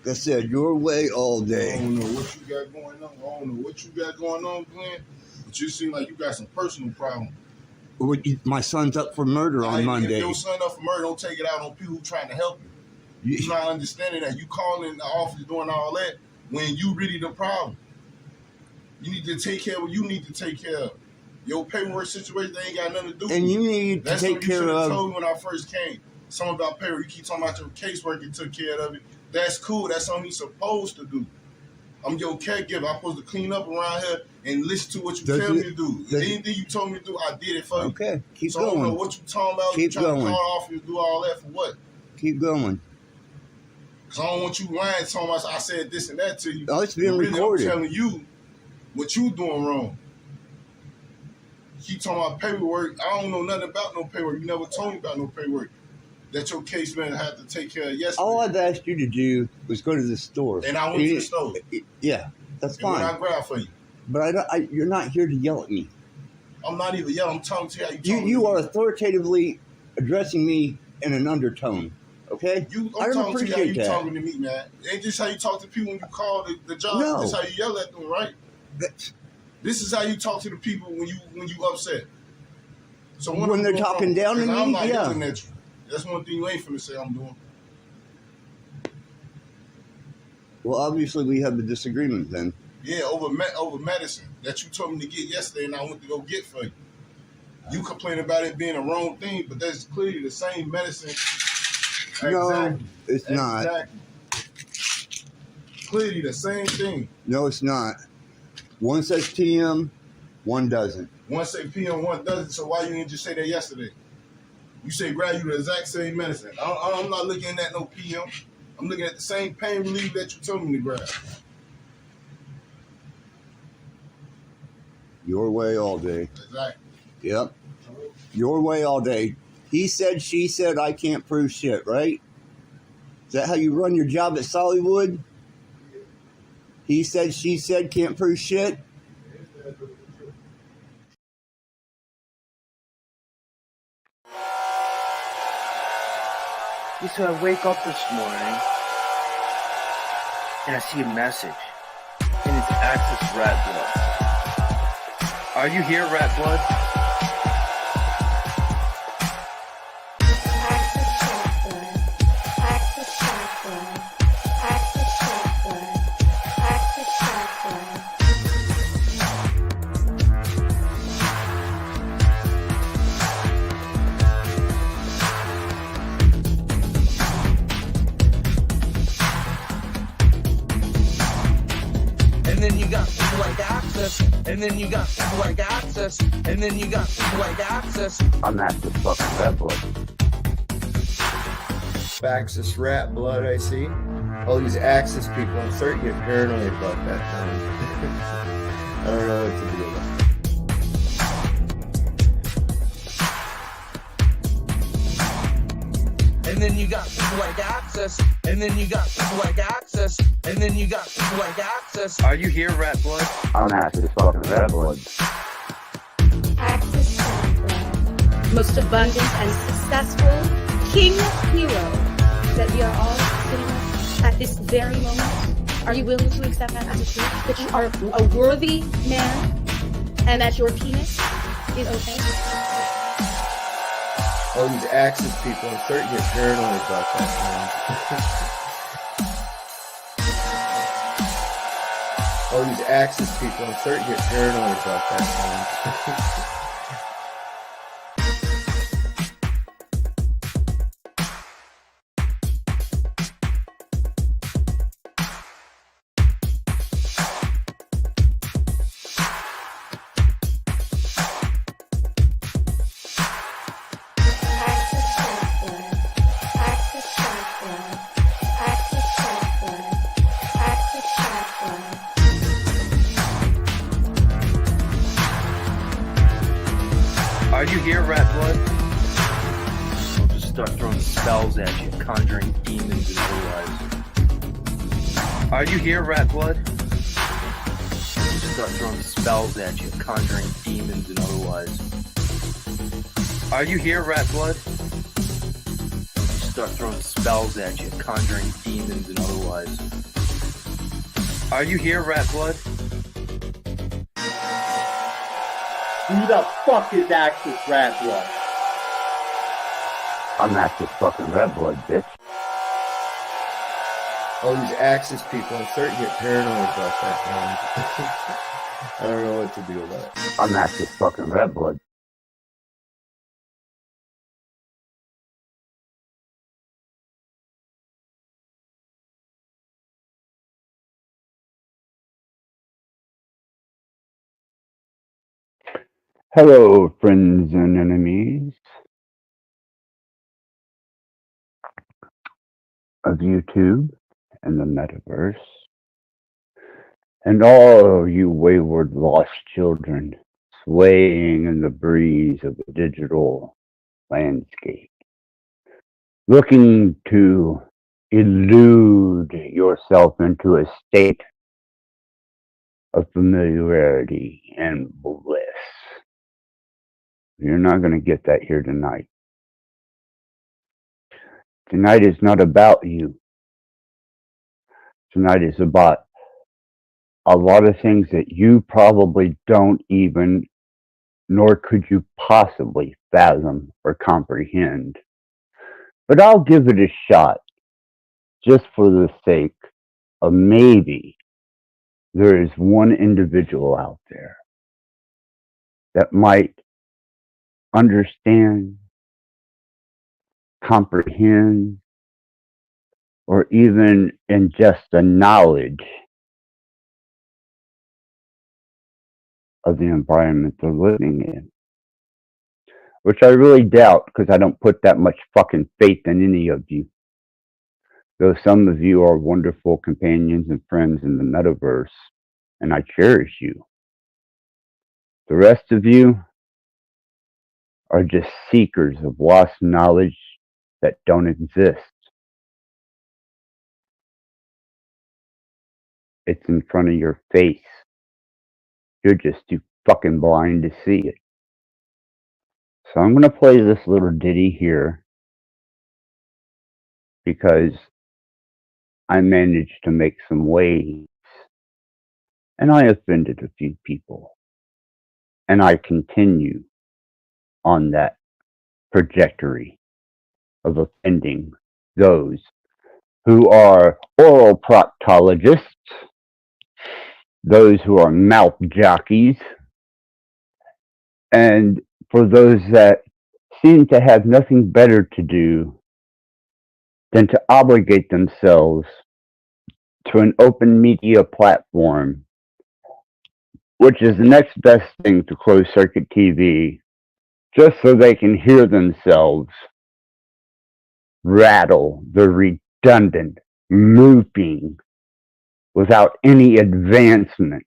I said, your way all I day. don't know what you got going on. Glenn. But you seem like you got some personal problem. My son's up for murder on Monday. If your son up for murder, don't take it out on people who trying to help you. You're not understanding that you calling the office doing all that when you really the problem. You need to take care of what you need to take care of. Your paperwork situation, they ain't got nothing to do with and you need to take care of. That's what you should have told me when I first came. Something about paperwork. You keep talking about your caseworker took care of it. That's cool. That's something you're supposed to do. I'm your caregiver. I'm supposed to clean up around here and listen to what you tell me to do. Anything you told me to do, I did it for you. Okay, keep going. So I don't know what you talking about. Keep you trying going. to call off and do all that for what? Keep going. Because I don't want you lying, telling us I said this and that to you. Oh, it's being recorded. I'm telling you what you doing wrong. Keep talking about paperwork. I don't know nothing about no paperwork. You never told me about no paperwork that your case man had to take care of yesterday. All I've asked you to do was go to the store. And I went to the store. Yeah, that's fine. And I grabbed for you. But you're not here to yell at me. I'm not even yelling. I'm talking to you how you talking. You are authoritatively addressing me in an undertone. Okay? I'm talking to you how you talking to me, man. Ain't this how you talk to people when you call the job? No. This how you yell at them, right? This is how you talk to the people when you upset. So when they're talking down to me, I'm not yelling at you. That's one thing you ain't finna say I'm doing. Well, obviously we have a disagreement then. Yeah, over medicine that you told me to get yesterday, and I went to go get for you. You complain about it being a wrong thing, but that's clearly the same medicine. No, it's not. Clearly the same thing. No, it's not. One says PM, one doesn't. One say PM, one doesn't. So why you didn't just say that yesterday? You say grab you the exact same medicine. I'm not looking at no PM. I'm looking at the same pain relief that you told me to grab. Your way all day. Exactly. Yep. Your way all day. He said, she said, I can't prove shit, right? Is that how you run your job at Sollywood? He said, she said, can't prove shit? So I wake up this morning and I see a message, and it's Access Rattblood. Are you here, Rattblood? And then you got people like Access, and then you got people like Access, and then you got people like Access. I'm Access fucking Rattblood. Access Rattblood, I see. All these Access people, I'm starting to get paranoid about that now. I don't know what to do about it. And then you got people like Access, and then you got people like Access, and then you got people like Access. Are you here, Rattblood? I'm Access fucking Rattblood. Access Rattblood. Most abundant and successful king hero that we are all sitting at this very moment. Are you willing to accept that as a truth? That you are a worthy man and that your penis is okay? All these Access people, I'm starting to get paranoid about that now. All these Access people, I'm starting to get paranoid about that now. Are you here, Rattblood? I'll just start throwing spells at you, conjuring demons and otherwise. Are you here, Rattblood? I'll just start throwing spells at you, conjuring demons and otherwise. Are you here, Rattblood? I'll just start throwing spells at you, conjuring demons and otherwise. Are you here, Rattblood? Who the fuck is Axis Rattblood? I'm Axis fucking Rattblood, bitch. All these Axis people, I'm starting to get paranoid about that, man. I don't know what to do about it. I'm Axis fucking Rattblood. Hello, friends and enemies of YouTube and the metaverse, and all you wayward lost children swaying in the breeze of the digital landscape, looking to elude yourself into a state of familiarity and bliss. You're not going to get that here tonight. Tonight is not about you. Tonight is about a lot of things that you probably don't even, nor could you possibly fathom or comprehend. But I'll give it a shot, just for the sake of maybe there is one individual out there that might understand, comprehend, or even ingest the knowledge of the environment they're living in. Which I really doubt, because I don't put that much fucking faith in any of you. Though some of you are wonderful companions and friends in the metaverse, and I cherish you. The rest of you are just seekers of lost knowledge that don't exist. It's in front of your face. You're just too fucking blind to see it. So I'm going to play this little ditty here because I managed to make some waves and I offended a few people. And I continue on that trajectory of offending those who are oral proctologists, those who are mouth jockeys, and for those that seem to have nothing better to do than to obligate themselves to an open media platform, which is the next best thing to closed circuit TV, just so they can hear themselves rattle the redundant looping without any advancement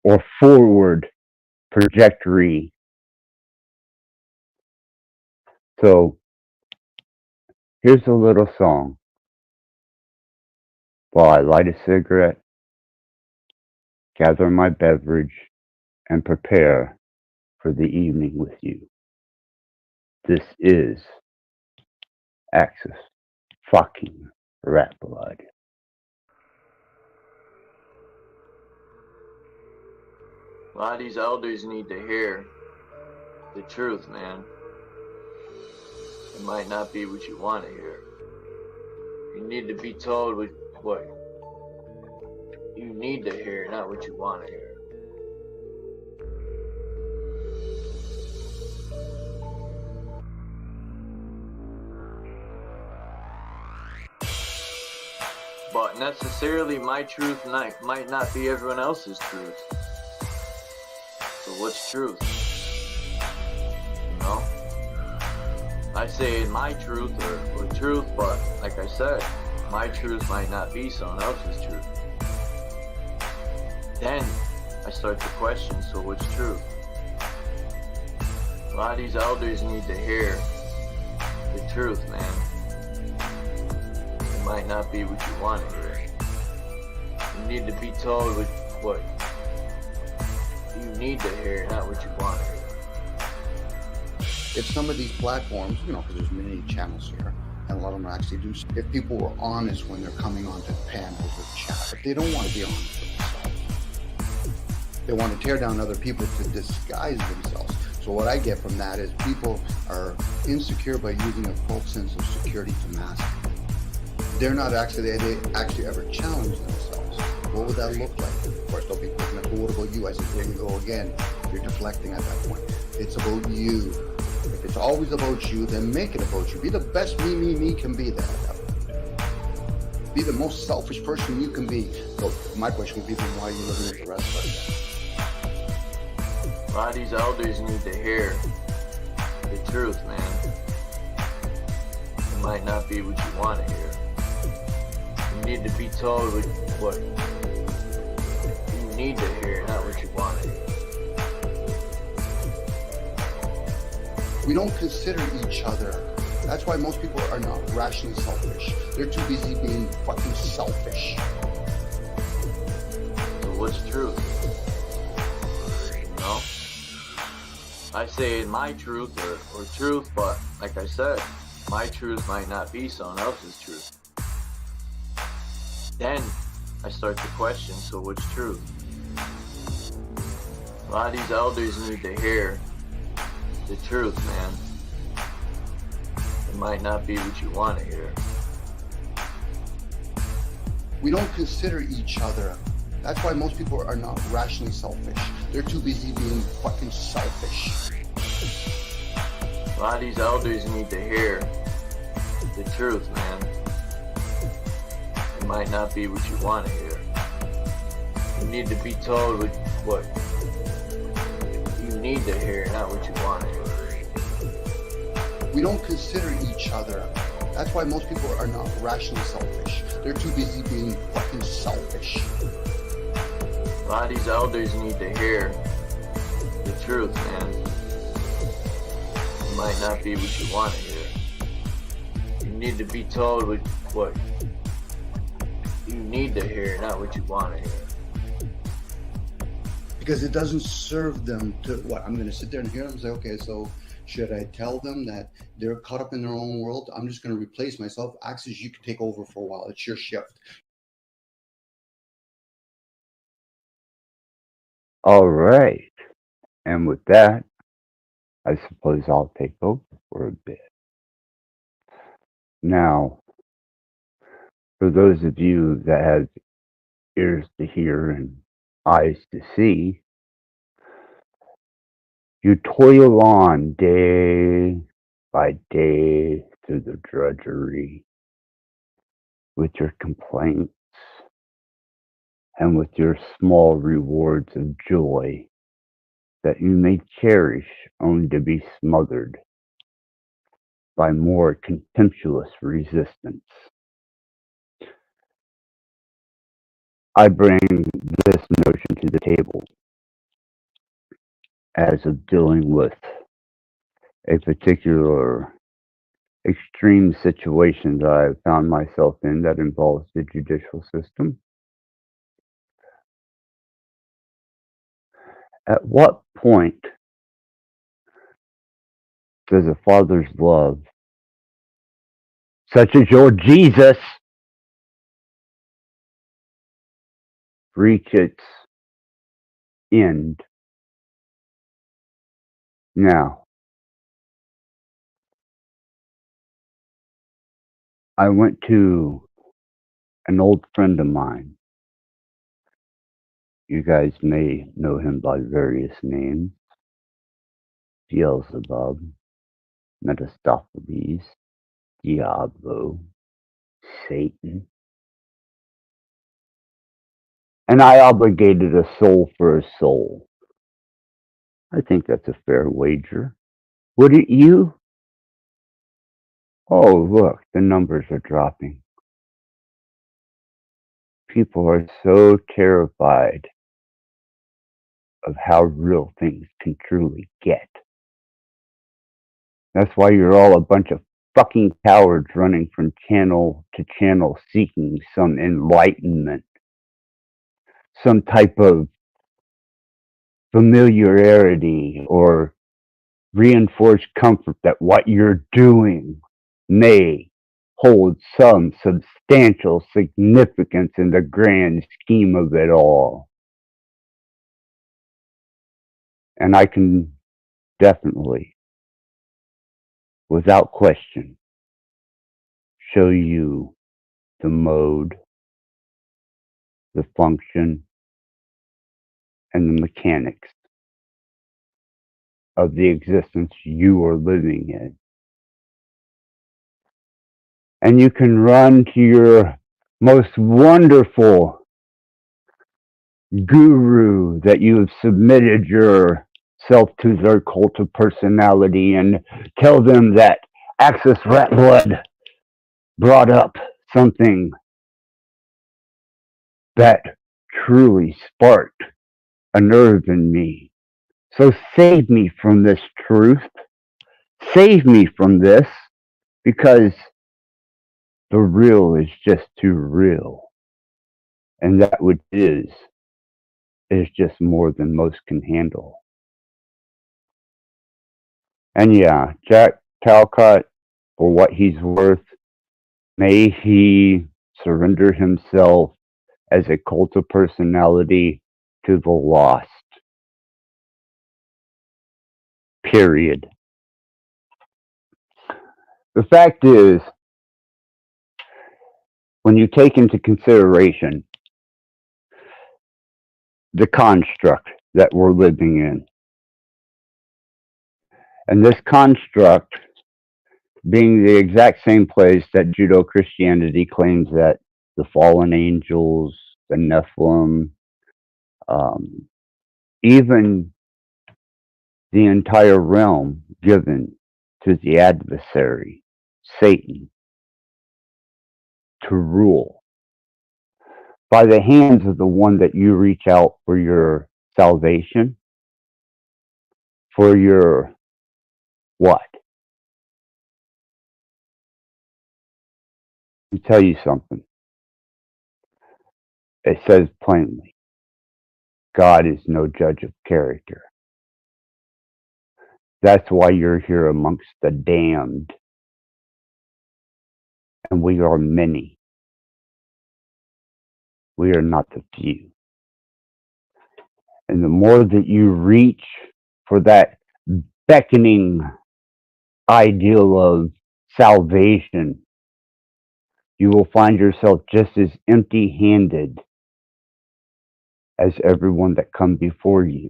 or forward trajectory. So here's a little song while I light a cigarette, gather my beverage, and prepare for the evening with you. This is Axis fucking Rattblood. A lot of these elders need to hear the truth, man. It might not be what you want to hear. You need to be told what you need to hear, not what you want to hear. But necessarily my truth might not be everyone else's truth. So what's truth? You know? I say my truth or truth, but like I said, my truth might not be someone else's truth. Then I start to question, so what's truth? A lot of these elders need to hear the truth, man. It might not be what you want to hear. You need to be told what you need to hear, not what you want to hear. If some of these platforms, because there's many channels here, and a lot of them actually do, if people were honest when they're coming onto panels or chat, if they don't want to be honest with themselves, they want to tear down other people to disguise themselves. So what I get from that is people are insecure by using a false sense of security to mask it. They're not actually, they actually ever challenge themselves. What would that look like? Of course, they'll be picking up, but what about you? I said, here you go again. You're deflecting at that point. It's about you. If it's always about you, then make it about you. Be the best me can be there. Be the most selfish person you can be. So my question would be, then why are you living with the rest of us? A lot of these elders need to hear the truth, man. It might not be what you want to hear. You need to be told what you need to hear, not what you want to hear. We don't consider each other. That's why most people are not rationally selfish. They're too busy being fucking selfish. So what's truth? You know? I say my truth or truth, but like I said, my truth might not be someone else's truth. Then I start to question, so what's truth? A lot of these elders need to hear the truth, man. It might not be what you want to hear. We don't consider each other. That's why most people are not rationally selfish. They're too busy being fucking selfish. A lot of these elders need to hear the truth, man. It might not be what you want to hear. You need to be told what you need to hear, not what you want to hear. We don't consider each other. That's why most people are not rationally selfish. They're too busy being fucking selfish. A lot of these elders need to hear the truth, man. It might not be what you want to hear. You need to be told what you need to hear, not what you want to hear. Because it doesn't serve them to, I'm going to sit there and hear them and say, okay, so should I tell them that they're caught up in their own world? I'm just going to replace myself. Axis, you can take over for a while. It's your shift. All right. And with that, I suppose I'll take over for a bit. Now, for those of you that have ears to hear and eyes to see, you toil on day by day through the drudgery with your complaints and with your small rewards of joy that you may cherish only to be smothered by more contemptuous resistance. I bring this notion to the table as of dealing with a particular extreme situation that I've found myself in that involves the judicial system. At what point does a father's love, such as your Jesus, reach its end? Now, I went to an old friend of mine. You guys may know him by various names: Beelzebub, Mephistopheles, Diablo, Satan. And I obligated a soul for a soul. I think that's a fair wager. Wouldn't you? Oh, look, the numbers are dropping. People are so terrified of how real things can truly get. That's why you're all a bunch of fucking cowards running from channel to channel seeking some enlightenment, some type of familiarity or reinforce comfort that what you're doing may hold some substantial significance in the grand scheme of it all. And I can definitely, without question, show you the mode, the function, and the mechanics of the existence you are living in. And you can run to your most wonderful guru that you have submitted yourself to their cult of personality and tell them that Axis Rattblood brought up something that truly sparked a nerve in me. So save me from this truth. Save me from this, because the real is just too real. And that which is just more than most can handle. And yeah, Jack Talcott, for what he's worth, may he surrender himself as a cult of personality to the lost. Period. The fact is, when you take into consideration the construct that we're living in, and this construct being the exact same place that Judeo-Christianity claims that the fallen angels, the Nephilim, even the entire realm given to the adversary, Satan, to rule by the hands of the one that you reach out for your salvation, for your what? Let me tell you something. It says plainly, God is no judge of character. That's why you're here amongst the damned. And we are many. We are not the few. And the more that you reach for that beckoning ideal of salvation, you will find yourself just as empty-handed as everyone that come before you.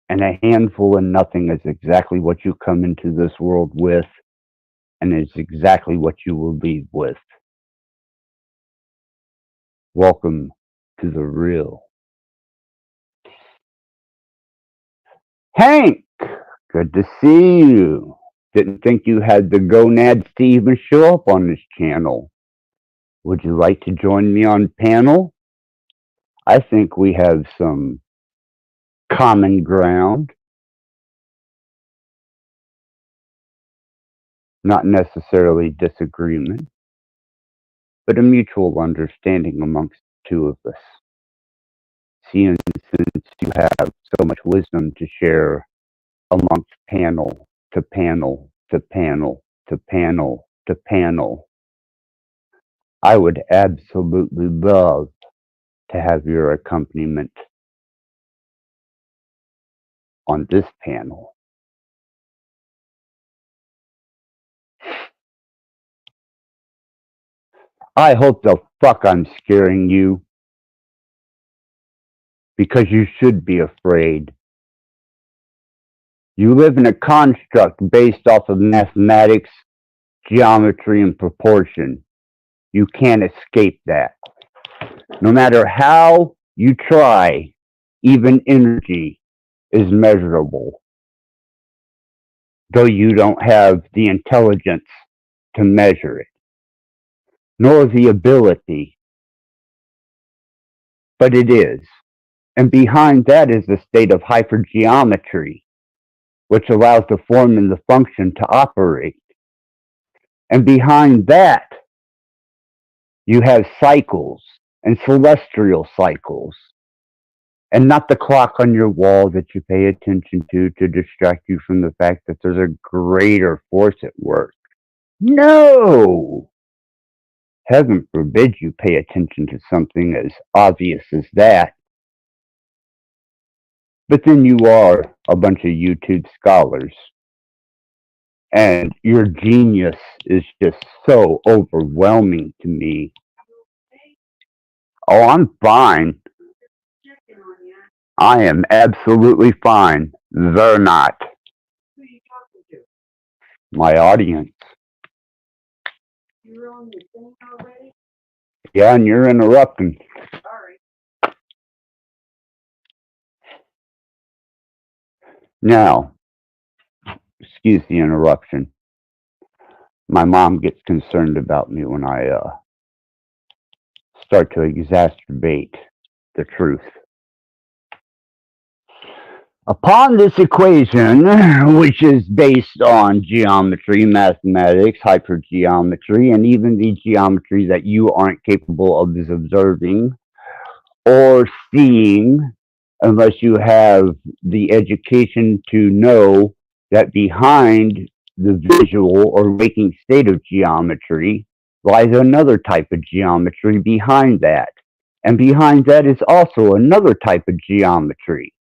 And a handful of nothing is exactly what you come into this world with, and is exactly what you will leave with. Welcome to the real. Hank, good to see you. Didn't think you had the gonads to even show up on this channel. Would you like to join me on panel? I think we have some common ground. Not necessarily disagreement, but a mutual understanding amongst the two of us. Seeing since you have so much wisdom to share amongst panel to panel to panel to panel to panel, I would absolutely love to have your accompaniment on this panel. I hope the fuck I'm scaring you, because you should be afraid. You live in a construct based off of mathematics, geometry, and proportion. You can't escape that. No matter how you try, even energy is measurable, though you don't have the intelligence to measure it, nor the ability, but it is. And behind that is the state of hypergeometry, which allows the form and the function to operate. And behind that, you have cycles and celestial cycles And not the clock on your wall that you pay attention to distract you from the fact that there's a greater force at work. No! Heaven forbid you pay attention to something as obvious as that. But then you are a bunch of YouTube scholars. And your genius is just so overwhelming to me. Oh, I'm fine. I am absolutely fine. They're not. My audience. Yeah, and you're interrupting. Now, excuse the interruption. My mom gets concerned about me when I start to exacerbate the truth. Upon this equation, which is based on geometry, mathematics, hypergeometry, and even the geometry that you aren't capable of observing or seeing unless you have the education to know that behind the visual or waking state of geometry lies another type of geometry behind that. And behind that is also another type of geometry.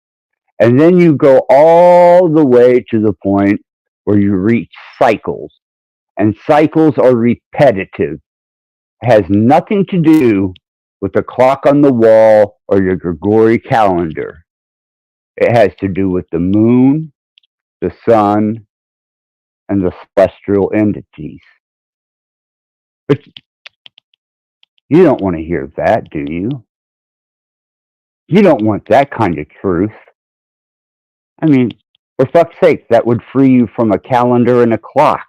And then you go all the way to the point where you reach cycles. And cycles are repetitive. It has nothing to do with the clock on the wall or your Gregorian calendar. It has to do with the moon, the sun, and the celestial entities. But you don't want to hear that, do you? You don't want that kind of truth. I mean, for fuck's sake, that would free you from a calendar and a clock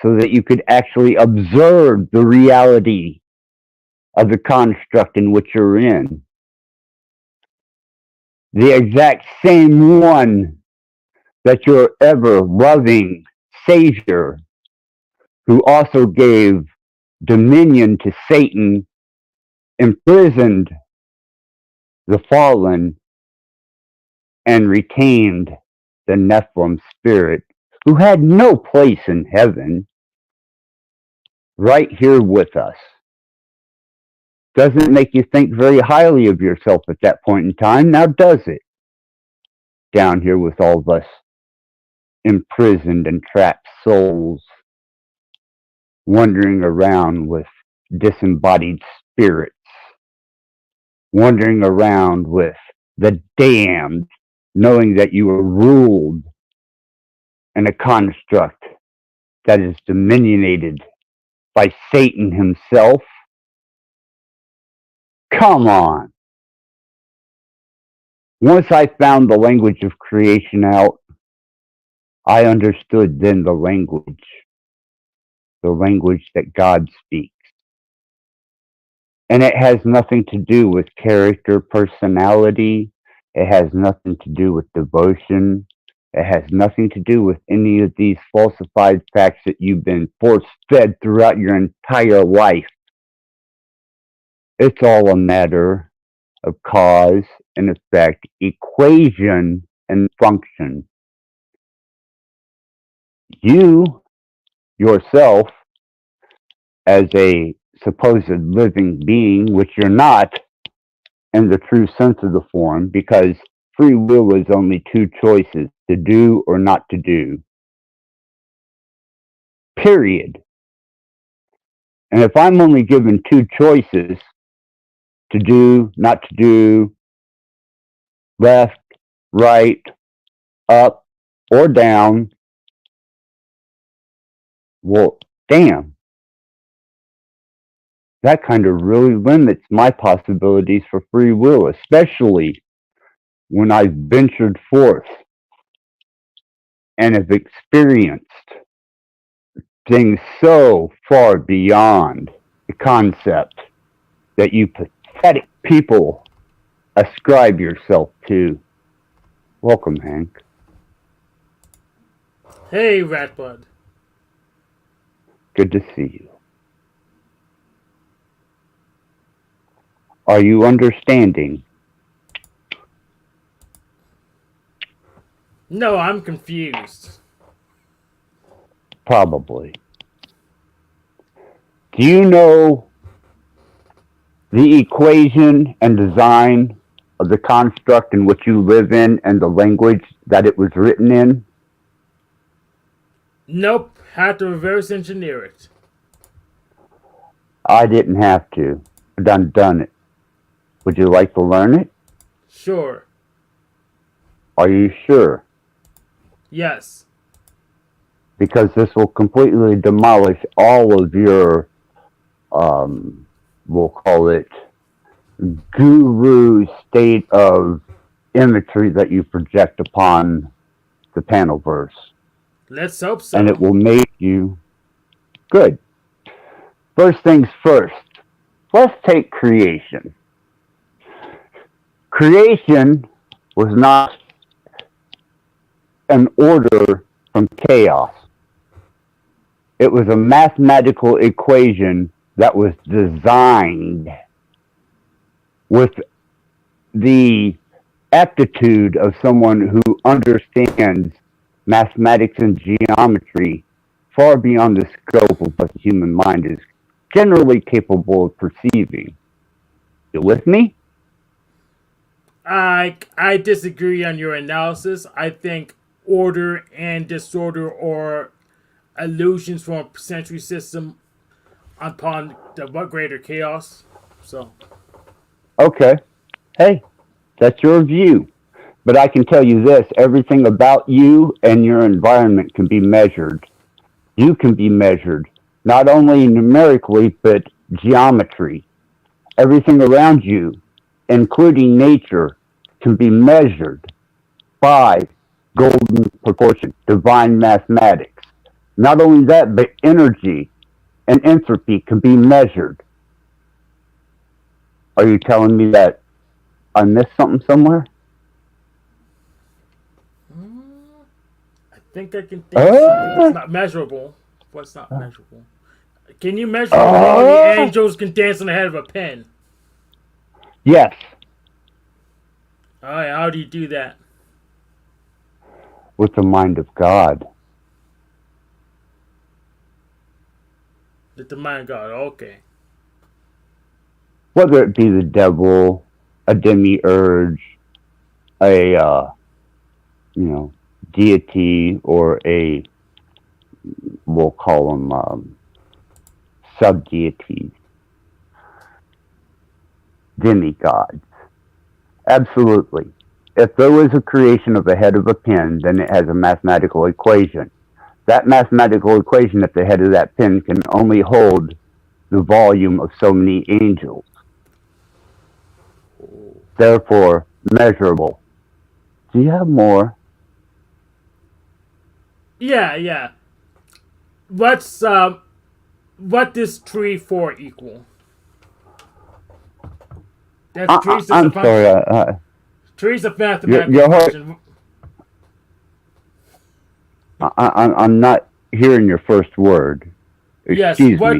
so that you could actually observe the reality of the construct in which you're in. The exact same one that your ever loving Savior, who also gave dominion to Satan, imprisoned the fallen, and retained the Nephilim spirit, who had no place in heaven, right here with us. Doesn't make you think very highly of yourself at that point in time, now does it? Down here with all of us imprisoned and trapped souls, wandering around with disembodied spirits, wandering around with the damned, knowing that you are ruled in a construct that is dominated by Satan himself. Come on. Once I found the language of creation out, I understood then the language that God speaks. And it has nothing to do with character, personality. It has nothing to do with devotion. It has nothing to do with any of these falsified facts that you've been force-fed throughout your entire life. It's all a matter of cause and effect, equation and function. You, yourself, as a supposed living being, which you're not in the true sense of the form, because free will is only two choices, to do or not to do. Period. And if I'm only given two choices, to do, not to do, left, right, up, or down, well, damn. That kind of really limits my possibilities for free will, especially when I've ventured forth and have experienced things so far beyond the concept that you pathetic people ascribe yourself to. Welcome, Hank. Hey, Rattblood. Good to see you. Are you understanding No, I'm confused. Probably. Do you know the equation and design of the construct in which you live in and the language that it was written in? Nope, had to reverse engineer it. I didn't have to. I've done it. Would you like to learn it? Sure. Are you sure? Yes. Because this will completely demolish all of your, we'll call it, guru state of imagery that you project upon the panelverse. Let's hope so. And it will make you good. First things first, let's take creation. Creation was not an order from chaos. It was a mathematical equation that was designed with the aptitude of someone who understands mathematics and geometry far beyond the scope of what the human mind is generally capable of perceiving. You with me? I disagree on your analysis. I think order and disorder are illusions from a century system upon the greater chaos. So. Okay. Hey, that's your view. But I can tell you this, everything about you and your environment can be measured. You can be measured, not only numerically, but geometry. Everything around you, including nature, can be measured by golden proportion, divine mathematics. Not only that, but energy and entropy can be measured. Are you telling me that I missed something somewhere? I think I can think something that's not measurable. What's not measurable? Can you measure how many angels can dance on the head of a pin? Yes. Alright, how do you do that? With the mind of God. With the mind of God, okay. Whether it be the devil, a demiurge, a deity, or a, we'll call them sub-deities, demigods. Absolutely. If there was a creation of the head of a pin, then it has a mathematical equation. That mathematical equation at the head of that pin can only hold the volume of so many angels. Therefore, measurable. Do you have more? Yeah. What does tree 4 equal? I'm sorry. Trees of mathematical function. I'm not hearing your first word. Excuse me.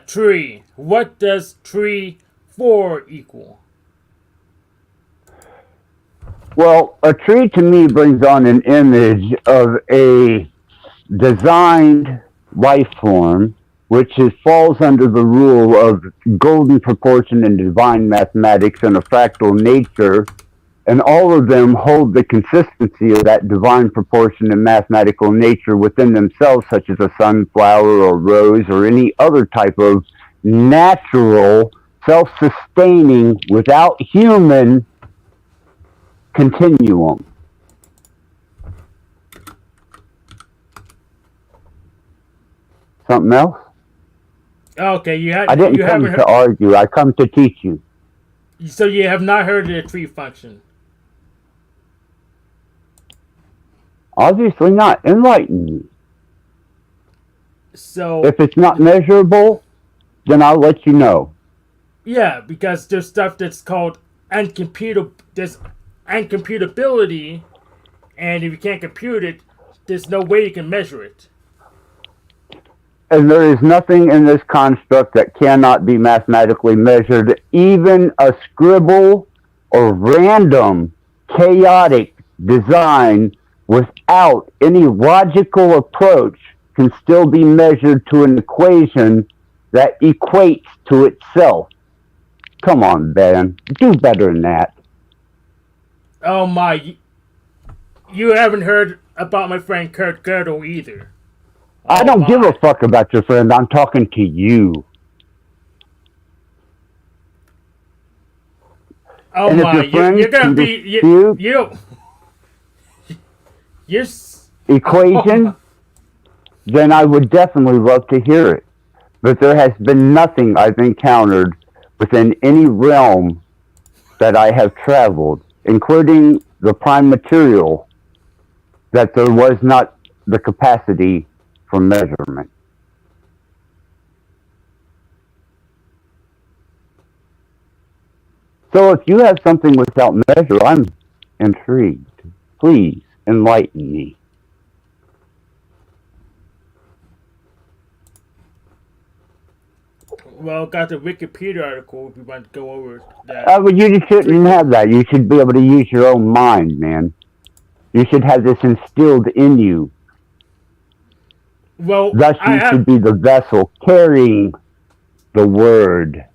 Tree. What does tree 4 equal? Well, a tree to me brings on an image of a designed life form which falls under the rule of golden proportion and divine mathematics and a fractal nature, and all of them hold the consistency of that divine proportion and mathematical nature within themselves, such as a sunflower or rose or any other type of natural, self-sustaining, without human continuum. Something else? Okay, I didn't come to argue. I come to teach you. So you have not heard of the tree function? Obviously not. Enlighten me. So if it's not measurable, then I'll let you know. Yeah, because there's stuff that's called there's uncomputability, and if you can't compute it, there's no way you can measure it. And there is nothing in this construct that cannot be mathematically measured. Even a scribble or random, chaotic design without any logical approach can still be measured to an equation that equates to itself. Come on, Ben. Do better than that. Oh my. You haven't heard about my friend Kurt Gödel either. I don't give a fuck about your friend. I'm talking to you. Oh and my, if your you're gonna be you're equation, then I would definitely love to hear it. But there has been nothing I've encountered within any realm that I have traveled, including the prime material, that there was not the capacity for measurement. So if you have something without measure, I'm intrigued. Please enlighten me. Well, got the Wikipedia article if you want to go over that. But you shouldn't have that. You should be able to use your own mind, man. You should have this instilled in you. Well, thus you should be the vessel carrying the word.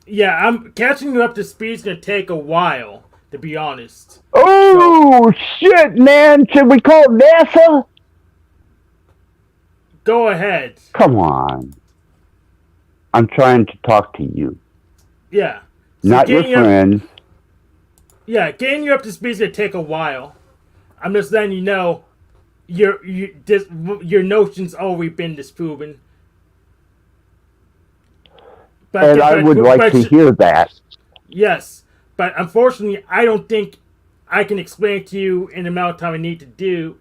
Yeah, I'm catching you up to speed. It's gonna take a while, to be honest. Oh, shit, man. Should we call NASA? Go ahead. Come on. I'm trying to talk to you. Yeah. So not your friends. Yeah, getting you up to speed is gonna take a while. I'm just letting you know your notion's already been disproven. And I would like to hear that. Yes, but unfortunately, I don't think I can explain it to you in the amount of time I need to do.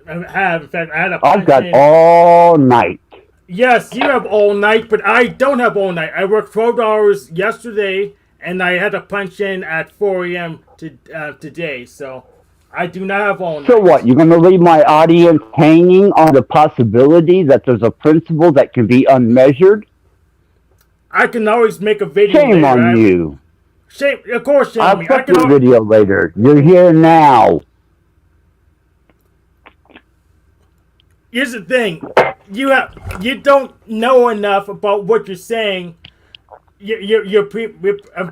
In fact, I had a I've got all night. Yes, you have all night, but I don't have all night. I worked 12 hours yesterday, and I had to punch in at 4 a.m. Today, so I do not have all night. So what, you're going to leave my audience hanging on the possibility that there's a principle that can be unmeasured? I can always make a video Shame later. on you. Shame, of course, shame I'll on me. put your video later. You're here now. Here's the thing. You don't know enough about what you're saying. I'm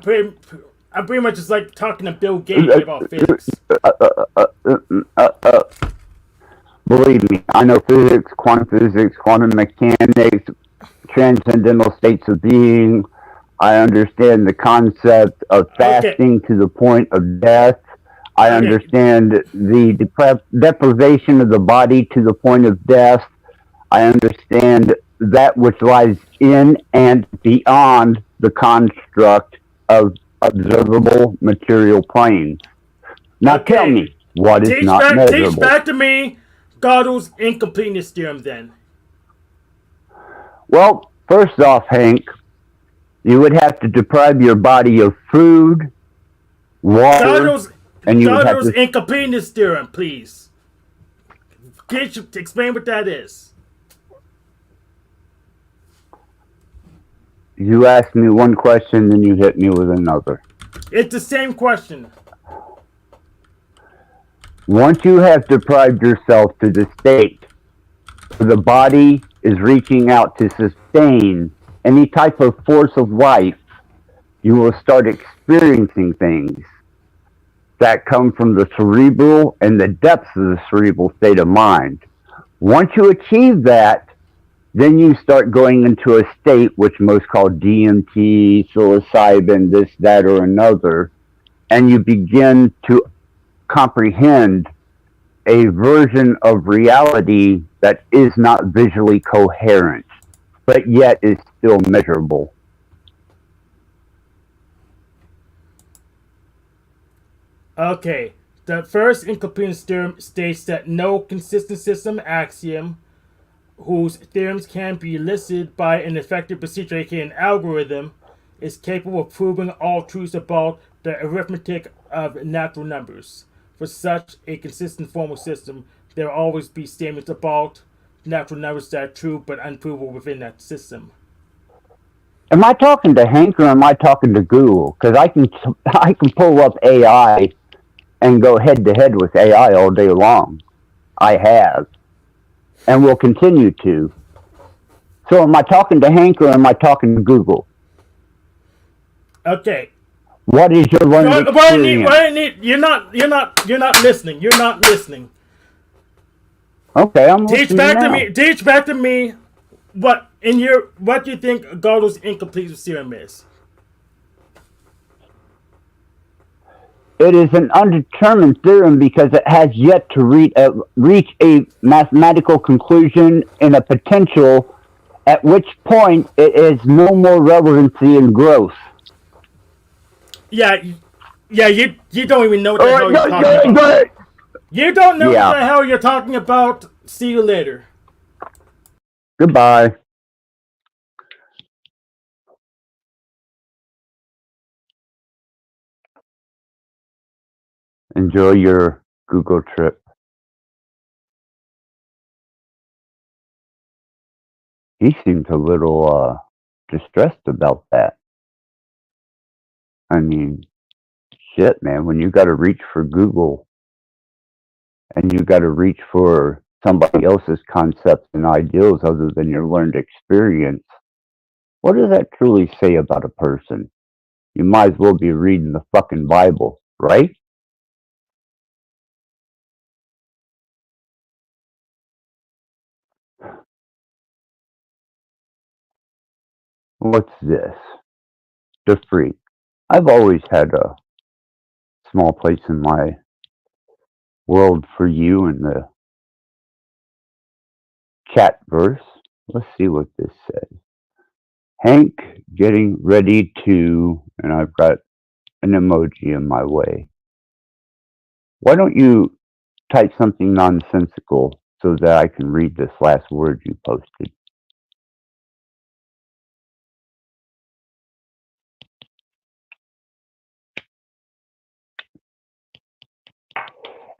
pretty much just like talking to Bill Gates about physics. Believe me, I know physics, quantum mechanics, transcendental states of being. I understand the concept of fasting to the point of death. I understand the deprivation of the body to the point of death. I understand that which lies in and beyond the construct of observable material planes. Now tell me, what is not measurable? Teach back to me Gödel's incompleteness theorem then. Well, first off, Hank, you would have to deprive your body of food, water, and you would have to... incompleteness theorem, please. Explain what that is. You asked me one question, then you hit me with another. It's the same question. Once you have deprived yourself to the state where the body is reaching out to sustain any type of force of life, you will start experiencing things that come from the cerebral and the depths of the cerebral state of mind. Once you achieve that, then you start going into a state which most call DMT, psilocybin, this, that, or another, and you begin to comprehend a version of reality that is not visually coherent, but yet is still measurable. Okay, the first incompleteness theorem states that no consistent system axiom whose theorems can be elicited by an effective procedure, aka an algorithm, is capable of proving all truths about the arithmetic of natural numbers. For such a consistent formal system, there will always be statements about natural numbers that are true but unprovable within that system. Am I talking to Hank or am I talking to Google? Because I can pull up AI and go head to head with AI all day long. I have. And will continue to. So am I talking to Hank or am I talking to Google? Okay. What is your learned experience? You're not listening. You're not listening. Okay, I'm listening now. Teach back to me what you think Gödel's incomplete serum is. It is an undetermined theorem because it has yet to reach a mathematical conclusion in a potential, at which point it is no more relevancy and growth. Yeah, you don't even know what the hell you're talking about. You don't know what the hell you're talking about. See you later. Goodbye. Enjoy your Google trip. He seemed a little distressed about that. I mean, shit, man, when you got to reach for Google and you got to reach for somebody else's concepts and ideals other than your learned experience, what does that truly say about a person? You might as well be reading the fucking Bible, right? What's this? The Freak. I've always had a small place in my world for you in the chat verse. Let's see what this says. Hank getting ready to, and I've got an emoji in my way. Why don't you type something nonsensical so that I can read this last word you posted?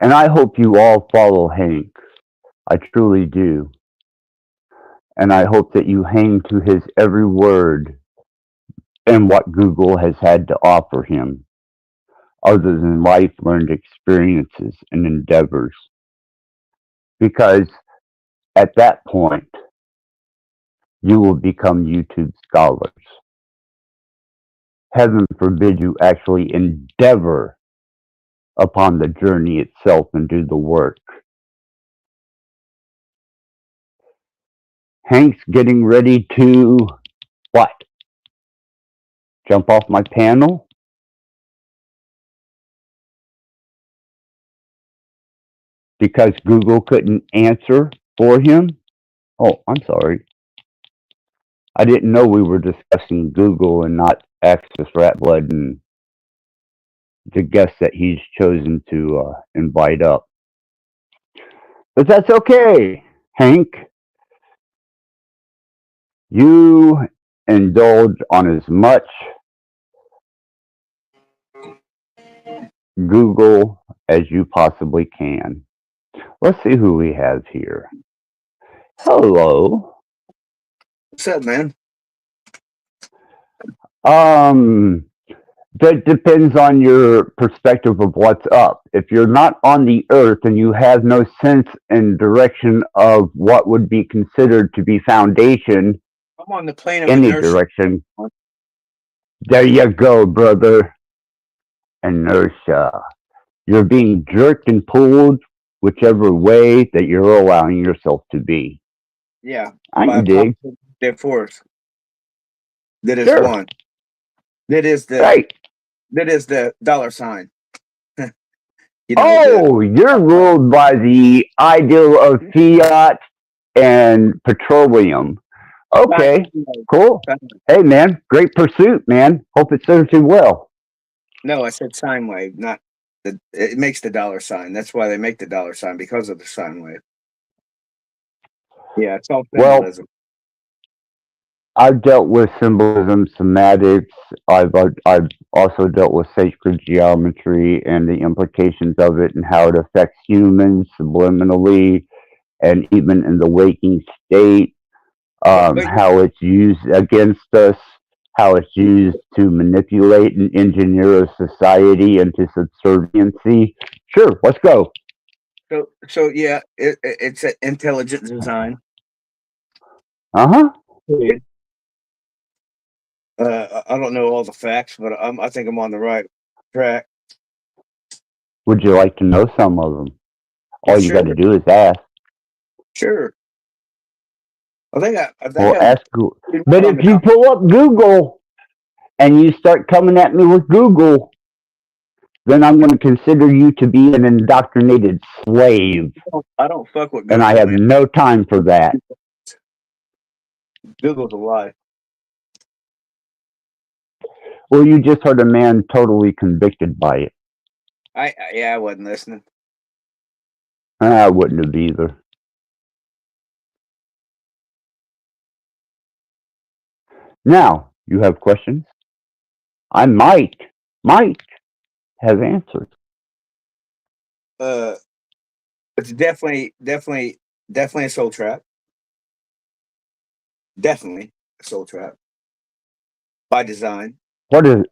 And I hope you all follow Hank. I truly do. And I hope that you hang to his every word and what Google has had to offer him, other than life learned experiences and endeavors. Because at that point, you will become YouTube scholars. Heaven forbid you actually endeavor upon the journey itself and do the work. Hank's getting ready to what? Jump off my panel? Because Google couldn't answer for him? Oh, I'm sorry. I didn't know we were discussing Google and not Access Rattblood and the guests that he's chosen to invite up. But that's okay, Hank. You indulge on as much Google as you possibly can. Let's see who we have here. Hello. What's up, man? That depends on your perspective of what's up. If you're not on the earth and you have no sense and direction of what would be considered to be foundation, I'm on the plane of any inertia. direction. There you go, brother. Inertia. You're being jerked and pulled whichever way that you're allowing yourself to be. Yeah. I dig. The force. That is Sure. one. That is the Right. That is the dollar sign. You're ruled by the ideal of fiat and petroleum. Okay, cool. Hey, man, great pursuit, man. Hope it serves you well. No, I said sine wave, not it makes the dollar sign. That's why they make the dollar sign, because of the sine wave. Yeah, it's all symbolism. I've dealt with symbolism, semantics. I've also dealt with sacred geometry and the implications of it and how it affects humans subliminally and even in the waking state. How it's used against us, how it's used to manipulate and engineer a society into subserviency Sure, let's go. So yeah, it's an intelligent design. Uh-huh. I don't know all the facts, but I think I'm on the right track. Would you like to know some of them? All you Sure. got to do is ask. Sure. I think Well, I'm ask Google. pretty But much on if the you pull up Google and you start coming at me with Google, then I'm going to consider you to be an indoctrinated slave. I don't fuck with Google, And I have man. no time for that. Google's a lie. Well, you just heard a man totally convicted by it. I wasn't listening. I wouldn't have either. Now, you have questions? I might have answers. It's definitely a soul trap. Definitely a soul trap by design. What is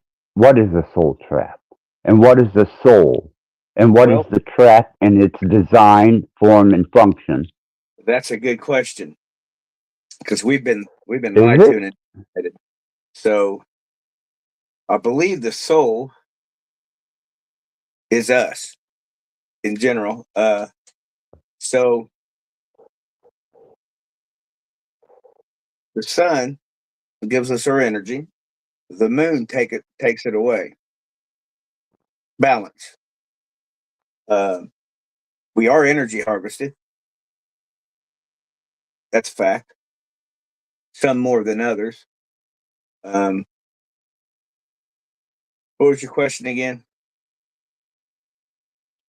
a soul trap? And what is the soul? And what is the trap and its design, form, and function? That's a good question. Because we've been lied Is to and intimidated. So I believe the soul is us in general. So the sun gives us our energy. The moon takes it away. Balance. We are energy harvested. That's a fact. Some more than others. What was your question again?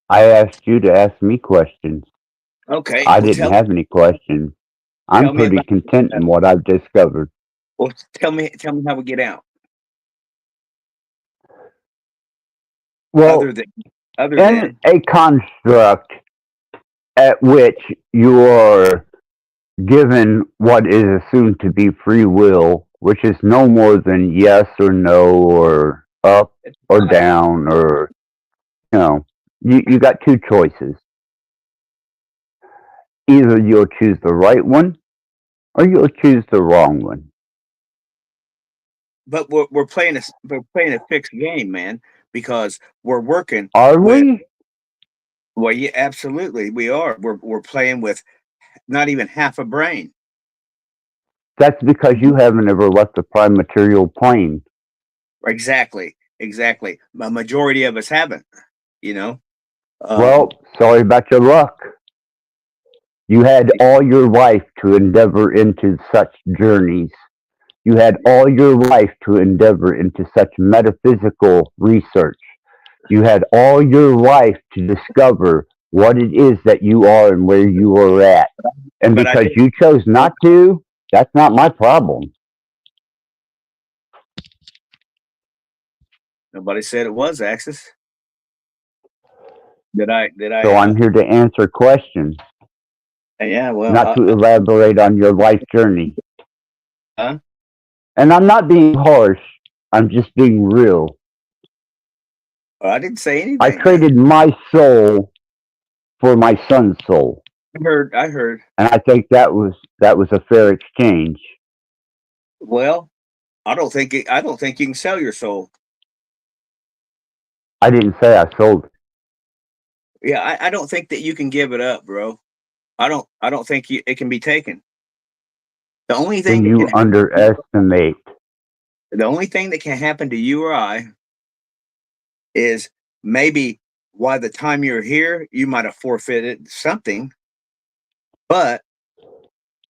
I asked you to ask me questions. Okay. I didn't have any questions. I'm pretty content in what I've discovered. Well, tell me how we get out. Well, other than in a construct at which you are given what is assumed to be free will, which is no more than yes or no or up or down, or you got two choices. Either you'll choose the right one or you'll choose the wrong one. But we're playing a fixed game, man, because we're working. Are we? Well, yeah, absolutely, we are. We're playing with not even half a brain. That's because you haven't ever left the prime material plane. Exactly. A majority of us haven't. Well, sorry about your luck. You had all your life to endeavor into such journeys. You had all your life to endeavor into such metaphysical research. You had all your life to discover what it is that you are and where you are at. And because you chose not to, that's not my problem. Nobody said it was, Axis. Did I? So I'm here to answer questions. Yeah, well, not to elaborate on your life journey. Huh? And I'm not being harsh. I'm just being real. Well, I didn't say anything. I traded my soul for my son's soul. I heard. And I think that was a fair exchange. Well, I don't think you can sell your soul. I didn't say I sold it. Yeah, I don't think that you can give it up, bro. I don't think it can be taken. The only thing you underestimate. The only thing that can happen to you or I is maybe by the time you're here, you might have forfeited something. But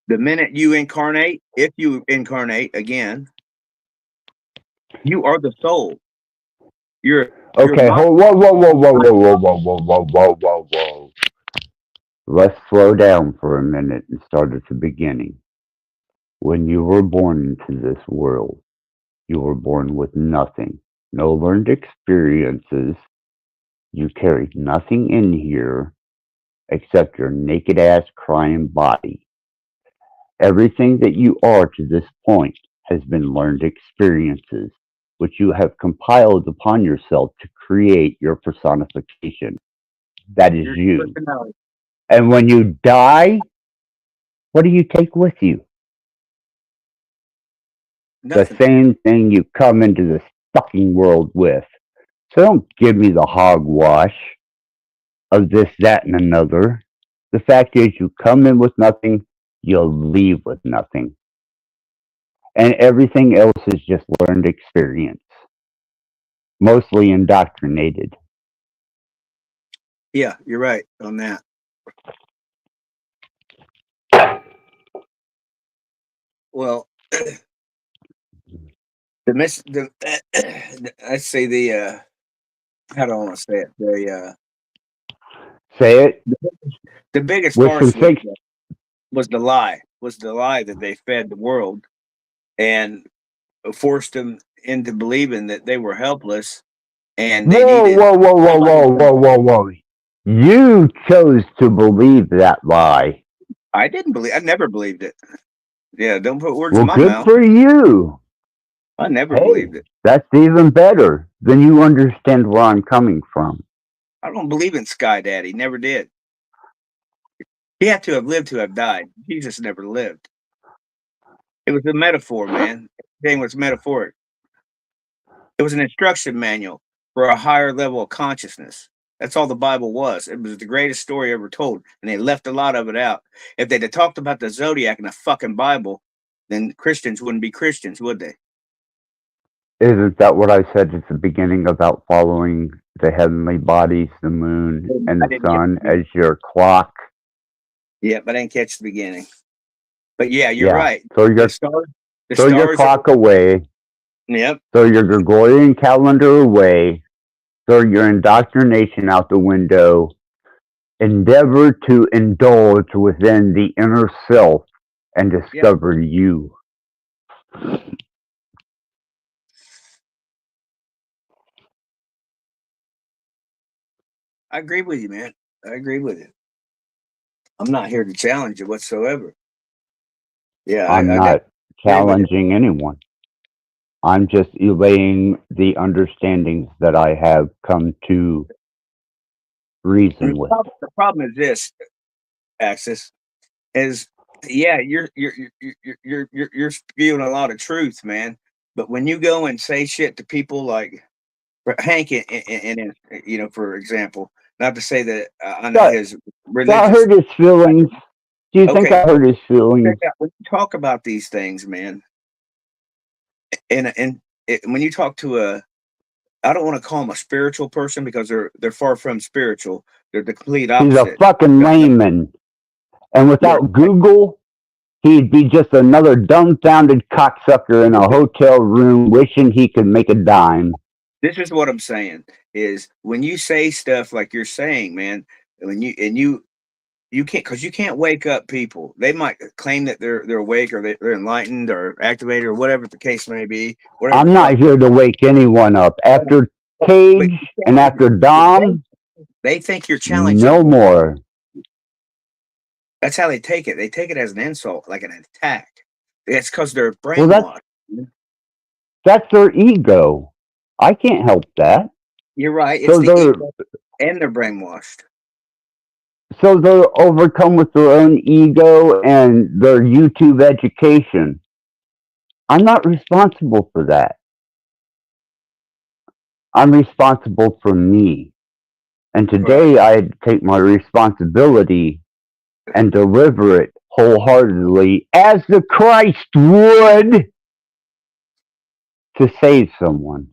the minute you incarnate, if you incarnate again, you are the soul. You're okay. Whoa. Let's slow down for a minute and start at the beginning. When you were born into this world, you were born with nothing, no learned experiences. You carried nothing in here except your naked ass crying body. Everything that you are to this point has been learned experiences, which you have compiled upon yourself to create your personification. That is Your you. personality. And when you die, what do you take with you? Nothing. The same thing you come into this fucking world with. So don't give me the hogwash of this, that, and another. The fact is, you come in with nothing, you'll leave with nothing. And everything else is just learned experience, mostly indoctrinated. Yeah, you're right on that. Well, I'd say how do I want to say it? Say it The biggest with farce some fake. was the lie. Was the lie that they fed the world and forced them into believing that they were helpless and they Whoa, needed. whoa, whoa, whoa, whoa, whoa, whoa, whoa! You chose to believe that lie. I didn't believe. I never believed it. Yeah, don't put words Well, in my good mouth. for you. I never Hey, believed it. that's even better. Then you understand where I'm coming from. I don't believe in Sky Daddy. Never did. He had to have lived to have died. Jesus never lived. It was a metaphor, man. Everything was metaphoric. It was an instruction manual for a higher level of consciousness. That's all the Bible was. It was the greatest story ever told, and they left a lot of it out. If they'd have talked about the Zodiac in the fucking Bible, then Christians wouldn't be Christians, would they? Isn't that what I said at the beginning about following the heavenly bodies, the moon, and I the didn't sun get as your clock? Yeah, but I didn't catch the beginning. But yeah, you're Yeah. right. Throw your, The throw your stars clock away. Yep. Throw your Gregorian calendar away. Throw your indoctrination out the window. Endeavor to indulge within the inner self and discover you. I agree with you, man. I agree with you. I'm not here to challenge you whatsoever. Yeah, I'm not challenging anyone. I'm just relaying the understandings that I have come to reason with. The problem is this, Axis, is you're spewing a lot of truth, man. But when you go and say shit to people like Hank, and for example, not to say that I know his religious. I hurt his feelings. Do you think I hurt his feelings? When you talk about these things, man, and when you talk to I don't want to call him a spiritual person because they're far from spiritual. They're the complete opposite. He's a fucking layman. And without Google, he'd be just another dumbfounded cocksucker in a hotel room wishing he could make a dime. This is what I'm saying, is when you say stuff like you're saying, man, you can't, because you can't wake up people. They might claim that they're awake or they're enlightened or activated or whatever the case may be. I'm not here to wake anyone up. After Cage and after Dom, they think you're challenging. No more. That's how they take it. They take it as an insult, like an attack. It's because they're brainwashed. Well, that's their ego. I can't help that. You're right. It's the ego, and they're brainwashed. So they're overcome with their own ego and their YouTube education. I'm not responsible for that. I'm responsible for me. And today I had to take my responsibility and deliver it wholeheartedly as the Christ would to save someone.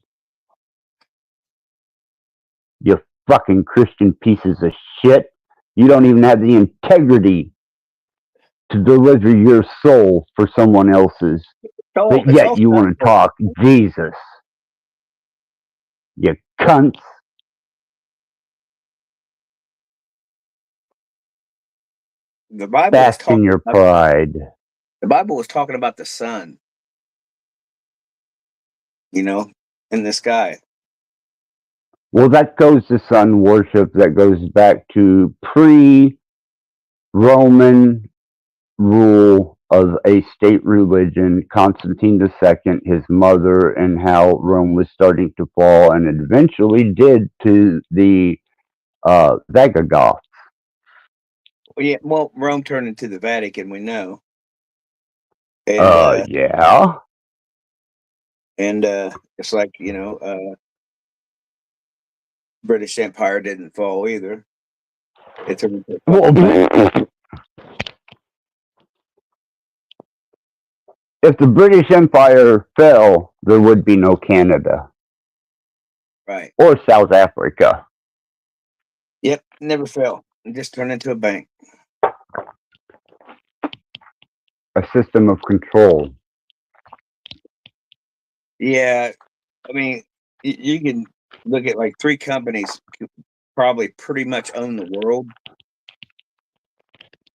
You fucking Christian pieces of shit. You don't even have the integrity to deliver your soul for someone else's. But yet you want to talk Jesus. You cunts. The Bible Bask in your pride. The Bible was talking about the sun, in the sky. Well, that goes to sun worship. That goes back to pre-Roman rule of a state religion, Constantine II, his mother, and how Rome was starting to fall, and eventually did to the Vagagoth. Well, yeah, well, Rome turned into the Vatican, we know. And Yeah. it's like, British Empire didn't fall either. It's a if the British Empire fell, there would be no Canada. right. Or South Africa. Yep, never fell. It just turned into a bank. A system of control. Yeah, I mean, you can look at like 3 companies who probably pretty much own the world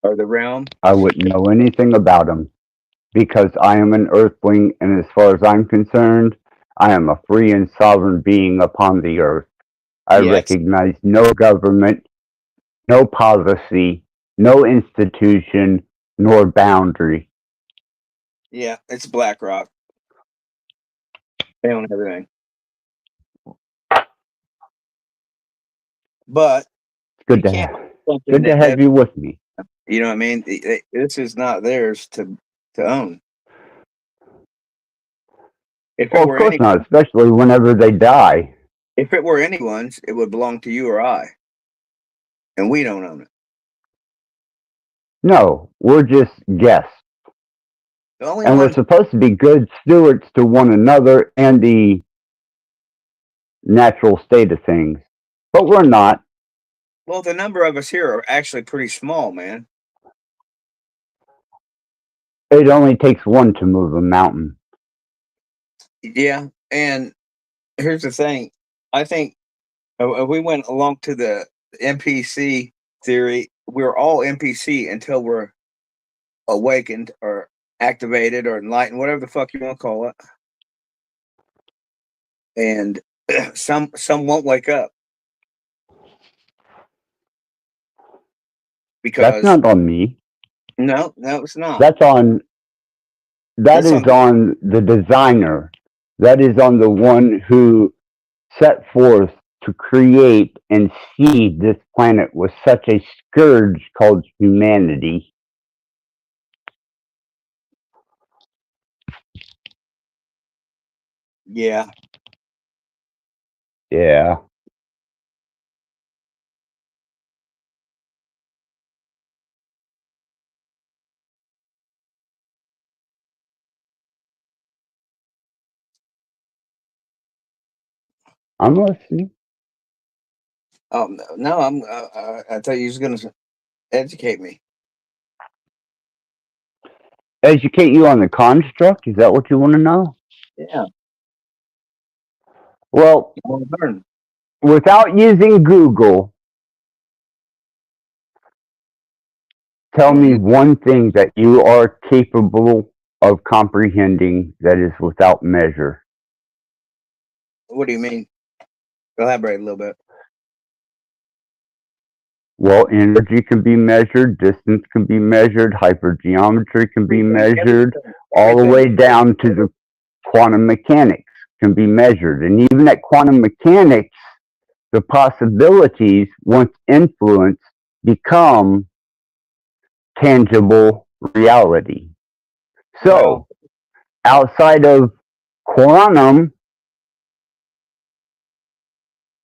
or the realm. I wouldn't know anything about them because I am an earthling, and as far as I'm concerned, I am a free and sovereign being upon the earth. I Yes. recognize no government, no policy, no institution, nor boundary. Yeah, it's BlackRock. They own everything. But Good you to can't have, something good to that have you with me. you know what I mean? This is not theirs to own. If it Well, of were course any, not, especially whenever they die. if it were anyone's, it would belong to you or I, and we don't own it. No, we're just guests. The only And we're ones, supposed to be good stewards to one another and the natural state of things. But we're not. well, the number of us here are actually pretty small, man. It only takes one to move a mountain. Yeah, and here's the thing. I think we went along to the NPC theory. We're all NPC until we're awakened or activated or enlightened, whatever the fuck you want to call it. And some won't wake up because That's not on me. no, it's not. That That's is on the designer. That is on the one who set forth to create and seed this planet with such a scourge called humanity. Yeah. Yeah. I'm listening. No, I thought you was going to educate me. Educate you on the construct? Is that what you want to know? Yeah. Well, I want to learn. without using Google, tell me one thing that you are capable of comprehending that is without measure. What do you mean? Elaborate a little bit. Well, energy can be measured, distance can be measured, hypergeometry can be measured, all the way down to the quantum mechanics can be measured. And even at quantum mechanics, the possibilities, once influenced, become tangible reality. So, outside of quantum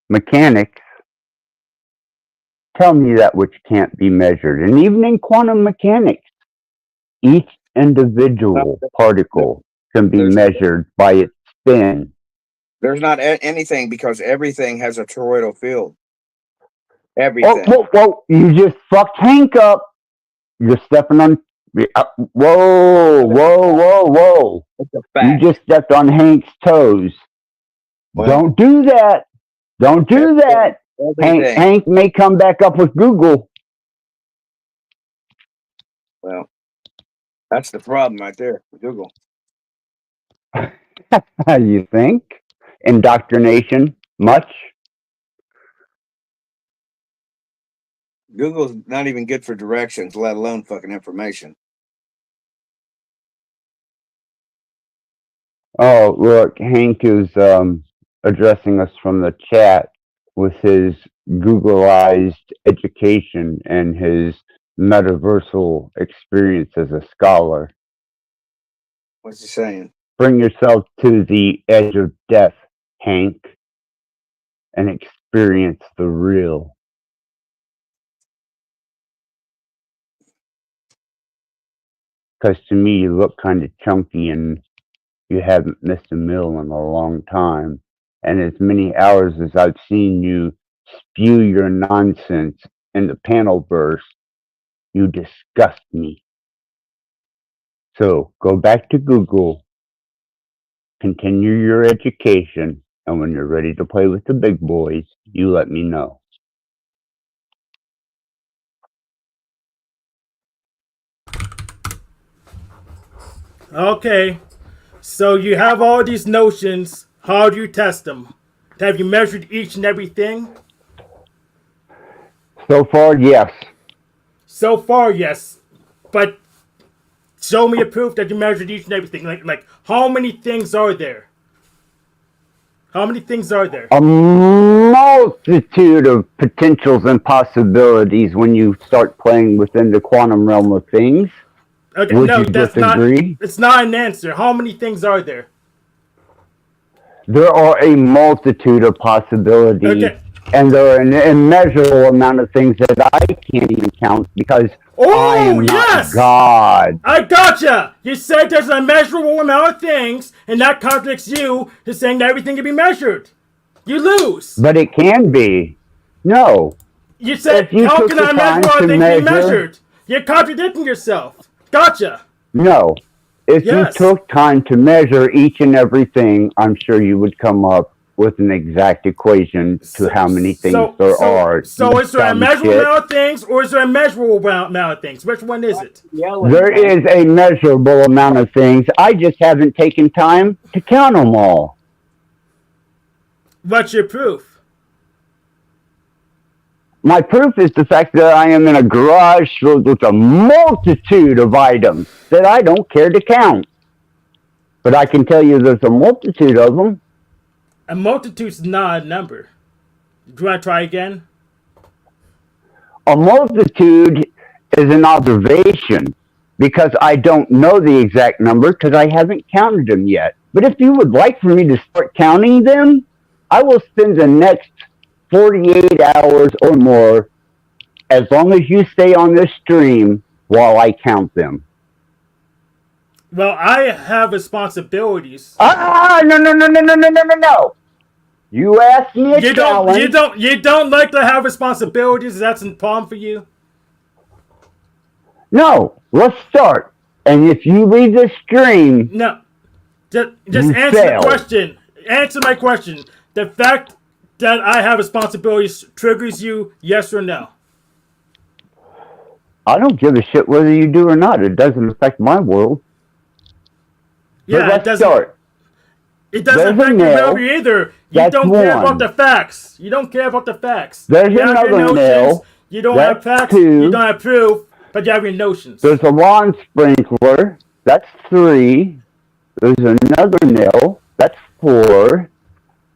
mechanics, tell me that which can't be measured. And even in quantum mechanics, each individual particle can be measured by its spin. There's not anything because everything has a toroidal field. Everything. Whoa, you just fucked Hank up. You're stepping on. Whoa. It's a fact. You just stepped on Hank's toes. Well, don't do that. Don't do that. Hank may come back up with Google. Well, that's the problem right there with Google. You think? Indoctrination? Much? Google's not even good for directions, let alone fucking information. Oh, look, Hank is addressing us from the chat. with his Googleized education and his metaversal experience as a scholar. What's he saying? Bring yourself to the edge of death, Hank, and experience the real. Because to me, you look kind of chunky and you haven't missed a meal in a long time. And as many hours as I've seen you spew your nonsense in the panel burst, you disgust me. So go back to Google, continue your education, and when you're ready to play with the big boys, you let me know. Okay, so you have all these notions. How do you test them? Have you measured each and everything? So far, yes. So far, yes. But show me a proof that you measured each and everything. Like how many things are there? How many things are there? A multitude of potentials and possibilities when you start playing within the quantum realm of things. Okay, Would no, you that's disagree? not. It's not an answer. How many things are there? There are a multitude of possibilities, Okay. and there are an immeasurable amount of things that I can't even count because I am not God. I gotcha! You said there's an immeasurable amount of things, and that contradicts you to saying that everything can be measured. You lose. But it can be. No. You said, If you how took can the I measure time all to things be measure- measured? You're contradicting yourself. Gotcha. No. If Yes. you took time to measure each and everything, I'm sure you would come up with an exact equation to how many things there are. So is there a Dumb measurable shit. amount of things, or is there a measurable amount of things? Which one is it? There is a measurable amount of things. I just haven't taken time to count them all. What's your proof? My proof is the fact that I am in a garage filled with a multitude of items that I don't care to count. But I can tell you there's a multitude of them. A multitude's not a number. Do you want to try again? A multitude is an observation because I don't know the exact number because I haven't counted them yet. But if you would like for me to start counting them, I will spend the next 48 hours or more as long as you stay on this stream while I count them. Well, I have responsibilities. No. You asked me a challenge. You don't like to have responsibilities? That's a problem for you? No, let's start. And if you leave the stream, No. Just You answer failed. the question. Answer my question. The fact that I have responsibilities triggers you, yes or no? I don't give a shit whether you do or not. It doesn't affect my world. Yeah, But let's it doesn't. start. It doesn't There's a affect your nail. behavior either. You That's don't care one. about the facts. You don't care about the facts. There's You have your another notions, nail. You don't That's have facts. two. You don't have proof, but you have your notions. There's a lawn sprinkler. That's 3. There's another nail. That's 4.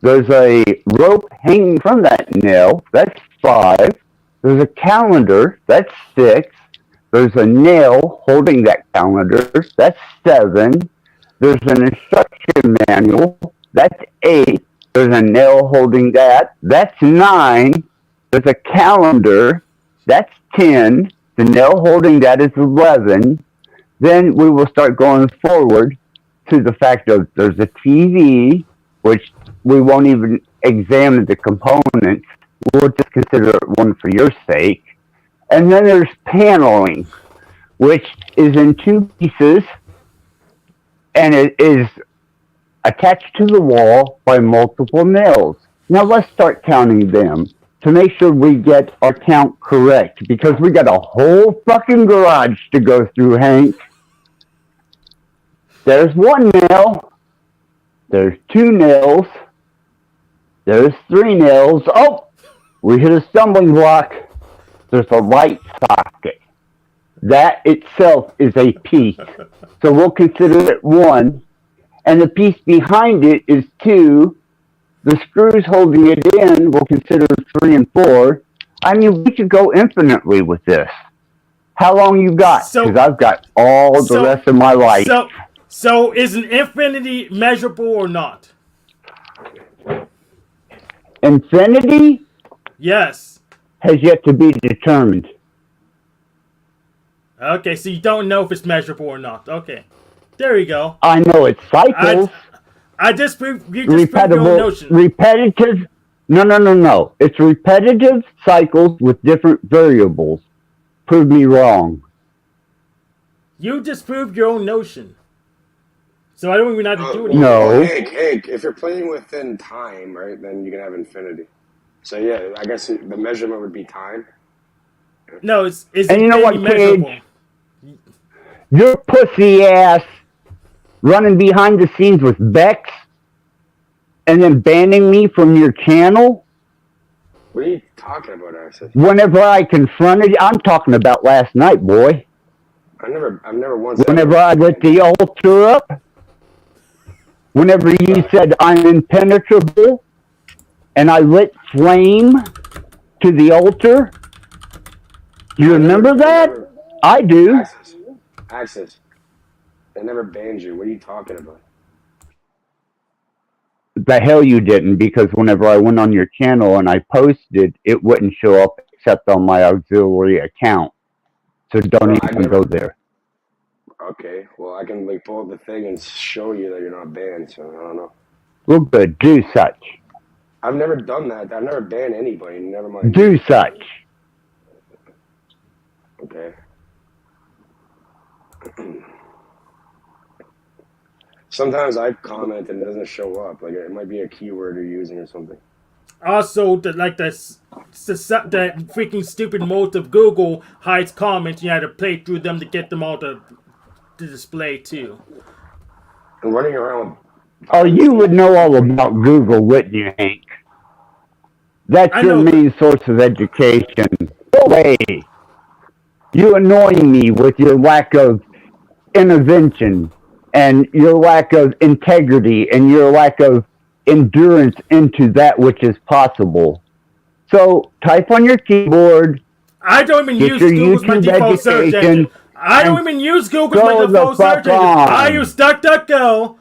There's a rope hanging from that nail. That's 5. There's a calendar. That's 6. There's a nail holding that calendar. That's 7. There's an instruction manual. That's 8. There's a nail holding that. That's 9. There's a calendar. That's 10. The nail holding that is 11. Then we will start going forward to the fact of there's a TV, which we won't even examine the components. We'll just consider it one for your sake. And then there's paneling, which is in 2 pieces, and it is attached to the wall by multiple nails. Now let's start counting them to make sure we get our count correct, because we got a whole fucking garage to go through, Hank. There's 1 nail. There's 2 nails. There's 3 nails. Oh, we hit a stumbling block. There's a light socket. That itself is a piece. So we'll consider it 1. And the piece behind it is 2. the screws holding it in will consider 3 and 4. I mean, we could go infinitely with this. How long you got? Because I've got all the rest of my life. So is an infinity measurable or not? Infinity? Yes. Has yet to be determined. Okay, so you don't know if it's measurable or not. Okay. There you go. I know it's cycles. I just proved your own notion. Repetitive. No. It's repetitive cycles with different variables. Prove me wrong. You disproved your own notion. So I don't even have to do anything. No. Hank, if you're playing within time, right, then you can have infinity. So yeah, I guess the measurement would be time. No, it's and you know what, measurable. Cage? Your pussy ass running behind the scenes with Bex and then banning me from your channel? What are you talking about, Access? Whenever I confronted you, I'm talking about last night, boy. I've never once. Whenever I lit the altar up, whenever you said I'm impenetrable, and I lit flame to the altar, you remember that? I do. Access. I never banned you. What are you talking about? The hell you didn't, because whenever I went on your channel and I posted, it wouldn't show up except on my auxiliary account. So don't even go there. Okay, well I can pull up the thing and show you that you're not banned. So I don't know. Well, good. Do such. I've never done that. I've never banned anybody. Never mind. Do such. Okay. Sometimes I comment and it doesn't show up. Like it might be a keyword you're using or something. Also, the freaking stupid mode of Google hides comments. You had to play through them to get them all to display too. And running around. Oh, you would know all about Google, wouldn't you, Hank? That's your main source of education. Go away. You annoy me with your lack of intervention and your lack of integrity and your lack of endurance into that which is possible. So type on your keyboard. I don't even use Google as my default search engine. I don't even use Google as my default search engine. I use DuckDuckGo.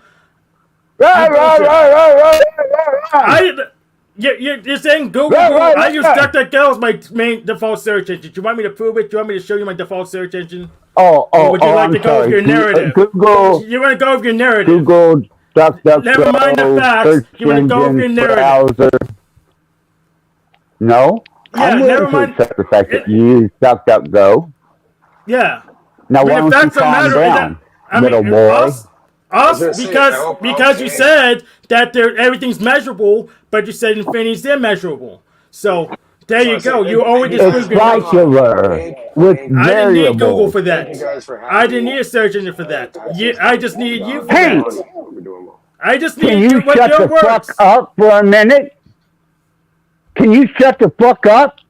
You're saying Google. I use DuckDuckGo as my main default search engine. Do you want me to prove it? Do you want me to show you my default search engine? Or would you like to go with your narrative? Google. You want to go with your narrative? Google, DuckDuckGo. Never mind the facts. You want to go with your narrative? Browser. No. Yeah, I'm never willing mind. to accept the fact that you use DuckDuckGo. Yeah. Now why don't you calm down, little boy? Because you said that everything's measurable, but you said infinity's immeasurable. So there you go. You already disproved your circular with variables. I didn't need Google for that. I didn't need a search engine for that. I just needed you for that. I just needed you. Can you shut the fuck up for a minute? Can you shut the fuck up?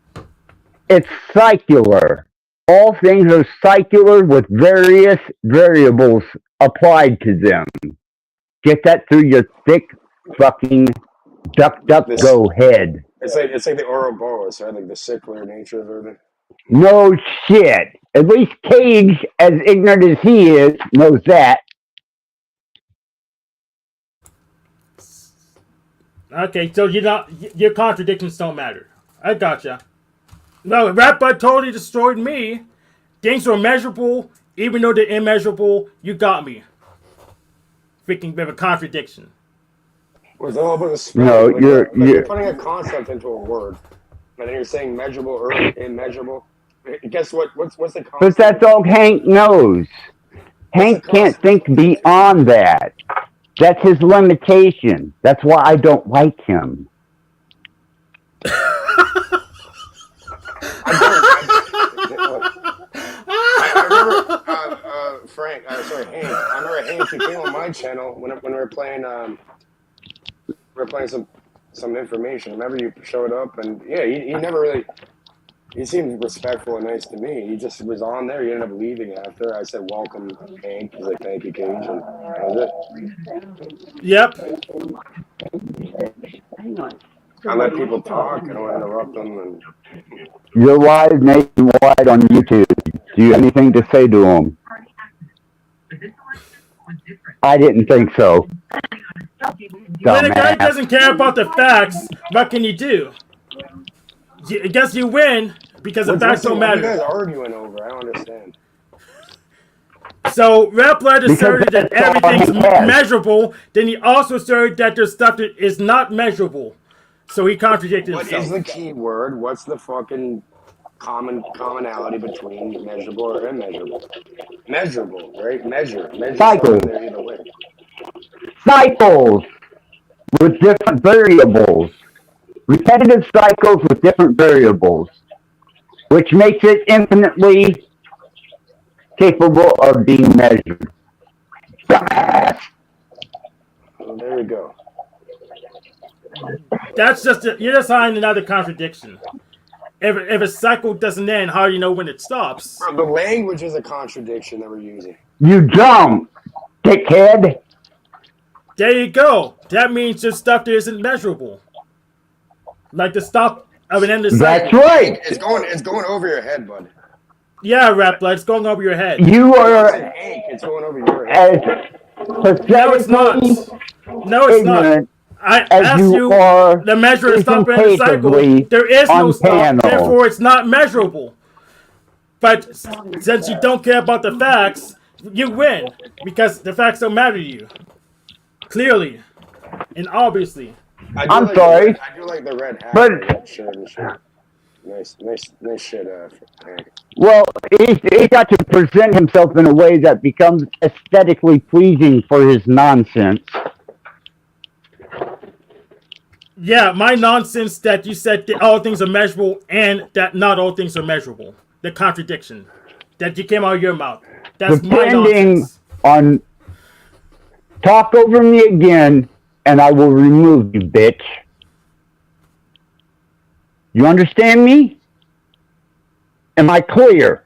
It's circular. All things are circular with various variables applied to them. Get that through your thick fucking DuckDuckGo head. It's like the Ouroboros, right? Like the secular nature of everything. No shit. At least Cage, as ignorant as he is, knows that. Okay, so your contradictions don't matter. I gotcha. No, Rattblood totally destroyed me. Things are measurable, even though they're immeasurable. You got me. Freaking bit of a contradiction. Well, it's all about the spirit. No, you're putting a concept into a word, and then you're saying measurable or immeasurable. Guess what? What's the concept? But that's all Hank knows. Hank can't think beyond that. That's his limitation. That's why I don't like him. I remember Hank. I remember Hank. You came on my channel when we were playing. We were playing some information. I remember you showed up, and yeah, he never really. He seemed respectful and nice to me. He just was on there. He ended up leaving after. I said, "Welcome, Hank." He's like, "Thank you, Cage," and that was it. Yep. I let people talk. I don't interrupt them. And You're live nationwide on YouTube. Do you have anything to say to them? I didn't think so. When a guy Dumbass. doesn't care about the facts, what can you do? I guess you win because the facts don't what are you matter. guys arguing over? I don't understand. So Rattblood asserted that that's all everything's he has. measurable. Then he also asserted that there's stuff that is not measurable. So he contradicted What himself. is the key word? What's the fucking commonality between measurable or immeasurable? Measurable, right? Measure Cycle. something there either way. Cycles with different variables. Repetitive cycles with different variables, which makes it infinitely capable of being measured. Dumbass. Well, there we go. That's just you're just finding another contradiction. If a cycle doesn't end, how do you know when it stops? Bro, the language is a contradiction that we're using. You dumb dickhead. There you go. That means there's stuff that isn't measurable. Like the stop of an endless cycle. That's right. It's going over your head, bud. Yeah, Rattblood, it's going over your head. You are Hank, it's going over your head. as No, it's not. pathetically No, it's not. ignorant I as asked you you are the measure of stop and the cycle. presentatively There is no on stop, panel. therefore it's not measurable. But since you don't care about the facts, you win because the facts don't matter to you. Clearly and obviously. I'm sorry. I do like the red hat. But- Red shirt and shit. Nice shit, Hank. Well, he's got to present himself in a way that becomes aesthetically pleasing for his nonsense. Yeah, my nonsense that you said that all things are measurable and that not all things are measurable. The contradiction that you came out of your mouth. That's my Depending nonsense. on... Talk over me again, and I will remove you, bitch. You understand me? Am I clear?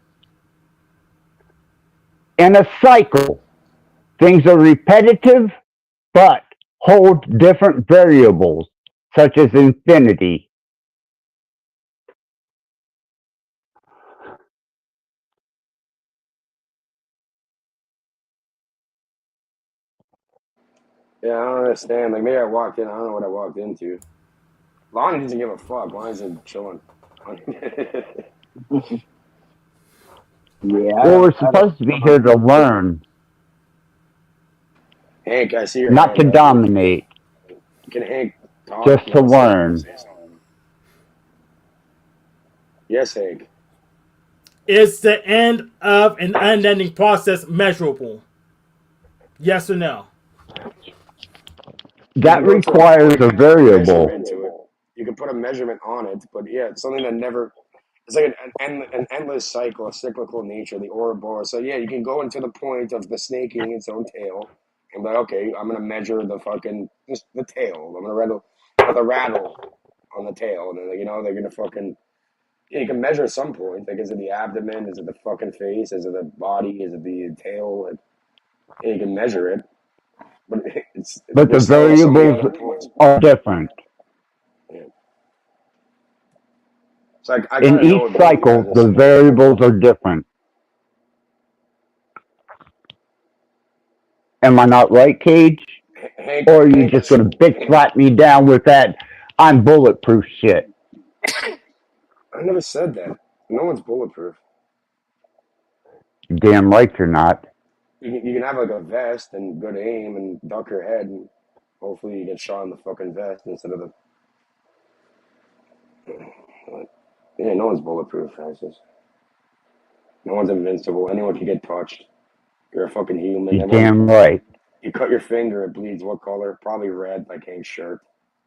In a cycle, things are repetitive, but hold different variables, such as infinity. Yeah, I don't understand. Like, maybe I walked in. I don't know what I walked into. Lonnie doesn't give a fuck. Lonnie's just chilling. Well, we're supposed to be here to learn, Hank, I see your not hand to up. dominate, Can Hank talk? just to learn. Say something. Yes, Hank. Is the end of an unending process measurable? Yes or no? That You can go to requires a variable. measurement to it. You can put a measurement on it, but yeah, it's something that never. It's like an endless cycle, a cyclical nature, the Ouroboros. So yeah, you can go into the point of the snake eating its own tail, and be like, okay, I'm gonna measure the fucking the tail. I'm gonna rattle the rattle on the tail, and then they're gonna fucking. Yeah, you can measure at some point. Like, is it the abdomen? Is it the fucking face? Is it the body? Is it the tail? Like, yeah, you can measure it, but But the variables are different. Yeah. So I In kinda know what each both you cycle, guys are the saying. variables are different. Am I not right, Cage? Hank, Or are you Hank, just going to bitch slap me down with that I'm bulletproof shit? I never said that. No one's bulletproof. Damn right you're not. You can have like a vest and good aim and duck your head, and hopefully you get shot in the fucking vest instead of the. Yeah, no one's bulletproof, Francis. No one's invincible. Anyone can get touched. You're a fucking human. You're damn right. You cut your finger, it bleeds. What color? Probably red, like Hank's shirt.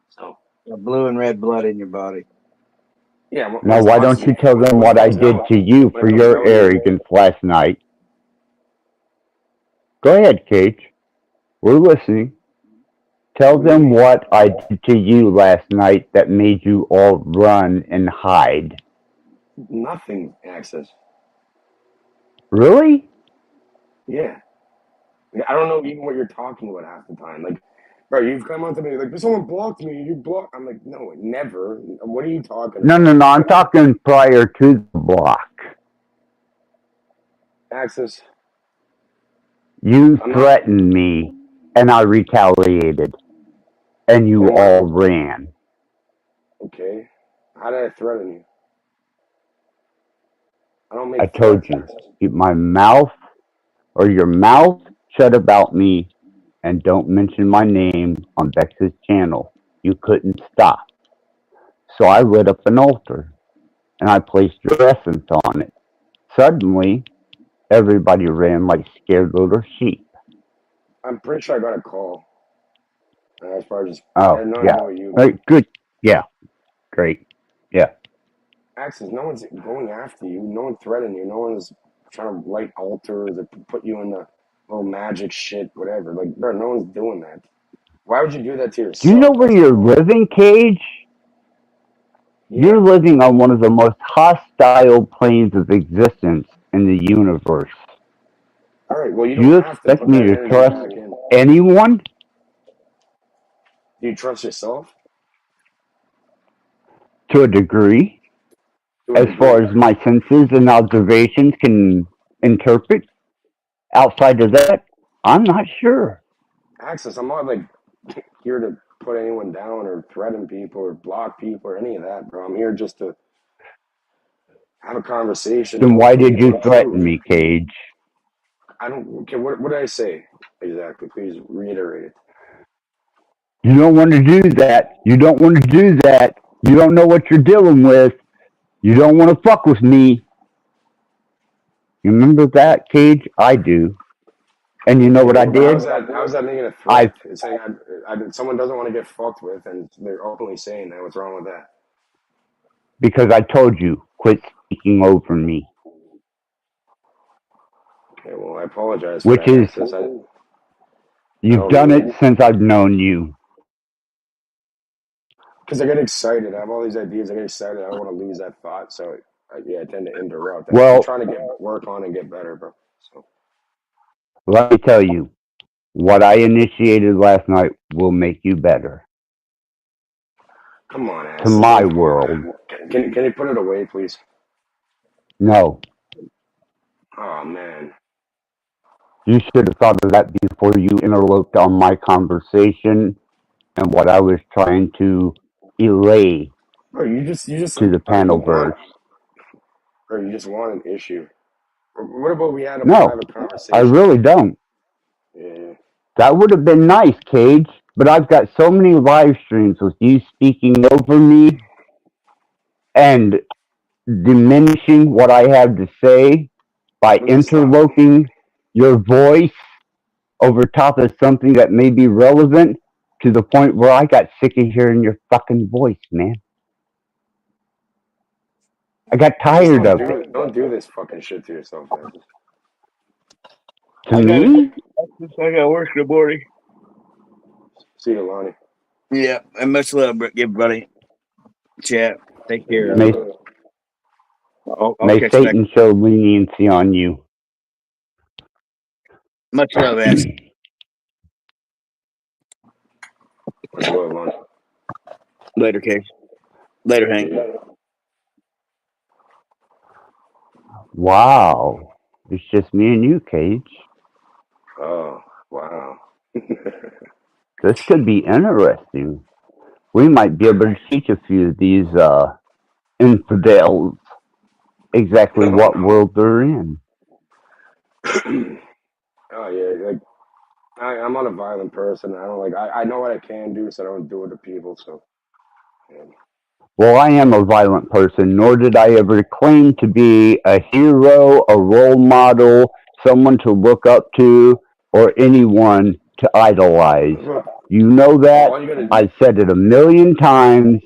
So. Blue and red blood in your body. Yeah. Now, why don't you tell them what I did to you for your arrogance last night? Go ahead, Cage. We're listening. Tell them what I did to you last night that made you all run and hide. Nothing, Access. Really? Yeah. I don't know even what you're talking about half the time. Like, Bro, you've come on to me like, someone blocked me. You blocked. I'm like, no, never. What are you talking No, about? no, no. I'm talking prior to the block. Access. You I'm not. threatened me, and I retaliated, and you One more. all ran. Okay. How did I threaten you? I don't I make told threats, you, Access. keep my mouth or your mouth shut about me, and don't mention my name on Vex's channel. You couldn't stop. So I lit up an altar, and I placed your essence on it. Suddenly, everybody ran like scared little sheep. I'm pretty sure I got a call. As far as it Oh, had nothing to yeah. do with you, Right, man. good. Yeah, great. Yeah. Access. No one's going after you. No one threatened you. No one's trying to light altars or put you in the little magic shit, whatever. Like, bro, no one's doing that. Why would you do that to Do you know yourself? where That's you're living, Cage? yeah. You're living on one of the most hostile planes of existence in the universe. All right. Well, you Do don't you have to expect put me that to energy trust back in. anyone? Do you trust yourself To a degree, to a as far degree? as my senses and observations can interpret. Outside of that, I'm not sure. Access. I'm not like here to put anyone down or threaten people or block people or any of that, bro. I'm here just to have a conversation and Then why hopefully did get to you the threaten truth. me, Cage? I don't. Okay. What did I say exactly? Please reiterate it. You don't want to do that. You don't want to do that. You don't know what you're dealing with. You don't want to fuck with me. You remember that, Cage? I do. And you know Okay, what I well, did? how's that making a I threat? It's saying someone doesn't want to get fucked with, and they're openly saying that. What's wrong with that? because I told you, quit speaking over me. Okay, well, I apologize for Which that, is, Access. I you've don't done mean it it. since I've known you. Because I get excited. I have all these ideas. I get excited. I don't want to lose that thought. So, I tend to interrupt. I'm Well, trying to work on and get better, bro. So, let me tell you, what I initiated last night will make you better. come on, To Access. my world. Can you put it away, please? No. Oh, man. You should have thought of that before you interloped on my conversation and what I was trying to relay Bro, you just to the panel want, verse. or you just want an issue. What about we had a No, private I conversation? really don't. Yeah. That would have been nice, Cage, but I've got so many live streams with you speaking over me and diminishing what I have to say by When did it stop? interloping your voice over top of something that may be relevant to the point where I got sick of hearing your fucking voice, man. I got Just tired of it. don't do this fucking shit to yourself, man. To I gotta me, I gotta work in the morning. See you, Lonnie. Yeah, and much love, everybody. Chat. Take care. may, I'll may catch you back. Satan show leniency on you. Much love, ass. Much love, Lonnie. Later, Case. Later, Hank. Yeah. Wow. It's just me and you, Cage. Oh, wow. This could be interesting. We might be able to teach a few of these infidels exactly what No. world they're in. Oh yeah, like I'm not a violent person. I don't like. I know what I can do, so I don't do it to people. So yeah. Well, I am a violent person, nor did I ever claim to be a hero, a role model, someone to look up to, or anyone to idolize. Look, You know that. all you gotta. I've said it a million times.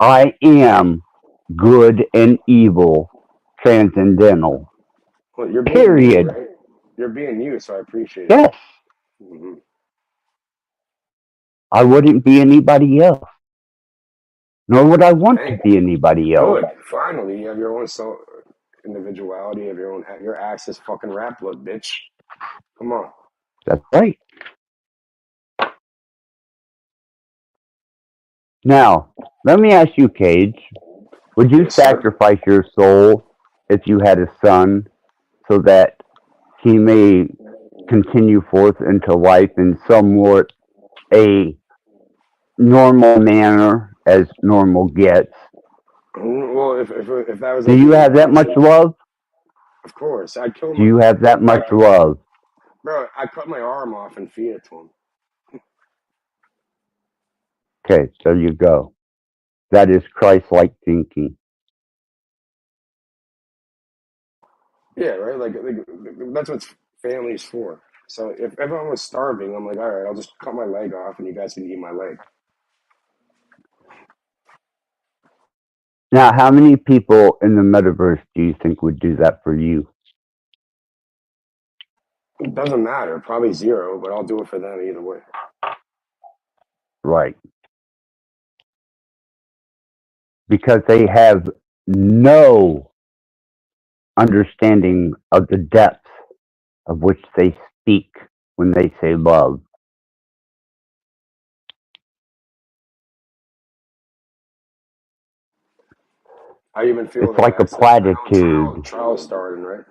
I am good and evil, transcendental. Well, you're being you, Period. right? You're being you, so I appreciate it. Yes, Mm-hmm. I wouldn't be anybody else, nor would I want to Thank be anybody else. Good. Finally, you have your own individuality, of your own. Your ass is fucking Rattblood, bitch. Come on. That's right. Now, let me ask you, Cage, would you Yes, sir. sacrifice your soul if you had a son so that he may continue forth into life in somewhat a normal manner as normal gets? Well, if that was Do like you the only have that much option, love? of course, I'd kill Do my you have that bro. much love? I cut my arm off and feed it to him. Okay, there you go. That is Christ-like thinking. Yeah, right. Like that's what family's for. So if everyone was starving, I'm like, all right, I'll just cut my leg off, and you guys can eat my leg. Now, how many people in the metaverse do you think would do that for you? It doesn't matter. Probably zero, but I'll do it for them either way. Right. Because they have no understanding of the depth of which they speak when they say love. How you been feeling It's today? like a I know platitude. trial starting, right?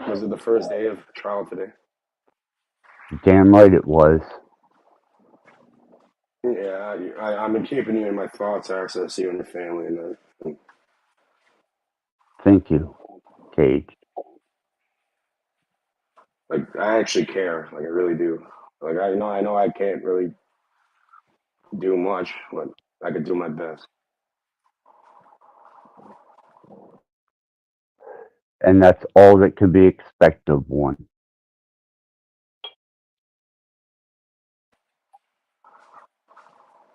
Was it the first day of trial today? Damn right it was. Yeah, I've been keeping you in my thoughts, access you and your family, and Thank you, Cage. like I actually care, like I really do. Like I know I can't really do much, but I could do my best. And that's all that could be expected of one.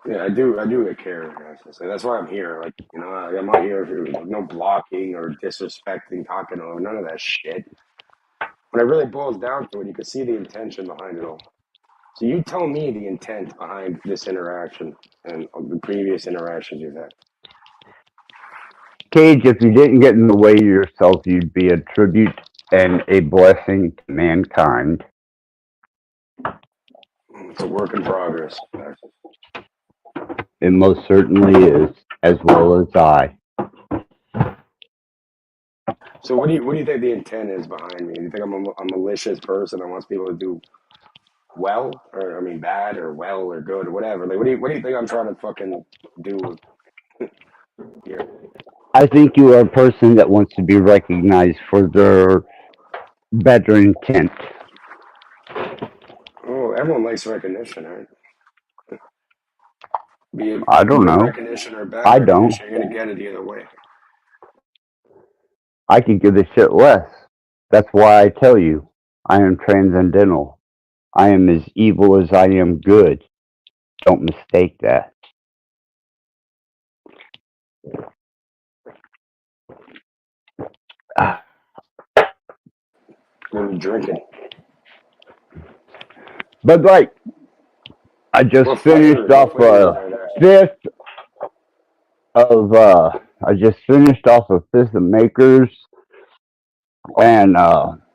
Yeah, I do care, access. Like, that's why I'm here. Like I'm not here for no blocking or disrespecting, talking over none of that shit. When it really boils down to it, you can see the intention behind it all. So you tell me the intent behind this interaction and the previous interactions you've had. Cage, if you didn't get in the way of yourself, you'd be a tribute and a blessing to mankind. It's a work in progress. It most certainly is, as well as I. So what do you think the intent is behind me? Do you think I'm a malicious person that wants people to do well, or I mean bad, or well, or good, or whatever? Like what do you think I'm trying to fucking do here? I think you are a person that wants to be recognized for their better intent. Oh, everyone likes recognition, right? Be it I don't good know. recognition or bad I don't. recognition, you're gonna get it either way. I could give a shit less. That's why I tell you, I am transcendental. I am as evil as I am good. Don't mistake that. When you're drinking. But like, I just What finished flavor? What off flavor is a there? fifth of Makers, and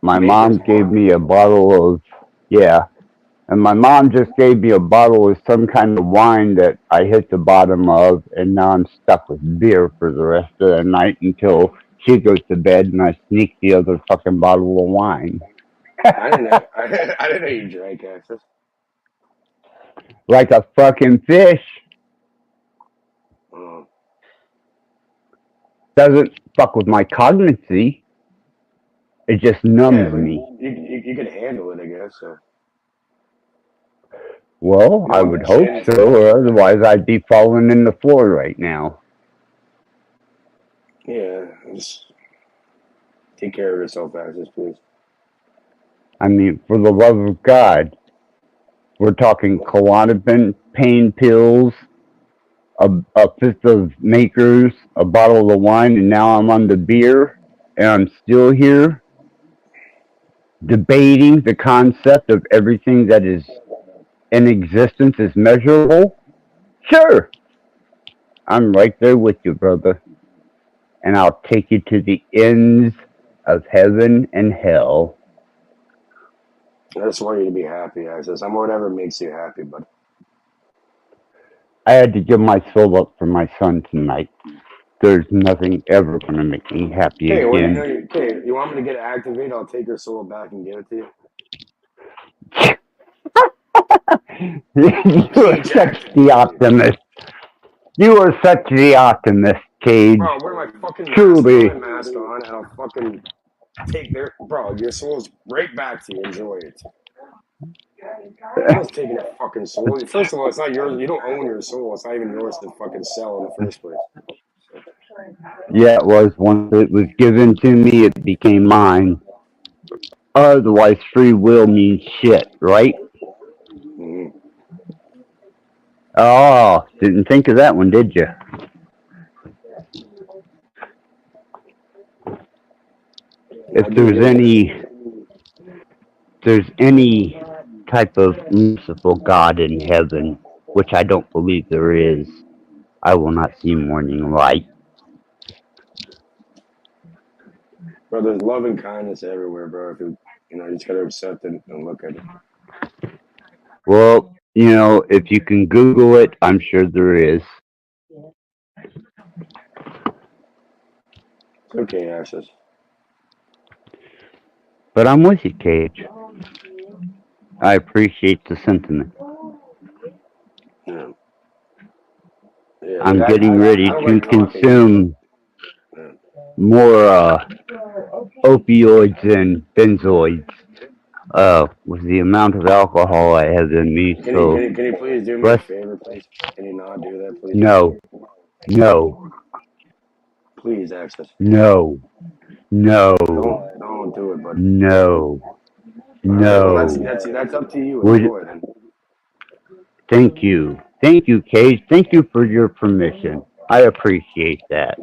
my Maker's mom gave Mark. me a bottle of and my mom just gave me a bottle of some kind of wine that I hit the bottom of, and now I'm stuck with beer for the rest of the night until she goes to bed, and I sneak the other fucking bottle of wine. I didn't know. I didn't know you drank, Access. Like a fucking fish. Oh. Doesn't fuck with my cognizy. It just Yeah, numbs but me. you can handle it, I guess. So Well, you I don't have would to hope chin too so, much. or otherwise I'd be falling in the floor right now. Yeah, just take care of yourself, Access, please. I mean, for the love of God, we're talking Klonopin, pain pills, a fifth of Makers, a bottle of wine, and now I'm on the beer, and I'm still here debating the concept of everything that is in existence is measurable. Sure, I'm right there with you, brother. And I'll take you to the ends of heaven and hell. I just want you to be happy, Access. I'm whatever makes you happy, but I had to give my soul up for my son tonight. There's nothing ever going to make me happy Okay, well, again. okay, you want me to get it activated? I'll take your soul back and give it to you. You are such the optimist. You are such the optimist, Cage. Bro, wear my fucking Truly. mask on, and I'll fucking take their your soul's right back to you. Enjoy it. No one's taking that fucking soul. First of all, it's not yours. You don't own your soul. It's not even yours to fucking sell in the first place. Yeah, it was. Once it was given to me, it became mine. Otherwise, free will means shit, right? Mm-hmm. Oh, didn't think of that one, did you? If there's any type of merciful God in heaven, which I don't believe there is, I will not see morning light. Bro, there's love and kindness everywhere, bro. If you just gotta accept it and look at it. Well, if you can Google it, I'm sure there is. It's okay, Ashes. But I'm with you, Cage. I appreciate the sentiment. Yeah, I'm getting ready to consume more opioids and benzoids with the amount of alcohol I have in me. Can you please do me a favor, please? Can you not do that, please? No. Please, Access. No. Don't do it, buddy. No. Well, that's up to you. Enjoy it, then. Thank you, Cage. Thank you for your permission. I appreciate that.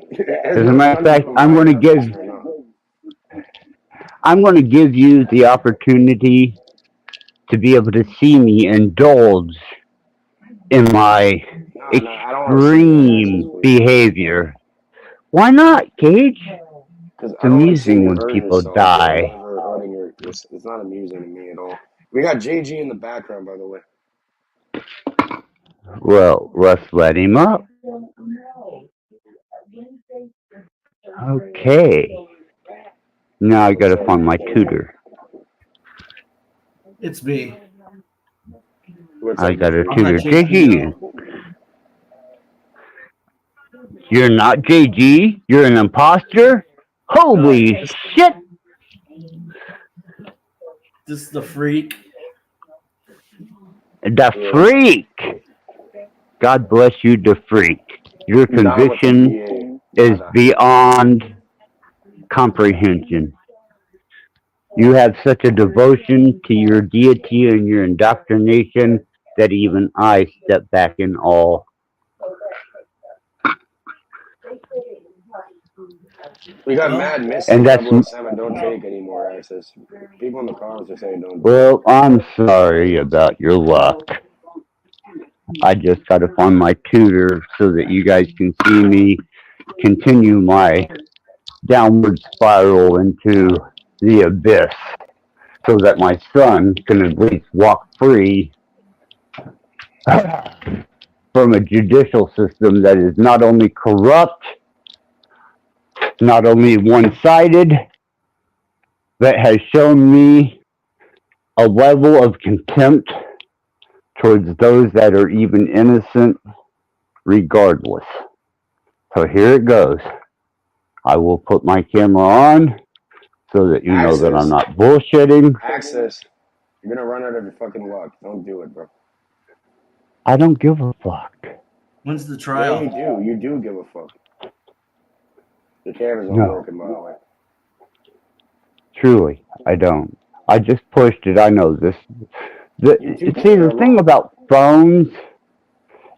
As a matter of fact, I'm going to give you the opportunity to be able to see me indulge in my extreme behavior. Why not, Cage? It's amusing when people die. It's not amusing to me at all. We got JG in the background, by the way. Well, let's let him up. Okay. Now I gotta find my tutor. It's me. I got a tutor. JG. You're not JG? You're an imposter? Holy shit! This is the freak. The freak! God bless you, the freak. Your conviction is beyond comprehension. You have such a devotion to your deity and your indoctrination that even I step back in awe. We got mad missing. And 007. Don't take anymore, Access. People in the comments are saying don't. Well, I'm sorry about your luck. I just got to find my tutor so that you guys can see me continue my downward spiral into the abyss, so that my son can at least walk free from a judicial system that is not only corrupt, not only one-sided, but has shown me a level of contempt towards those that are even innocent regardless. So here it goes. I will put my camera on so that you know that I'm not bullshitting. Access. You're going to run out of your fucking luck. Don't do it, bro. I don't give a fuck. When's the trial? Yeah, you do. You do give a fuck. The camera's not working, by the way. Truly, I don't. I just pushed it. I know this. The thing about phones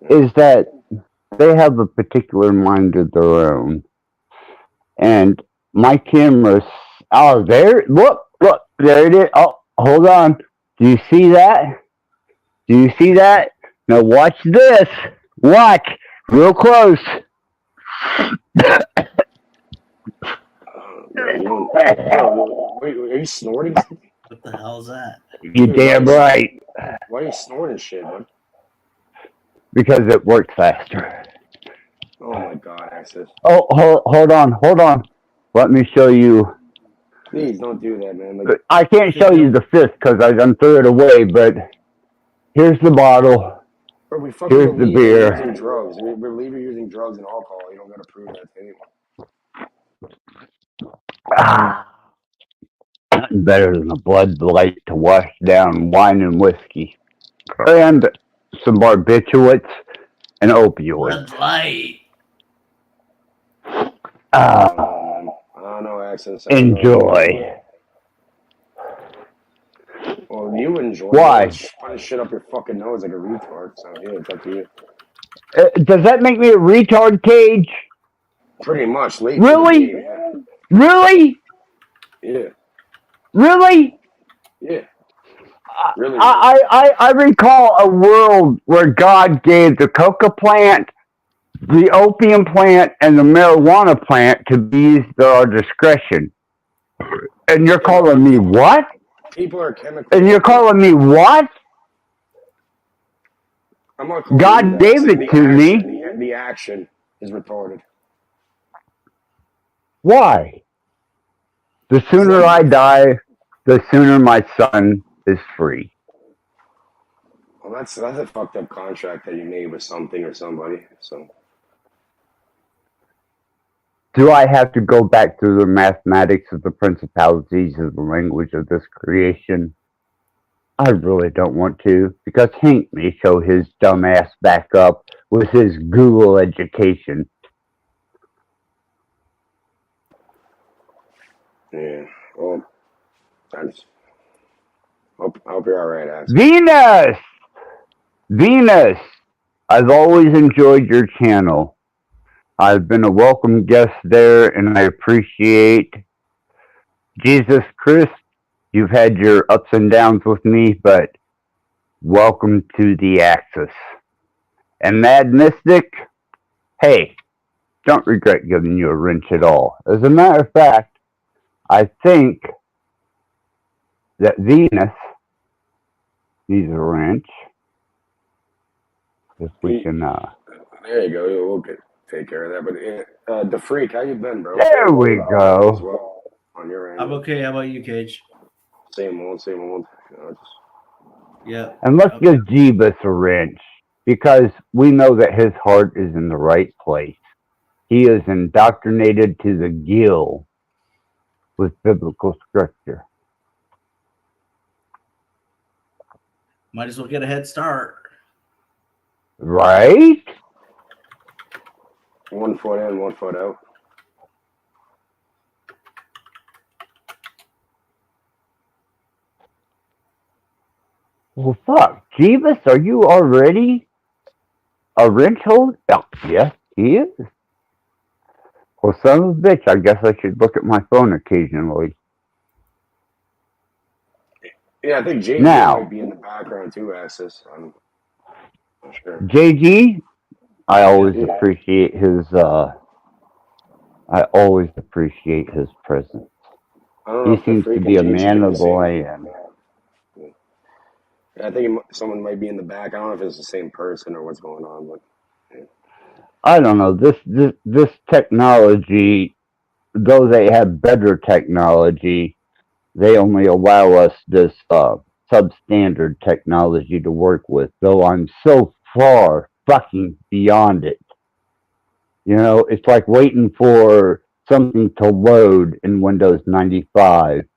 is that they have a particular mind of their own. And my camera's there. Look, there it is. Oh, hold on. Do you see that? Now watch this. Watch. Real close. Wait, are you snorting? What the hell is that? You damn right. Why are you snorting shit, bud? because it works faster. Oh my God, Access. Oh, hold on. Let me show you. Please don't do that, man. Like, I can't show you the fifth because I done threw it away, but here's the bottle. bro, we fucking Here's the believe you're beer. using drugs. We believe you're using drugs and alcohol. You don't gotta prove that to anyone. Nothing better than a Bud Light to wash down wine and whiskey. And some barbiturates and opioids. Bud Light. I don't know, Access. Enjoy. Well, you enjoy. Why? Putting shit up your fucking nose like a retard. So yeah, it's up to you. Does that make me a retard, Cage? Pretty much. Late Really? to the game, yeah. Really? Yeah. Really? Yeah. Really? I recall a world where God gave the coca plant, the opium plant, and the marijuana plant to be used at our discretion. And you're calling me what? People are chemical. And you're calling me what? I'm not calling God you that. gave it to me. The action is retarded. Why? The sooner I die, the sooner my son is free. Well, that's a fucked up contract that you made with something or somebody. So. Do I have to go back through the mathematics of the principalities of the language of this creation? I really don't want to, because Hank may show his dumb ass back up with his Google education. Yeah. Well, I hope you're all right, Ax. Venus! I've always enjoyed your channel. I've been a welcome guest there, and I appreciate Jesus Christ. You've had your ups and downs with me, but welcome to the Axis. And Mad Mystic, hey, don't regret giving you a wrench at all. As a matter of fact, I think that Venus needs a wrench. If we can, There you go. We'll take care of that. But the Freak, how you been, bro? There we go. As well, on your end. I'm okay. How about you, Cage? Same old. Yeah. And let's give Jeebus a wrench, because we know that his heart is in the right place. He is indoctrinated to the gill with biblical scripture. Might as well get a head start. Right? 1 foot in, 1 foot out. Well, fuck. Jeebus, are you already a wrench holder? Oh, yes, he is. Well, son of a bitch, I guess I should look at my phone occasionally. Yeah, I think JG Now, might be in the background too, Axis. I'm not sure. JG, I always appreciate his presence. He seems to be a man of the land. I think someone might be in the back. I don't know if it's the same person or what's going on, but yeah. I don't know. This technology, though they have better technology, they only allow us this substandard technology to work with, though I'm so far fucking beyond it. You know, it's like waiting for something to load in Windows 95.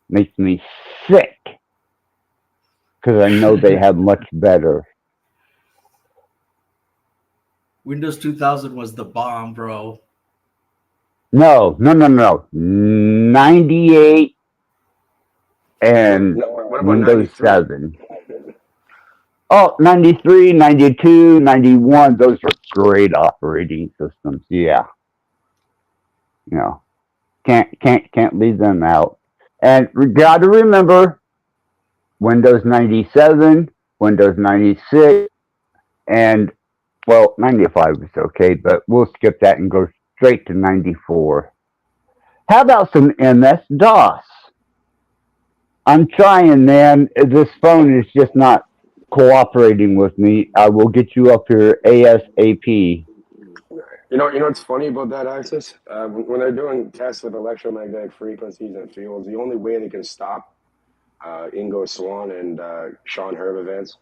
Makes me sick, because I know they have much better. Windows 2000 was the bomb, bro. No. 98 and Windows 7. Oh, 93, 92, 91, those are great operating systems. Yeah. You know, can't leave them out. And we got to remember Windows 97, Windows 96, and well, 95 is okay, but we'll skip that and go straight to 94. How about some MS-DOS? I'm trying, man. This phone is just not cooperating with me. I will get you up here ASAP. You know what's funny about that, Axis? When they're doing tests with electromagnetic frequencies and fields, the only way they can stop Ingo Swann and Sean Herb events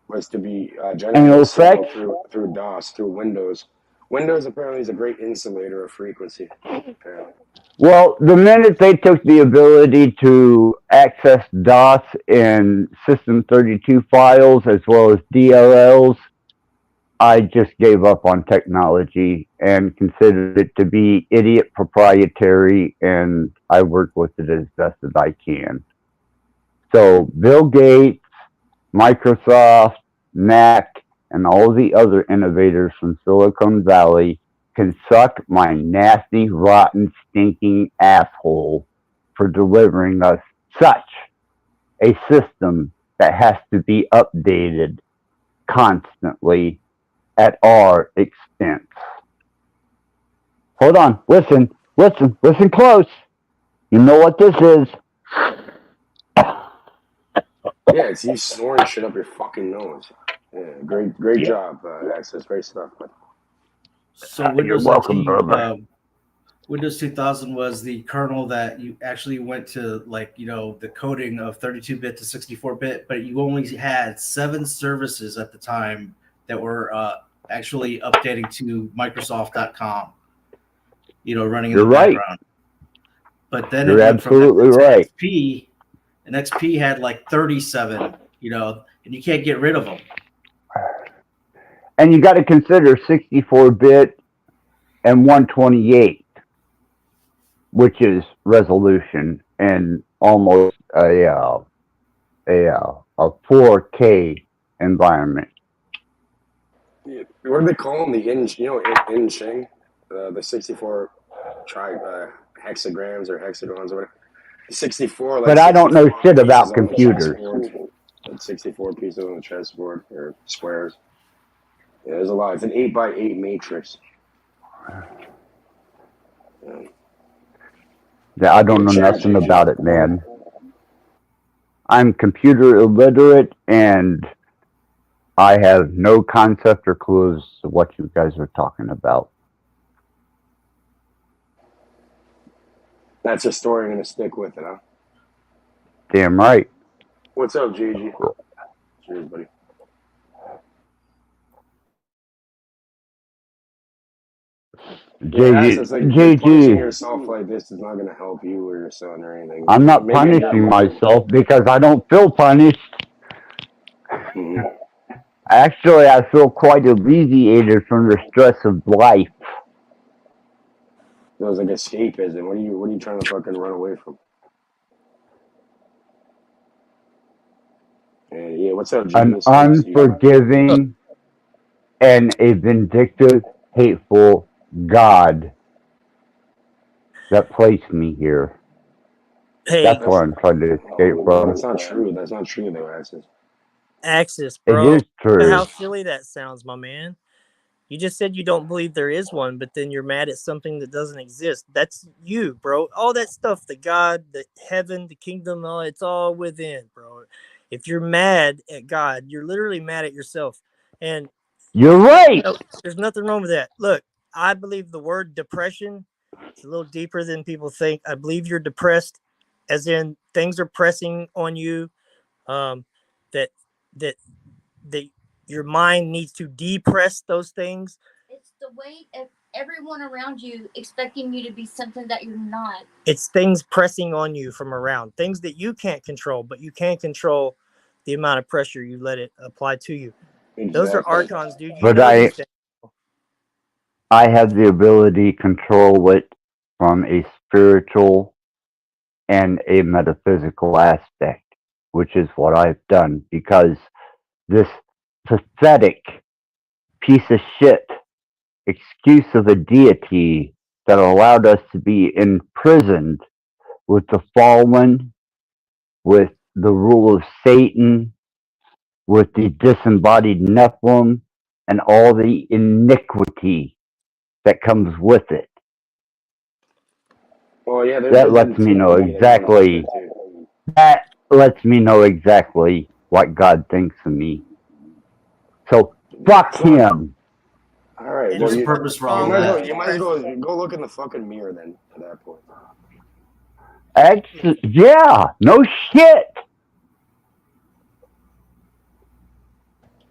was to be generating a signal through DOS, through Windows. Windows apparently is a great insulator of frequency. Apparently. Well, the minute they took the ability to access DOS and System 32 files as well as DLLs, I just gave up on technology and considered it to be idiot proprietary, and I work with it as best as I can. So Bill Gates, Microsoft, Mac, and all the other innovators from Silicon Valley can suck my nasty, rotten, stinking asshole for delivering us such a system that has to be updated constantly at our expense. Hold on, listen close. You know what this is. Yeah, it's you snoring shit up your fucking nose. Yeah, great job, Access. Great stuff. But So Windows You're welcome, brother. Windows 2000 was the kernel that you actually went to, like, you know, the coding of 32-bit to 64-bit, but you only had 7 services at the time that were actually updating to Microsoft.com, you know, running in the background. But then you're absolutely right. XP, and XP had like 37, you know, and you can't get rid of them. And you got to consider 64-bit and 128, which is resolution and almost a 4K environment. yeah, what do they call them? The in Sheng, the 64 hexagrams or hexagons or whatever. 64. But I don't know shit about computers. 64 pieces on the chessboard or squares. Yeah, there's a lot. It's an 8x8 matrix. Yeah, I don't know nothing about it, man. I'm computer illiterate, and I have no concept or clues to what you guys are talking about. That's a story I'm going to stick with it, huh? Damn right. What's up, GG? Cheers, buddy. Punishing yourself like this is not going to help you or your son or anything. I'm not punishing myself because I don't feel punished. Mm-hmm. Actually, I feel quite alleviated from the stress of life. It was like escapism. What are you trying to fucking run away from? Yeah, what's up, An unforgiving and a vindictive, hateful God that placed me here. Hey, that's what I'm trying to escape from. That's not true. That's not true, though, Axis. Axis, bro. It is true. How silly that sounds, my man. You just said you don't believe there is one, but then you're mad at something that doesn't exist. That's you, bro. All that stuff, the God, the heaven, the kingdom, it's all within, bro. If you're mad at God, you're literally mad at yourself. And you're right. There's nothing wrong with that. Look, I believe the word depression is a little deeper than people think. I believe you're depressed, as in things are pressing on you, that your mind needs to depress those things. It's the weight of everyone around you expecting you to be something that you're not. It's things pressing on you from around, things that you can't control, but you can control the amount of pressure you let it apply to you. Exactly. Those are archons, dude. But I have the ability to control it from a spiritual and a metaphysical aspect, which is what I've done, because this pathetic piece of shit excuse of a deity that allowed us to be imprisoned with the fallen, with the rule of Satan, with the disembodied Nephilim, and all the iniquity that comes with it. Well, yeah, that lets me know exactly. That lets me know exactly what God thinks of me. So fuck him. All right. And Well, there's a purpose for all you that. might as well go look in the fucking mirror then. At that point. Yeah, no shit.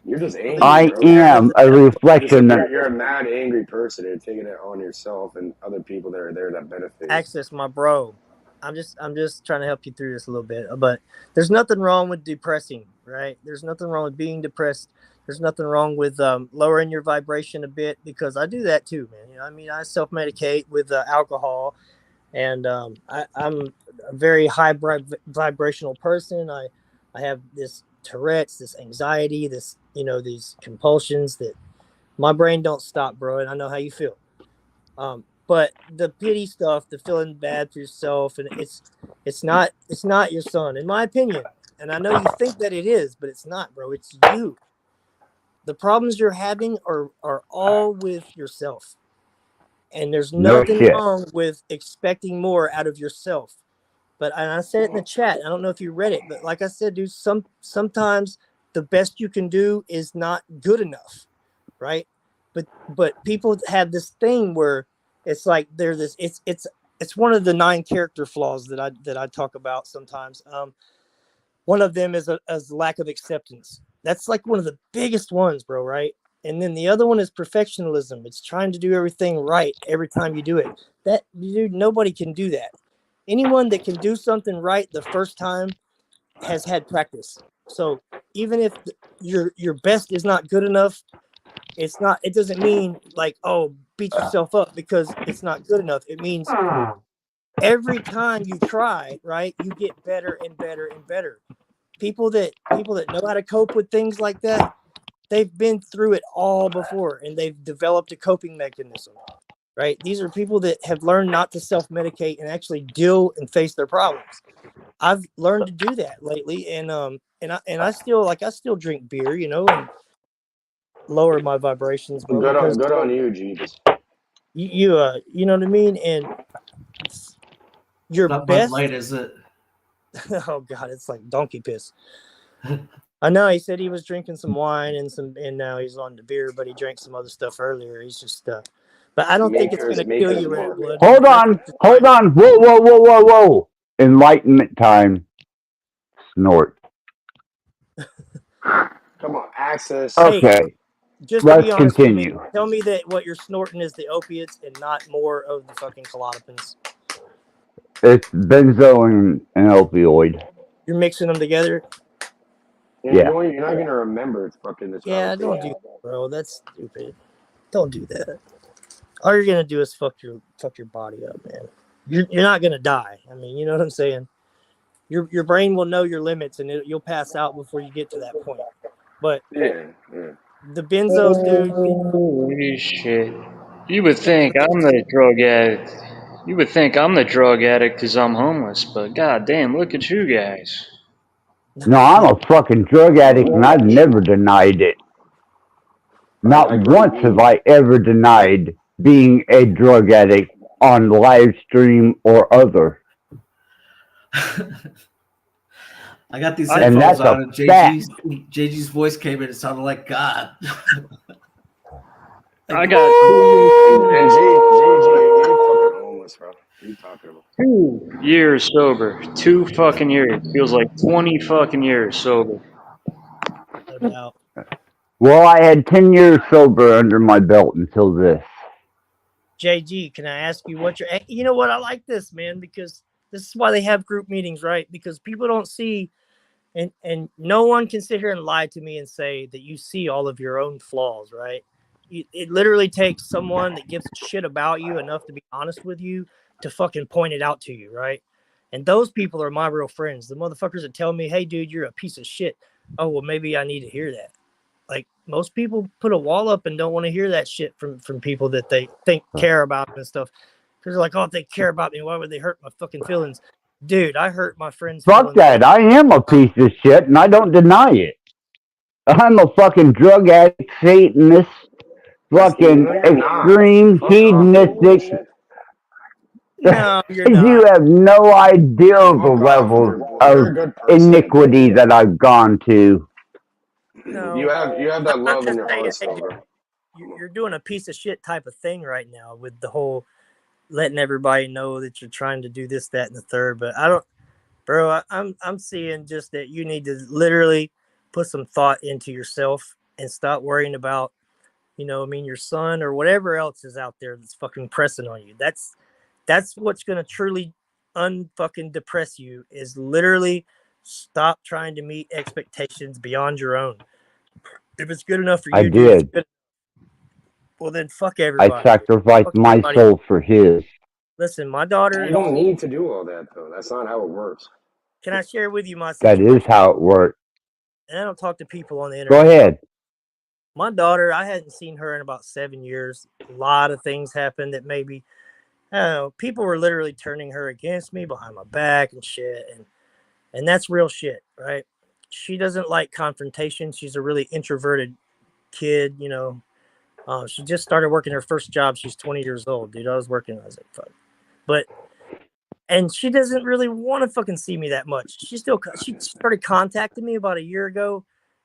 You're just angry, I bro. am a reflection. You're a mad, angry person. You're taking it on yourself and other people that are there that benefit. Access, my bro. I'm just trying to help you through this a little bit. But there's nothing wrong with depressing, right? There's nothing wrong with being depressed. There's nothing wrong with lowering your vibration a bit, because I do that too, man. You know, I mean, I self-medicate with alcohol, and I'm a very high vibrational person. I have this Tourette's, this anxiety, these compulsions that my brain don't stop, bro. And I know how you feel. But the pity stuff, the feeling bad for yourself, and it's not your son, in my opinion. And I know you think that it is, but it's not, bro. It's you. The problems you're having are all with yourself. And there's nothing wrong with expecting more out of yourself. But and I said it in the chat. I don't know if you read it, but like I said, dude, sometimes the best you can do is not good enough, right? But people have this thing where it's like it's one of the 9 character flaws that I talk about sometimes. One of them is a lack of acceptance. That's like one of the biggest ones, bro, right? And then the other one is perfectionism. It's trying to do everything right every time you do it. That, dude, nobody can do that. Anyone that can do something right the first time has had practice. So even if your best is not good enough, it doesn't mean like, oh, beat yourself up because it's not good enough. It means every time you try, right, you get better and better and better. People that know how to cope with things like that, they've been through it all before, and they've developed a coping mechanism, right? These are people that have learned not to self-medicate and actually deal and face their problems. I've learned to do that lately, and I still drink beer, and lower my vibrations, bro. Good on you, Jeeves. You know what I mean? And your Not best. Bud Light, is it? Oh God, it's like donkey piss. I know he said he was drinking some wine and now he's on the beer, but he drank some other stuff earlier. He's just but I don't think it's going to kill you, Rattblood. Hold on. Whoa. Enlightenment time. Snort. Come on, access. Okay. Hey, just let's to be honest continue. with me, tell me that what you're snorting is the opiates and not more of the fucking Klonopins. It's benzo and an opioid. You're mixing them together? Yeah. You're not going to remember it's fucking this. Yeah, don't do that, bro. That's stupid. Don't do that. All you're going to do is fuck your body up, man. You're not going to die. I mean, you know what I'm saying? Your brain will know your limits, and you'll pass out before you get to that point. But the benzos, dude. Holy shit. You would think I'm the drug addict. You would think I'm the drug addict because I'm homeless, but goddamn, look at you guys. No, I'm a fucking drug addict, and I've never denied it. Not once have I ever denied being a drug addict on live stream or other. I got these And headphones that's on, a and fact. JG's voice came in. It sounded like God. I got And you're fucking homeless, bro. What are you talking about? 2 years sober. 2 fucking years. Feels like 20 fucking years sober. Well, I had 10 years sober under my belt until this. JG, can I ask you what you know what? I like this, man, because this is why they have group meetings, right? Because people don't see, and no one can sit here and lie to me and say that you see all of your own flaws, right? It literally takes someone that gives a shit about you enough to be honest with you to fucking point it out to you, right? And those people are my real friends. The motherfuckers that tell me, hey, dude, you're a piece of shit. Oh, well, maybe I need to hear that. Like, most people put a wall up and don't want to hear that shit from people that they think care about and stuff. Because they're like, oh, if they care about me, why would they hurt my fucking feelings? Dude, I hurt my friends' Fuck feelings. that. I am a piece of shit, and I don't deny it. I'm a fucking drug addict, Satanist, fucking extreme, hedonistic. No, you're not. You have no idea the levels of iniquity that I've gone to. No, You have that I'm love in just your saying heart, that Silver. you're doing a piece of shit type of thing right now with the whole letting everybody know that you're trying to do this, that, and the third. But I don't, bro. I'm seeing just that you need to literally put some thought into yourself and stop worrying about, your son or whatever else is out there that's fucking pressing on you. That's what's gonna truly unfucking depress you, is literally stop trying to meet expectations beyond your own. If it's good enough for I you, dude, it's did. good. Well, then fuck I everybody. sacrificed Fuck my everybody. soul for his. Listen, my daughter. You don't need to do all that though. That's not how it works. Can I share with you my That situation? is how it works. And I don't talk to people on the Go internet. ahead. My daughter, I hadn't seen her in about 7 years. A lot of things happened that maybe, I don't know, people were literally turning her against me behind my back and shit. And that's real shit, right? She doesn't like confrontation. She's a really introverted kid, she just started working her first job. She's 20 years old, dude. I was like, fuck. And she doesn't really want to fucking see me that much. She started contacting me about a year ago,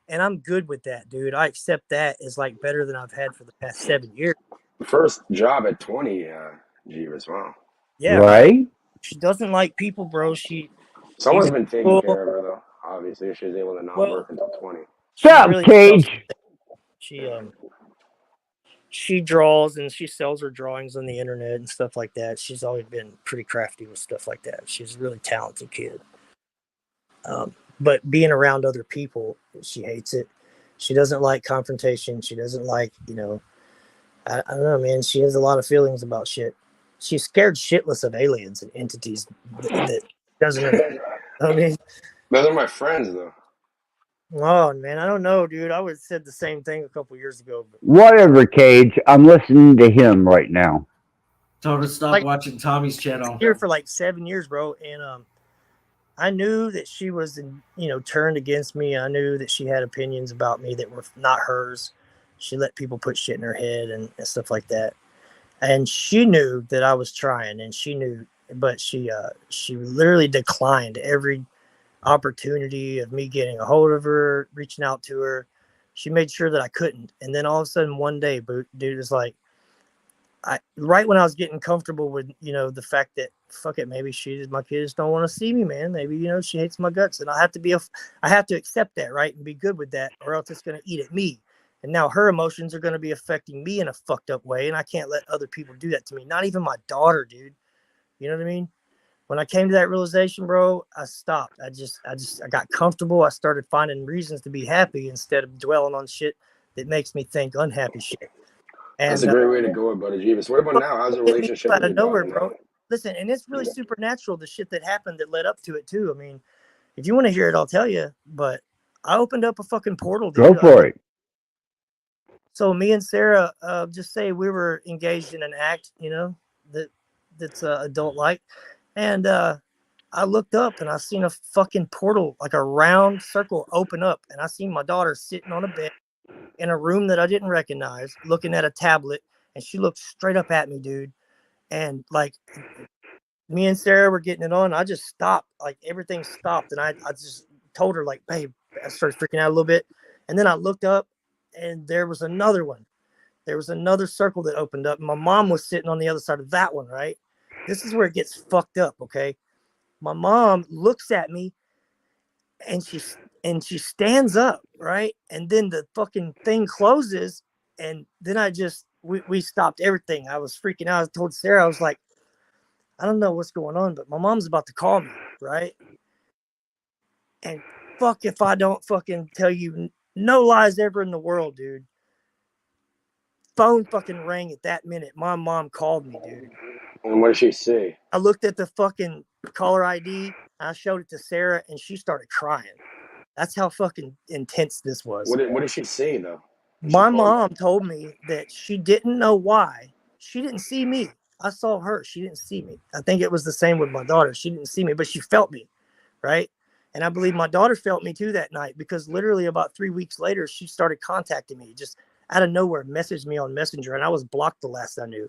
and I'm good with that, dude. I accept that as like better than I've had for the past 7 years. First job at 20, Jeebus, wow. Yeah, right? She doesn't like people, bro. Someone's She's been taking care of her though. Obviously, she was able to not work until 20. Shut up, really Cage. She draws and she sells her drawings on the internet and stuff like that. She's always been pretty crafty with stuff like that. She's a really talented kid. But being around other people, she hates it. She doesn't like confrontation. She doesn't like, I don't know, man. She has a lot of feelings about shit. She's scared shitless of aliens and entities that doesn't. I mean, Those are my friends though. oh man, I don't know, dude. I would have said the same thing a couple years ago. But Whatever, Cage. I'm listening to him right now. Told her to stop watching Tommy's channel. Here for like 7 years, bro, and I knew that she was, turned against me. I knew that she had opinions about me that were not hers. She let people put shit in her head and stuff like that. And she knew that I was trying, and she knew, but she literally declined every opportunity of me getting a hold of her, reaching out to her. She made sure that I couldn't. And then all of a sudden one day, dude, is like, right when I was getting comfortable with, the fact that fuck it, maybe my kids don't want to see me, man. Maybe, she hates my guts, and I have to accept that, right? And be good with that, or else it's going to eat at me. And now her emotions are going to be affecting me in a fucked up way. And I can't let other people do that to me. Not even my daughter, dude. You know what I mean? When I came to that realization, bro, I stopped. I got comfortable. I started finding reasons to be happy instead of dwelling on shit that makes me think unhappy shit. And That's a great way to go, buddy. Jeebus. What about now? How's the relationship out with of your nowhere, daughter bro. now? Listen, and it's really supernatural, the shit that happened that led up to it too. I mean, if you want to hear it, I'll tell you. But I opened up a fucking portal, dude. Go for it. So me and Sarah, just say we were engaged in an act, that's adult-like. And I looked up and I seen a fucking portal, like a round circle open up. And I seen my daughter sitting on a bed in a room that I didn't recognize, looking at a tablet. And she looked straight up at me, dude. And like, me and Sarah were getting it on. I just stopped, like everything stopped. And I just told her, like, babe, I started freaking out a little bit. And then I looked up and there was another one. There was another circle that opened up. My mom was sitting on the other side of that one, right? This is where it gets fucked up, okay? My mom looks at me and she stands up, right? And then the fucking thing closes. And then we stopped everything. I was freaking out. I told Sarah, I was like, I don't know what's going on, but my mom's about to call me, right? And fuck if I don't fucking tell you, no lies ever in the world, dude. Phone fucking rang at that minute. My mom called me, dude. And what did she say? I looked at the fucking caller ID. I showed it to Sarah, and she started crying. That's how fucking intense this was. What did she say though? My mom told me that she didn't know why. She didn't see me. I saw her. She didn't see me. I think it was the same with my daughter. She didn't see me, but she felt me, right? And I believe my daughter felt me too that night, because literally about 3 weeks later, she started contacting me just out of nowhere, messaged me on Messenger, and I was blocked the last I knew.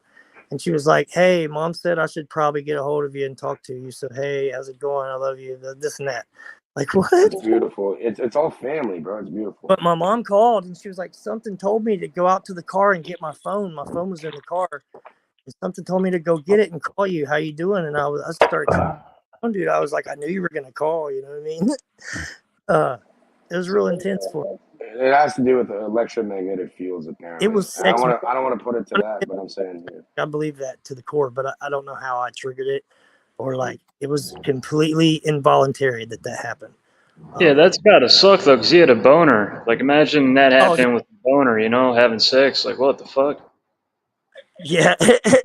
And she was like, hey, mom said I should probably get a hold of you and talk to you. So, hey, how's it going? I love you, this and that. Like, what? It's beautiful. It's all family, bro. It's beautiful. But my mom called and she was like, something told me to go out to the car and get my phone. My phone was in the car. And something told me to go get it and call you. How you doing? And I started calling, dude. I was like, I knew you were gonna call. You know what I mean? It was real intense for me. It has to do with the electromagnetic fields, apparently. It was And I sex. don't want to put it to that, but I'm saying, yeah. I believe that to the core, but I don't know how I triggered it, or like it was completely involuntary that happened. Yeah, that's gotta suck though, because he had a boner. Like, imagine that happening with a boner, you know, having sex. Like, what the fuck? Yeah,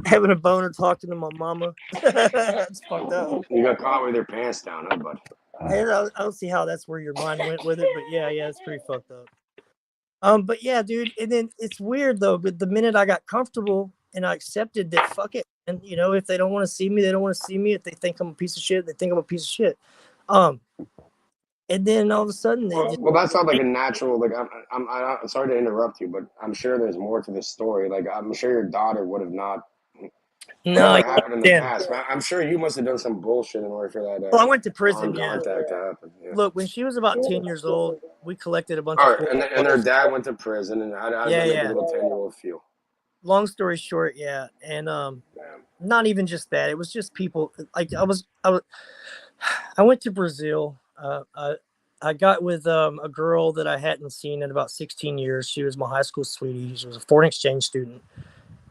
having a boner talking to my mama. That's fucked up. You got caught with your pants down, huh, bud? I don't see how that's where your mind went with it, but yeah, it's pretty fucked up. But yeah, dude, and then it's weird though. But the minute I got comfortable and I accepted that, fuck it, and you know, if they don't want to see me, they don't want to see me. If they think I'm a piece of shit, they think I'm a piece of shit. And then all of a sudden, Well, that sounds like a natural. Like, I'm sorry to interrupt you, but I'm sure there's more to this story. Like, I'm sure your daughter would have not. Whatever happened in the past. I'm sure you must have done some bullshit in order for that. Well, I went to prison. Contact to happen. Yeah. Look, when she was about 10 years old, we collected a bunch All of. right, and her dad went to prison, and how did the little 10-year-old feel? Long story short, yeah, and not even just that. It was just people. Like I went to Brazil. I got with a girl that I hadn't seen in about 16 years. She was my high school sweetie. She was a foreign exchange student.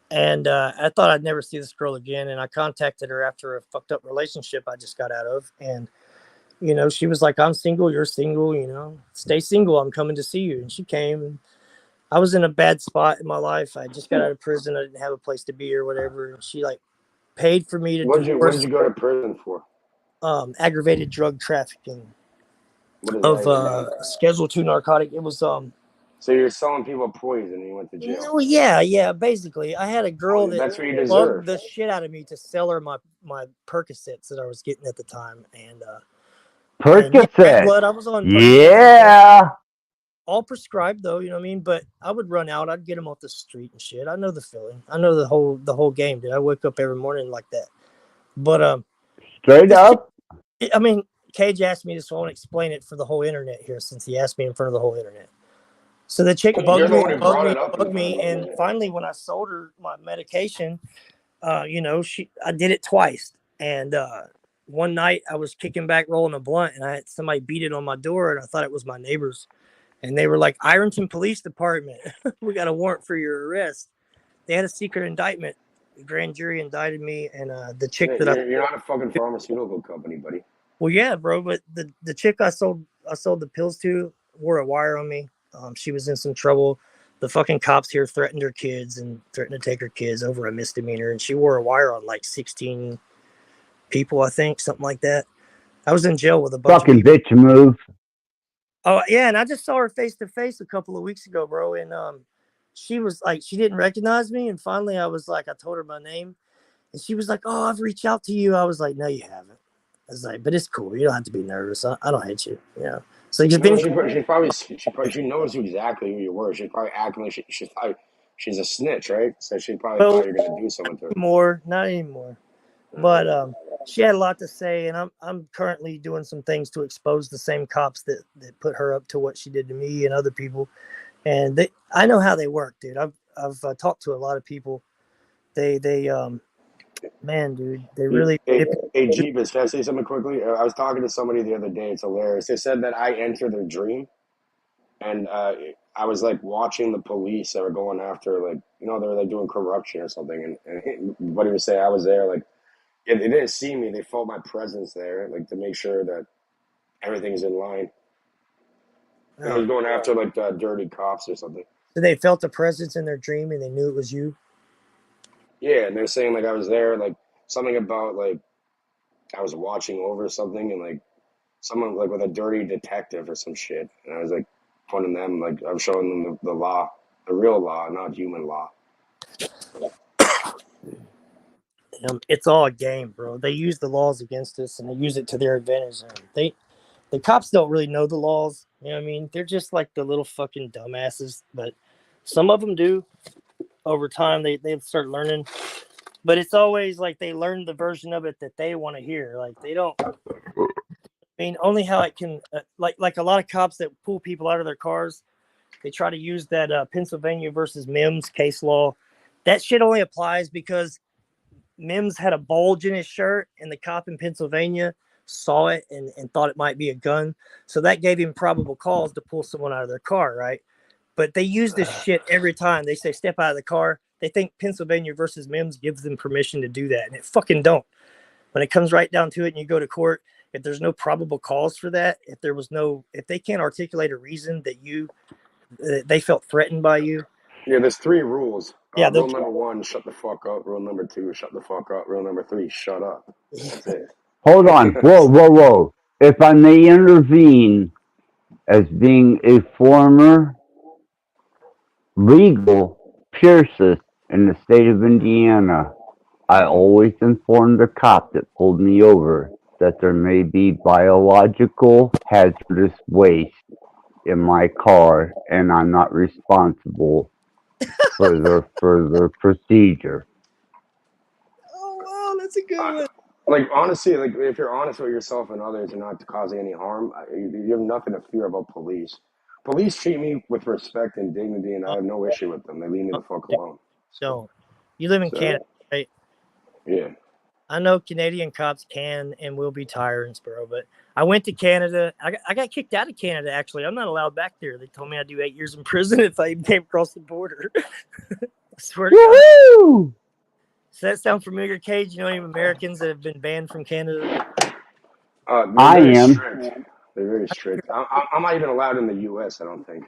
And I thought I'd never see this girl again. And I contacted her after a fucked up relationship I just got out of. And, you know, she was like, I'm single, you're single, you know, stay single. I'm coming to see you. And she came. And I was in a bad spot in my life. I just got out of prison. I didn't have a place to be or whatever. And she like paid for me to What did you go to prison for? Aggravated drug trafficking What is of that? Schedule 2 narcotic. It was So you're selling people poison and you went to jail. Well, yeah. Basically, I had a girl That's that what you deserve. bugged the shit out of me to sell her my Percocets that I was getting at the time, and Percocet. blood. I was on Yeah. all prescribed though, you know what I mean. But I would run out. I'd get them off the street and shit. I know the feeling. I know the whole game, dude. I wake up every morning like that. But straight up. I mean, Cage asked me this, so I won't explain it for the whole internet here, since he asked me in front of the whole internet. So the chick bugged me, and finally, when I sold her my medication, you know, I did it twice. And one night, I was kicking back, rolling a blunt, and I had somebody beat it on my door, and I thought it was my neighbors. And they were like, Ironton Police Department, we got a warrant for your arrest. They had a secret indictment. The grand jury indicted me, and the chick you're not a fucking pharmaceutical company, buddy. Well, yeah, bro, but the chick I sold the pills to wore a wire on me. She was in some trouble. The fucking cops here threatened her kids and threatened to take her kids over a misdemeanor. And she wore a wire on like 16 people, I think, something like that. I was in jail with a bunch fucking bitch move. Oh, yeah. And I just saw her face to face a couple of weeks ago, bro. And she was like, she didn't recognize me. And finally, I was like, I told her my name. And she was like, oh, I've reached out to you. I was like, no, you haven't. I was like, but it's cool. You don't have to be nervous. I don't hate you. You know. So she probably knows exactly who you were. She's probably acting like she's a snitch, right? So she probably thought you're gonna do something to her. Not anymore. But she had a lot to say, and I'm currently doing some things to expose the same cops that put her up to what she did to me and other people. And I know how they work, dude. I've talked to a lot of people. They man, dude, they really. Hey, Jeebus, can I say something quickly? I was talking to somebody the other day. It's hilarious. They said that I enter their dream, and I was like watching the police that were going after, like, you know, they were like doing corruption or something. And what he was saying, I was there, like, they didn't see me. They felt my presence there, like, to make sure that everything's in line. And I was going after like dirty cops or something. So they felt the presence in their dream, and they knew it was you. Yeah, and they're saying like I was there, like something about like I was watching over something, and like someone like with a dirty detective or some shit, and I was like pointing them, like I'm showing them the law, the real law, not human law. It's all a game, bro. They use the laws against us, and they use it to their advantage. The cops don't really know the laws. You know what I mean? They're just like the little fucking dumbasses, but some of them do. Over time, they start learning, but it's always like they learn the version of it that they want to hear. Like they don't I mean, only how it can, like a lot of cops that pull people out of their cars, they try to use that Pennsylvania versus Mims case law. That shit only applies because Mims had a bulge in his shirt, and the cop in Pennsylvania saw it and thought it might be a gun. So that gave him probable cause to pull someone out of their car, right? But they use this shit every time. They say, step out of the car. They think Pennsylvania versus Mims gives them permission to do that, and it fucking don't. When it comes right down to it and you go to court, if there's no probable cause for that, if they can't articulate a reason that they felt threatened by you. Yeah, there's 3 rules. Yeah, Rule number 1, shut the fuck up. Rule number 2, shut the fuck up. Rule number 3, shut up. That's it. Hold on. Whoa. If I may intervene, as being a former legal piercist in the state of Indiana, I always inform the cop that pulled me over that there may be biological hazardous waste in my car, and I'm not responsible for the further procedure. Oh, wow, that's a good one. Like, honestly, like, if you're honest with yourself and others and not causing any harm, you have nothing to fear about police. Police treat me with respect and dignity, and I have no issue with them. They leave me the fuck alone. So, you live in Canada, right? Yeah. I know Canadian cops can and will be tyrants, bro, but I went to Canada. I got kicked out of Canada, actually. I'm not allowed back there. They told me I'd do 8 years in prison if I even came across the border. I swear to God. Does that sound familiar, Cage? You know any Americans that have been banned from Canada? I am. Strict. They're very strict. I'm not even allowed in the U.S., I don't think.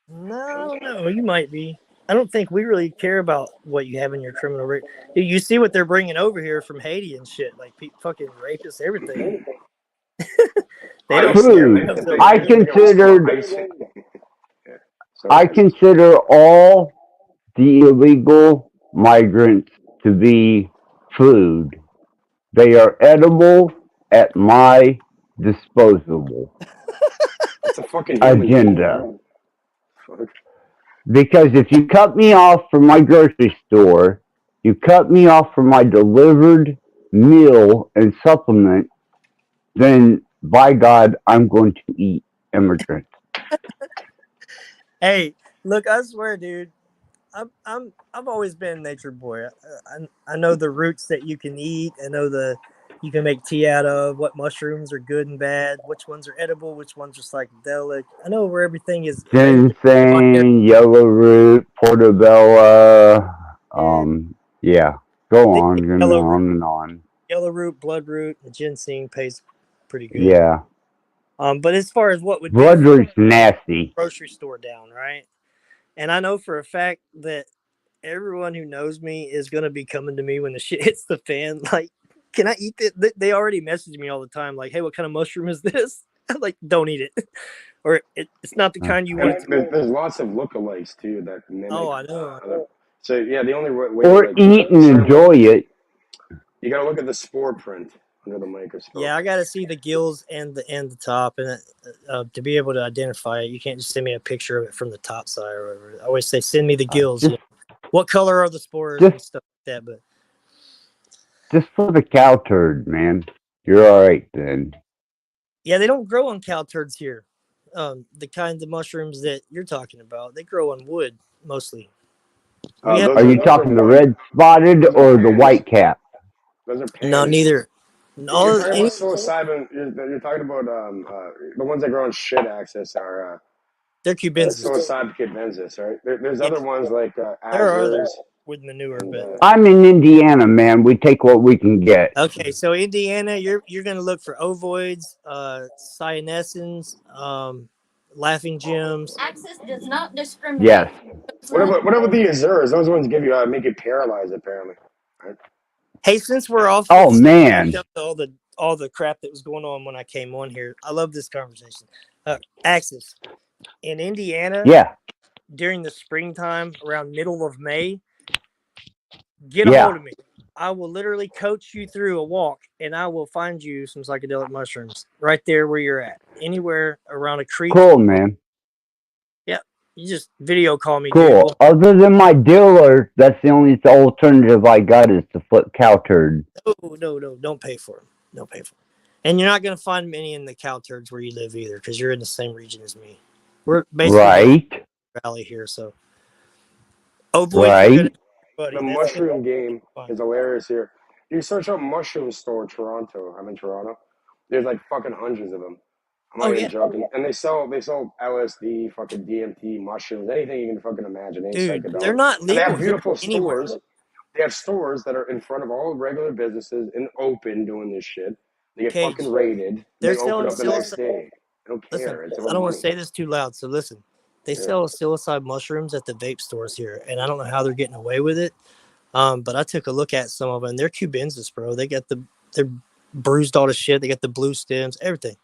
No, you might be. I don't think we really care about what you have in your criminal record. You see what they're bringing over here from Haiti and shit, like fucking rapists, everything. They don't Food. I consider all the illegal migrants to be food. They are edible at my disposable It's a fucking agenda. Because if you cut me off from my grocery store, you cut me off from my delivered meal and supplement, then by God, I'm going to eat immigrants. Hey, look, I swear, dude, I've always been a nature boy. I know the roots that you can eat. I know you can make tea out of, what mushrooms are good and bad, which ones are edible, which ones are psychedelic. I know where everything is. Ginseng, yellow root, portobello. Yeah, go on and on and on. Yellow root, blood root, and ginseng pays pretty good. Yeah. But as far as what would blood root's nasty. Grocery store down, right? And I know for a fact that everyone who knows me is going to be coming to me when the shit hits the fan. Like, can I eat it? They already message me all the time, like, hey, what kind of mushroom is this? I'm like, don't eat it. Or it's not the kind you want. There's lots of lookalikes, too, that mimic. Oh, I know. So, yeah, the only way... Or eat and enjoy it. You got to look at the spore print under the microscope. Yeah, I got to see the gills and the top, and to be able to identify it, you can't just send me a picture of it from the top side or whatever. I always say, send me the gills. What color are the spores and stuff like that? But just for the cow turd, man. You're all right then. Yeah, they don't grow on cow turds here. The kinds of mushrooms that you're talking about, they grow on wood mostly. Are you talking the red spotted or the white cap? Those are No, neither. You're talking about psilocybin. You're talking about the ones that grow on shit axis are they're cubensis. Psilocybin cubensis, right? There's other ones like azures with manure, but I'm in Indiana, man. We take what we can get. Okay, so Indiana, you're gonna look for ovoids, cyanescens, laughing gems. Axis does not discriminate. Yes. What about the azures? Those ones give you make you paralyzed, apparently. Right? Hey, since we're off, man, all the crap that was going on when I came on here, I love this conversation. Axis in Indiana, during the springtime, around middle of May, get a hold of me. I will literally coach you through a walk, and I will find you some psychedelic mushrooms right there where you're at, anywhere around a creek. Cool, man. Yeah, you just video call me. Cool. Dude. Other than my dealer, that's the only alternative I got is to flip cow turd. No, don't pay for them. Don't pay for them. And you're not going to find many in the cow turds where you live either, because you're in the same region as me. We're basically Right. valley here, so avoid forgetting, buddy. The That's mushroom game fun. is hilarious here. You search up mushroom store Toronto. I'm in Toronto. There's like fucking hundreds of them. I'm not even joking. And they sell LSD, fucking DMT, mushrooms, anything you can fucking imagine. Any Dude, psychedelic. they're not And they legal have here beautiful anywhere. stores. They have stores that are in front of all regular businesses and open doing this shit. They get Cage. fucking raided. They're They open selling up the next psilocybin. day. I don't care. Listen, It's I about don't want to money. say this too loud, so listen. They Yeah. sell psilocybin mushrooms at the vape stores here, and I don't know how they're getting away with it. But I took a look at some of them. They're cubensis, bro. They're bruised all the shit. They got the blue stems, everything.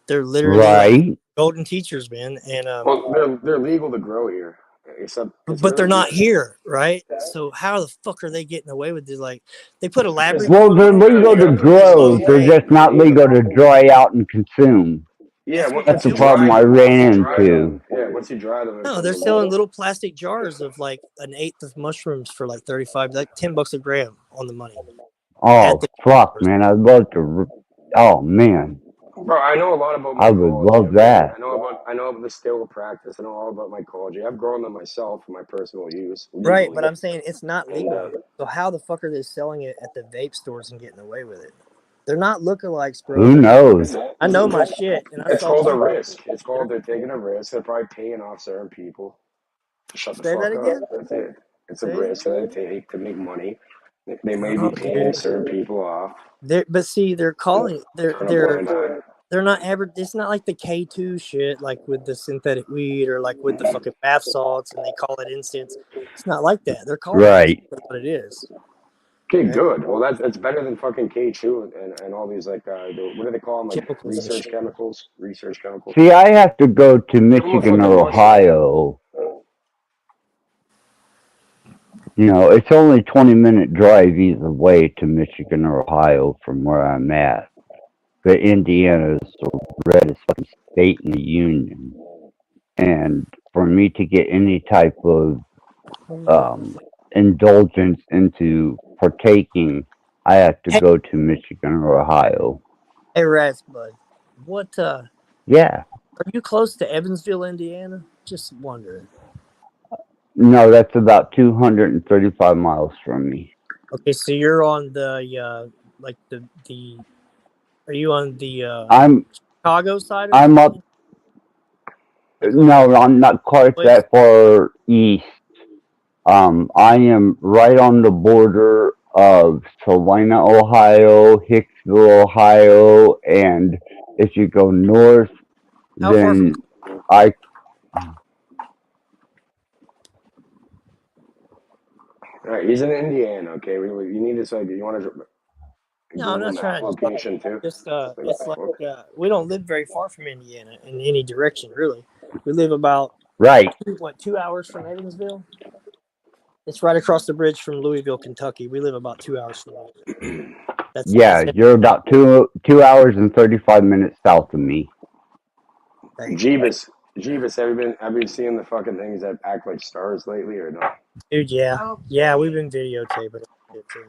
They're literally like golden teachers, man. And well, they're legal to grow here, except but they're not here, right? So how the fuck are they getting away with this? Like, they put a lab report. Well, they're legal to grow. They're just not legal to dry out and consume. Yeah, That's the problem I ran into. Once you dry them. No, they're selling little plastic jars of like an eighth of mushrooms for like $10 a gram on the money. Oh, fuck, man. I'd love to. Oh, man. Bro, I know a lot about I would love that. I know about the still practice. I know all about mycology. I've grown them myself for my personal use. Right, legally. but I'm saying it's not legal. And, So how the fuck are they selling it at the vape stores and getting away with it? They're not lookalikes, bro. Who knows? I know my shit. And I It's saw called a some- risk. It's called they're taking a risk. They're probably paying off certain people to shut the Say fuck that up. again? That's it. It's a Say- risk that they take to make money. They may Oh, be paying dude. certain people off. But see, they're calling Turn a blind eye. they're not ever. It's not like the K2 shit, like with the synthetic weed or like with the fucking bath salts, and they call it incense. It's not like that. They're calling Right. it what it is. Okay, good. Well, that's better than fucking K2 and all these like what do they call them? Like Chemicals and research shit. chemicals. Research chemicals. See, I have to go to Michigan or Ohio. You know, it's only 20-minute drive either way to Michigan or Ohio from where I'm at. But Indiana is the reddest fucking state in the union. And for me to get any type of indulgence into partaking, I have to go to Michigan or Ohio. Hey, Rattblood, what? Yeah. Are you close to Evansville, Indiana? Just wondering. No, that's about 235 miles from me. Okay, so you're on the like the. Are you on the I'm Chicago side? I'm up. No, I'm not quite that far east. I am right on the border of Salina, Ohio, Hicksville, Ohio, and if you go north, then I. All right, he's in Indiana. Okay, you need to you want to. No, I'm not trying to location too. Just it's like we don't live very far from Indiana in any direction, really. We live about 2 hours from Evansville. It's right across the bridge from Louisville, Kentucky. We live about 2 hours from Louisville. That's You're about 2 hours and 35 minutes south of me. Jeebus, have you seen the fucking things that act like stars lately or no? Dude, yeah, we've been videotaping it too.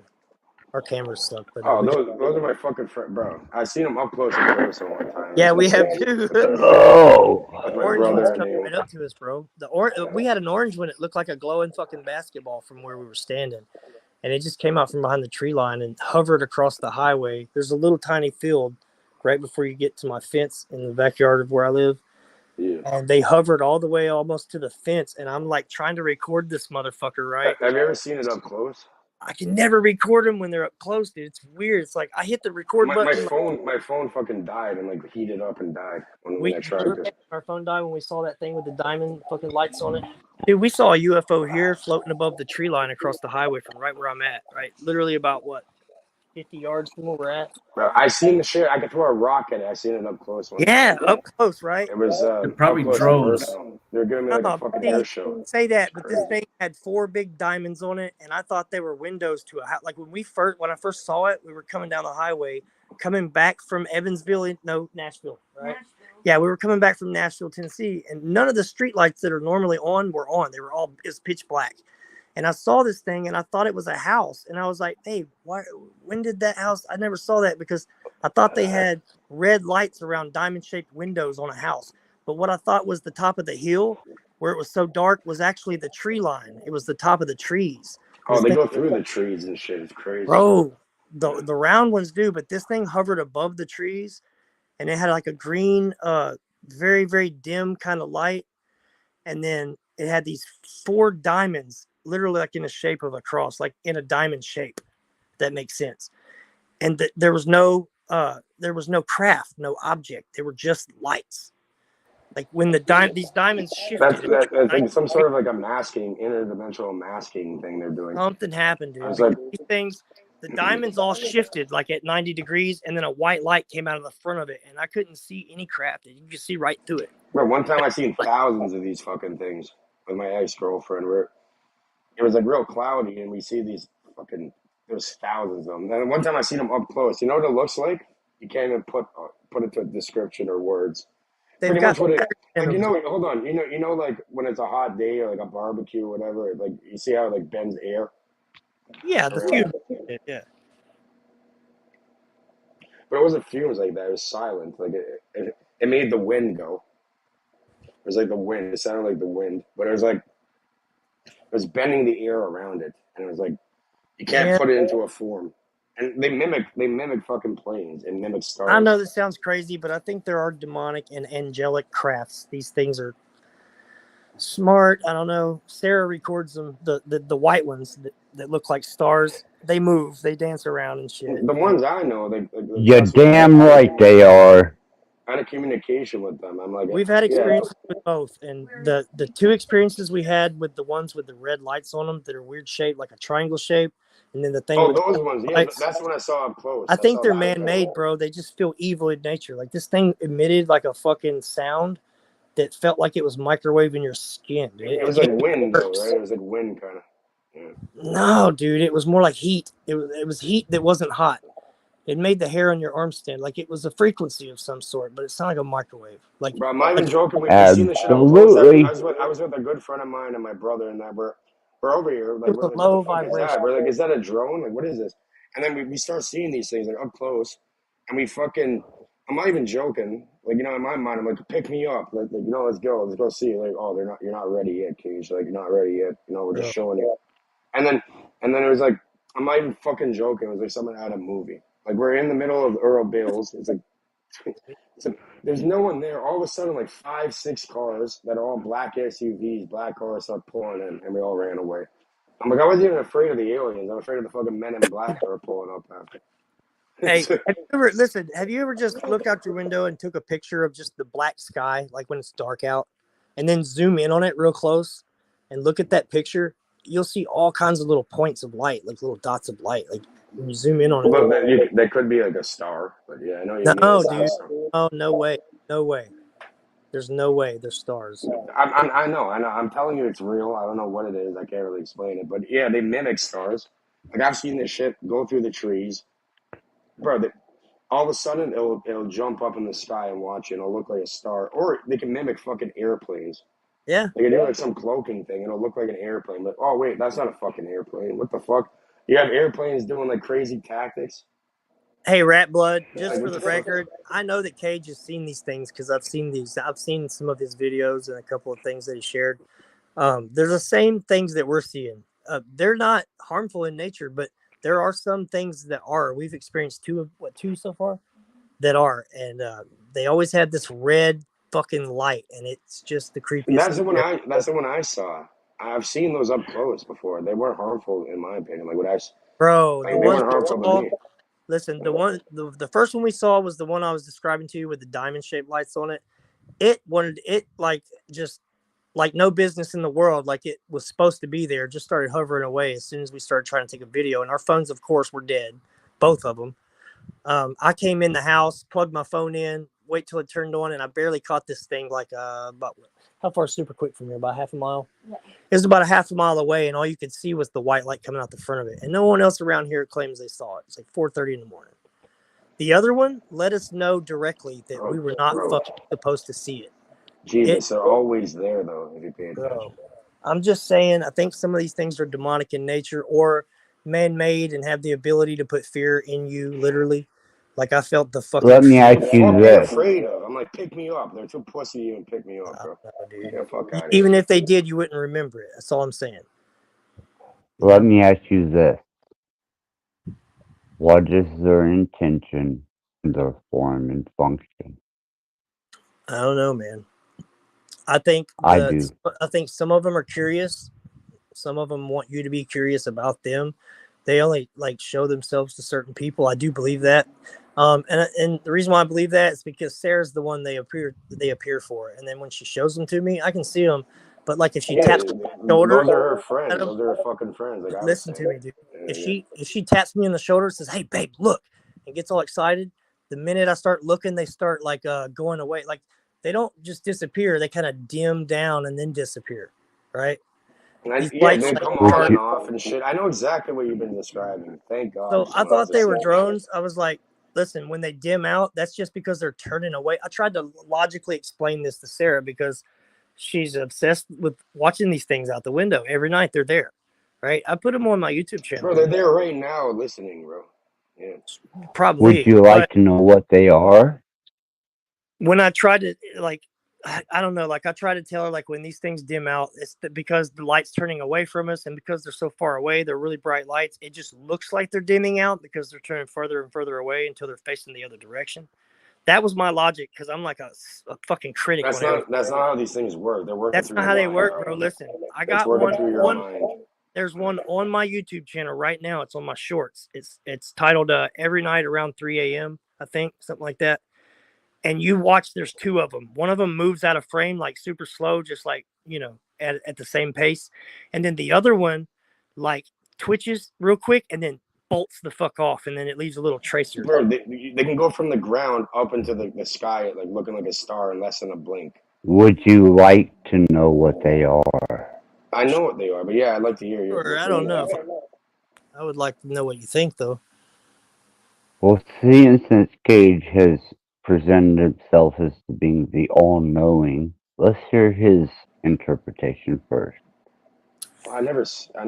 Our cameras suck, but those are my fucking friend, bro. I seen them up close and personal one time. yeah, we have too. Oh, orange one's coming right up to us, bro. We had an orange one. It looked like a glowing fucking basketball from where we were standing, and it just came out from behind the tree line and hovered across the highway. There's a little tiny field right before you get to my fence in the backyard of where I live. Yeah. And they hovered all the way almost to the fence, and I'm like trying to record this motherfucker, right? Have you ever seen it up close? I can never record them when they're up close, dude. It's weird. It's like I hit the record button. My phone fucking died and like heated up and died when I tried to. Our phone died when we saw that thing with the diamond fucking lights on it. Dude, we saw a UFO here floating above the tree line across the highway from right where I'm at. Right, literally about 50 yards from where we're at. Bro, I seen the shit. I could throw a rock at it. I seen it up close. Yeah, up close, right? It was probably drones. They're giving me like a fucking air show. Say that, but this thing had 4 big diamonds on it, and I thought they were windows to a house. Like when I first saw it, we were coming down the highway, coming back from Nashville, right? Yeah, we were coming back from Nashville, Tennessee, and none of the street lights that are normally on were on. They were all pitch black. And I saw this thing, and I thought it was a house. And I was like, hey, when did that house? I never saw that because I thought they had red lights around diamond-shaped windows on a house. But what I thought was the top of the hill, where it was so dark, was actually the tree line. It was the top of the trees. Oh, they go through the trees and shit. It's crazy. Bro, the round ones do, but this thing hovered above the trees, and it had like a green, very, very dim kind of light. And then it had these 4 diamonds, literally like in the shape of a cross, like in a diamond shape. If that makes sense. And there was no craft, no object. They were just lights. Like when these diamonds shifted. That's like some sort of like a masking, interdimensional masking thing they're doing. Something happened, dude. I was like, These things, the diamonds all shifted like at 90 degrees, and then a white light came out of the front of it, and I couldn't see any craft. You could see right through it. bro, one time I seen thousands of these fucking things with my ex-girlfriend where it was like real cloudy, and we see these fucking, there's thousands of them. And one time I seen them up close. You know what it looks like? You can't even put it to a description or words. They've Pretty got much what it, in like, them. hold on, you know, like when it's a hot day or like a barbecue or whatever, like you see how it like bends air? Yeah, the fume. Yeah. But it wasn't fumes like that. It was silent. Like it made the wind go. It was like the wind. It sounded like the wind, but it was like it was bending the air around it, and it was like you can't put it into a form. And they mimic fucking planes and mimic stars. I know this sounds crazy, but I think there are demonic and angelic crafts. These things are smart. I don't know. Sarah records them. The white ones that look like stars. They move. They dance around and shit. The ones I know, You're damn right they are. I had a communication with them. I'm like, We've had experiences with both, and the 2 experiences we had with the ones with the red lights on them that are weird shaped, like a triangle shape, and then the thing. Oh, with those the ones. Yeah, lights. that's when I saw up close. I think they're man-made, bro. They just feel evil in nature. Like this thing emitted like a fucking sound that felt like it was microwaving your skin. It was like wind, though, right? It was like wind, kind of. Yeah. No, dude, it was more like heat. It was heat that wasn't hot. It made the hair on your arm stand like it was a frequency of some sort, but it sounded like a microwave. Like, bro, I'm not even joking. We've seen this shit up Absolutely. close. I was with a good friend of mine and my brother, and that we're over here. Like, we're like, low what the fuck is that? vibration. We're like, is that a drone? Like, what is this? And then we start seeing these things like up close, and we fucking. I'm not even joking. Like, you know, in my mind, I'm like, pick me up. Like you know, let's go see. Like, oh, you're not ready yet, Cage. Like, you're not ready yet. You know, we're just showing you. And then it was like, I'm not even fucking joking. It was like something out of a movie. Like, we're in the middle of Earl Bill's. It's like there's no one there. All of a sudden, like 5, 6 cars that are all black SUVs, black cars start pulling in, and we all ran away. I'm like, I wasn't even afraid of the aliens. I'm afraid of the fucking men in black that are pulling up after. Hey, have you ever just looked out your window and took a picture of just the black sky, like when it's dark out, and then zoom in on it real close and look at that picture? You'll see all kinds of little points of light, like little dots of light. Like when you zoom in on it. Well, that could be like a star, but yeah, I know you mean. No, dude. Oh, no way. No way. There's no way. They're stars. I know. I'm telling you it's real. I don't know what it is. I can't really explain it. But yeah, they mimic stars. Like, I've seen this shit go through the trees. Bro, all of a sudden it'll jump up in the sky and watch you, and it'll look like a star. Or they can mimic fucking airplanes. Yeah. They can do like some cloaking thing. It'll look like an airplane. But, oh, wait, that's not a fucking airplane. What the fuck? You have airplanes doing like crazy tactics. Hey, Rattblood, just for the record, I know that Cage has seen these things because I've seen these. I've seen some of his videos and a couple of things that he shared. They're the same things that we're seeing. They're not harmful in nature, but there are some things that are. We've experienced two so far that are, and they always have this red fucking light, and it's just the creepiest. That's the one I saw. I've seen those up close before. They weren't harmful in my opinion. Like, bro, they weren't harmful to me. Listen, the first one we saw was the one I was describing to you with the diamond-shaped lights on it. It like just like no business in the world, like it was supposed to be there, just started hovering away as soon as we started trying to take a video. And our phones, of course, were dead, both of them. I came in the house, plugged my phone in, wait till it turned on, and I barely caught this thing like about how far super quick from here? About half a mile? Yeah. It was about a half a mile away, and all you could see was the white light coming out the front of it. And no one else around here claims they saw it. It's like 4:30 in the morning. The other one let us know directly that we were not fucking supposed to see it. Jesus, they're always there, though, if you pay attention. I'm just saying, I think some of these things are demonic in nature or man-made and have the ability to put fear in you, literally. Like I felt the fucking. Let me What ask the you fuck are they this. afraid of? I'm like, pick me up. They're too pussy to even pick me up, bro. Dude. Yeah, fuck out of Even here. if they did, you wouldn't remember it. That's all I'm saying. Let me ask you this. What is their intention, their form and function? I don't know, man. I think I do. some of them are curious. Some of them want you to be curious about them. They only like show themselves to certain people. I do believe that. And the reason why I believe that is because Sarah's the one they appear for. And then when she shows them to me, I can see them. But like if she Yeah, taps me on the shoulder, those are her friends. Those are her fucking friends. Like I was listen saying. to me, dude. If she taps me on the shoulder and says, "Hey, babe, look," and gets all excited, the minute I start looking, they start like going away. Like they don't just disappear; they kind of dim down and then disappear, right? These lights they like come on charge. and off and shit. I know exactly what you've been describing. Thank God. So I Someone else thought they has were said it. drones. I was like, listen, when they dim out, that's just because they're turning away. I tried to logically explain this to Sarah because she's obsessed with watching these things out the window every night. They're there, right? I put them on my YouTube channel. Bro, they're there right now listening, bro. Yeah. Probably. Would you like to know what they are? When I tried to like, I don't know, like I try to tell her like when these things dim out, it's because the light's turning away from us, and because they're so far away, they're really bright lights. It just looks like they're dimming out because they're turning further and further away until they're facing the other direction. That was my logic because I'm like a fucking critic. That's not how these things work. They're working That's through not your how they mind, work, bro. Listen, I That's got working through your one. mind. There's one on my YouTube channel right now. It's on my shorts. It's titled "Every Night Around 3 a.m." I think something like that. And you watch, there's two of them. One of them moves out of frame like super slow, just like, at the same pace. And then the other one like twitches real quick and then bolts the fuck off. And then it leaves a little tracer. Bro, they can go from the ground up into the sky, like looking like a star in less than a blink. Would you like to know what they are? I know what they are, but yeah, I'd like to hear your. Sure, I don't know. I would like to know what you think, though. Well, seeing since Cage has presented himself as being the all-knowing, let's hear his interpretation first. I never.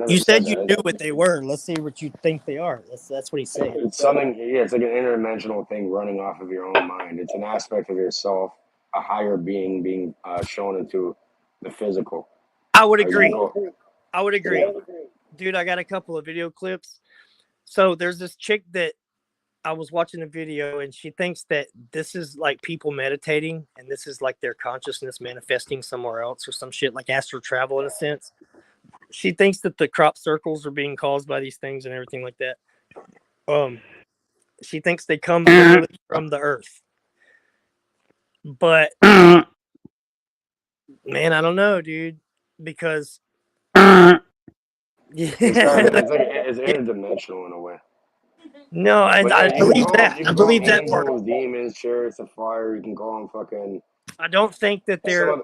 You said you knew what they were. Let's see what you think they are. That's what he's saying. It's something. Yeah, it's like an interdimensional thing running off of your own mind. It's an aspect of yourself, a higher being being shown into the physical. I would agree. I would agree. Dude, I got a couple of video clips. So there's this chick that I was watching a video and she thinks that this is like people meditating and this is like their consciousness manifesting somewhere else or some shit, like astral travel in a sense. She thinks that the crop circles are being caused by these things and everything like that. She thinks they come literally from the earth. But man, I don't know, dude, because it's interdimensional in a way. No, I believe that. I believe that part. Angels, demons, chariots of fire. You can call them fucking. I don't think that they're.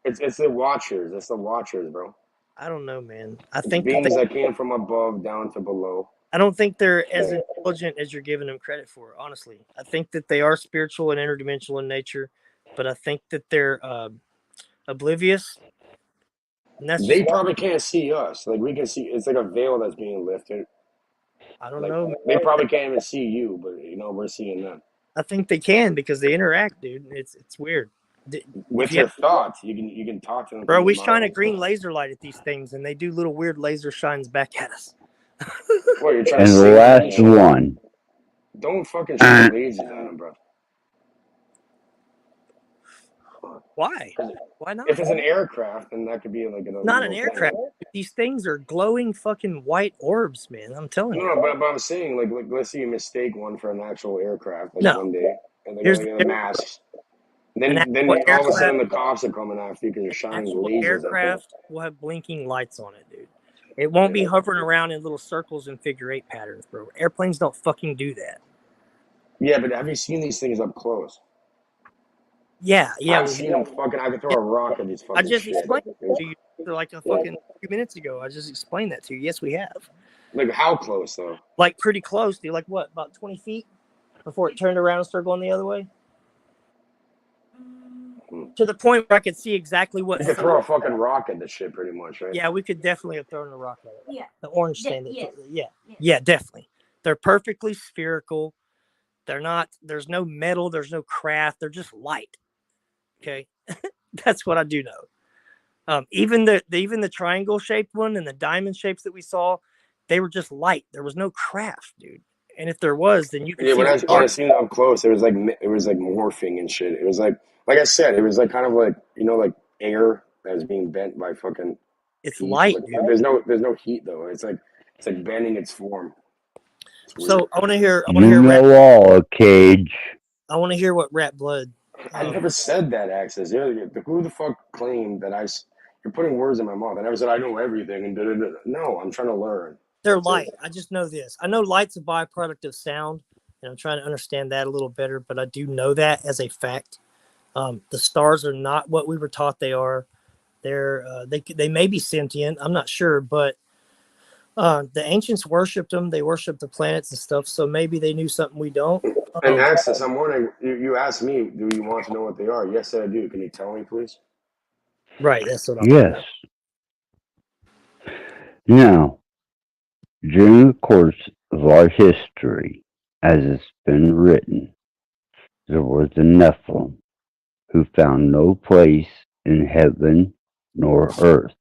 It's the watchers. It's the watchers, bro. I don't know, man. It's beings that came from above down to below. I don't think they're as intelligent as you're giving them credit for. Honestly, I think that they are spiritual and interdimensional in nature, but I think that they're oblivious. They probably can't see us. Like we can see. It's like a veil that's being lifted. I don't know. They probably can't even see you, but we're seeing them. I think they can because they interact, dude. It's weird. With your thoughts, you can talk to them. Bro, we shine a green laser light at these things, and they do little weird laser shines back at us. What, you're trying and to the last one. Don't fucking shoot the lasers at them, bro. Why? Why not? If it's an aircraft, then that could be like not an aircraft. These things are glowing fucking white orbs, man. I'm telling you. No, but I'm saying like let's say you mistake one for an actual aircraft one day, and they're gonna get the masks. Then all of a sudden the cops are coming after you because you're shining lasers. Aircraft will have blinking lights on it, dude. It won't be hovering around in little circles and figure 8 patterns, bro. Airplanes don't fucking do that. Yeah, but have you seen these things up close? Yeah. I've seen them fucking. I could throw a rock at these fucking. I just explained it to you like a fucking few minutes ago. I just explained that to you. Yes, we have. Like how close though? Like pretty close, dude. Like what? About 20 feet before it turned around and started going the other way. To the point where I could see exactly what. You could throw a fucking rock at the shit, pretty much, right? Yeah, we could definitely have thrown a rock at it. Yeah. The orange stand. Yeah, definitely. They're perfectly spherical. They're not. There's no metal. There's no craft. They're just light. Okay, that's what I do know. Even the triangle shaped one and the diamond shapes that we saw, they were just light. There was no craft, dude. And if there was, then you could Yeah, see the when I art. seen it up close, it was like morphing and shit. It was like I said, it was like kind of like like air that was being bent by fucking It's heat. light, But dude. there's no heat though. It's like bending its form. It's weird. So I want to hear. I want to You hear. know all, Cage. I want to hear what Rattblood. I never said that, Access. Who the fuck claimed that you're putting words in my mouth? I never said I know everything and da-da-da. No, I'm trying to learn. They're light. I just know this. I know light's a byproduct of sound, and I'm trying to understand that a little better. But I do know that as a fact. The stars are not what we were taught they are. They may be sentient. I'm not sure, but the ancients worshipped them. They worshipped the planets and stuff. So maybe they knew something we don't. And Access, I'm wondering, you asked me, do you want to know what they are? Yes, I do. Can you tell me, please? Right, that's what I'm Yes. Now, during the course of our history, as it's been written, there was a Nephilim who found no place in heaven nor earth,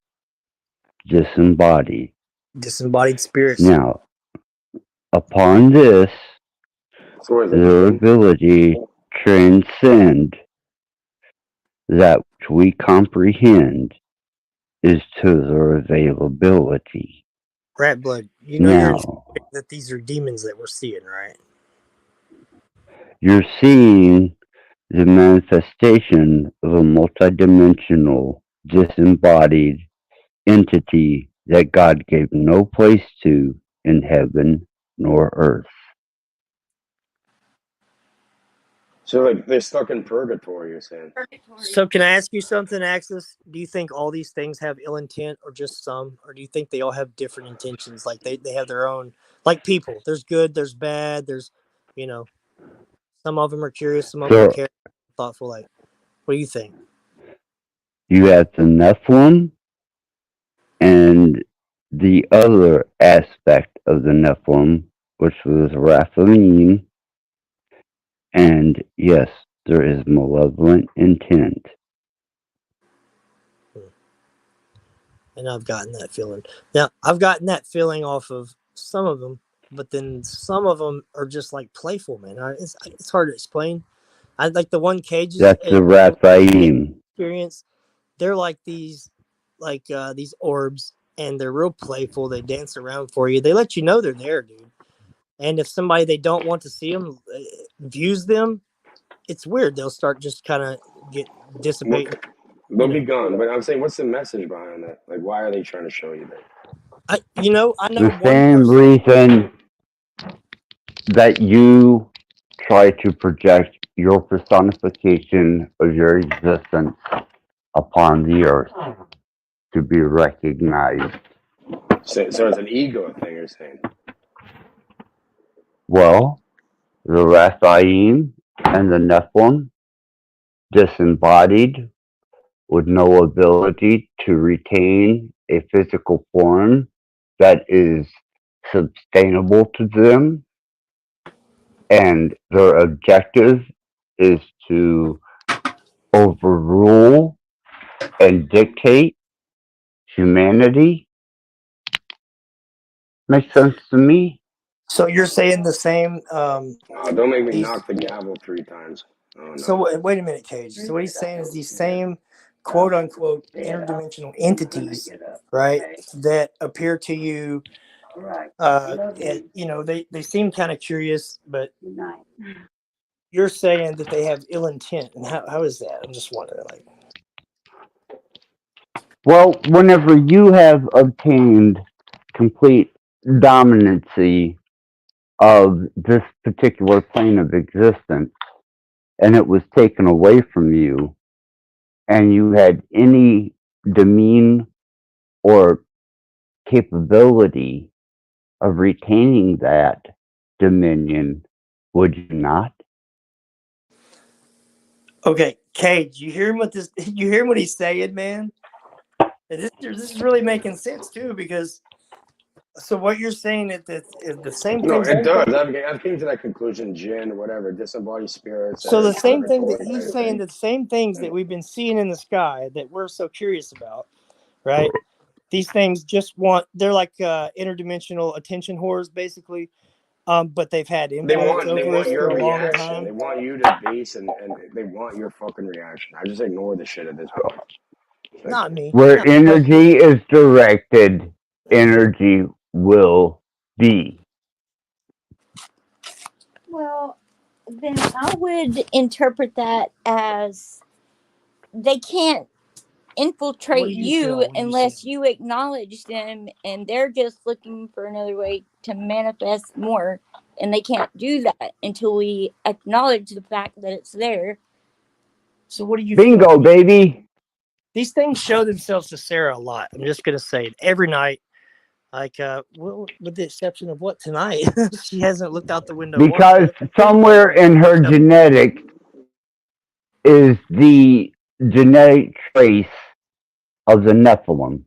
disembodied. Disembodied spirits. Now, upon this, their ability transcend that which we comprehend is to their availability. Rattblood, you know Now, that these are demons that we're seeing, right? you're seeing the manifestation of a multidimensional, disembodied entity that God gave no place to in heaven nor earth. So, like, they're stuck in purgatory, you're saying? So can I ask you something, Axis? Do you think all these things have ill intent or just some? Or do you think they all have different intentions? Like they have their own, like people. There's good, there's bad, there's, some of them are curious, some of them are thoughtful. Like, what do you think? You have the Nephilim and the other aspect of the Nephilim, which was Raphaelim. And yes, there is malevolent intent. And I've gotten that feeling. Now, I've gotten that feeling off of some of them, but then some of them are just like playful, man. It's hard to explain. I like the one Cage's That's the Raphaelim experience. They're like these orbs, and they're real playful. They dance around for you. They let you know they're there, dude. And if somebody they don't want to see them views them, it's weird. They'll start just kind of dissipating. They'll be gone. But I'm saying, what's the message behind that? Like, why are they trying to show you that? I know the same reason that you try to project your personification of your existence upon the earth to be recognized. So it's an ego thing, you're saying? Well, the Raphaelim and the Nephilim, disembodied, with no ability to retain a physical form that is sustainable to them, and their objective is to overrule and dictate humanity. Makes sense to me. So you're saying the same? Don't make me knock the gavel 3 times. Oh, no. So wait a minute, Cage. So what he's saying is these same quote unquote interdimensional entities, right, that appear to you, they seem kind of curious, but you're saying that they have ill intent. And how is that? I'm just wondering, like. Well, whenever you have obtained complete dominancy of this particular plane of existence, and it was taken away from you, and you had any demean or capability of retaining that dominion, would you not? Okay, Cage, you hear him you hear what he's saying, man? This is really making sense too, because So what you're saying is that is the same No, things. it does. I've came to that conclusion. Jinn, whatever, disembodied spirits. So the It's same thing that purgatory he's type saying, thing. the same things that we've been seeing in the sky that we're so curious about, right? These things just they're like interdimensional attention whores, basically. But they've had They influence want over us your for a long reaction. time. They want you to base and they want your fucking reaction. I just ignore the shit at this point. Like, Not me. Where No, energy is directed, energy will be. Well, then I would interpret that as they can't infiltrate you unless you acknowledge them, and they're just looking for another way to manifest more, and they can't do that until we acknowledge the fact that it's there. So what do you Bingo, feel? baby. These things show themselves to Sarah a lot. I'm just gonna say it every night. Like, well, with the exception of what tonight, she hasn't looked out the window once. Because somewhere in her genetic is the genetic trace of the Nephilim.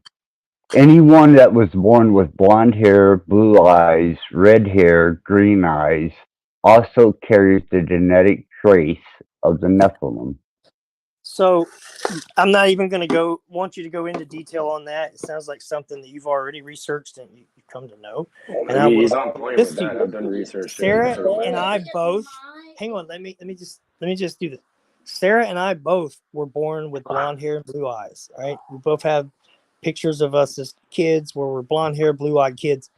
Anyone that was born with blonde hair, blue eyes, red hair, green eyes also carries the genetic trace of the Nephilim. So I'm not even going to want you to go into detail on that. It sounds like something that you've already researched and you come to know. and I he's will on point this with to that. you. I've done research. Sarah and I both. Hang on, let me just do this. Sarah and I both were born with blonde hair and blue eyes. Right, we both have pictures of us as kids where we're blonde hair, blue eyed kids.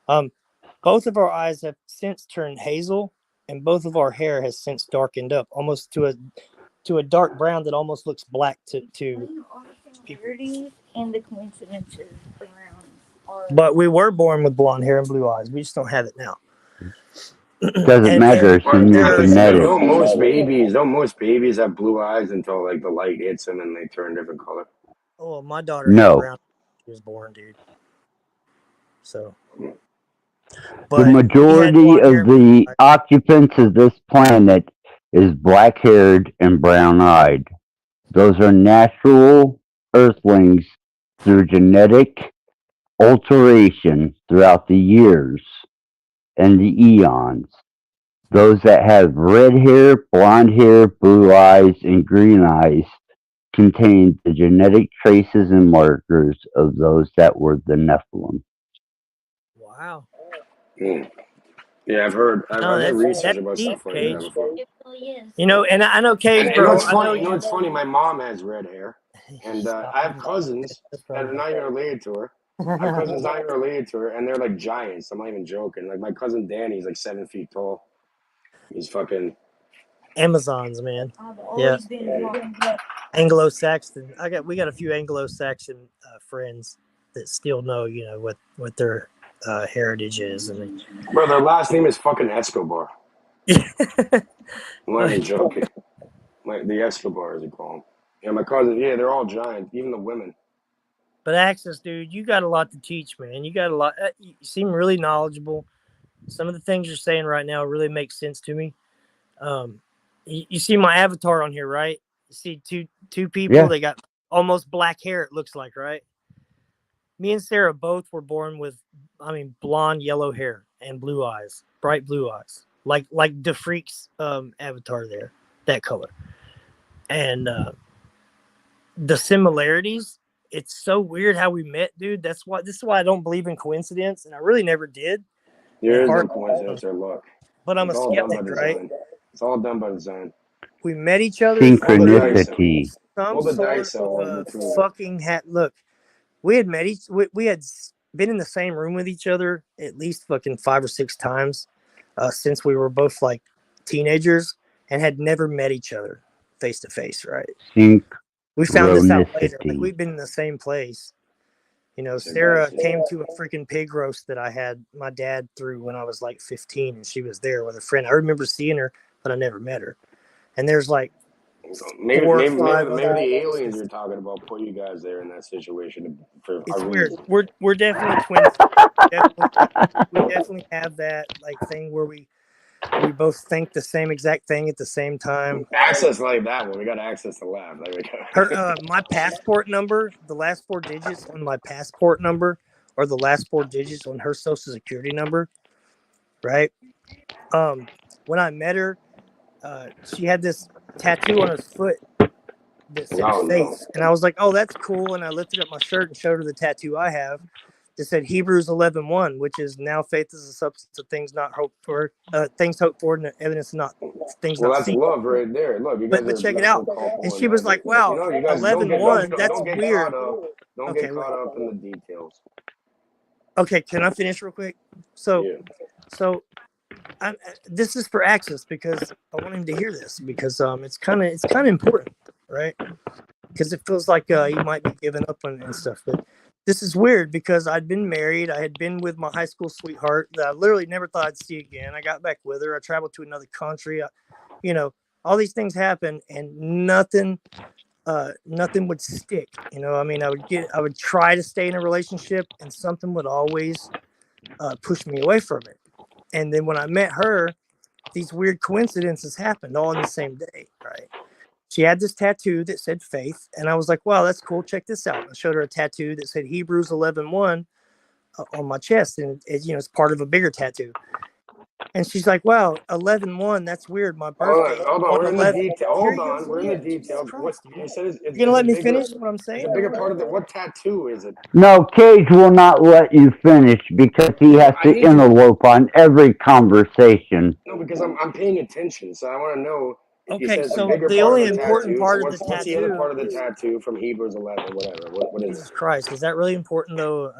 Both of our eyes have since turned hazel, and both of our hair has since darkened up, almost to a dark brown that almost looks black to Similarities and the coincidences around are. But we were born with blonde hair and blue eyes. We just don't have it now. Doesn't matter. It's in your genetics. Don't most babies have blue eyes until like the light hits them and they turn different color? Oh, my daughter had No. brown. She was born, dude. So. The majority of the occupants of this planet is black-haired and brown-eyed. Those are natural earthlings through genetic alteration throughout the years and the eons. Those that have red hair, blonde hair, blue eyes, and green eyes contain the genetic traces and markers of those that were the Nephilim. Wow. Yeah, I've heard research about deep, stuff like Cage. that before. It really is. You know, and I know Cage, And bro. what's funny? You know what's funny? My mom has red hair, and I have cousins that are not even related to her. I have cousins not even related to her, and they're like giants. I'm not even joking. Like my cousin Danny's like 7 feet tall. He's fucking Amazons, man. Yeah. Anglo-Saxon. We got a few Anglo-Saxon friends that still know, you know, what their heritage is, and bro. Their last name is fucking Escobar. I'm not even joking. The Escobar, as they call them. Yeah, my cousin. Yeah, they're all giants, even the women. But Axis, dude, you got a lot to teach, man. You got a lot. You seem really knowledgeable. Some of the things you're saying right now really make sense to me. You see my avatar on here, right? You see two people. Yeah. They got almost black hair. It looks like, right? Me and Sarah both were born with, blonde, yellow hair and blue eyes, bright blue eyes, like the Freak's avatar there, that color. And the similarities. It's so weird how we met, dude. This is why I don't believe in coincidence, and I really never did. There is no coincidence or luck. But I'm it's a all skeptic, done by right? design. It's all done by design. We met each other. Synchronicity. Some sort of fucking hat. Look, we had met we had been in the same room with each other at least fucking 5 or 6 times since we were both like teenagers, and had never met each other face to face, right? We found this out later. Like, we've been in the same place. You know, Sarah came to a freaking pig roast that I had my dad threw when I was like 15, and she was there with a friend. I remember seeing her, but I never met her. And there's like maybe the aliens you're talking about put you guys there in that situation. It's weird. We're definitely twins. We definitely have that like thing where we both think the same exact thing at the same time. Access like that one. We got access to lab. There we go. My passport number, the last 4 digits on my passport number or the last 4 digits on her social security number, right? When I met her, she had this tattoo on her foot that said Oh, no. faith. And I was like, oh, that's cool. And I lifted up my shirt and showed her the tattoo I have that said Hebrews 11:1, which is now faith is the substance of things not hoped for, things hoped for, and evidence not things Well, not that's seen. love right there. Look, you guys But are check it nice out. little couple, And she was like, you wow, know, you guys 11:1, don't that's get weird. caught up. Don't Okay, get caught wait. up in the details. Okay, can I finish real quick? So, this is for Access because I want him to hear this because it's kind of important, right? Because it feels like he might be giving up on and stuff. But this is weird because I'd been married. I had been with my high school sweetheart that I literally never thought I'd see again. I got back with her. I traveled to another country. All these things happen and nothing would stick. I mean, I would try to stay in a relationship and something would always push me away from it. And then when I met her, these weird coincidences happened all in the same day, right? She had this tattoo that said faith, and I was like, wow, that's cool. Check this out. I showed her a tattoo that said Hebrews 11:1 on my chest, and it's part of a bigger tattoo. And she's like, wow, 11:1, that's weird. My birthday. Hold on. We're in the detail. Here Hold you on. go. We're in the Yeah, Jesus detail. Christ, What dude. you said is You gonna let me finish what I'm It's saying? a bigger part of what tattoo is it? No, Cage will not let you finish because he has I to need to- interlope on every conversation. No, because I'm paying attention, so I want to know. If you Okay, said it's so a bigger the part only of the important tattoo, part so of the what's the other tattoo part of the is tattoo from Hebrews 11, whatever? What is Jesus it? Christ. Is that really important though?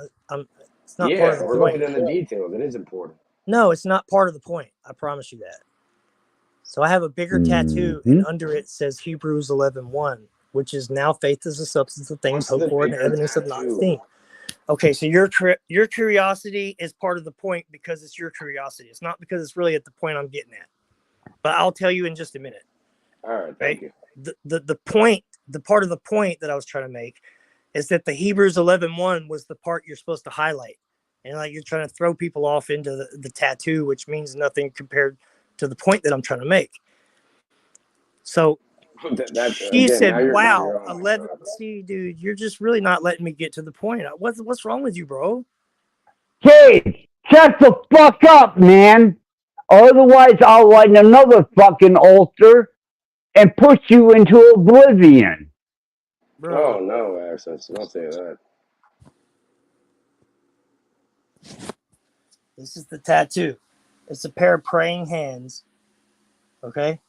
It's not part Yeah, of the we're point. looking in the details. It is important. No, it's not part of the point. I promise you that. So I have a bigger tattoo, and under it says Hebrews 11:1, which is now faith is the substance of things hoped for and the evidence of not seen. Okay, so your curiosity is part of the point because it's your curiosity. It's not because it's really at the point I'm getting at. But I'll tell you in just a minute. All right, thank you. The point, the part of the point that I was trying to make is that the Hebrews 11:1 was the part you're supposed to highlight. And like you're trying to throw people off into the tattoo, which means nothing compared to the point that I'm trying to make. So she said, wow, 11. See, dude, you're just really not letting me get to the point. What's wrong with you, bro? Cage, shut the fuck up, man. Otherwise, I'll light another fucking ulcer and push you into oblivion. Bro. Oh, no, Access. Don't say that. This is the tattoo. It's a pair of praying hands. Okay?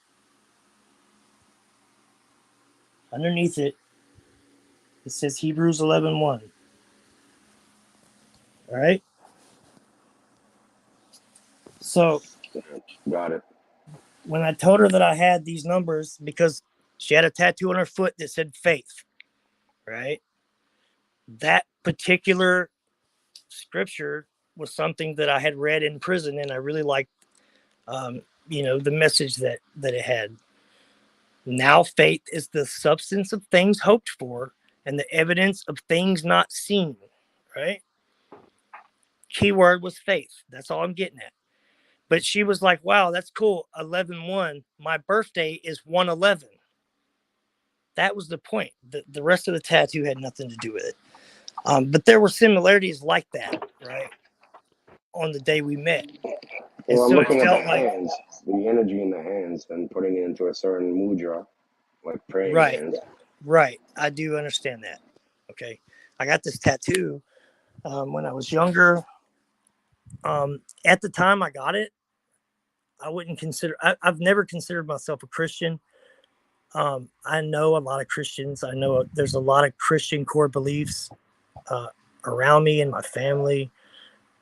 Underneath it, it says Hebrews 11:1. All right? So, got it. When I told her that I had these numbers, because she had a tattoo on her foot that said faith, right? That particular scripture was something that I had read in prison, and I really liked, the message that it had. Now faith is the substance of things hoped for and the evidence of things not seen, right? Keyword was faith. That's all I'm getting at. But she was like, wow, that's cool. 11:1. My birthday is 1/11. That was the point. The rest of the tattoo had nothing to do with it. But there were similarities like that, right? On the day we met. Well, I'm so looking at the hands, the energy in the hands, and putting it into a certain mudra, like praying hands. Right. I do understand that. Okay. I got this tattoo when I was younger. At the time I got it, I wouldn't consider, I've never considered myself a Christian. I know a lot of Christians. I know there's a lot of Christian core beliefs around me and my family.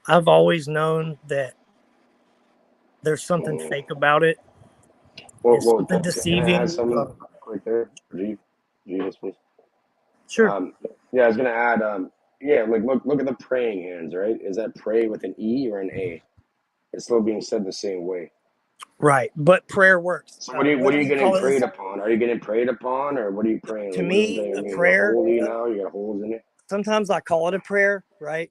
I've always known that there's something fake about it. It's something deceiving. Can I add something quick there? Jesus, please. Sure. I was gonna add. Like look at the praying hands, right? Is that pray with an E or an A? It's still being said the same way. Right, but prayer works. So what are you getting prayed upon? Are you getting prayed upon, or what are you praying? To me, a prayer. Holy now, you got holes in it. Sometimes I call it a prayer, right?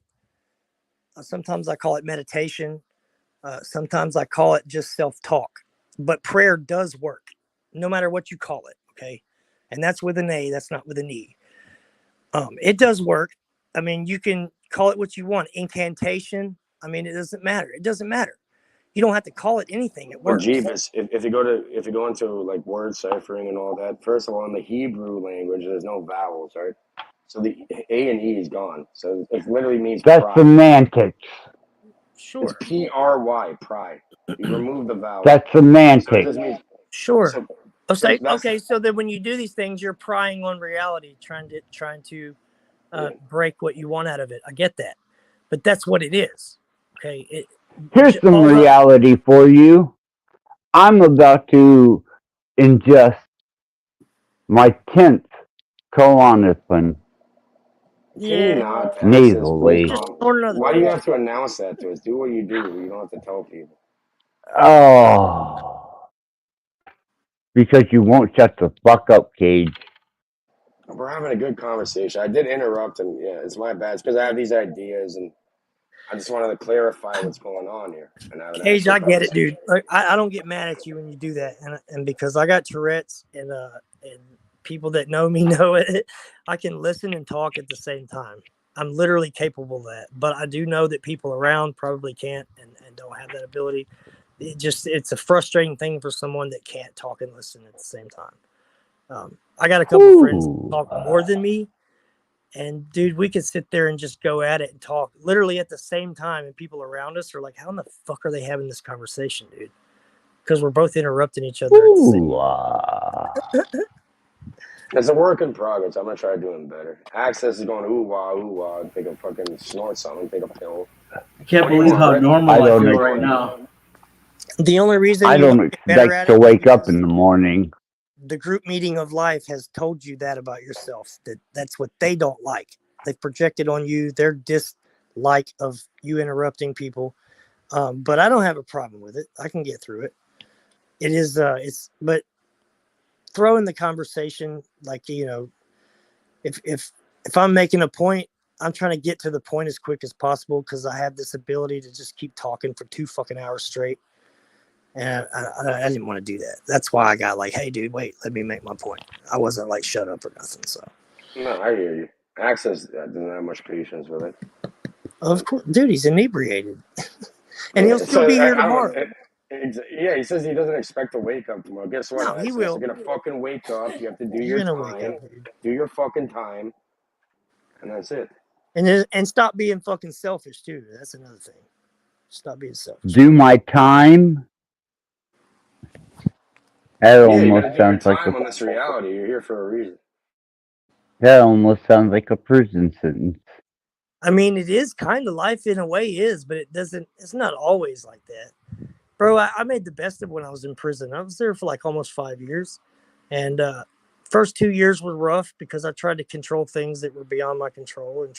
Sometimes I call it meditation. Sometimes I call it just self-talk. But prayer does work, no matter what you call it. Okay, and that's with an A. That's not with an E. It does work. I mean, you can call it what you want. Incantation. I mean, it doesn't matter. It doesn't matter. You don't have to call it anything. It Or works. Jeebus, if you go into like word ciphering and all that, first of all, in the Hebrew language, there's no vowels, right? So the A and E is gone. So it literally means That's pry. semantics. Sure. It's P-R-Y, pry. You remove the vowel. That's So it semantics. just means Sure. so. Okay, so then when you do these things, you're prying on reality, trying to break what you want out of it. I get that, but that's what it is. Okay. Here's some reality for you. I'm about to ingest my 10th Klonopin Can you not access? nasally. Why do you have to announce that to us? Do what you do. You don't have to tell people. Oh. Because you won't shut the fuck up, Cage. We're having a good conversation. I did interrupt, and yeah, it's my bad. It's because I have these ideas, and I just wanted to clarify what's going on here. And have an Cage, actual I get it, conversation. dude. Like, I don't get mad at you when you do that, and because I got Tourette's and people that know me know it, I can listen and talk at the same time. I'm literally capable of that, but I do know that people around probably can't and don't have that ability. It's a frustrating thing for someone that can't talk and listen at the same time. I got a couple friends that talk more than me, and dude, we could sit there and just go at it and talk literally at the same time, and people around us are like, how in the fuck are they having this conversation, dude? Because we're both interrupting each other at the same. It's a work in progress. I'm gonna try doing better. Access is going ooh wah, take a fucking snort something, take a pill. I can't believe how normal I feel right now. The only reason I you don't don't get better expect at to it wake up in the morning. the group meeting of life has told you that about yourself, that's what they don't like. They've projected on you their dislike of you interrupting people. But I don't have a problem with it. I can get through it. It is, but throw in the conversation, like, if I'm making a point, I'm trying to get to the point as quick as possible because I have this ability to just keep talking for 2 fucking hours straight. And I didn't want to do that. That's why I got like, hey, dude, wait, let me make my point. I wasn't like, shut up or nothing. So, No, I hear you. Access doesn't have much patience with it. of course, dude, he's inebriated. And he'll still be here tomorrow. Yeah, he says he doesn't expect to wake up tomorrow. Guess what? No, he Access? will. You're gonna fucking wake up. You have to do You're your gonna wake time. up, dude. Do your fucking time. And that's it. And stop being fucking selfish too. That's another thing. Stop being selfish. Do my time? That You almost gotta do your sounds like time on this reality. You're here for a reason. that almost sounds like a prison sentence. I mean, it is kind of life in a way is, but it's not always like that. Bro, I made the best of when I was in prison. I was there for like almost 5 years. And first 2 years were rough because I tried to control things that were beyond my control and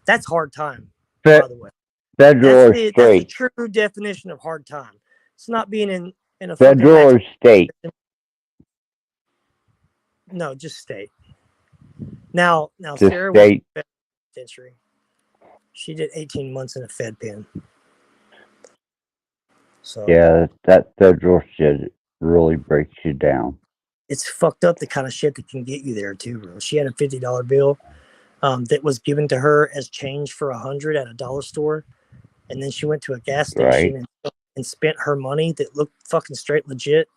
that's hard time, by the way. Federal or That's the state? true definition of hard time. It's not being in a Federal or fucking state? No, just state. Now Just Sarah state. was in penitentiary. She did 18 months in a Fed pen. So Yeah, that federal shit really breaks you down. it's fucked up the kind of shit that can get you there too, bro. She had a $50 bill that was given to her as change for $100 at a dollar store, and then she went to a gas station and spent her money that looked fucking straight legit.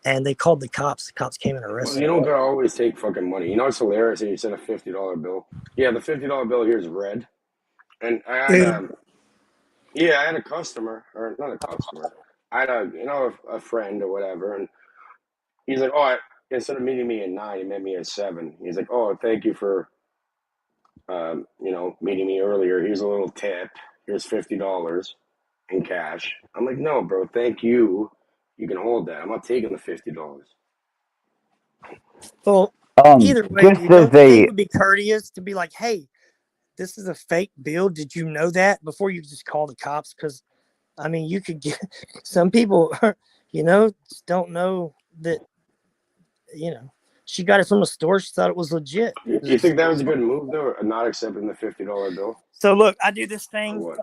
And they called the cops. The cops came and arrested Well, you don't her. gotta always take fucking money. You know what's hilarious? You said a $50 bill. Yeah, the $50 bill here is red. And I had I had a customer, or not a customer. I had a friend or whatever, and he's like, instead of meeting me at 9, he met me at 7. He's like, oh, thank you for meeting me earlier. Here's a little tip. Here's $50 in cash. I'm like, no, bro, thank you. You can hold that. I'm not taking the $50. Well, either way, just dude, as don't you think it would be courteous to be like, hey, this is a fake bill. Did you know that? Before you just call the cops? Because, I mean, you could get some people, just don't know that, she got it from a store. She thought it was legit. You think that was a good move, though, not accepting the $50 bill? So, look, I do this thing. Or what?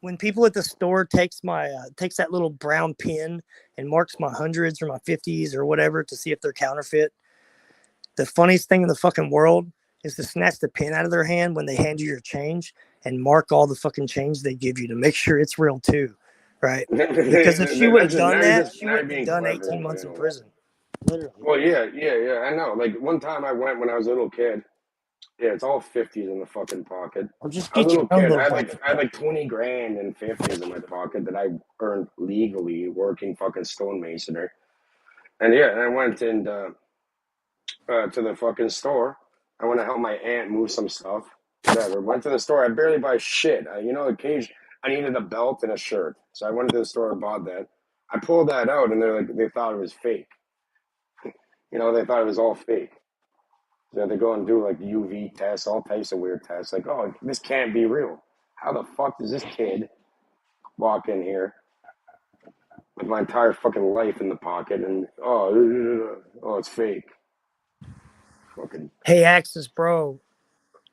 When people at the store takes that little brown pin and marks my hundreds or my 50s or whatever to see if they're counterfeit, the funniest thing in the fucking world is to snatch the pin out of their hand when they hand you your change and mark all the fucking change they give you to make sure it's real too, right? Because if she would have done that, she wouldn't have done 18 months in prison. Literally. Well, yeah. I know. Like one time I went when I was a little kid. Yeah, it's all 50s in the fucking pocket. Or just I was get a your little own kid. little I pocket. had like 20 grand and 50s in my pocket that I earned legally working fucking stonemasonry. And yeah, and I went and to the fucking store. I went to help my aunt move some stuff. Whatever. Went to the store. I barely buy shit. Occasionally I needed a belt and a shirt, so I went to the store and bought that. I pulled that out, and they thought it was fake. They thought it was all fake. So they go and do like UV tests, all types of weird tests. Like, oh, this can't be real. How the fuck does this kid walk in here with my entire fucking life in the pocket and it's fake. Fucking. Hey, Axis, bro.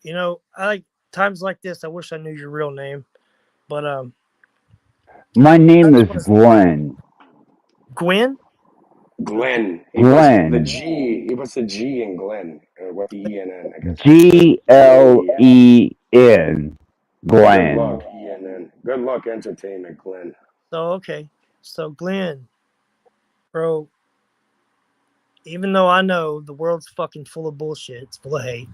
I like times like this. I wish I knew your real name, but My name is Glenn. Gwen. Glenn. Glenn. The G. He puts the G in Glenn. What the E-N-N, I guess. Glen. Glenn. Good luck, E-N-N. Good luck, entertainment, Glenn. So Glenn, bro. Even though I know the world's fucking full of bullshit, it's full of hate.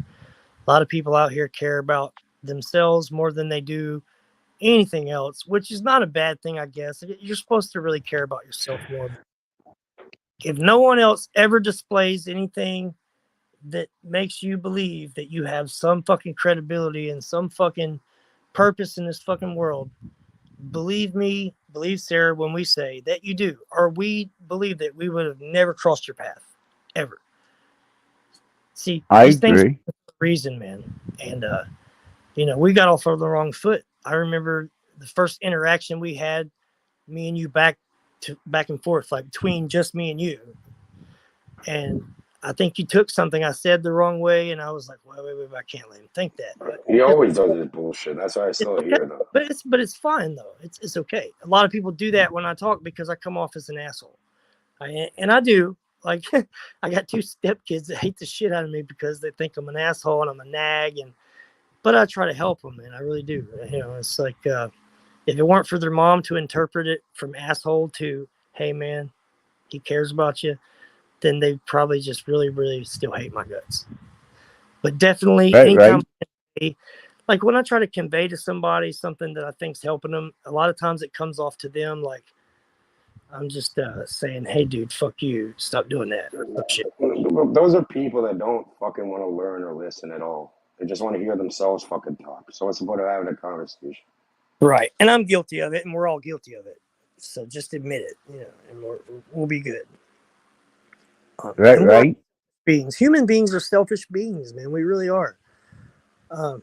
A lot of people out here care about themselves more than they do anything else, which is not a bad thing, I guess. You're supposed to really care about yourself more. If no one else ever displays anything that makes you believe that you have some fucking credibility and some fucking purpose in this fucking world, believe me, believe Sarah when we say that you do, or we believe that we would have never crossed your path, ever. See, these things are for a reason, man. And, we got off on the wrong foot. I remember the first interaction we had, me and you back and forth, like between just me and you. And I think you took something I said the wrong way, and I was like, wait, I can't let him think that. But he always does this bullshit. That's why I still hear though. But it's fine though. It's okay. A lot of people do that when I talk because I come off as an asshole, and I do. Like, I got 2 stepkids that hate the shit out of me because they think I'm an asshole and I'm a nag, but I try to help them, man. I really do. It's like if it weren't for their mom to interpret it from asshole to, hey man, he cares about you, then they probably just really, really still hate my guts. But definitely, anytime, like when I try to convey to somebody something that I think's helping them, a lot of times it comes off to them like I'm just saying, hey, dude, fuck you, stop doing that. Or some shit. Those are people that don't fucking want to learn or listen at all. They just want to hear themselves fucking talk. So what's the point of having a conversation? Right, and I'm guilty of it, and we're all guilty of it. So just admit it, and we'll be good. Right. Human beings are selfish beings, man. We really are. But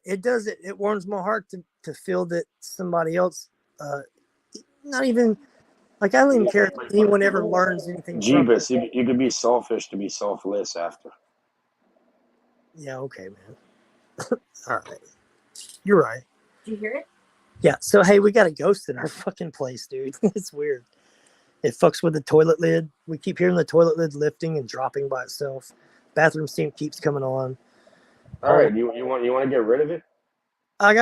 it warms my heart to feel that somebody else, not even, like, I don't even care if anyone ever learns anything from it. Jeebus, you could be selfish to be selfless after. Yeah, okay, man. All right. You're right. Did you hear it? Yeah, so, hey, we got a ghost in our fucking place, dude. It's weird. It fucks with the toilet lid. We keep hearing the toilet lid lifting and dropping by itself. Bathroom sink keeps coming on. All right, you want to get rid of it? I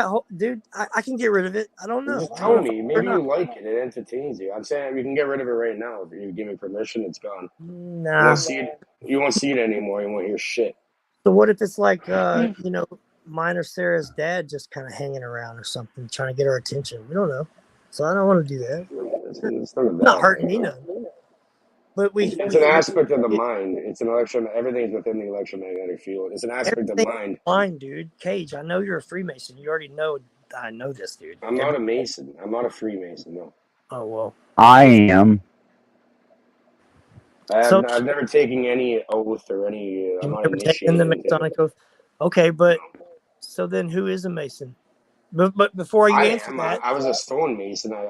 can get rid of it. I don't know. Just tell me. Maybe you like it. It entertains you. I'm saying we can get rid of it right now. If you give me permission, it's gone. Nah. You won't see it anymore. You won't hear shit. So what if it's like, mine or Sarah's dad just kind of hanging around or something, trying to get our attention? We don't know. So I don't want to do that. It's not hurting me none. But it's an aspect of the mind. It's an everything's within the electromagnetic field. It's an aspect of mind. Mind, dude. Cage, I know you're a Freemason. You already know I know this, dude. I'm not a Mason. I'm not a Freemason, no. Oh, well. I am. I've never taken any oath or any. I'm not initiated the Masonic oath. Okay, but so then who is a Mason? But before you answer that, I was a stonemason. Then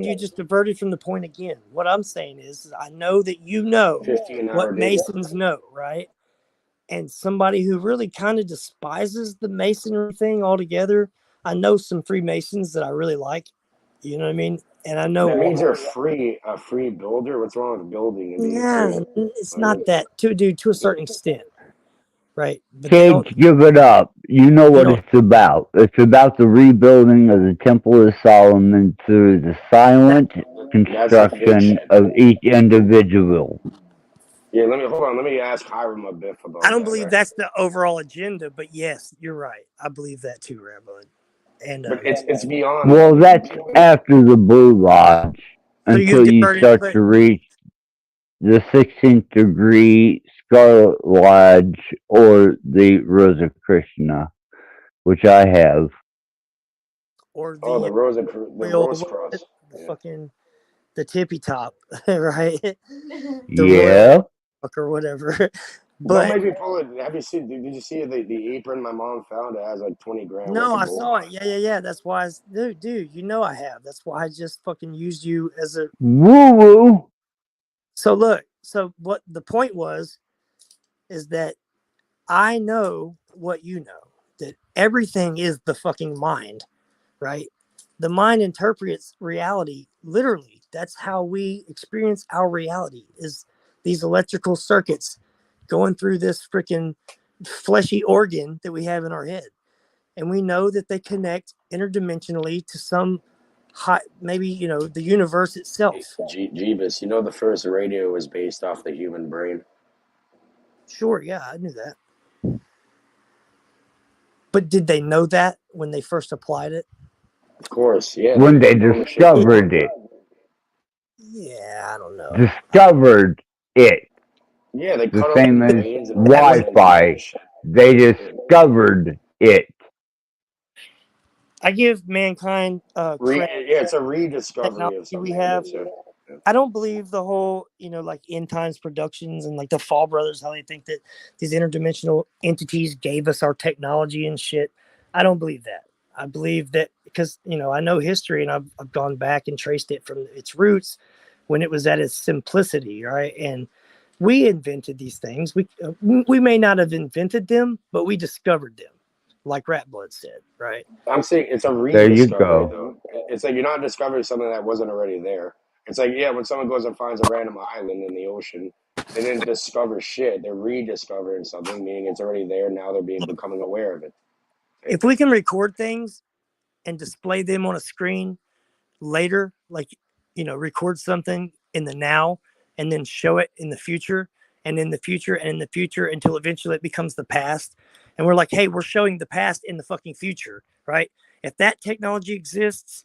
you just diverted from the point again. What I'm saying is I know that you know what Masons know, right? And somebody who really kind of despises the Masonry thing altogether. I know some Freemasons that I really like. You know what I mean? And I know that means you're a free builder. What's wrong with building? Yeah, it's not that to a certain extent. right? But they don't. Cage, give it up. You know what it's about. It's about the rebuilding of the Temple of Solomon through the silent That's the fake construction shit. of each individual. Yeah, let me ask Hiram a bit about I don't that, believe right? that's the overall agenda, but yes, you're right. I believe that too, Rattblood. And But it's beyond Well, that. that's after the Blue Lodge So you until you diverted, start but to reach the 16th degree Scarlet Lodge or the Rosicrucian, which I have. or Oh, the the real Rose Cross. the Yeah. fucking the tippy top, right? The royal Yeah. or whatever. Don't But make me pull it. Have you seen? Did you see the apron my mom found? It has like 20 grand worth no, of I gold saw on it. it. Yeah. That's why, dude. You know I have. That's why I just fucking used you as a. Woo woo. So look. So what the point was, is that I know what you know. That everything is the fucking mind, right? The mind interprets reality literally. That's how we experience our reality. Is these electrical circuits going through this freaking fleshy organ that we have in our head. And we know that they connect interdimensionally to some high, maybe, the universe itself. Jeebus, you know the first radio was based off the human brain. Sure, yeah, I knew that. But did they know that when they first applied it? Of course, yeah. When they doing the shit they discovered did. it. Yeah, I don't know. Discovered it. Yeah, they The cut up same the as veins and Wi-Fi. shit. They discovered it. I give mankind credit. Yeah, it's a rediscovery of Technology we something. have. Yeah. I don't believe the whole, like End Times Productions and like the Fall Brothers, how they think that these interdimensional entities gave us our technology and shit. I don't believe that. I believe that because, I know history and I've gone back and traced it from its roots when it was at its simplicity, right? And we invented these things. We may not have invented them, but we discovered them, like Rattblood said, right? I'm saying it's a There you rediscovery, go. though. It's like you're not discovering something that wasn't already there. It's like, yeah, when someone goes and finds a random island in the ocean, they didn't discover shit. They're rediscovering something, meaning it's already there. Now they're becoming aware of it. If we can record things and display them on a screen later, like, record something in the now and then show it in the future and in the future and in the future until eventually it becomes the past. And we're like, hey, we're showing the past in the fucking future, right? If that technology exists,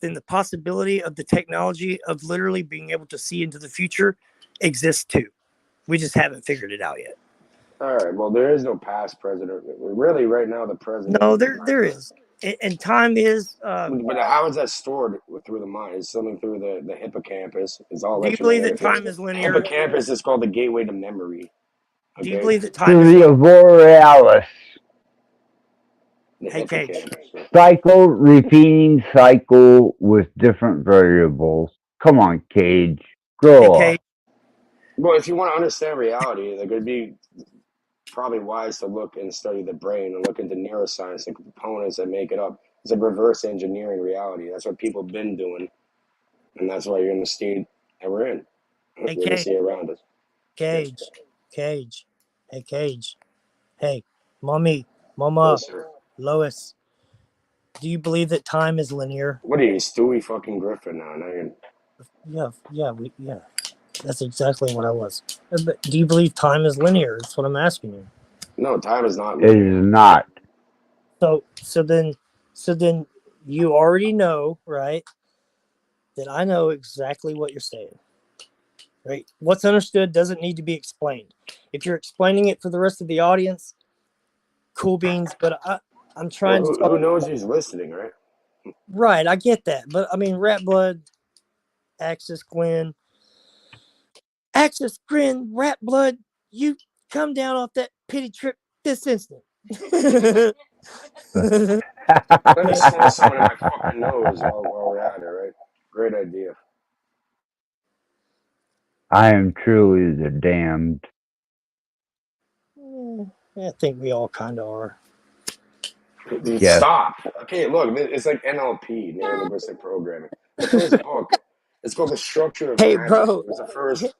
then the possibility of the technology of literally being able to see into the future exists too. We just haven't figured it out yet. All right. Well, there is no past president. Really, right now, the president. No, there is. And time is. But how is that stored through the mind? It's something through the hippocampus. It's all Do you believe that electromagnetic. time is linear? Hippocampus is called the gateway to memory. Okay? Do you believe that time is To the linear? Borealis. The Hey, Cage. Cycle, repeating cycle with different variables. Come on, Cage. Grow up. Well, if you want to understand reality, like it'd be probably wise to look and study the brain and look into neuroscience, the components that make it up. It's like reverse engineering reality. That's what people have been doing, and that's why you're in the state that we're in. Hey, We're going to see around us. Cage. Hey, Cage. Hey, Mama, Yes, sir. Lois. Do you believe that time is linear? What are you, Stewie fucking Griffin now? Yeah. That's exactly what I was. But do you believe time is linear? That's what I'm asking you. No, time is not It linear. is not. So then you already know, right? That I know exactly what you're saying. Right? What's understood doesn't need to be explained. If you're explaining it for the rest of the audience, cool beans. But I'm trying to. Who knows who's listening, right? Right, I get that, but I mean, Rattblood, Axis Glenn, Rattblood, you come down off that pity trip this instant. Let me smoke someone in my fucking nose while we're at it, right? Great idea. I am truly the damned. I think we all kind of are. Yes. Stop. Okay, look, it's like NLP, neuro linguistic programming. The first book, it's called The Structure of Hey, Magic. bro. It was the first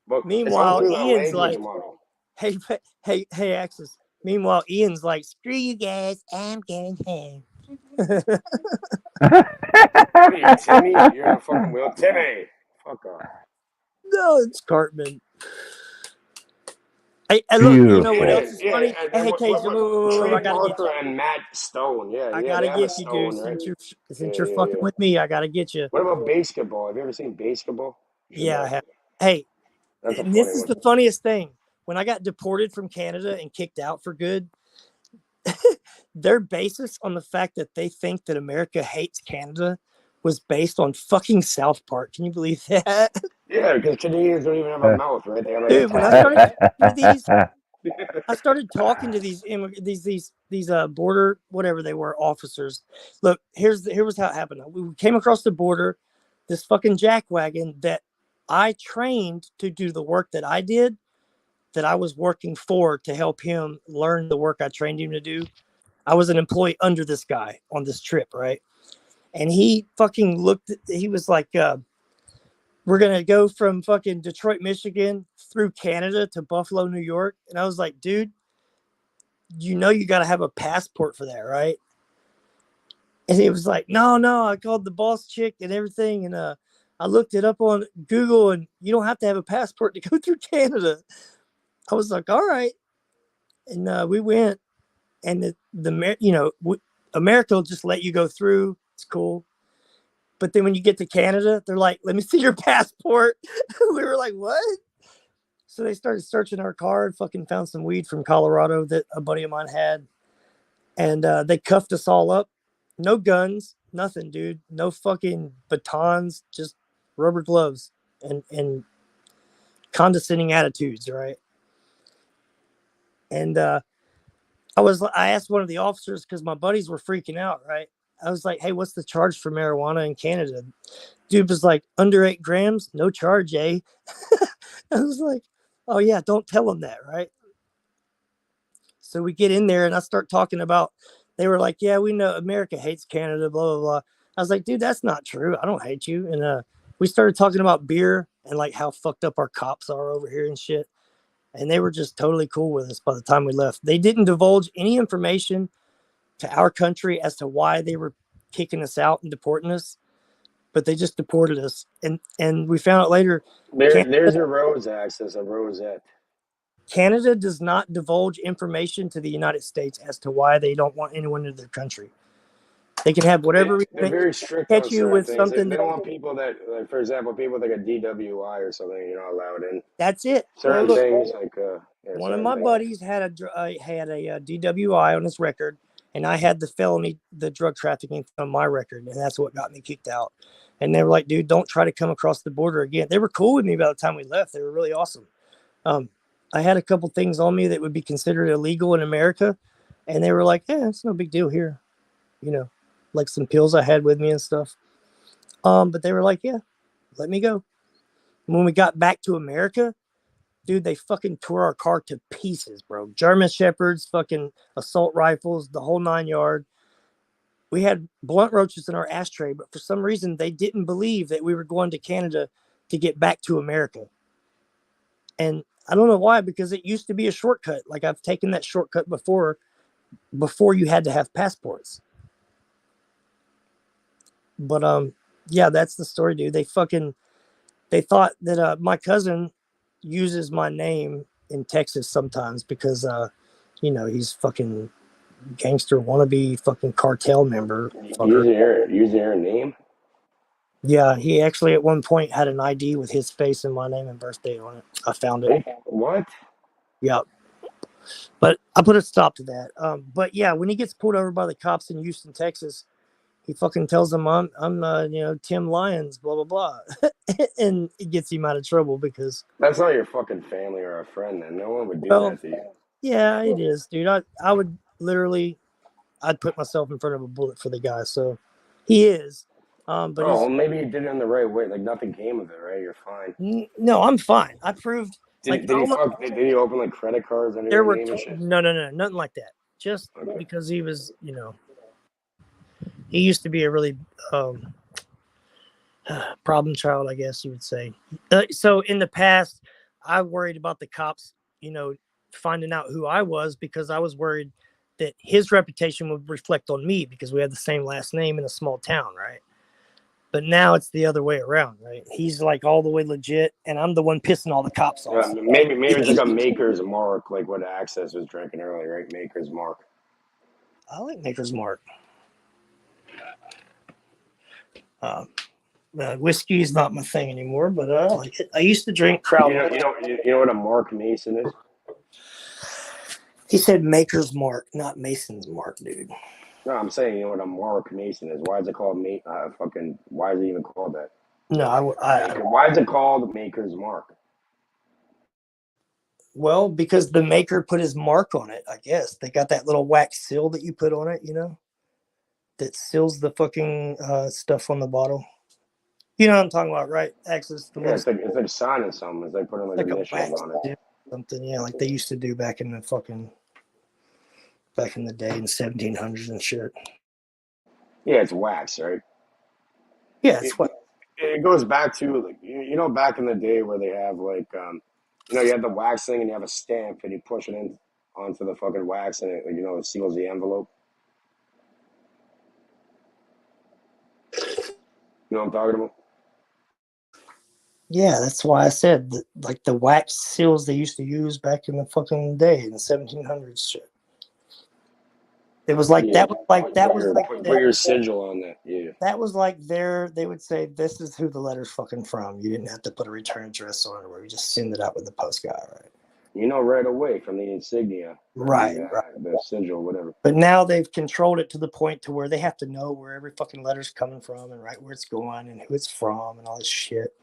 book. Meanwhile, it's all through the Ian's language like, model. hey, Axis, Meanwhile, Ian's like, screw you guys, I'm going home. What are you, Timmy? You're in a fucking wheel. Timmy! Fuck off. No, it's Cartman. Hey, look, you know what else is funny? And Hey, Cage, Trey I gotta get Parker you. and Matt Stone. Yeah, I they gotta have a get you, dude. Stone, right? Since you're fucking with me, I gotta get you. What about basketball? Have you ever seen basketball? Yeah, I have. Hey, That's a and funny this is one. the funniest thing. When I got deported from Canada and kicked out for good, their basis on the fact that they think that America hates Canada was based on fucking South Park. Can you believe that? Yeah, because Canadians don't even have a mouth, right? They have like Dude, a when I started talking to these, I started talking to these border whatever they were officers. Look, here was how it happened. We came across the border, this fucking jackwagon that I trained to do the work that I did, that I was working for to help him learn the work I trained him to do. I was an employee under this guy on this trip, right? And he fucking looked. He was like, "We're gonna go from fucking Detroit, Michigan, through Canada to Buffalo, New York." And I was like, "Dude, you know you got to have a passport for that, right?" And he was like, no, I called the boss chick and everything, and I looked it up on Google, and you don't have to have a passport to go through Canada. I was like, all right. And we went, and America will just let you go through. It's cool. But then when you get to Canada, they're like, let me see your passport. We were like, what? So they started searching our car and fucking found some weed from Colorado that a buddy of mine had. And they cuffed us all up. No guns, nothing, dude. No fucking batons, just rubber gloves and condescending attitudes, right? And I asked one of the officers, because my buddies were freaking out, right? I was like, hey, what's the charge for marijuana in Canada? Dude was like, under 8 grams, no charge, eh? I was like, oh yeah, don't tell them that, right? So we get in there and I start talking about, they were like, yeah, we know America hates Canada, blah, blah, blah. I was like, dude, that's not true. I don't hate you. And we started talking about beer and like how fucked up our cops are over here and shit. And they were just totally cool with us by the time we left. They didn't divulge any information to our country as to why they were kicking us out and deporting us, but they just deported us. And we found out later. There's a rose access, a rosette. Canada does not divulge information to the United States as to why they don't want anyone in their country. They can have whatever They're very strict catch on you certain with things. something. They don't want people that, like, for example, people with like a DWI or something, you're not allowed in. That's it. Certain Well, look, things, like one of my buddies had a DWI on his record, and I had the drug trafficking on my record, and that's what got me kicked out. And they were like, dude, don't try to come across the border again. They were cool with me by the time we left. They were really awesome. I had a couple things on me that would be considered illegal in America, and they were like, yeah, it's no big deal here. You know, like some pills I had with me and stuff. But they were like, yeah, let me go. When we got back to America, dude, they fucking tore our car to pieces, bro. German Shepherds, fucking assault rifles, the whole 9 yard. We had blunt roaches in our ashtray, but for some reason, they didn't believe that we were going to Canada to get back to America. And I don't know why, because it used to be a shortcut. Like, I've taken that shortcut before you had to have passports. But yeah, that's the story, dude. They thought that my cousin uses my name in Texas sometimes because he's fucking gangster wannabe fucking cartel member. using your name. Yeah, he actually at one point had an ID with his face and my name and birthday on it. I found it. What? Yeah. But I put a stop to that. But yeah, when he gets pulled over by the cops in Houston, Texas, he fucking tells them I'm Tim Lyons, blah blah blah, and it gets him out of trouble because That's not your fucking family or a friend. Then no one would do that to you. Yeah, it is, dude. I would literally, I'd put myself in front of a bullet for the guy. So he is. But well, maybe you did it in the right way. Like nothing came of it, right? You're fine. No, I'm fine. I proved. Did he open like credit cards under There your were name and shit? no, nothing like that. Just because he was, he used to be a really problem child, I guess you would say. So in the past, I worried about the cops, finding out who I was because I was worried that his reputation would reflect on me because we had the same last name in a small town, right? But now it's the other way around, right? He's like all the way legit, and I'm the one pissing all the cops off. Maybe it's like a Maker's Mark, like what Access was drinking earlier, right? Maker's Mark. I like Maker's Mark. Whiskey is not my thing anymore, but I like it. I used to drink Crown. You know what a Mark Mason is? He said Maker's Mark, not Mason's Mark, dude. No, I'm saying, you know what a Mark Mason is? Why is it called why is it even called that? No, why is it called Maker's Mark? Well, because the maker put his mark on it, I guess. They got that little wax seal that you put on it, that seals the fucking stuff on the bottle. You know what I'm talking about, right? Access. It's like signing something. It's like putting like initials on it. Something, yeah, like they used to do back in the day in the 1700s and shit. Yeah, it's wax, right? Yeah, it's what. It goes back to like back in the day where they have like you have the wax thing and you have a stamp and you push it in onto the fucking wax and it it seals the envelope. You know what I'm talking about? Yeah, that's why I said that, like the wax seals they used to use back in the fucking day in the 1700s shit. It was like put your sigil on that. Yeah. That was like they would say this is who the letter's fucking from. You didn't have to put a return address on it where you just send it out with the post guy, right? Right away from the insignia. Right. The sigil, whatever. But now they've controlled it to the point to where they have to know where every fucking letter's coming from and right where it's going and who it's from and all this shit.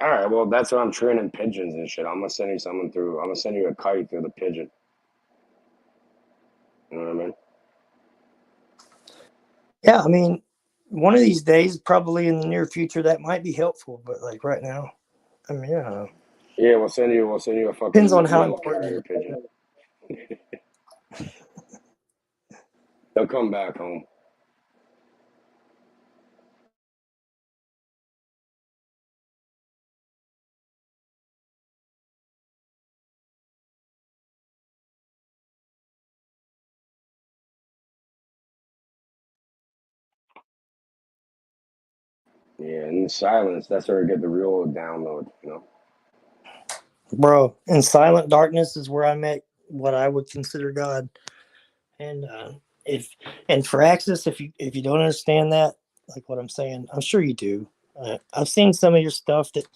All right, well, that's what I'm training pigeons and shit. I'm gonna send you something through. I'm gonna send you a kite through the pigeon. You know what I mean? Yeah, I mean, one of these days, probably in the near future, that might be helpful. But like right now, I mean, I don't know. Yeah, we'll send you a fucking. Depends on how important pigeon. They'll come back home. Yeah, in silence, that's where I get the real download, Bro, in silent darkness is where I met what I would consider God. And for Axis, if you don't understand that, like what I'm saying, I'm sure you do. I've seen some of your stuff that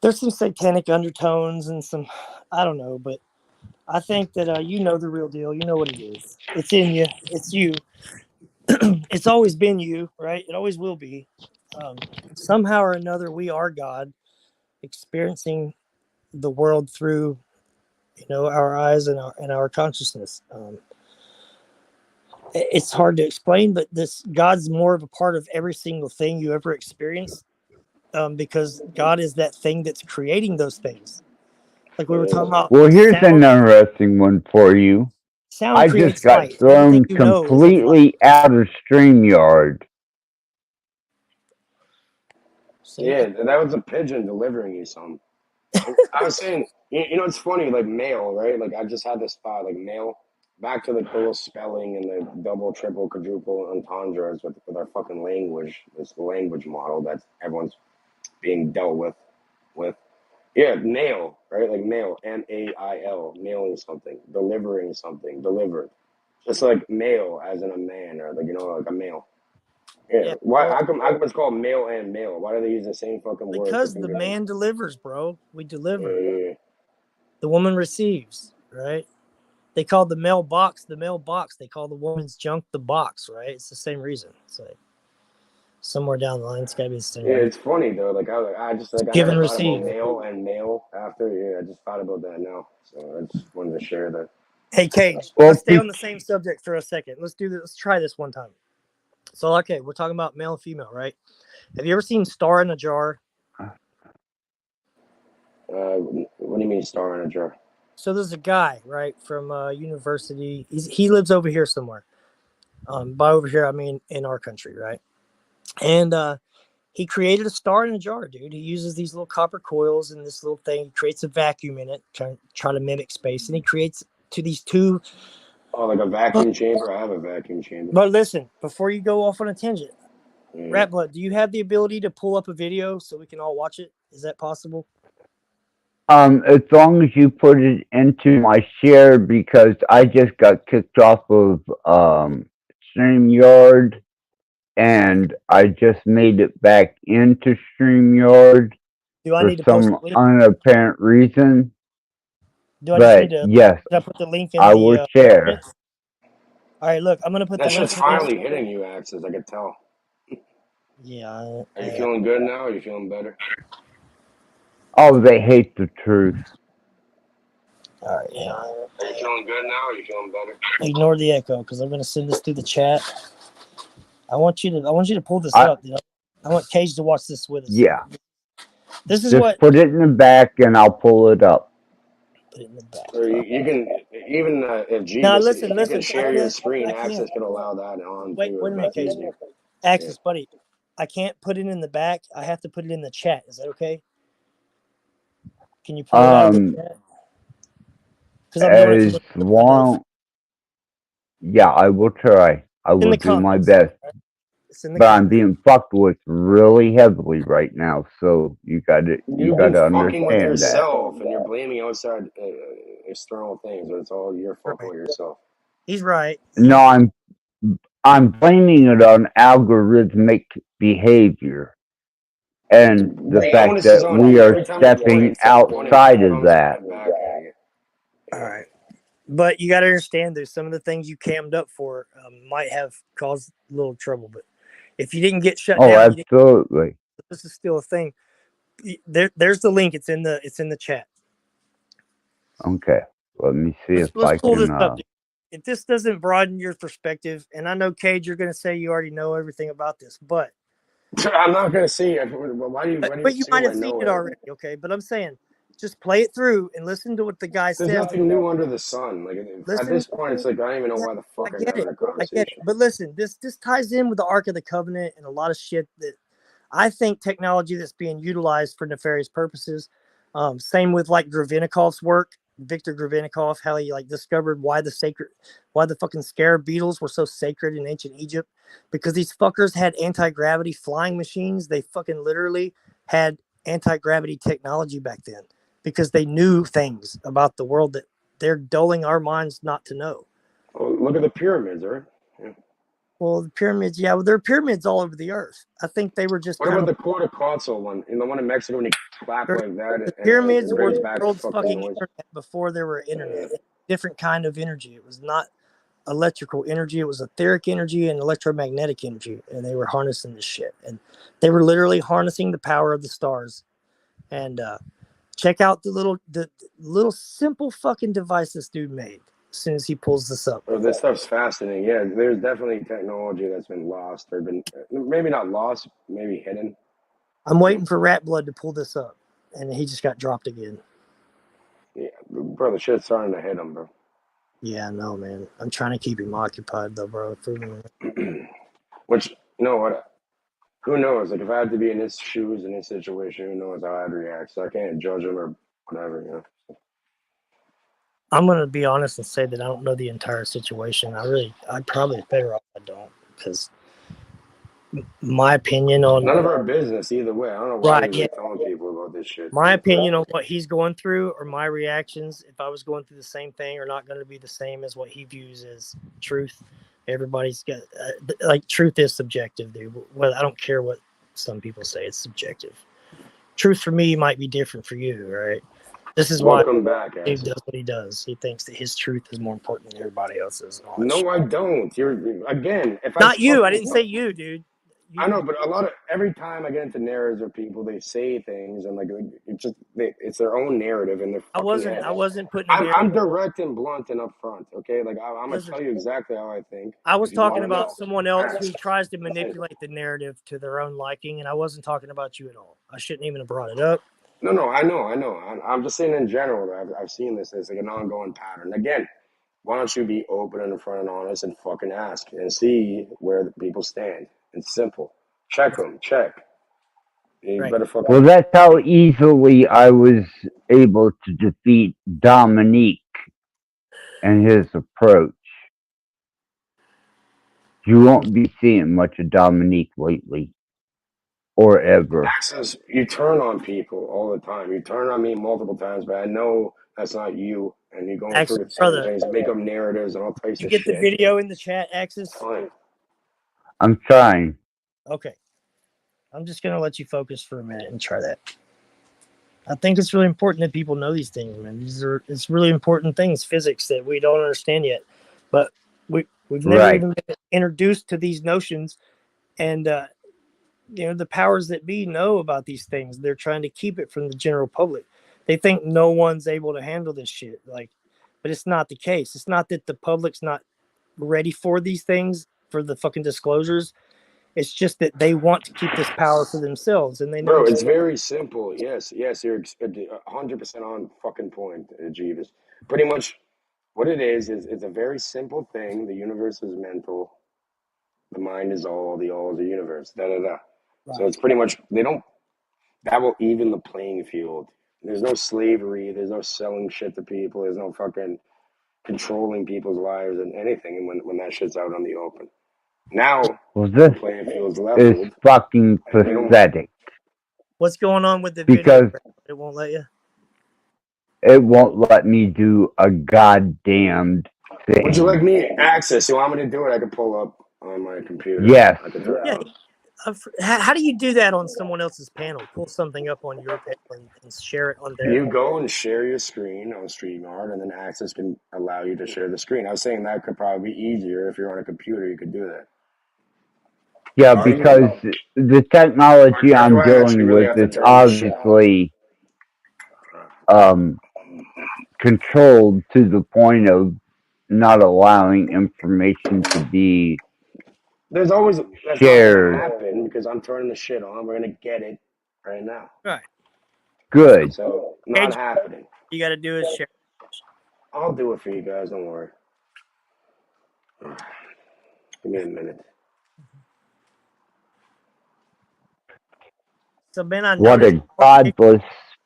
there's some satanic undertones and some, I don't know, but I think that you know the real deal. You know what it is. It's in you. It's you. It's always been you, right? It always will be. Somehow or another, we are God, experiencing the world through, our eyes and our consciousness. It's hard to explain, but God's more of a part of every single thing you ever experience, because God is that thing that's creating those things. Like we were talking about. Well, here's an interesting one for you. I just got thrown completely out of StreamYard. Yeah, that was a pigeon delivering you something. I was saying, it's funny, like mail, right? Like I just had this thought, like mail, back to the little spelling and the double, triple, quadruple entendres with our fucking language, this language model that everyone's being dealt with. Yeah, mail, right? Like mail, M-A-I-L, mailing something, delivering something, delivered. Just like male as in a man or like, like a male. Yeah. Why? How come it's called male and male? Why do they use the same fucking word? Because the man delivers, bro. We deliver. Yeah. The woman receives, right? They call the male box the male box. They call the woman's junk the box, right? It's the same reason. It's like somewhere down the line, it's gotta be the same. Yeah, it's funny though. Like I just like give and receive. Male and male after. Yeah, I just thought about that now. So I just wanted to share that. Hey, Cage, let's stay on the same subject for a second. Let's do this. Let's try this one time. So, okay, we're talking about male and female, right? Have you ever seen Star in a Jar? What do you mean Star in a Jar? So there's a guy, right, from university. He lives over here somewhere. By over here, I mean in our country, right? And He created a star in a jar, dude. He uses these little copper coils and this little thing. He creates a vacuum in it, try to mimic space, and he creates to these two. Oh, like a vacuum chamber? I have a vacuum chamber. But listen, before you go off on a tangent, Yeah. Rattblood, do you have the ability to pull up a video so we can all watch it? Is that possible? As long as you put it into my share, because I just got kicked off of StreamYard, and I just made it back into StreamYard Do I for need to post some the link? unapparent reason. Do I just need But to? yes, Should I put the link in I the? will share. All right, look, I'm gonna put That the link. shit's finally hitting you, Axis. I could tell. Yeah. Are you feeling good now? Are you feeling better? Oh, they hate the truth. All right, yeah. Are you feeling good now? Are you feeling better? Ignore the echo because I'm gonna send this through the chat. I want you to pull this up. You know, I want Cage to watch this with us. Yeah. This is Just what. put it in the back, and I'll pull it up. Put it in the back. Or you can, even if Jesus, Now listen, you can share your screen. I can't. Access could allow that on Wait too. a minute, Cage. Access, buddy. I can't put it in the back. I have to put it in the chat. Is that okay? Can you pull it out of the chat? Because I'm doing it. As long, yeah, I will try. I will do my best. But I'm being fucked with really heavily right now, so you got to You've been fucking with understand that. yourself, and you're blaming outside external things, but it's all your fucking with yourself. He's right. No, I'm blaming it on algorithmic behavior and the fact that we are stepping outside of that. All right. But you got to understand there's some of the things you cammed up for might have caused a little trouble. But if you didn't get shut down, Absolutely. This is still a thing. There's the link. It's in the chat. Okay. Let me see if I pull this can. up. If this doesn't broaden your perspective, and I know, Cage, you're going to say you already know everything about this, but I'm not going to see it. Why do you but you might have seen it already, okay? But I'm saying, just play it through and listen to what the guy says. There's nothing new under the sun. Like at this point, it's like I don't even know why the fuck I'm having a conversation. I get it. But listen, this ties in with the Ark of the Covenant and a lot of shit that I think technology that's being utilized for nefarious purposes. Same with like Gravenikov's work, Victor Gravenikov, how he like discovered why the fucking scarab beetles were so sacred in ancient Egypt, because these fuckers had anti-gravity flying machines. They fucking literally had anti-gravity technology back then because they knew things about the world that they're dulling our minds not to know. Oh, look at the pyramids, right? Yeah. Well, the pyramids, yeah, well, there are pyramids all over the earth. I think they were just. What about the Cortocazzo one? In the one in Mexico, when you clap like that, the pyramids were brings the back world's fucking fucking noise. internet before there were internet. Different kind of energy. It was not electrical energy. It was etheric energy and electromagnetic energy, and they were harnessing this shit. And they were literally harnessing the power of the stars. And check out the little simple fucking device this dude made. As soon as he pulls this up. Oh, this stuff's fascinating. Yeah, there's definitely technology that's been lost or been maybe not lost, maybe hidden. I'm waiting for Rattblood to pull this up, and he just got dropped again. Yeah, bro, the shit's starting to hit him, bro. Yeah, I know, man. I'm trying to keep him occupied, though, bro. Which, you know what? Who knows? Like, if I had to be in his shoes, in his situation, who knows how I'd react? So I can't judge him or whatever, you know? I'm going to be honest and say that I don't know the entire situation. I'd probably better off I don't, because my opinion on none of our business either way. I don't know why we're telling people about this shit. My opinion on what he's going through or my reactions, if I was going through the same thing, are not going to be the same as what he views as truth. Everybody's got like truth is subjective, dude. Well, I don't care what some people say; it's subjective. Truth for me might be different for you, right? This is why Dave does what he does. He thinks that his truth is more important than everybody else's. No, I don't. You're again. If not you, I didn't say you, dude. I know, but every time I get into narratives or people, they say things and like it's their own narrative and they're. I wasn't putting. I'm direct and blunt and upfront. Okay, like I'm gonna tell you exactly how I think. I was talking about someone else who tries to manipulate the narrative to their own liking, and I wasn't talking about you at all. I shouldn't even have brought it up. No, I know. I'm just saying in general. I've seen this as like an ongoing pattern. Again, why don't you be open and upfront and honest and fucking ask and see where the people stand? It's simple. Check them. Check. You Right. better fucking. Well, that's how easily I was able to defeat Dominique and his approach. You won't be seeing much of Dominique lately. Or ever. Access, you turn on people all the time. You turn on me multiple times, but I know that's not you. And you're going through the same Brother, things, make up narratives and all types you of get shit. the video in the chat, Axis? Fine. I'm trying. Okay. I'm just gonna let you focus for a minute and try that. I think it's really important that people know these things, man. It's really important things, physics that we don't understand yet. But we've never Right. even been introduced to these notions, and the powers that be know about these things. They're trying to keep it from the general public. They think no one's able to handle this shit. But it's not the case. It's not that the public's not ready for these things, for the fucking disclosures. It's just that they want to keep this power for themselves, and they know. Bro, it's very simple. Yes, you're 100% on fucking point, Jeeves. Pretty much what it is it's a very simple thing. The universe is mental. The mind is all the universe. Da-da-da. So it's pretty much, that will even the playing field. There's no slavery. There's no selling shit to people. There's no fucking controlling people's lives and anything when that shit's out on the open. Now, Well, the this playing field's is leveled. fucking pathetic. What's going on with the Because video? It won't let you? it won't let me do a goddamn thing. Would you like me access? You want me to do it? I can pull up on my computer. Yes. I can turn it on. How do you do that on someone else's panel? Pull something up on your panel and share it on there. You go and share your screen on StreamYard, and then Access can allow you to share the screen. I was saying that could probably be easier if you're on a computer. You could do that. Yeah, because the technology Or I'm do I actually dealing really with have to is turn this shit on? obviously controlled to the point of not allowing information to be That's not going to shared. happen because I'm turning the shit on. We're going to get it right now. Right. Good. So, not happening. You got to do is share. I'll do it for you guys. Don't worry. Give me a minute. So, Ben, I What noticed. a godless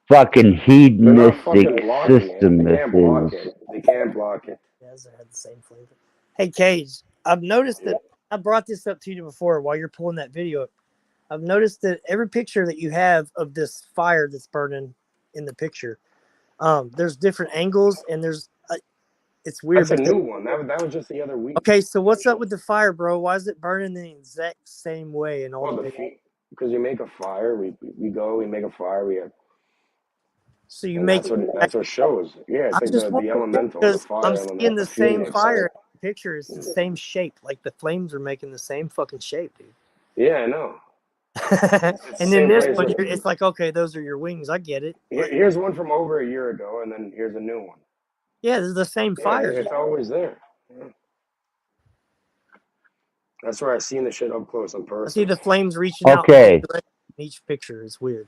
fucking hedonistic fucking blocking it. system They this can't block is. it. They can't block it. Yeah, they had the same flavor. Hey, Cage, I've noticed that I brought this up to you before while you're pulling that video up. I've noticed that every picture that you have of this fire that's burning in the picture, there's different angles and there's it's weird. That's a new one. That was just the other week. Okay, so what's up with the fire, bro? Why is it burning the exact same way in all the pictures? Because you make a fire, we make a fire, we have. So you make that's what shows. Yeah, it's I'm like just the elemental, because the fire I'm element. seeing the same phoenix. fire in the picture. It's the same shape. Like the flames are making the same fucking shape, dude. Yeah, I know. And then this one, it's like, okay, those are your wings. I get it. Here's one from over a year ago, and then here's a new one. Yeah, this is the same fire. It's always there. Yeah. That's where I seen the shit up close and personal. I see the flames reaching out. Okay. In each picture is weird.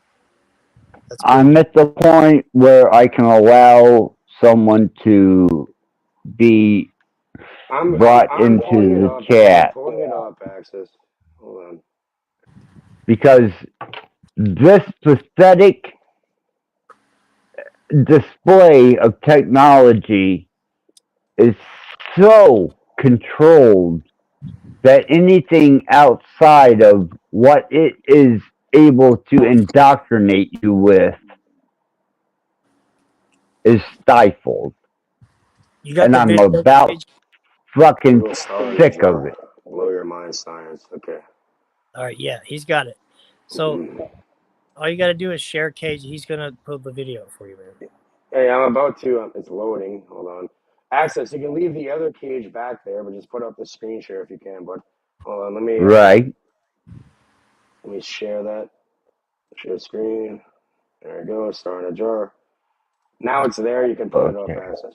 I'm at the point where I can allow someone to be brought into the chat. I'm pulling it up, Access. Hold on. Because this pathetic display of technology is so controlled that anything outside of what it is able to indoctrinate you with is stifled. And I'm about fucking sick of it. Blow your mind, science. Okay. All right, yeah, he's got it. So all you got to do is share Cage. He's gonna put the video for you, man. Hey, I'm about to. It's loading. Hold on. Access. You can leave the other cage back there, but just put up the screen share if you can. But hold on. Let me. Right. Let me share that. Share screen. There we go. Start in a jar. Now it's there. You can put it up, Access.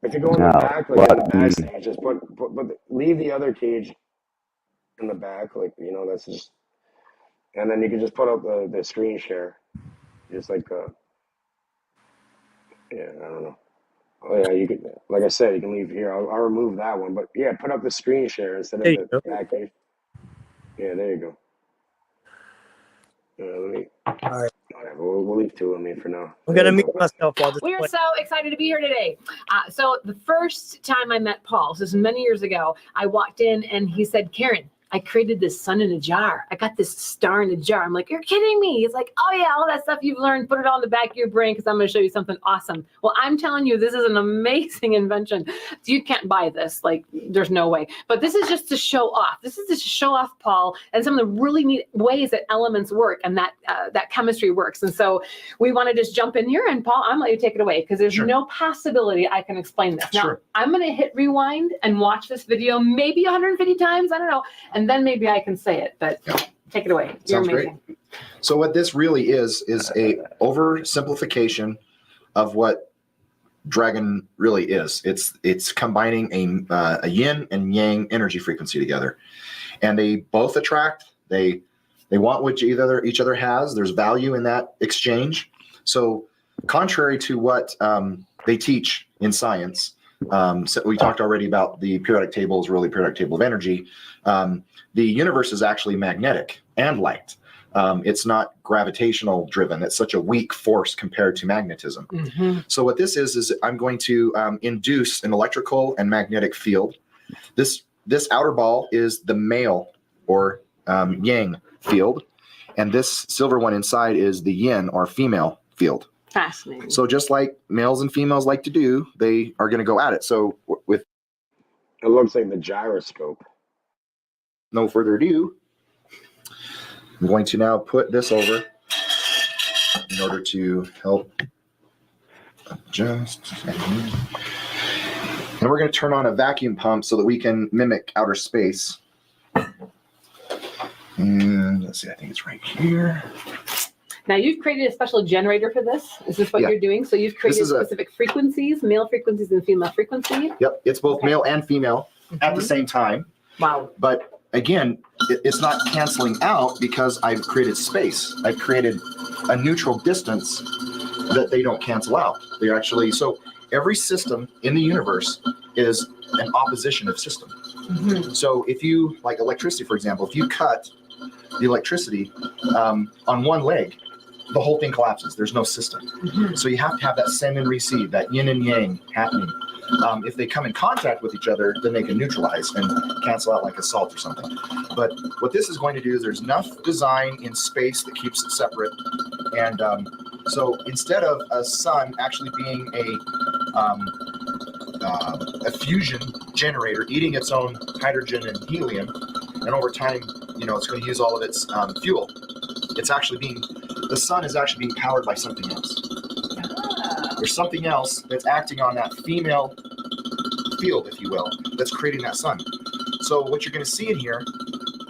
If you go in the back, like in the back stage, just leave the other cage in the back, like that's just, and then you can just put up the screen share, just like yeah, I don't know. Oh yeah, you could, like I said, you can leave here. I'll remove that one, but yeah, put up the screen share instead of the back cage. Yeah, there you go. All right, we'll leave two of me for now. I'm gonna mute myself while this. We are so excited to be here today. So the first time I met Paul, this is many years ago, I walked in and he said, Karen, I created this sun in a jar. I got this star in a jar. I'm like, you're kidding me. He's like, oh yeah, all that stuff you've learned, put it all in the back of your brain because I'm going to show you something awesome. Well, I'm telling you, this is an amazing invention. You can't buy this. Like, there's no way. But this is just to show off. This is to show off, Paul, and some of the really neat ways that elements work and that that chemistry works. And so we want to just jump in here. And Paul, I'm going to let you take it away because there's no possibility I can explain this. Now, I'm going to hit rewind and watch this video maybe 150 times. I don't know. And then maybe I can say it, but take it away. You're Sounds amazing. great. So what this really is a oversimplification of what dragon really is. It's combining a yin and yang energy frequency together, and they both attract. They want what each other has. There's value in that exchange. So contrary to what they teach in science, so we talked already about the periodic table is really periodic table of energy. The universe is actually magnetic and light. It's not gravitational driven. It's such a weak force compared to magnetism. Mm-hmm. So what this is I'm going to induce an electrical and magnetic field. This outer ball is the male or yang field, and this silver one inside is the yin or female field. Fascinating. So just like males and females like to do, they are going to go at it. So with it looks like the gyroscope. No further ado, I'm going to now put this over in order to help adjust. And we're going to turn on a vacuum pump so that we can mimic outer space. And let's see, I think it's right here. Now you've created a special generator for this. Is this what you're doing? So you've created specific frequencies, male frequencies and female frequency. Yep, it's both male and female at the same time. Wow. But again, it's not canceling out because I've created space. I've created a neutral distance that they don't cancel out. They're actually, so every system in the universe is an oppositional system. Mm-hmm. So if you, like electricity, for example, if you cut the electricity on one leg, the whole thing collapses. There's no system. Mm-hmm. So you have to have that send and receive, that yin and yang happening. If they come in contact with each other, then they can neutralize and cancel out like a salt or something. But what this is going to do is there's enough design in space that keeps it separate. And so instead of a sun actually being a fusion generator, eating its own hydrogen and helium, and over time, it's going to use all of its fuel. It's actually the sun is actually being powered by something else. There's something else that's acting on that female field, if you will, that's creating that sun. So what you're going to see in here,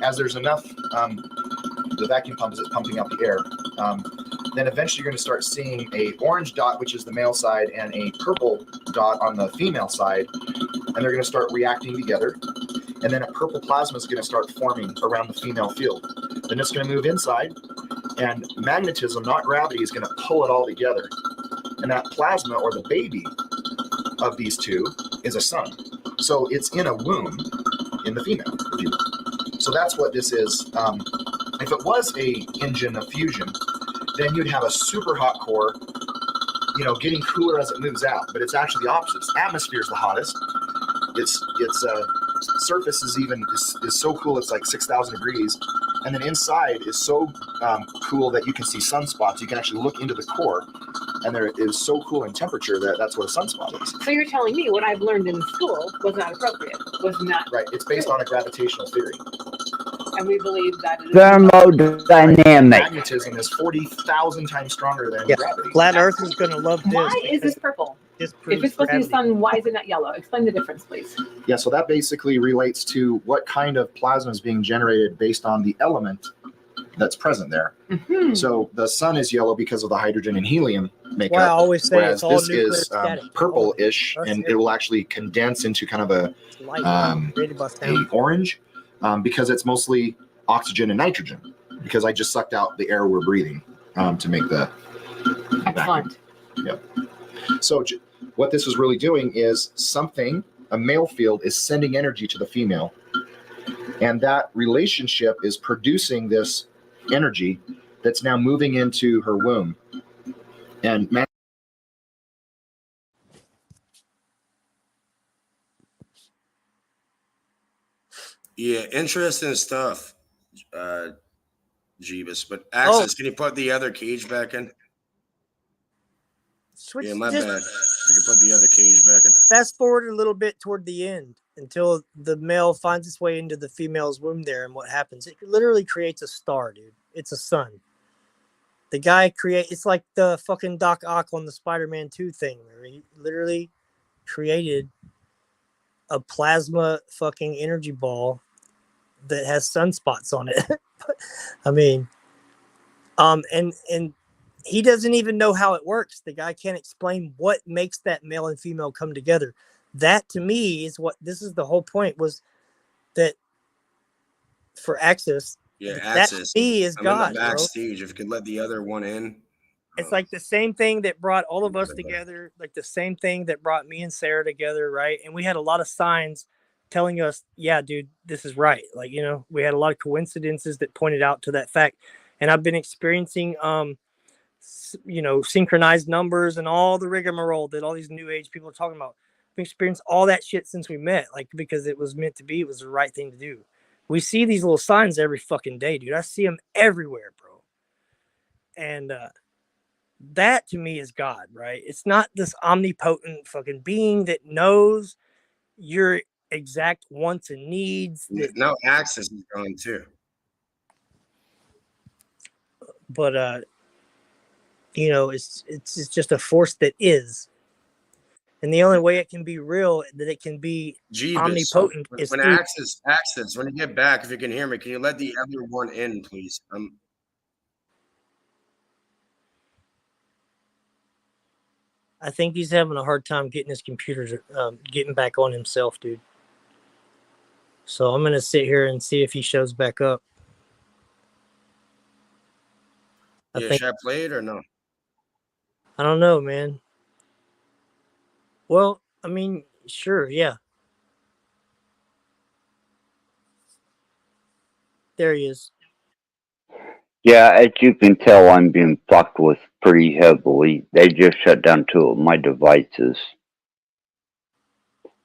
as there's enough, the vacuum pump is pumping out the air, then eventually you're going to start seeing a orange dot, which is the male side, and a purple dot on the female side, and they're going to start reacting together. And then a purple plasma is going to start forming around the female field. Then it's going to move inside, and magnetism, not gravity, is going to pull it all together. And that plasma, or the baby of these two, is a sun. So it's in a womb in the female, if you will. So that's what this is. If it was a engine of fusion, then you'd have a super hot core, getting cooler as it moves out. But it's actually the opposite. Its atmosphere is the hottest. Its surface is so cool, it's like 6,000 degrees. And then inside is so cool that you can see sunspots. You can actually look into the core, and there is so cool in temperature that's what a sunspot is. So you're telling me what I've learned in school was not appropriate, was not right. It's based on a gravitational theory. And we believe that it is thermodynamic. Magnetism is 40,000 times stronger than gravity. Flat Earth is going to love this. Why is this purple? If it's supposed to be sun, why is it not yellow? Explain the difference, please. Yeah, so that basically relates to what kind of plasma is being generated based on the element that's present there. Mm-hmm. So the sun is yellow because of the hydrogen and helium makeup. Well, I always say whereas it's all this nuclear is static. purple-ish, and it will actually condense into kind of a orange because it's mostly oxygen and nitrogen, because I just sucked out the air we're breathing to make the Excellent. Yep. So what this is really doing is a male field is sending energy to the female, and that relationship is producing this energy that's now moving into her womb. And Yeah, interesting stuff, Jeebus. But Oh, Axis, can you put the other cage back in? switch. Yeah, my Just bad. You can put the other cage back in. fast forward a little bit toward the end until the male finds its way into the female's womb there, and what happens? It literally creates a star, dude. It's a sun. The guy it's like the fucking Doc Ock on the Spider-Man 2 thing, where he literally created a plasma fucking energy ball that has sunspots on it. I mean, and he doesn't even know how it works. The guy can't explain what makes that male and female come together. That to me is what this is the whole point, was that for Axis, Yeah, that Axis. to me is I'm God, in the bro. backstage. If you could let the other one in. It's like the same thing that brought all of us together, like the same thing that brought me and Sarah together, right? And we had a lot of signs telling us, yeah, dude, this is right. Like, you know, we had a lot of coincidences that pointed out to that fact. And I've been experiencing, you know, synchronized numbers and all the rigmarole that all these new age people are talking about. We've experienced all that shit since we met, like, because it was meant to be. It was the right thing to do. We see these little signs every fucking day, dude. I see them everywhere, bro. And, that to me is God, right? It's not this omnipotent fucking being that knows your exact wants and needs. No, Axis is gone too. But you know, it's just a force that is. And the only way it can be real, that it can be omnipotent, is when through. Axis, when you get back, if you can hear me, can you let the other one in, please? I think he's having a hard time getting his computer getting back on himself, dude. So I'm gonna sit here and see if he shows back up. Should I play it or no? I don't know, man. Well, I mean, sure, yeah. There he is. Yeah, as you can tell, I'm being fucked with pretty heavily. They just shut down 2 of my devices.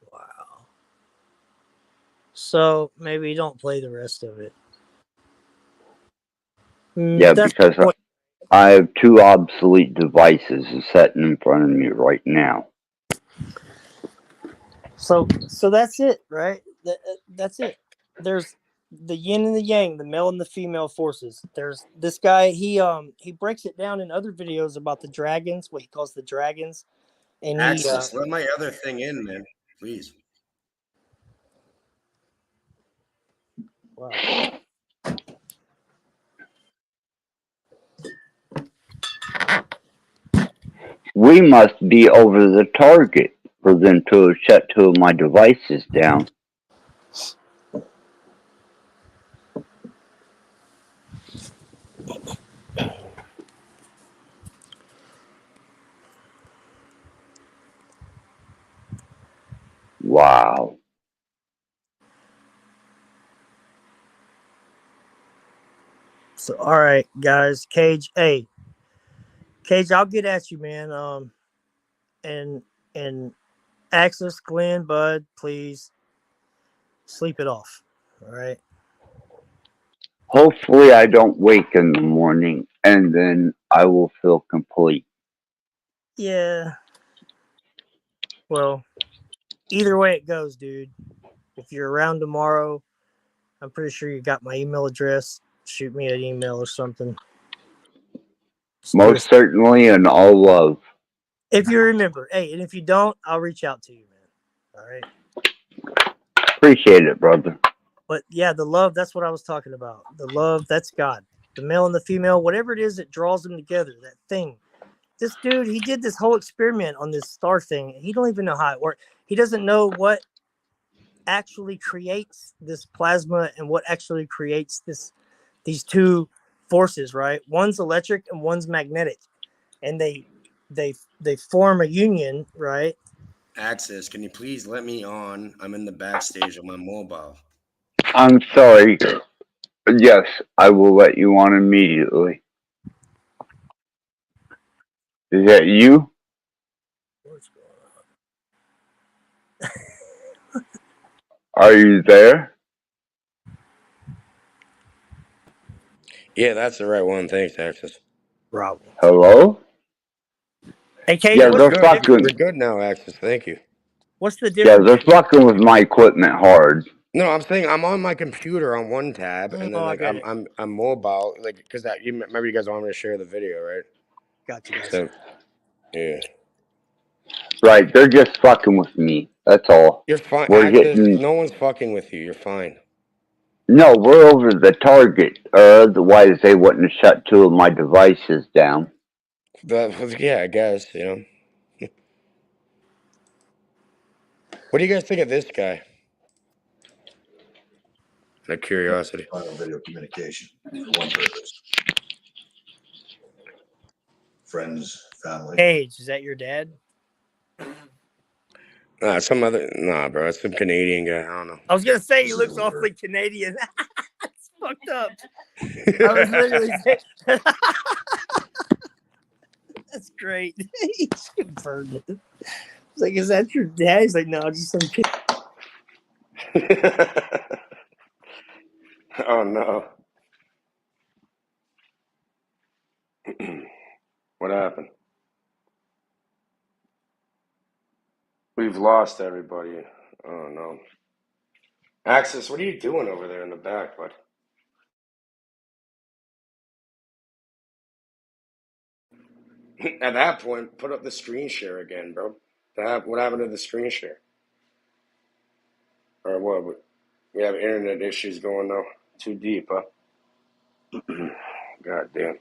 Wow. So maybe don't play the rest of it. Yeah, because I have 2 obsolete devices sitting in front of me right now. So that's it, right? That's it. There's the yin and the yang, the male and the female forces. There's this guy. He breaks it down in other videos about the dragons, what he calls the dragons. And Axis, let my other thing in, man, please. Wow. We must be over the target for them to have shut 2 of my devices down. Wow. So all right, guys, Cage, hey, Cage, I'll get at you, man. And Axis, Glenn, Bud, please sleep it off. All right. Hopefully I don't wake in the morning and then I will feel complete. Yeah. Well, either way it goes, dude. If you're around tomorrow, I'm pretty sure you got my email address. Shoot me an email or something. Most certainly, and all love. If you remember. Hey, and if you don't, I'll reach out to you, man. All right. Appreciate it, brother. But yeah, the love, that's what I was talking about. The love, that's God. The male and the female, whatever it is that draws them together, that thing. This dude, he did this whole experiment on this star thing. He don't even know how it works. He doesn't know what actually creates this plasma and what actually creates these 2 forces, right? One's electric and one's magnetic. And they form a union, right? Axis, can you please let me on? I'm in the backstage of my mobile. I'm sorry. Yes, I will let you on immediately. Is that you? Are you there? Yeah, that's the right one. Thanks, Axis. Bravo. Hello? Hey, Cage, Yeah, We're what's they're the good. fucking. We're difference? good now, Axis. Thank you. What's the Yeah, difference? they're fucking with my equipment hard. No, I'm saying I'm on my computer on one tab, and then Oh, I like get I'm it. I'm I'm mobile, like because that you remember you guys want me to share the video, right? Gotcha. So yeah, Right, they're just fucking with me. That's all. you're fine, We're Axis. hitting. No one's fucking with you. You're fine. No, we're over the target. Otherwise, they wouldn't have shut two of my devices down. That was yeah, I guess you know. What do you guys think of this guy? Out of curiosity. Final video communication for one purpose. Friends, family. Cage, is that your dad? Nah, bro. It's some Canadian guy. I don't know. I was gonna say he looks awfully Canadian. It's fucked up. I was literally saying, that's great. He's confirmed it. It's like, is that your dad? He's like, no, just some kid. Oh no. What happened? We've lost everybody. Oh no. Axis, what are you doing over there in the back, bud? At that point, put up the screen share again, bro. What happened to the screen share? Or what? We have internet issues going now. Too deep, huh? God damn.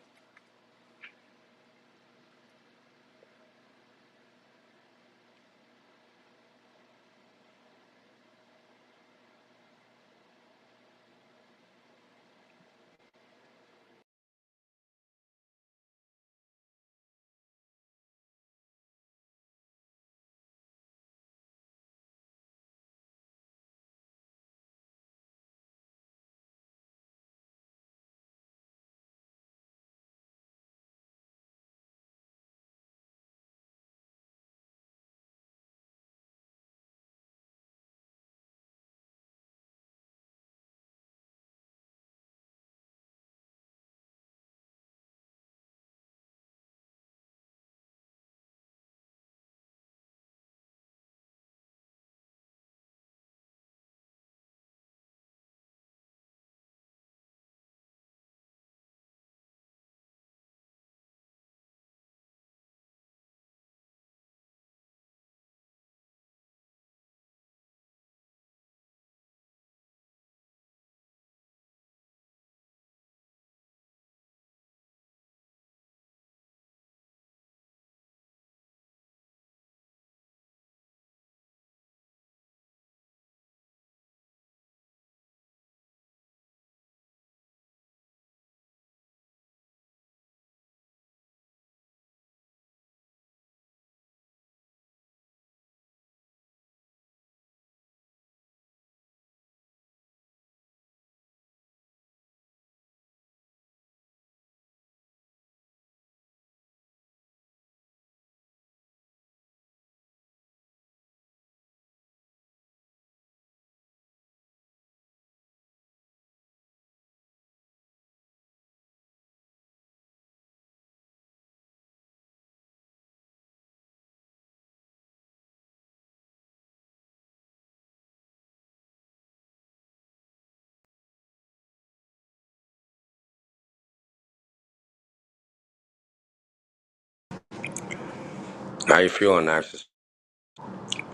How you feeling, Axis?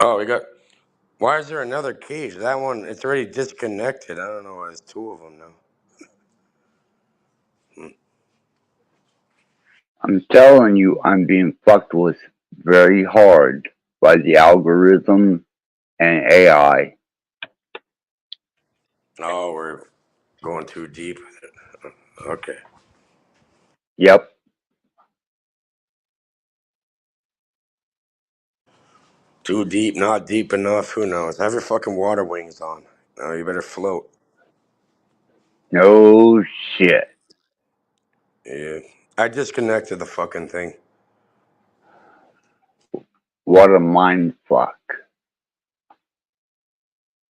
Oh, we got. Why is there another cage? That one, it's already disconnected. I don't know why there's two of them now. I'm telling you, I'm being fucked with very hard by the algorithm and AI. Oh, we're going too deep. Okay. Yep. Too deep, not deep enough. Who knows? Have your fucking water wings on. No, you better float. No shit. Yeah. I disconnected the fucking thing. What a mind fuck.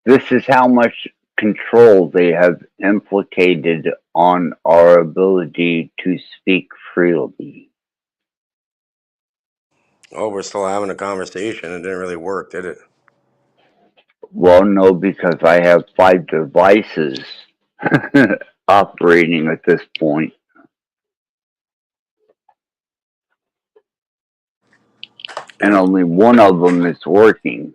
This is how much control they have implicated on our ability to speak freely. Oh, we're still having a conversation. It didn't really work, did it? Well, no, because I have 5 devices operating at this point. And only one of them is working.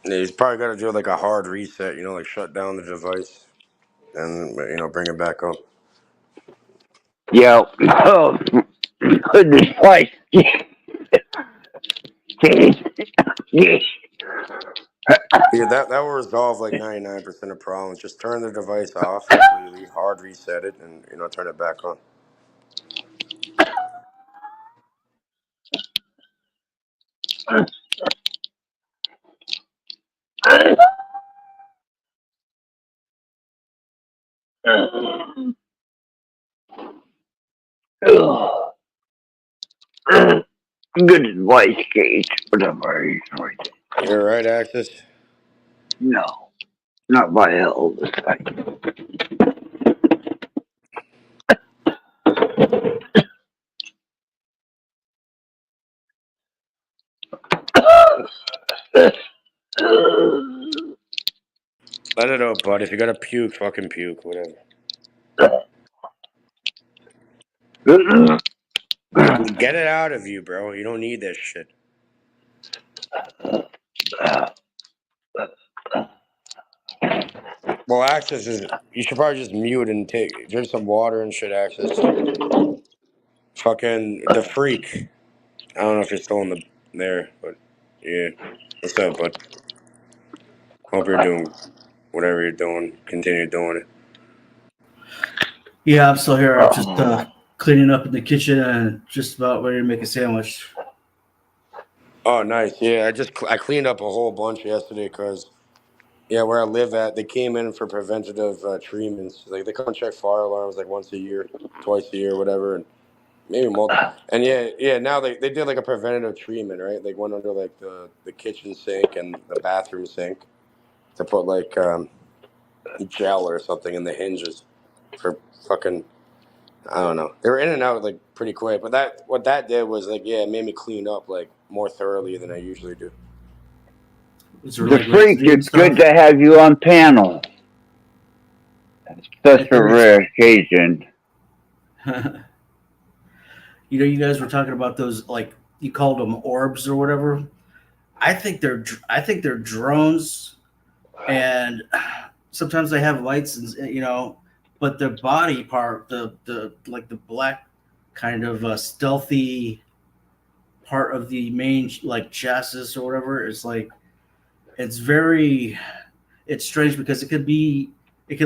Yeah, he's probably got to do like a hard reset, you know, like shut down the device and, you know, bring it back up. Yeah, good device. Yeah, that will resolve like 99% of problems. Just turn the device off completely, hard reset it, and, you know, turn it back on. Good advice, Gage. Whatever. You're right, Axis. No, not by hell this time. Let it out, bud. If you gotta puke, fucking puke, whatever. Get it out of you, bro. You don't need this shit. Well, Axis is. You should probably just mute and drink some water and shit, Axis. Fucking the freak. I don't know if you're still in there, but yeah. What's up, bud? Hope you're doing whatever you're doing. Continue doing it. Yeah, I'm still here. I'm just cleaning up in the kitchen and just about ready to make a sandwich. Oh, nice. Yeah, I cleaned up a whole bunch yesterday because, yeah, where I live at, they came in for preventative treatments. Like they come check fire alarms like once a year, twice a year, whatever, and maybe multiple. And yeah. Now they did like a preventative treatment, right? They went under like the kitchen sink and the bathroom sink to put like gel or something in the hinges for fucking. I don't know. They were in and out like pretty quick, but what that did was like, yeah, it made me clean up like more thoroughly than I usually do. The freak, it's good to have you on panel. Such a rare occasion. You know, you guys were talking about those, like you called them orbs or whatever. I think they're drones, and sometimes they have lights, and you know, but the body part, the like the black kind of stealthy part of the main like chassis or whatever is like it's strange because it could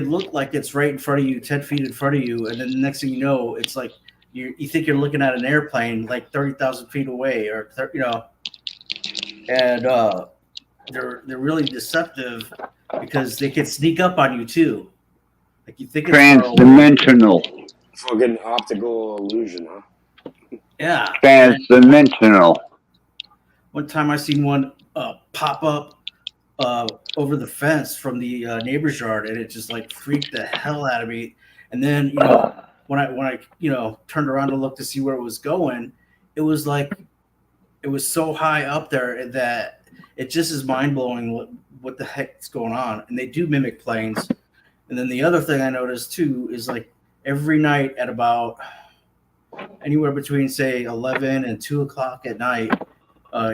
look like it's right in front of you, 10 feet in front of you, and then the next thing you know, it's like you think you're looking at an airplane like 30,000 feet away, or you know, and they're really deceptive because they can sneak up on you too. Like you think it's Transdimensional. Fucking optical illusion, huh? Yeah. Transdimensional. One time I seen one pop up over the fence from the neighbor's yard, and it just like freaked the hell out of me. And then you know when I you know turned around to look to see where it was going, it was so high up there that it just is mind blowing what the heck's going on. And they do mimic planes. And then the other thing I noticed too is like every night at about anywhere between say 11 and 2 o'clock at night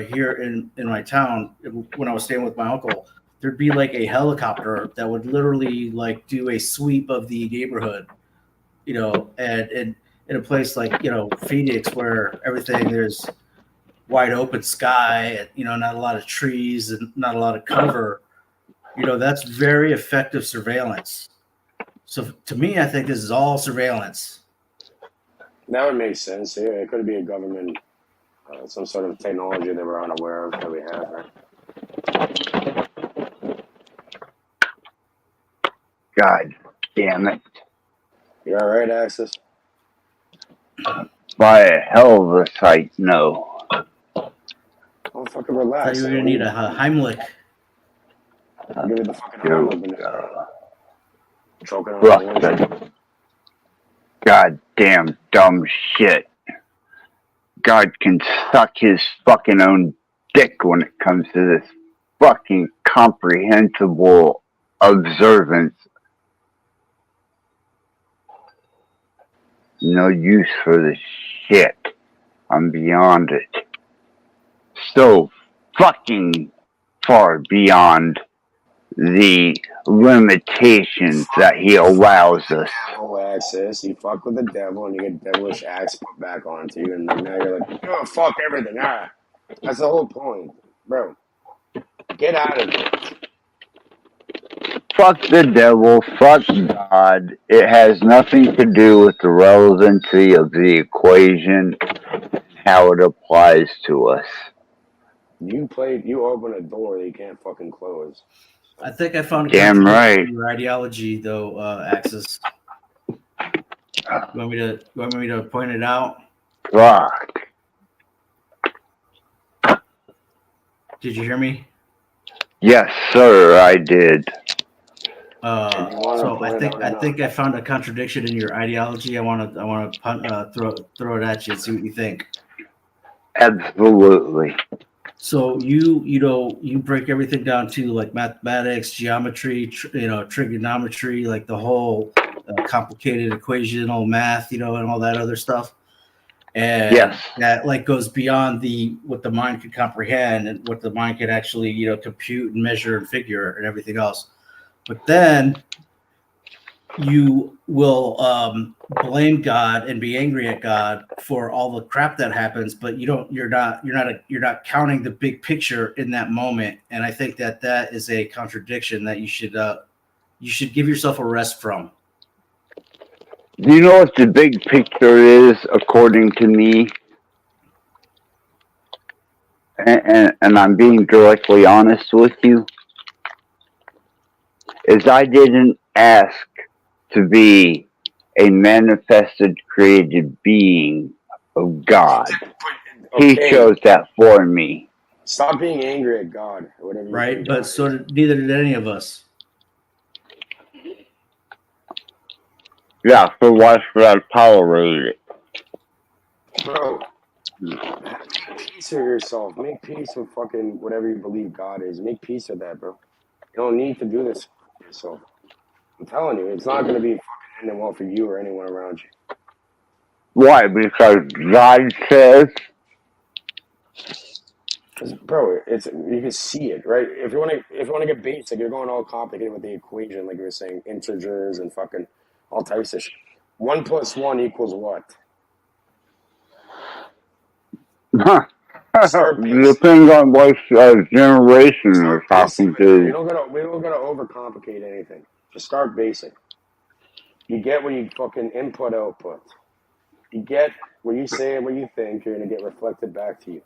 here in my town, when I was staying with my uncle, there'd be like a helicopter that would literally like do a sweep of the neighborhood, you know, and in a place like, you know, Phoenix, where everything there's wide open sky, and, you know, not a lot of trees and not a lot of cover, you know, that's very effective surveillance. So to me, I think this is all surveillance. That would make sense. Yeah, it could be a government, some sort of technology that we're unaware of that we have, right? God damn it. You all right, Axis? by a hell of a sight, no. Oh, fucking I relax. thought you were gonna need a Heimlich. I'll give you the fucking Yo, Heimlich. Choking on fuck the that goddamn dumb shit. God can suck his fucking own dick when it comes to this fucking comprehensible observance. No use for this shit. I'm beyond it. So fucking far beyond the limitations that he allows us. devil access. You fuck with the devil and you get devilish acts put back onto you, and now you're like, oh, fuck everything. That's the whole point, bro. Get out of it. Fuck the devil, fuck God. It has nothing to do with the relevancy of the equation, how it applies to us. You open a door that you can't fucking close. I think I found a Damn right. in your ideology, though, Axis. You want me to point it out? Fuck. Did you hear me? Yes, sir, I did. So I think I found a contradiction in your ideology. I want to throw it at you and see what you think. Absolutely. So you break everything down to like mathematics, geometry, trigonometry, like the whole complicated equational math, and all that other stuff. And yes, that like goes beyond what the mind could comprehend and what the mind could actually compute and measure and figure and everything else. But then you will blame God and be angry at God for all the crap that happens, but you're not counting the big picture in that moment. And I think that is a contradiction that you should give yourself a rest from. Do you know what the big picture is, according to me? And I'm being directly honest with you. Is I didn't ask to be a manifested created being of God. Okay. He chose that for me. Stop being angry at God or whatever. Right, but neither did any of us. Yeah, so why should I tolerate it? Bro, make peace with yourself. Make peace with fucking whatever you believe God is. Make peace with that, bro. You don't need to do this for yourself. I'm telling you, it's not going to be fucking ending well for you or anyone around you. Why? Because God says? Bro, you can see it, right? If you want to get basic, you're going all complicated with the equation, like you were saying, integers and fucking all types of shit. 1 + 1 = what? Huh. Depends on what generation you're talking to. We don't gotta overcomplicate anything. Just start basic. You get what you fucking input output. You get what you say and what you think. You're gonna get reflected back to you.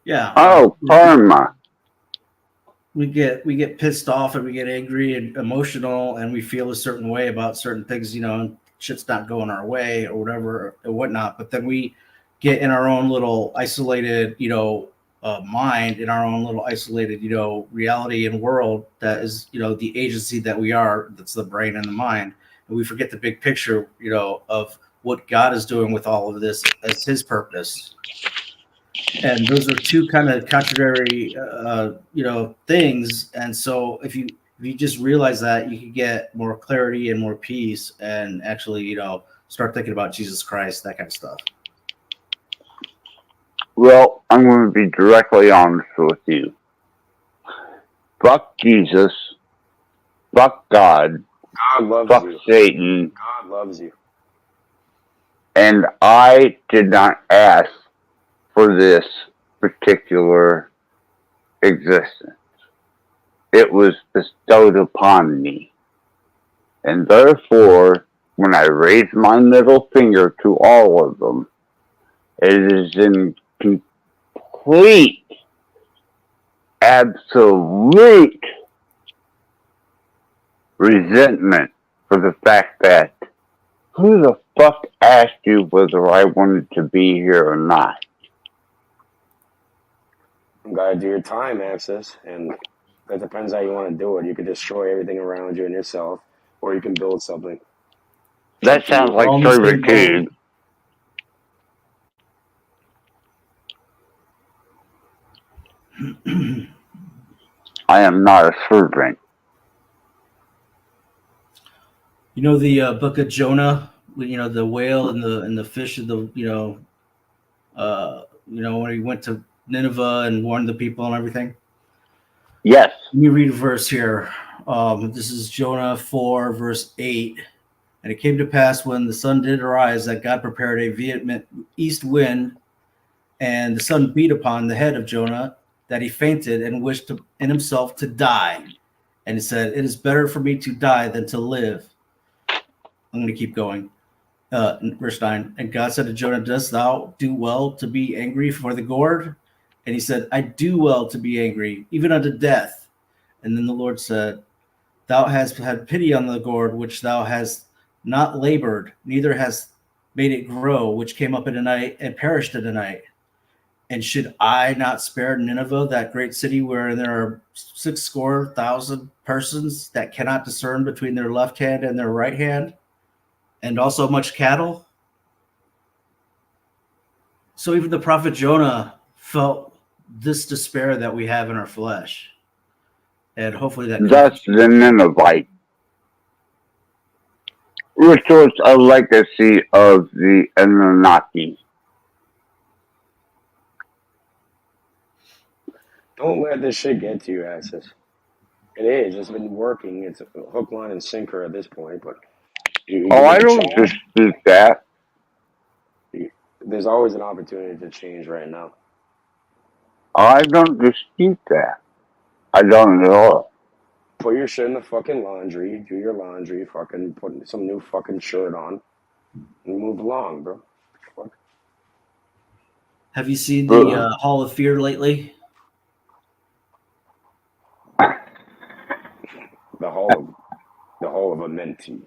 Yeah. Oh, karma. We get pissed off and we get angry and emotional and we feel a certain way about certain things, and shit's not going our way or whatever or whatnot. But then we get in our own little isolated, mind, in our own little isolated, reality and world that is, the agency that we are. That's the brain and the mind, and we forget the big picture, of what God is doing with all of this as His purpose. And those are two kind of contrary, things. And so if you just realize that, you can get more clarity and more peace, and actually, start thinking about Jesus Christ, that kind of stuff. Well, I'm going to be directly honest with you. Fuck Jesus. Fuck God. God loves fuck you. Satan. God loves you. And I did not ask for this particular existence. It was bestowed upon me. And therefore, when I raise my middle finger to all of them, it is in complete, absolute resentment for the fact that who the fuck asked you whether I wanted to be here or not? You gotta do your time, Access, and that depends how you want to do it. You could destroy everything around you and yourself, or you can build something. That sounds like servitude. I am not a servant. You know the book of Jonah, you know, the whale and the fish of the, when he went to Nineveh and warned the people and everything. Yes. Let me read a verse here. This is Jonah 4, verse 8. And it came to pass when the sun did arise that God prepared a vehement east wind, and the sun beat upon the head of Jonah, that he fainted and wished in himself to die. And he said, "It is better for me to die than to live." I'm going to keep going. Verse 9. And God said to Jonah, "Dost thou do well to be angry for the gourd?" And he said, "I do well to be angry, even unto death." And then the Lord said, "Thou hast had pity on the gourd, which thou hast not labored, neither hast made it grow, which came up in a night and perished in a night. And should I not spare Nineveh, that great city wherein there are 600,000 persons that cannot discern between their left hand and their right hand, and also much cattle?" So even the prophet Jonah felt this despair that we have in our flesh. And hopefully that... Thus the Ninevite, which was a legacy of the Anunnaki. Don't let this shit get to you, Access. It is. It's been working. It's a hook, line, and sinker at this point. But I don't dispute that. There's always an opportunity to change right now. I don't dispute that. I don't at all. Put your shit in the fucking laundry. Do your laundry. Fucking put some new fucking shirt on. And move along, bro. Fuck. Have you seen the Hall of Fear lately? The Hall of a Mentee.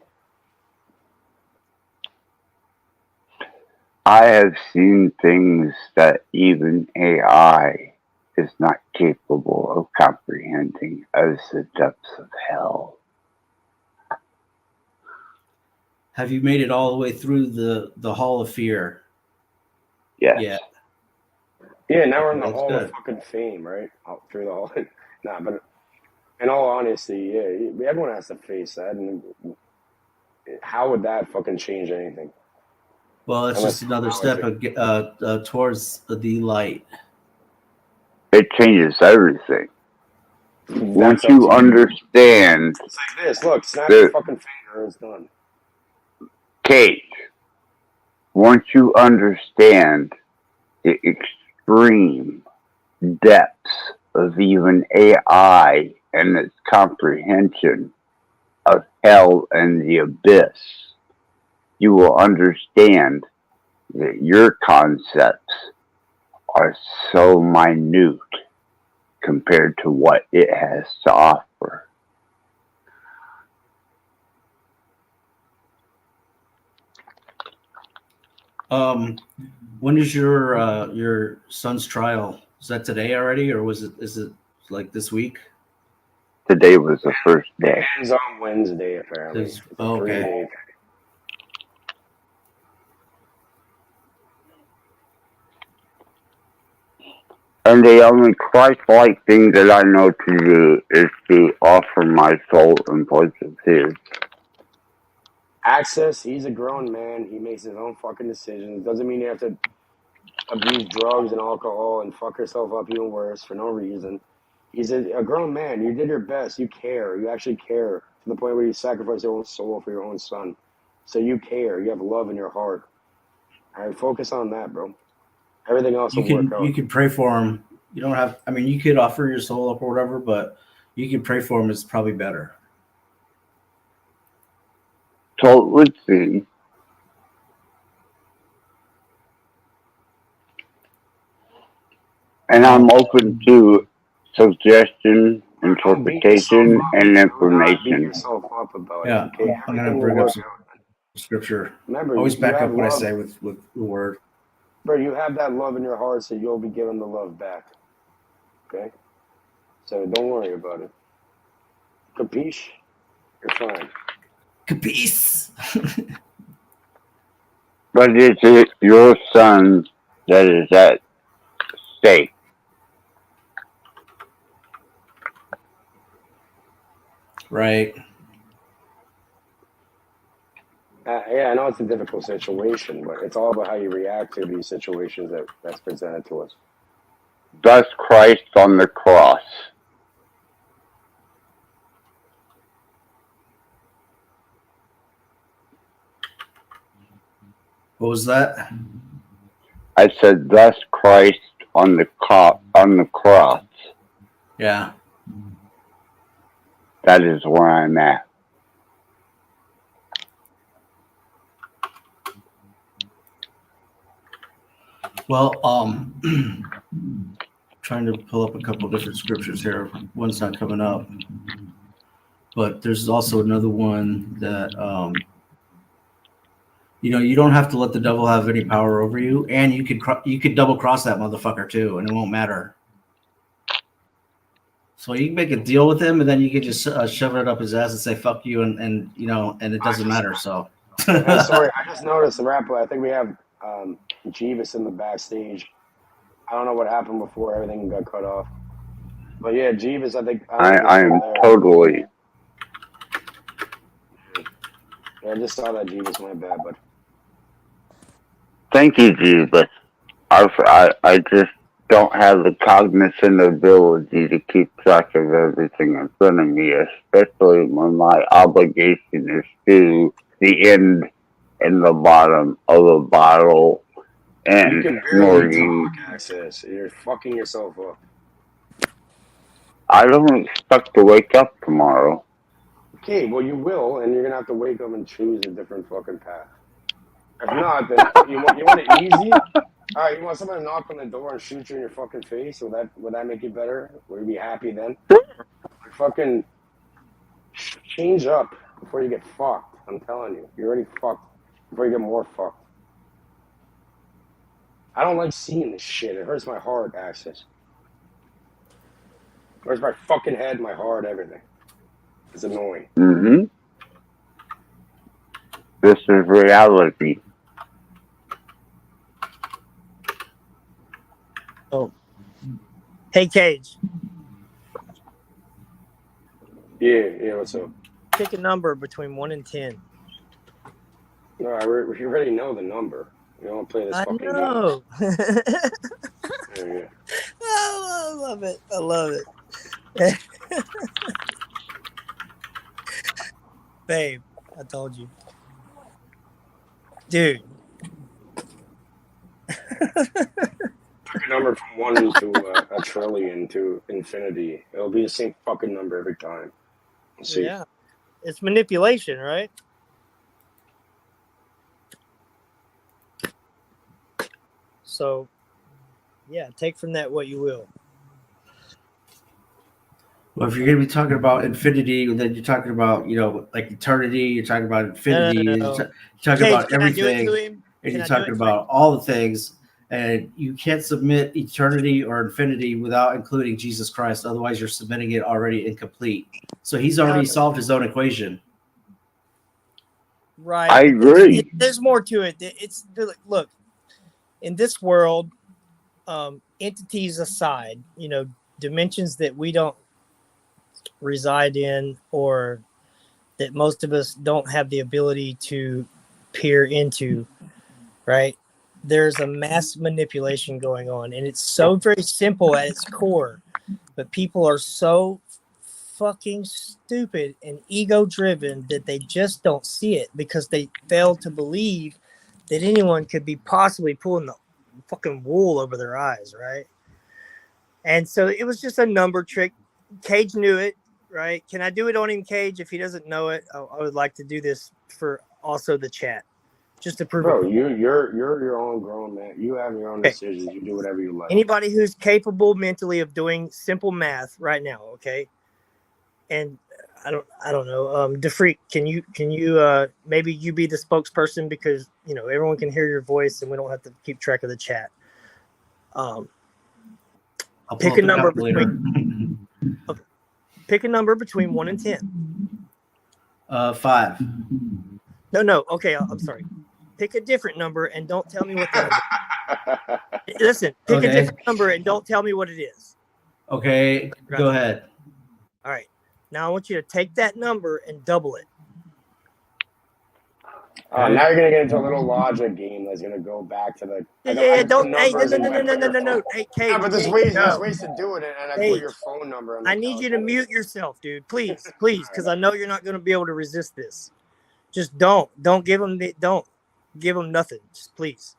I have seen things that even AI is not capable of comprehending, as the depths of hell. Have you made it all the way through the Hall of Fear? Yes. Yeah. Yeah, now we're in the That's Hall good. of fucking Fame, right? Out through the Hall. Nah, but in all honesty, yeah, everyone has to face that. And how would that fucking change anything? Well, it's Unless just another step towards the light. It changes everything. Once up you to you. understand It's like this. Look, snap your fucking finger, it's done. Kate, once you understand the extreme depths of even AI and its comprehension of hell and the abyss, you will understand that your concepts are so minute compared to what it has to offer. When is your son's trial? Is that today already, or is it like this week? Today was the first day. Ends on Wednesday, apparently. It's a 3-day. And the only Christ-like thing that I know to do is to offer my soul in place of his. Access, he's a grown man. He makes his own fucking decisions. Doesn't mean you have to abuse drugs and alcohol and fuck yourself up even worse for no reason. He's a grown man. You did your best. You care. You actually care to the point where you sacrifice your own soul for your own son. So you care. You have love in your heart. All right, focus on that, bro. Everything else will work out. You can pray for him. You don't have. I mean, you could offer your soul up or whatever, but you can pray for him. It's probably better. So let's see. And I'm open to suggestion, interpretation, and information. Yourself up about Yeah, it, okay? I'm gonna Everything will bring up work some out. Scripture. Remember, Always you back up have what I love. say with the word. Bro, you have that love in your heart, so you'll be given the love back. Okay? So don't worry about it. Capiche? You're fine. Capiche? But is it your son that is at stake? Right. Yeah, I know it's a difficult situation, but it's all about how you react to these situations that's presented to us. Thus Christ on the cross. What was that? I said, thus Christ on the cross. Yeah. That is where I'm at. Well, trying to pull up a couple different scriptures here. One's not coming up, but there's also another one that you don't have to let the devil have any power over you, and you could double cross that motherfucker too, and it won't matter. So you can make a deal with him, and then you can just shove it up his ass and say "fuck you," and it doesn't matter. So. Sorry, I just noticed the rap. I think we have Jeeves in the backstage. I don't know what happened before everything got cut off. But yeah, Jeeves, I think. I am totally. Yeah, I just saw that Jeeves. My bad, but. Thank you, Jesus. I just don't have the cognizant ability to keep track of everything in front of me, especially when my obligation is to the end and the bottom of the bottle and You can barely snorting. talk, Access. You're fucking yourself up. I don't expect to wake up tomorrow. Okay, well you will, and you're gonna have to wake up and choose a different fucking path. If not, then you want it easy. All right, you want someone to knock on the door and shoot you in your fucking face? Would that make you better? Would you be happy then? Like, fucking change up before you get fucked. I'm telling you, you're already fucked before you get more fucked. I don't like seeing this shit. It hurts my heart, Access. It hurts my fucking head, my heart, everything. It's annoying. Mm-hmm. This is reality. Oh. Hey, Cage. Yeah, what's up? Pick a number between 1 and 10. No, we already know the number. We don't play this I fucking know. game. Yeah. Oh, I love it. I love it. Babe, I told you. Dude. Pick a number from 1 to a trillion to infinity. It'll be the same fucking number every time. Let's see. Yeah. It's manipulation, right? So, yeah, take from that what you will. Well, if you're going to be talking about infinity, then you're talking about, like eternity, you're talking about infinity, No. you're talking Cage, about can I do it everything, to him? and Can you're I do talking it about all the things, and you can't submit eternity or infinity without including Jesus Christ. Otherwise, you're submitting it already incomplete. So he's already solved his own equation. Right. I agree. There's more to it. Look, in this world, entities aside, dimensions that we don't reside in, or that most of us don't have the ability to peer into, right? There's a mass manipulation going on, and it's so very simple at its core, but people are so fucking stupid and ego driven that they just don't see it, because they fail to believe that anyone could be possibly pulling the fucking wool over their eyes, right? And so it was just a number trick. Cage knew it, right? Can I do it on him, Cage? If he doesn't know it, I would like to do this for also the chat, just to prove Bro, it. you're your own grown man. You have your own decisions. You do whatever you like. Anybody who's capable mentally of doing simple math right now, okay? And I don't know. DeFreak, can you maybe you be the spokesperson, because everyone can hear your voice and we don't have to keep track of the chat. Pick a number between pick a number between 1 and 10. 5. No. Okay, I'm sorry. Pick a different number and don't tell me what the number is. Listen, pick a different number and don't tell me what it is. Okay, go ahead. All right. Now I want you to take that number and double it. Now you're gonna get into a little logic game that's gonna go back to the. Don't. Hey, no. Hey, Cage. Yeah, but there's ways to do it, and I put your phone number. I need you to mute yourself, dude. Please, because I know you're not gonna be able to resist this. Just don't give them nothing. Just please,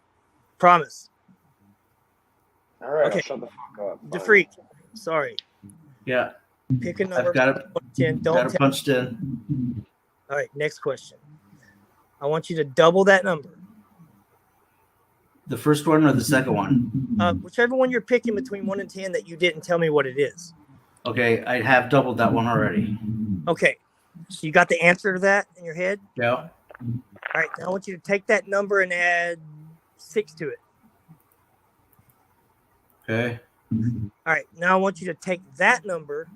promise. All right, okay. I'll shut the fuck up. DeFreak, sorry. Yeah. Pick a number. I've got it. 10. Got it punched in. All right, next question. I want you to double that number. The first one or the second one? Whichever one you're picking between 1 and 10 that you didn't tell me what it is. Okay, I have doubled that one already. Okay, so you got the answer to that in your head? Yeah. All right, now I want you to take that number and add 6 to it. Okay. All right, now I want you to take that number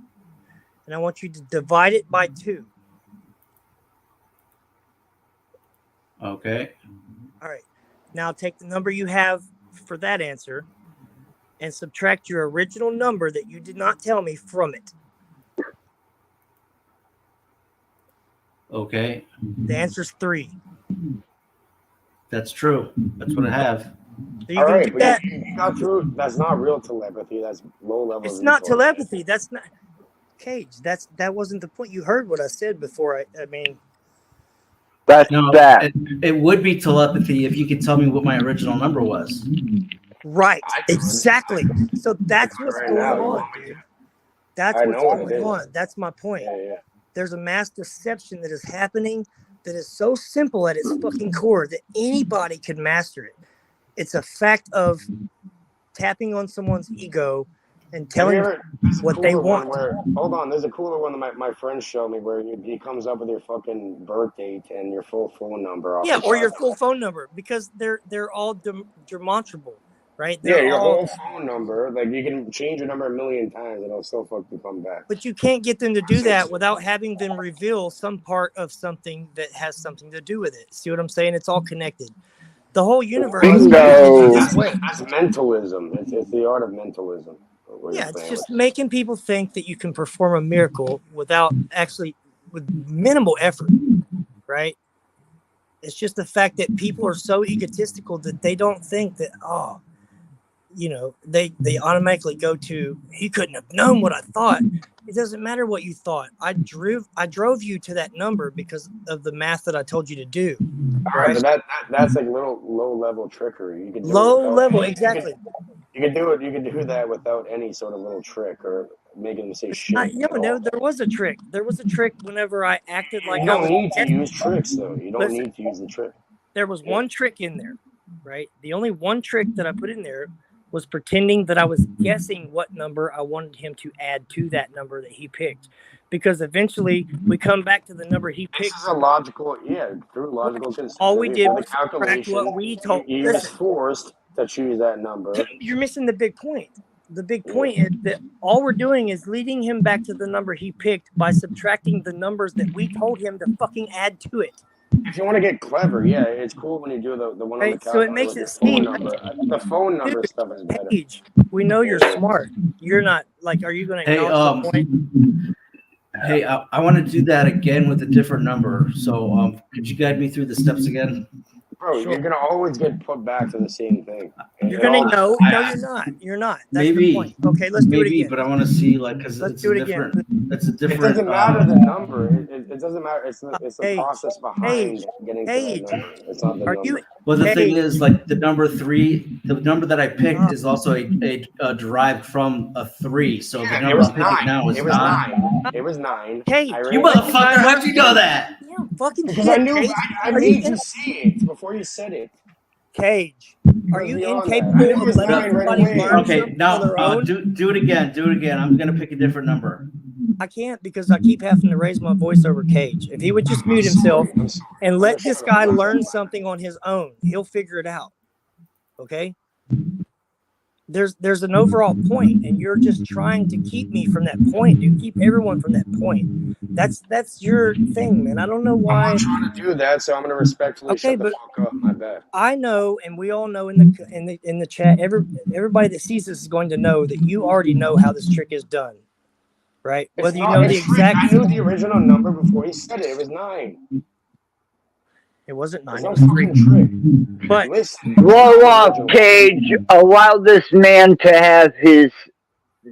and I want you to divide it by 2. Okay. All right, now take the number you have for that answer and subtract your original number that you did not tell me from it. Okay. The answer's 3. That's true. That's what I have. So you can do that. Not true. That's not real telepathy. That's low level. It's not telepathy. That's not Cage. That wasn't the point. You heard what I said before. I mean, that's that. It would be telepathy if you could tell me what my original number was. Right. Exactly. So that's what's going on, dude. That's what's going on. That's my point. Yeah. There's a mass deception that is happening that is so simple at its fucking core that anybody could master it. It's a fact of tapping on someone's ego and telling them what they want. Hold on, there's a cooler one that my friends showed me where he comes up with your fucking birth date and your full phone number. Yeah, or your full phone number, because they're all demonstrable, right? Yeah, your whole phone number. Like, you can change your number 1,000,000 times and it'll still fucking come back. But you can't get them to do that without having them reveal some part of something that has something to do with it. See what I'm saying? It's all connected. The whole universe is That's mentalism. It's the art of mentalism. Yeah, it's just making people think that you can perform a miracle with minimal effort, right? It's just the fact that people are so egotistical that they don't think that, they automatically go to, he couldn't have known what I thought. It doesn't matter what you thought. I drove you to that number because of the math that I told you to do. Right? That's like low level trickery. You can exactly. You can do it. You can do that without any sort of little trick or making them say shit. No, there was a trick. There was a trick whenever I acted like you don't need to use tricks though. You don't need to use the trick. There was one trick in there, right? The only one trick that I put in there was pretending that I was guessing what number I wanted him to add to that number that he picked. Because eventually we come back to the number he picked. This is a logical, through logical consideration. All we did was subtract what we told. You're just forced to choose that number. You're missing the big point. The big point is that all we're doing is leading him back to the number he picked by subtracting the numbers that we told him to fucking add to it. If you want to get clever, it's cool when you do the one on the calculator. So it makes it seem the phone number stuff is better. We know you're smart. You're not are you going to acknowledge the point? Hey, I want to do that again with a different number. So could you guide me through the steps again? Bro, you're going to always get put back to the same thing. You're going to know. No, you're not. You're not. That's maybe. The point. Okay, let's do it again. But I want to see, because let's do it again. That's a different. It doesn't matter the number. It doesn't matter. It's the process behind getting to that number. It's not the number. Well, the thing is, the number 3, the number that I picked is also a derived from a 3. So the number I'm picking now is 9. It was 9. Hey, you motherfucker! How'd you know that? Yeah, fucking because I knew. I made you see it before you said it. Cage, are you incapable of letting somebody learn Okay, now do it again. Do it again. I'm gonna pick a different number. I can't because I keep having to raise my voice over Cage. If he would just mute himself and let this guy learn something on his own, he'll figure it out. Okay? There's an overall point, and you're just trying to keep me from that point. You keep everyone from that point. That's your thing, man. I don't know why. I'm not trying to do that, so I'm gonna respectfully shut the fuck up. My bad. I know, and we all know in the chat. Everybody that sees this is going to know that you already know how this trick is done, right? Whether you know the exact. I knew the original number before he said it. It was 9. It wasn't 9. It's It no was 3. fucking trick. But listen, Blow off, Cage. Allow this man to have his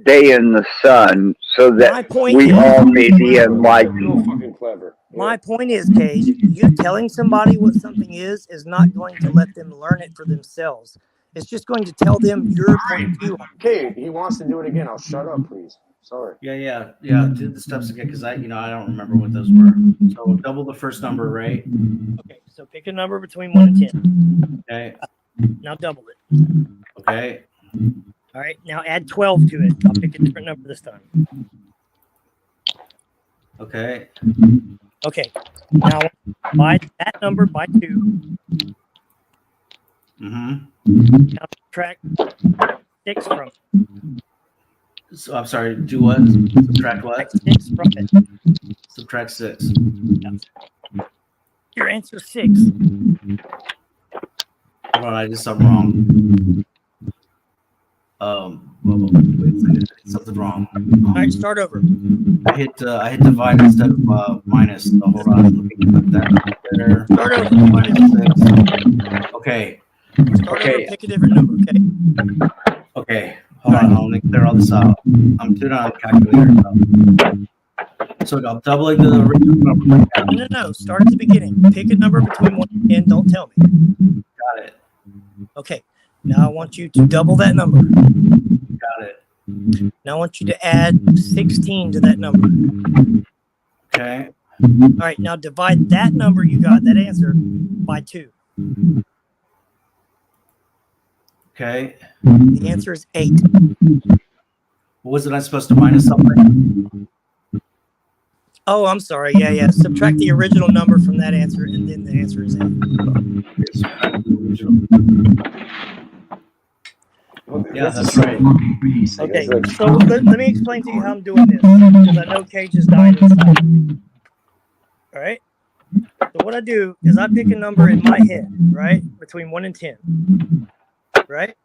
day in the sun so that we all may be enlightened. fucking clever. My point is, Cage, you telling somebody what something is not going to let them learn it for themselves. It's just going to tell them your point of view. Okay, he wants to do it again. I'll shut up, please. Sorry. Yeah. Do the steps again because I don't remember what those were. So double the first number, right? Okay, so pick a number between 1 and 10. Okay. Now double it. Okay. All right, now add 12 to it. I'll pick a different number this time. Okay. Okay. Now divide that number by 2. Mm-hmm. Now subtract 6 from it. So I'm sorry. Do what? Subtract what? 6 from it. Subtract 6. Your answer is 6. Hold on, I did something wrong. Wait a second, I did something wrong. All right, start over. I hit divide instead of minus. So hold on, let me put that there. Start over. -6. Okay. Start over. Pick a different number. Okay. Okay. Hold on. I'll clear all this out. I'm doing it on the calculator. So I'm doubling the original number. No. Start at the beginning. Pick a number between 1 and 10. Don't tell me. Got it. Okay. Now I want you to double that number. Got it. Now I want you to add 16 to that number. Okay. All right. Now divide that number you got, that answer, by 2. Okay. The answer is 8. Wasn't I supposed to minus something? Oh, I'm sorry. Yeah. Subtract the original number from that answer, and then the answer is 8. Yeah, that's right. Okay, so let me explain to you how I'm doing this, because I know Cage is dying inside. All right? So what I do is I pick a number in my head, right, between 1 and 10, right?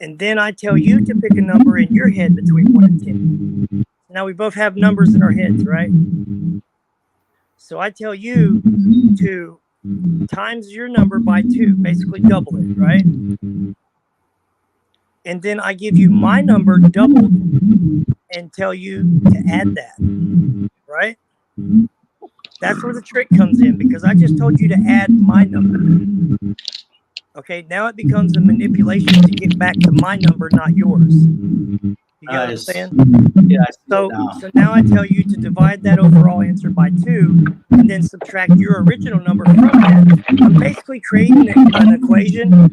And then I tell you to pick a number in your head between 1 and 10. Now we both have numbers in our heads, right? So I tell you to times your number by 2, basically double it, right? And then I give you my number doubled and tell you to add that, right? That's where the trick comes in, because I just told you to add my number. Okay, now it becomes a manipulation to get back to my number, not yours. You get what I'm saying? Yeah. So now I tell you to divide that overall answer by 2 and then subtract your original number from that. I'm basically creating an equation,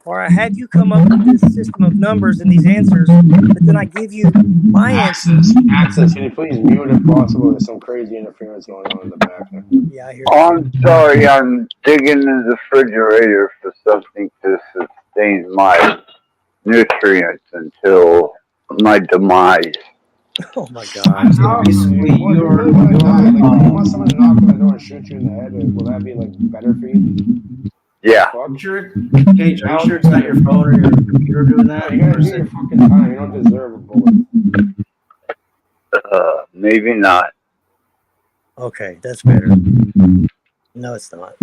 or I have you come up with this system of numbers and these answers, but then I give you my answers. Access, can you please mute if possible? There's some crazy interference going on in the back there. Yeah, I hear Oh, I'm sorry, I'm digging in the refrigerator for something to sustain my nutrients until my demise. Oh my God. So basically, you want someone to knock on the door and shoot you in the head? Will that be like better for you? Yeah. Sure, Cage, are you sure it's not your phone or your computer doing that? You gotta do your fucking time. You don't deserve a bullet. Maybe not. Okay, that's better. No, it's not.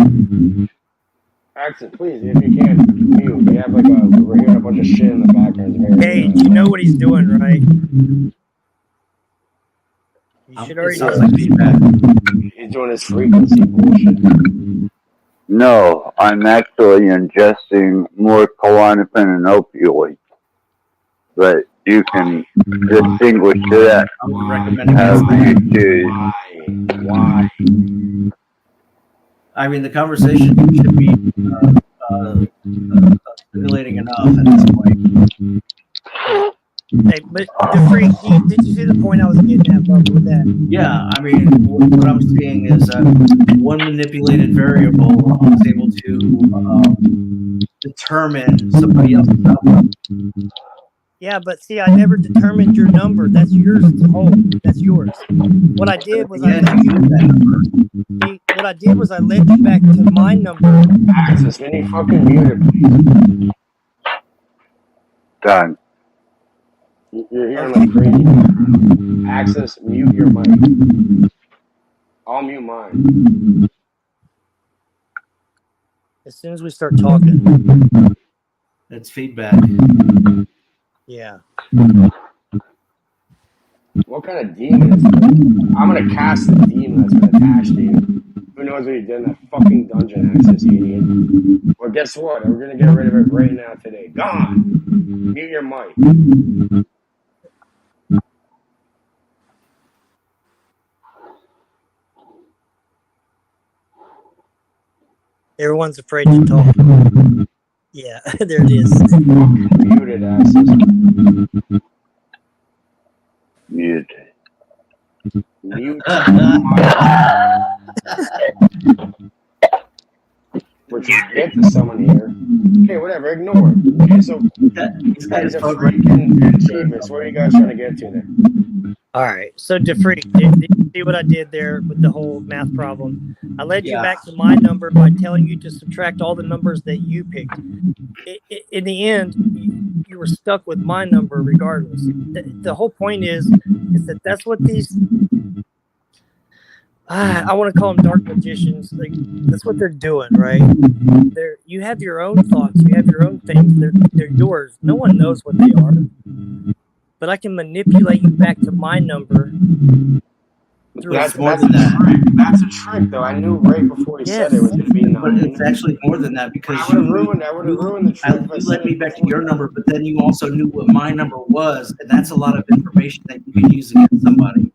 Accent, please, if you can, mute. We have we're hearing a bunch of shit in the background. Hey, you know what he's doing, right? You should already know. He's doing his frequency bullshit. No, I'm actually ingesting more Klonopin and opioids. But you can distinguish that however you choose. Why? I mean, the conversation should be stimulating enough at this point. Hey, but the freak, did you see the point I was getting at, Bubba, with that? Yeah, I mean, what I'm seeing is that one manipulated variable is able to determine somebody else's outcome. Yeah, but see, I never determined your number. That's yours to hold. That's yours. What I did was I led you. See, what I did was I led you back to my number. Access, can you fucking mute it, please? Done. You're hearing like crazy. Access, mute your mic. I'll mute mine. As soon as we start talking. It's feedback. Yeah. What kind of demon is this? I'm gonna cast the demon that's been attached to you. Who knows what you did in that fucking dungeon, Access, you idiot. Well, guess what? We're gonna get rid of it right now today. Gone! Mute your mic. Everyone's afraid to talk. Yeah, there it is. Muted, Access. Mute. Mute. Which is get to someone here. Okay, whatever, ignore it. Okay, so these guys are freaking achievements. What are you guys trying to get to there? All right. So, DeFreak, did you see what I did there with the whole math problem? I led you back to my number by telling you to subtract all the numbers that you picked. In the end, you were stuck with my number regardless. The whole point is that that's what these... I want to call them dark magicians. Like, that's what they're doing, right? You have your own thoughts. You have your own things. They're yours. No one knows what they are. But I can manipulate you back to my number. That's a trick. That's a trick, though. I knew right before he said it was going to be 9. But it's actually more than that because I would have ruined the trick. You led me back to your number, but then you also knew what my number was, and that's a lot of information that you can use against somebody.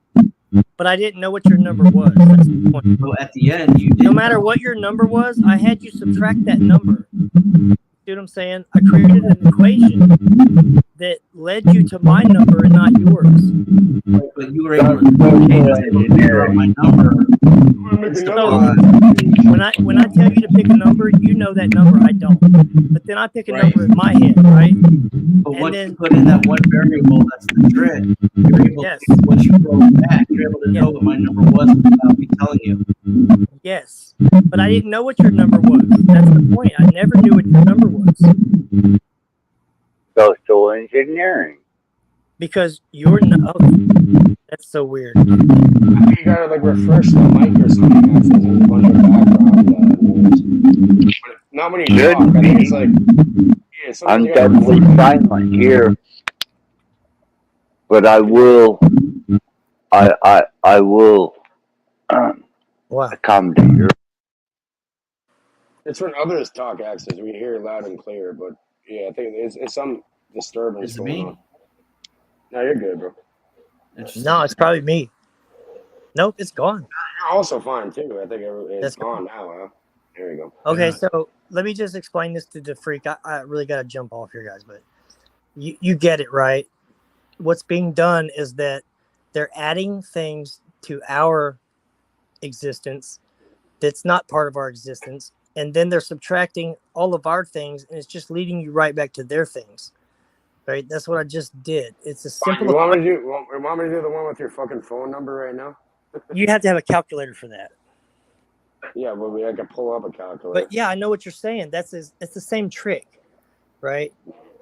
But I didn't know what your number was. That's the point. So at the end, you did. No matter what your number was, I had you subtract that number. See what I'm saying? I created an equation that led you to my number and not yours. But you were able to figure out my number. So, when I tell you to pick a number, you know that number. I don't. But then I pick a number in my head, right? But once you put in that one variable, that's the trick. You're able to, once you roll back, you're able to know what my number was without me telling you. Yes. But I didn't know what your number was. That's the point. I never knew what your number was. Social engineering. Because you're not. That's so weird. I think you gotta like refresh the mic or something. There's a bunch of background noise. But not when you talk. I think it's like. Yeah, I'm definitely silent here, but I will. I will. Accommodate your. It's when others talk, Access. We hear loud and clear, but yeah, I think it's some disturbance going on. No, you're good, bro. No, it's probably me. Nope, it's gone. You're also fine too. I think it's gone now. Huh? There you go. Okay, so let me just explain this to the freak. I really got to jump off here, guys, but you get it, right? What's being done is that they're adding things to our existence that's not part of our existence, and then they're subtracting all of our things, and it's just leading you right back to their things. Right? That's what I just did. It's a simple. You want me to do the one with your fucking phone number right now? You have to have a calculator for that. Yeah, well, I can pull up a calculator. But yeah, I know what you're saying. It's the same trick, right?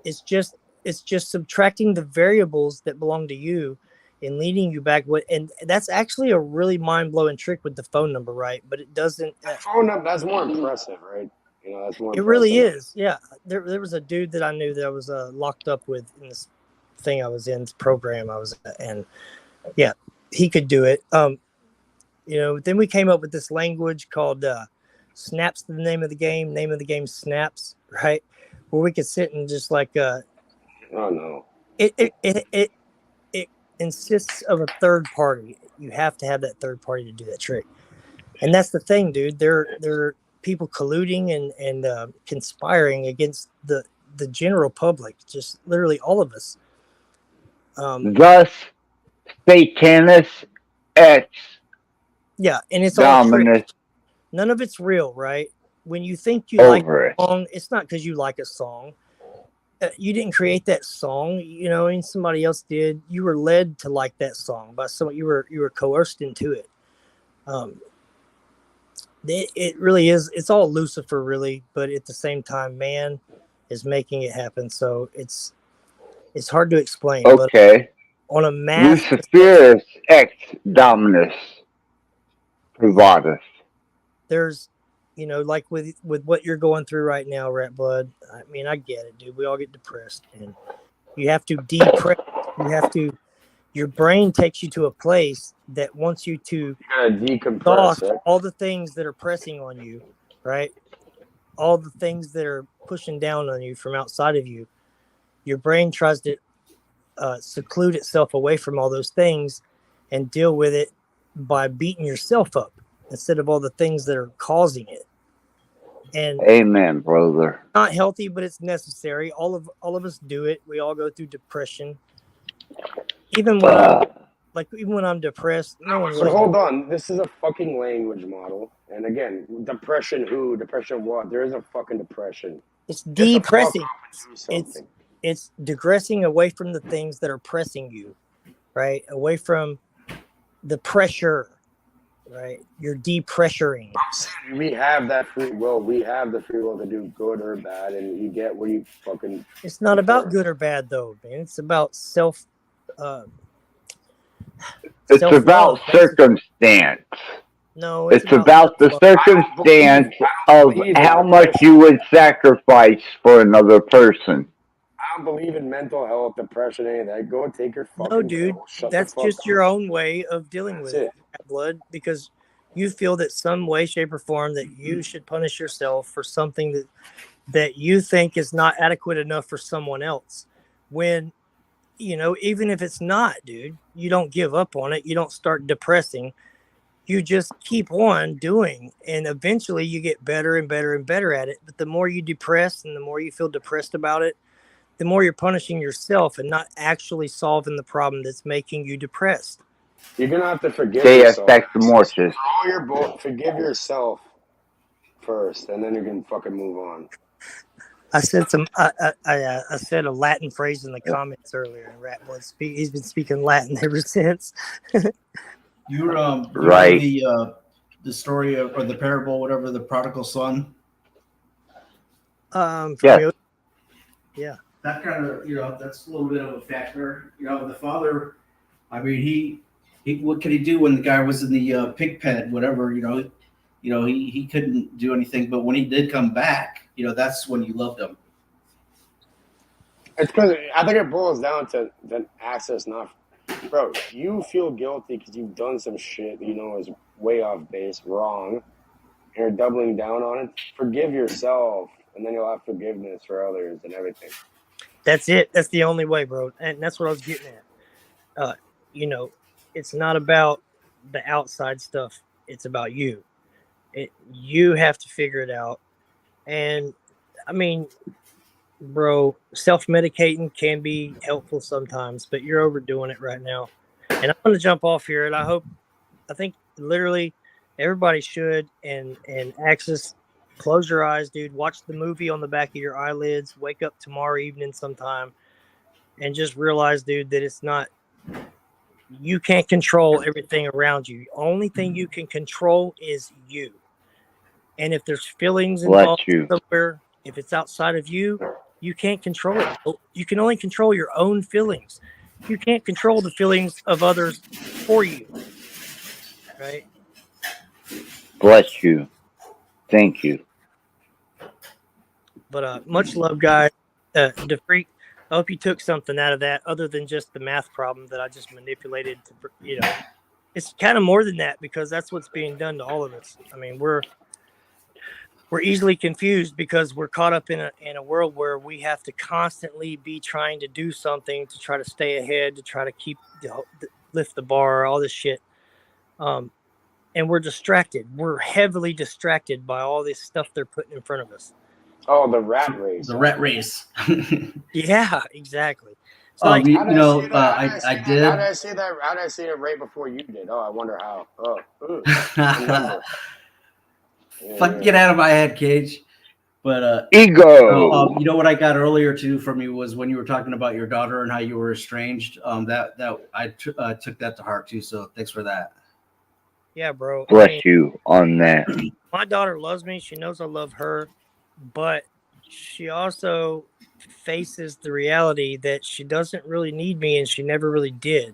It's just subtracting the variables that belong to you and leading you back. And that's actually a really mind-blowing trick with the phone number, right? But it doesn't. Phone number, that's more impressive, right? You know, that's more. It really is. Yeah, there was a dude that I knew that I was locked up with in this thing I was in, this program I was at, and yeah, he could do it. Then we came up with this language called Snaps, the name of the game Snaps, right? Where we could sit and just like oh no. It insists of a third party. You have to have that third party to do that trick. And that's the thing, dude. They're people colluding and conspiring against the general public, just literally all of us. Thus, Satanus X Yeah, and it's all trick. Dominus None of it's real, right? When you think you like over a it. song, it's not because you like a song. You didn't create that song, you know, and somebody else did. You were led to like that song by someone. You were coerced into it. It really is. It's all Lucifer, really, but at the same time, man is making it happen. So it's hard to explain. Okay. But on a mass, Luciferus Ex Dominus Privatus. there's, you know, like with what you're going through right now, Rattblood. I mean, I get it, dude. We all get depressed, and you have to depress. You have to. Your brain takes you to a place that wants you to You gotta decompress, exhaust right? all the things that are pressing on you, right? All the things that are pushing down on you from outside of you. Your brain tries to seclude itself away from all those things and deal with it by beating yourself up instead of all the things that are causing it. And Amen, brother. not healthy, but it's necessary. All of us do it. We all go through depression. Even when I'm depressed, no one So really. hold on, this is a fucking language model. And again, depression who? Depression what? There is a fucking depression. It's Get the fuck depressing. up and do something. It's digressing away from the things that are pressing you, right? Away from the pressure, right? You're depressuring. We have that free will. We have the free will to do good or bad, and you get where you fucking. It's not about good or bad, though, man. It's about self. It's Self-love, about circumstance. No, it's about the circumstance of how much you would sacrifice for another person. I don't believe in mental health, depression, any of that. Go and take your fucking. No, dude, pill. Shut that's the fuck just up. your own way of dealing with That's it, Blood, because you feel that some way, shape, or form that you should punish yourself for something that you think is not adequate enough for someone else. When, you know, even if it's not, dude, you don't give up on it. You don't start depressing. You just keep on doing, and eventually you get better and better and better at it. But the more you depress and the more you feel depressed about it, the more you're punishing yourself and not actually solving the problem that's making you depressed. You're gonna have to forgive Deus yourself. ex mortis. All your forgive yourself first, and then you can fucking move on. I said I said a Latin phrase in the comments earlier. And Rattblood he's been speaking Latin ever since. You right. know the story of, or the parable, whatever, the prodigal son. Yes. Yeah. That kind of, you know, that's a little bit of a factor. You know, the father, I mean, he what could he do when the guy was in the pig pen, whatever, you know, he couldn't do anything. But when he did come back, you know, that's when you loved him. It's because I think it boils down to the access, not. Bro, you feel guilty because you've done some shit you know is way off base, wrong, and you're doubling down on it. Forgive yourself, and then you'll have forgiveness for others and everything. That's it. That's the only way, bro. And that's what I was getting at. You know, it's not about the outside stuff. It's about you. You have to figure it out. And I mean, bro, self-medicating can be helpful sometimes, but you're overdoing it right now. And I'm going to jump off here, and I think literally everybody should. And Axis, close your eyes, dude. Watch the movie on the back of your eyelids. Wake up tomorrow evening sometime, and just realize, dude, that it's not. You can't control everything around you. The only thing you can control is you. And if there's feelings involved somewhere, if it's outside of you, you can't control it. You can only control your own feelings. You can't control the feelings of others for you. Right? Bless you. Thank you. But much love, guys. DeFreak, I hope you took something out of that other than just the math problem that I just manipulated. You know, it's kind of more than that because that's what's being done to all of us. I mean, we're easily confused because we're caught up in a world where we have to constantly be trying to do something to try to stay ahead, to try to lift the bar, all this shit. And we're distracted. We're heavily distracted by all this stuff they're putting in front of us. Oh, the rat race. The rat race. Yeah, exactly. It's like, you How did I know, see that? I How did. did I see that? How did I see it right before you did? Oh, I wonder how. Oh, remember. Fuck, get out of my head, Cage. But Ego. you know what I got earlier too from you was when you were talking about your daughter and how you were estranged. That I took that to heart too. So thanks for that. yeah, bro. I Bless mean, you on that. my daughter loves me. She knows I love her, but she also faces the reality that she doesn't really need me, and she never really did.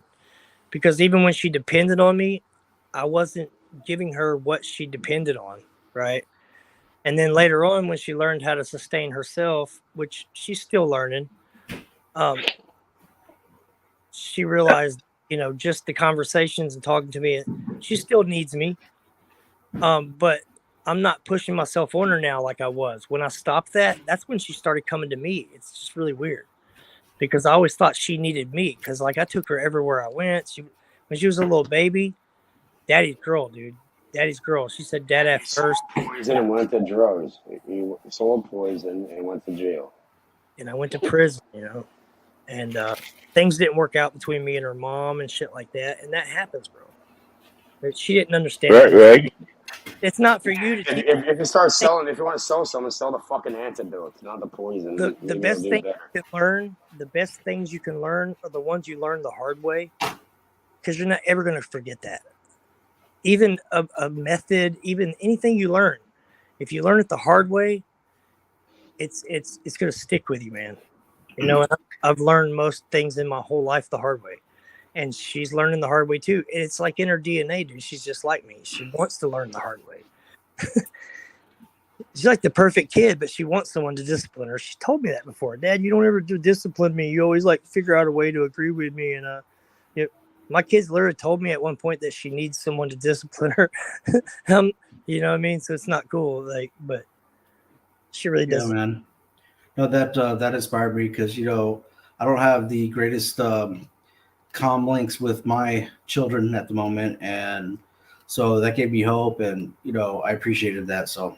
Because even when she depended on me, I wasn't giving her what she depended on, right? And then later on, when she learned how to sustain herself, which she's still learning, she realized, just the conversations and talking to me, she still needs me. But I'm not pushing myself on her now like I was. When I stopped that, that's when she started coming to me. It's just really weird because I always thought she needed me because, like, I took her everywhere I went. When she was a little baby, daddy's girl, dude. Daddy's girl. She said dad at first. Poison and went to drugs. He sold poison and went to jail. And I went to prison, and things didn't work out between me and her mom and shit like that. And that happens, bro. But she didn't understand. Right. It's not for you to teach. If you start selling, if you want to sell someone, sell the fucking antidote, not the poison. The Maybe best it'll do thing better. you can learn, the best things you can learn are the ones you learn the hard way, because you're not ever going to forget that. Even a method, even anything you learn, if you learn it the hard way, it's going to stick with you, man. And I've learned most things in my whole life the hard way, and she's learning the hard way too. And it's like in her DNA, dude. She's just like me. She wants to learn the hard way. She's like the perfect kid, but she wants someone to discipline her. She told me that before. Dad, you don't ever discipline me. You always like figure out a way to agree with me. And my kids literally told me at one point that she needs someone to discipline her. You know what I mean? So it's not cool, but she really does. Yeah, man. No, that inspired me because I don't have the greatest comm links with my children at the moment, and so that gave me hope, and I appreciated that. So.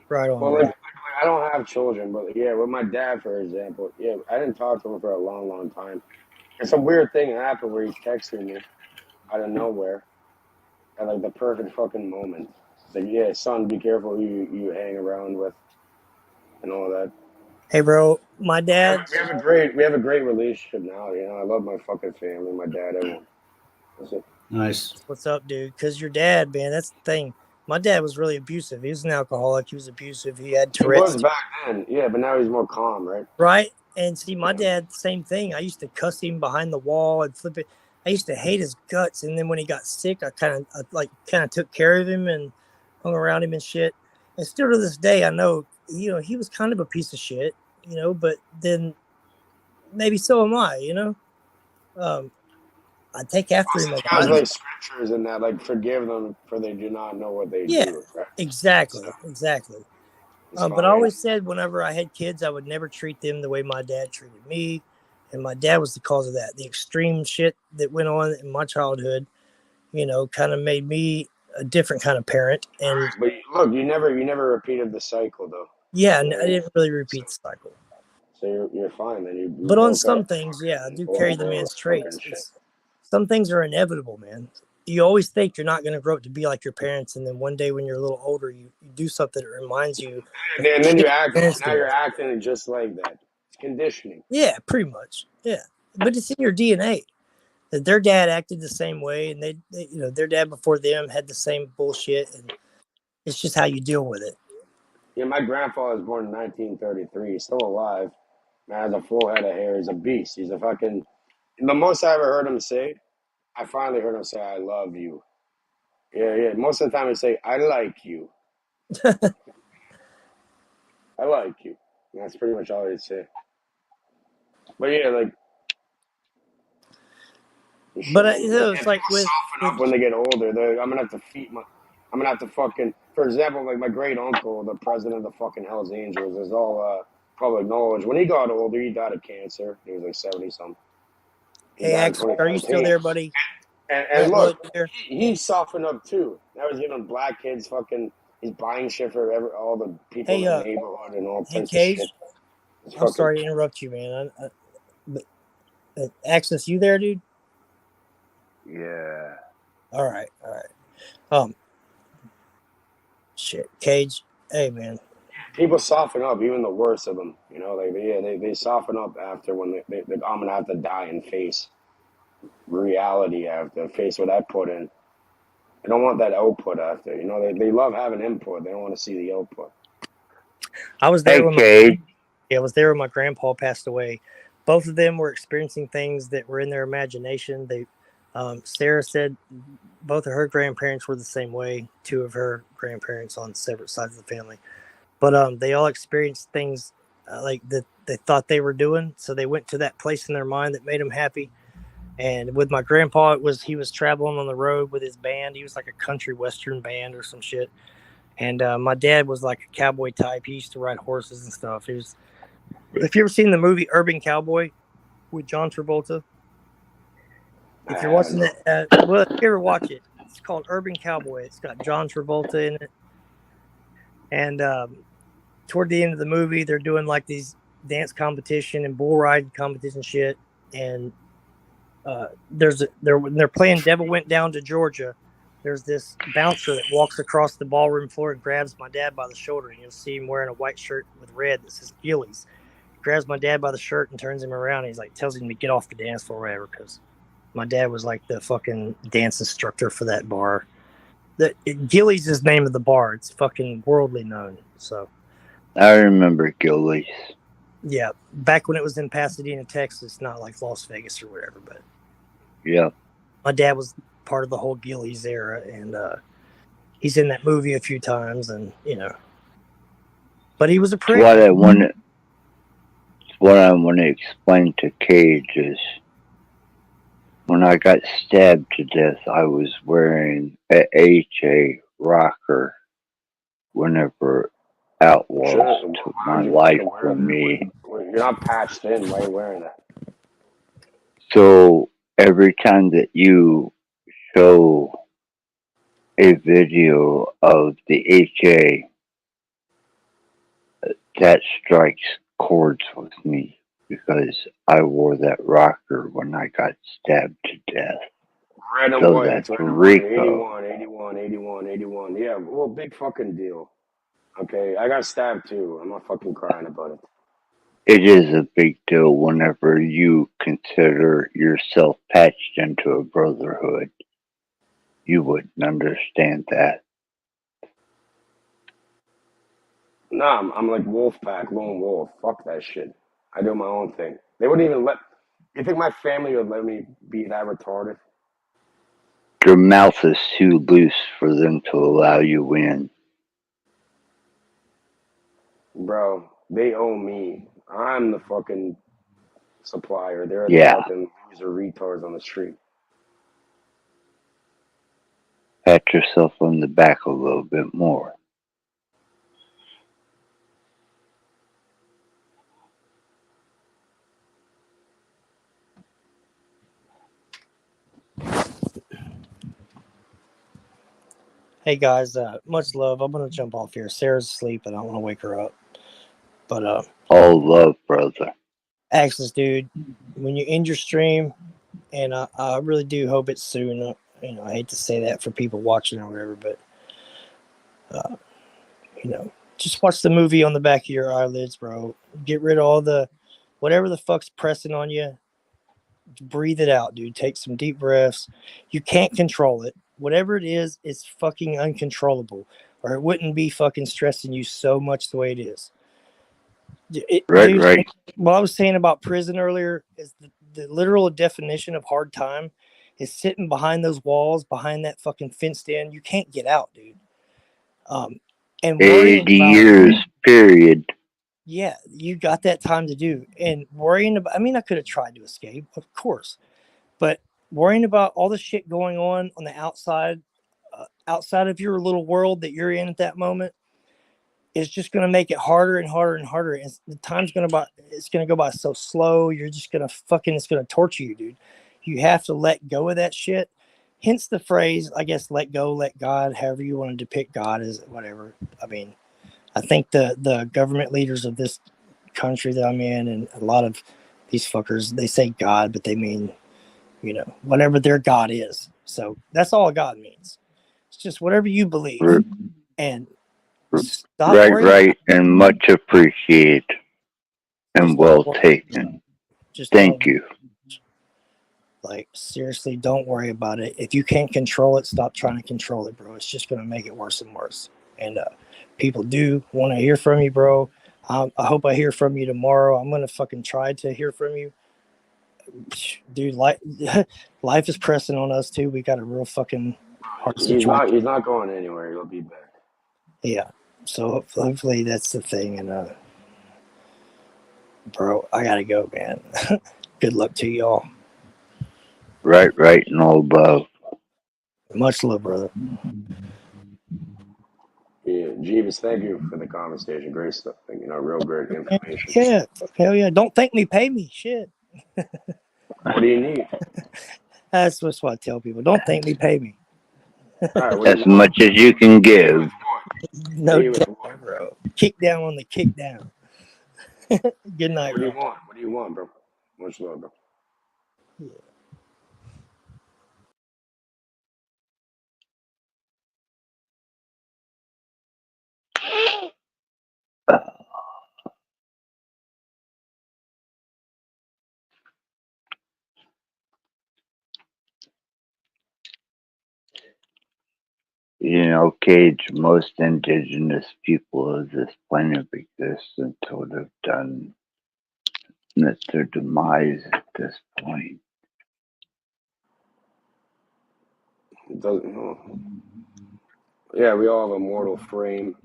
Right on. Well, like, I don't have children, but yeah, with my dad, for example, yeah, I didn't talk to him for a long, long time. And some weird thing happened where he's texting me out of nowhere at like the perfect fucking moment. It's like, yeah, son, be careful who you hang around with and all that. Hey, bro, my dad. We have a great relationship now. I love my fucking family, my dad, everyone. That's it. Nice. What's up, dude? Because your dad, man, that's the thing. My dad was really abusive. He was an alcoholic. He was abusive. He had Tourette's. He was back then, yeah, but now he's more calm, right? Right. And see, my dad, same thing. I used to cuss him behind the wall and flip it. I used to hate his guts. And then when he got sick, I kind of took care of him and hung around him and shit. And still to this day, I know, he was kind of a piece of shit, but then maybe so am I, I take after him. Guys like scriptures and that, like, forgive them for they do not know what they do. Right? Exactly. But I always said whenever I had kids, I would never treat them the way my dad treated me. And my dad was the cause of that. The extreme shit that went on in my childhood, kind of made me a different kind of parent. And but look, you never repeated the cycle, though. Yeah, I didn't really repeat the cycle. So you're fine then. But on some things, yeah, I do carry the man's traits. Some things are inevitable, man. You always think you're not going to grow up to be like your parents, and then one day when you're a little older, you do something that reminds you. And then you act. Now you're acting just like that. It's conditioning. Yeah, pretty much. Yeah, but it's in your DNA. That their dad acted the same way, and they their dad before them had the same bullshit, and it's just how you deal with it. Yeah, my grandfather was born in 1933. He's still alive. Man, has a full head of hair. He's a beast. He's a fucking. The most I ever heard him say, I finally heard him say, "I love you." Yeah. Most of the time, he'd say, "I like you." I like you. And that's pretty much all he'd say. But yeah, like. But it's like with up when they get older, I'm gonna have to I'm gonna have to fucking. For example, like my great uncle, the president of the fucking Hells Angels, is all public knowledge. When he got older, he died of cancer. He was like 70 something. Hey, Axel, are you still there, buddy? And look, he softened up too. Now he's giving black kids fucking. He's buying shit for all the people in the neighborhood and all types of shit. I'm sorry to interrupt you, man. But Access, you there, dude? Yeah. All right. Shit, Cage. Hey, man. People soften up, even the worst of them. You know, like they soften up after when I'm gonna have to die and face reality after face what I put in. They don't want that output after. You know, they love having input. They don't want to see the output. I was there when Cage. I was there when my grandpa passed away. Both of them were experiencing things that were in their imagination. Sarah said both of her grandparents were the same way. Two of her grandparents on separate sides of the family, but they all experienced things like that they thought they were doing. So they went to that place in their mind that made them happy. And with my grandpa, he was traveling on the road with his band. He was like a country western band or some shit. And my dad was like a cowboy type. He used to ride horses and stuff. If you ever seen the movie Urban Cowboy with John Travolta, if you're watching it, well, if you ever watch it, it's called Urban Cowboy. It's got John Travolta in it. And toward the end of the movie, they're doing like these dance competition and bull ride competition shit. And when they're playing Devil Went Down to Georgia, there's this bouncer that walks across the ballroom floor and grabs my dad by the shoulder, and you'll see him wearing a white shirt with red that says Gillies. He grabs my dad by the shirt and turns him around, and he's like, tells him to get off the dance floor or whatever, because my dad was like the fucking dance instructor for that bar. Gillies is the name of the bar. It's fucking worldly known. So I remember Gillies. Yeah, back when it was in Pasadena, Texas, not like Las Vegas or whatever, but yeah, my dad was part of the whole Gillies era, and he's in that movie a few times, and but he was a prick. What I want to explain to Cage is when I got stabbed to death, I was wearing a HA rocker whenever outlaws took my life from me. You're not patched in. Why are you wearing that? So every time that you show a video of the HA, that strikes chords with me because I wore that rocker when I got stabbed to death. Red and So white. that's Red and Rico. white. 81. Yeah, well, big fucking deal. Okay, I got stabbed too. I'm not fucking crying about it. It is a big deal whenever you consider yourself patched into a brotherhood. You wouldn't understand that. Nah, I'm like Wolfpack, lone wolf. Fuck that shit. I do my own thing. They wouldn't even let. You think my family would let me be that retarded? Your mouth is too loose for them to allow you in. Bro, they owe me. I'm the fucking supplier. They're the Yeah. fucking loser retards on the street. Pat yourself on the back a little bit more. Hey guys, much love. I'm gonna jump off here. Sarah's asleep, and I don't want to wake her up. But all love, brother. Access, dude. When you end your stream, and I really do hope it's soon. I hate to say that for people watching or whatever, but just watch the movie on the back of your eyelids, bro. Get rid of all the whatever the fuck's pressing on you. Breathe it out, dude. Take some deep breaths. You can't control it. Whatever it is, it's fucking uncontrollable, or it wouldn't be fucking stressing you so much the way it is. Right. What I was saying about prison earlier is the literal definition of hard time is sitting behind those walls, behind that fucking fenced in. You can't get out, dude. And 80 years, period. Yeah, you got that time to do. And worrying about, I could have tried to escape, of course, but worrying about all the shit going on the outside of your little world that you're in at that moment is just going to make it harder and harder and harder. And the time's it's going to go by so slow. You're just going to it's going to torture you, dude. You have to let go of that shit. Hence the phrase, I guess, let go, let God, however you want to depict God as whatever. I think the government leaders of this country that I'm in and a lot of These fuckers, they say God, but they mean, whatever their God is. So that's all God means. It's just whatever you believe. And stop worrying. Right, and much appreciated and well taken. Thank you. Like, seriously, don't worry about it. If you can't control it, stop trying to control it, bro. It's just going to make it worse and worse. And people do want to hear from you, bro. I hope I hear from you tomorrow. I'm going to fucking try to hear from you. Dude, life is pressing on us, too. We got a real fucking hard situation. He's not going anywhere. He'll be back. Yeah. So hopefully that's the thing. And, bro, I got to go, man. Good luck to y'all. Right, and all above. Much love, brother. Yeah, Jeeves, thank you for the conversation. Great stuff. Real great information. Yeah, hell yeah. Don't thank me, pay me. Shit. What do you need? That's what I tell people. Don't thank me, pay me. All right, as much as you can give. No doubt, bro. Kick down on the kick down. Good night, bro. What do you want, bro? Much love, bro. Yeah. Cage, most indigenous people of this planet exist until they've done their demise at this point. It doesn't. Yeah, we all have a mortal frame.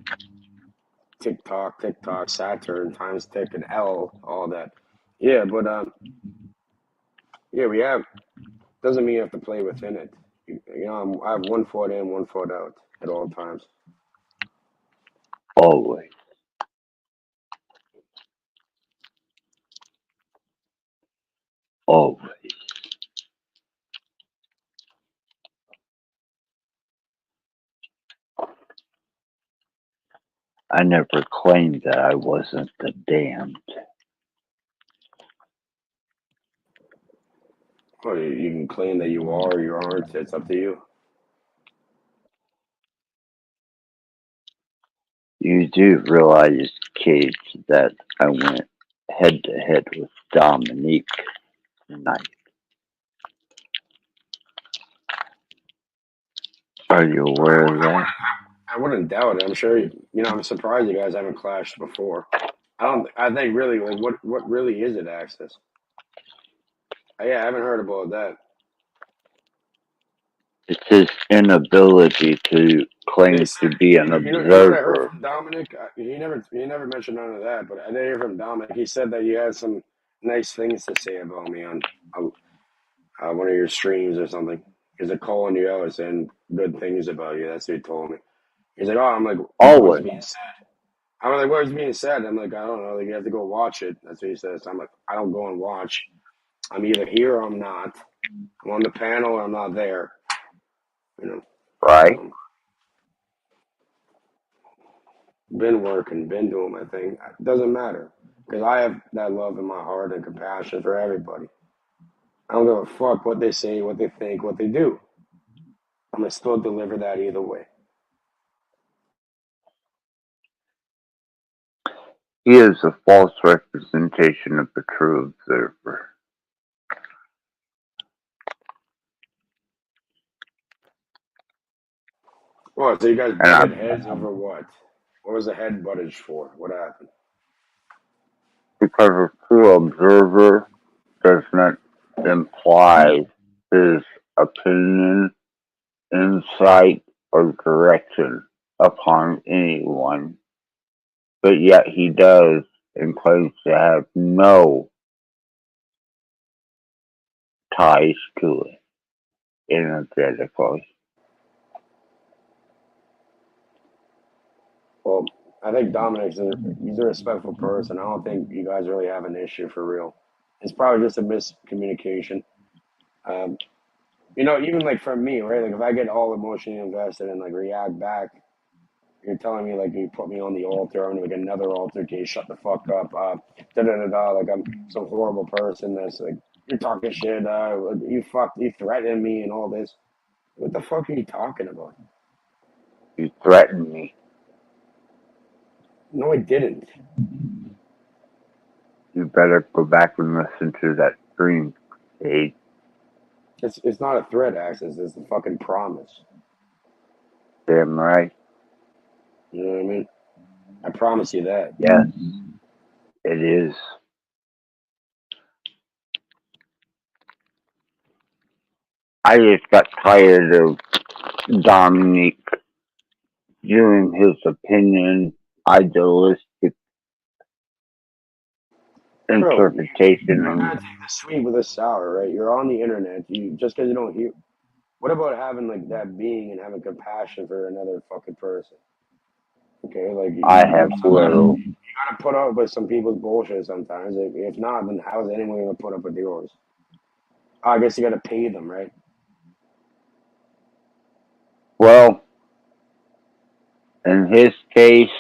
TikTok, Saturn, times tick and L, all that. Yeah, but we have. Doesn't mean you have to play within it. I have 1 foot in, 1 foot out at all times. Always. I never claimed that I wasn't the damned. Well, you can claim that you are or you aren't. It's up to you. You do realize, Cage, that I went head to head with Dominique tonight. Are you aware of that? I wouldn't doubt it. I'm sure. I'm surprised you guys haven't clashed before. I think really, like, what really is it, Access? Yeah, I haven't heard about that. It's his inability to claim to be an You know what I heard observer. from Dominic? He never mentioned none of that, but I did hear from Dominic. He said that you had some nice things to say about me on one of your streams or something. He's like calling you out, saying good things about you. That's what he told me. He's like, I'm like, what's being said? I'm like, what's being said? I'm like, I don't know. Like, you have to go watch it. That's what he says. I'm like, I don't go and watch. I'm either here or I'm not. I'm on the panel or I'm not there. Right. Been working, been doing my thing. It doesn't matter because I have that love in my heart and compassion for everybody. I don't give a fuck what they say, what they think, what they do. I'm gonna still deliver that either way. He is a false representation of the true observer. Well, so you guys butted heads over what? What was the head buttage for? What happened? Because a true observer does not imply his opinion, insight, or direction upon anyone, but yet he does and claims to have no ties to it energetically. Well, I think Dominic's he's a respectful person. I don't think you guys really have an issue for real. It's probably just a miscommunication. Even like from me, right? Like if I get all emotionally invested and like react back, You're telling me like you put me on the altar, I'm gonna make another altar case, shut the fuck up, da da da da, like I'm some horrible person that's like you're talking shit, you threatening me and all this. What the fuck are you talking about? You threatened me. No, I didn't. You better go back and listen to that stream, Cade. It's not a threat, Access. It's a fucking promise. Damn right. You know what I mean? I promise you that. Yes, it is. I just got tired of Dominic giving his opinion, idealistic interpretation. Bro, you gotta take the sweet with the sour, right? You're on the internet. You just because you don't hear. What about having like that being and having compassion for another fucking person? Okay, like I have little. you gotta put up with some people's bullshit sometimes. If not, then how is anyone gonna put up with yours? I guess you gotta pay them, right? Well, in his case,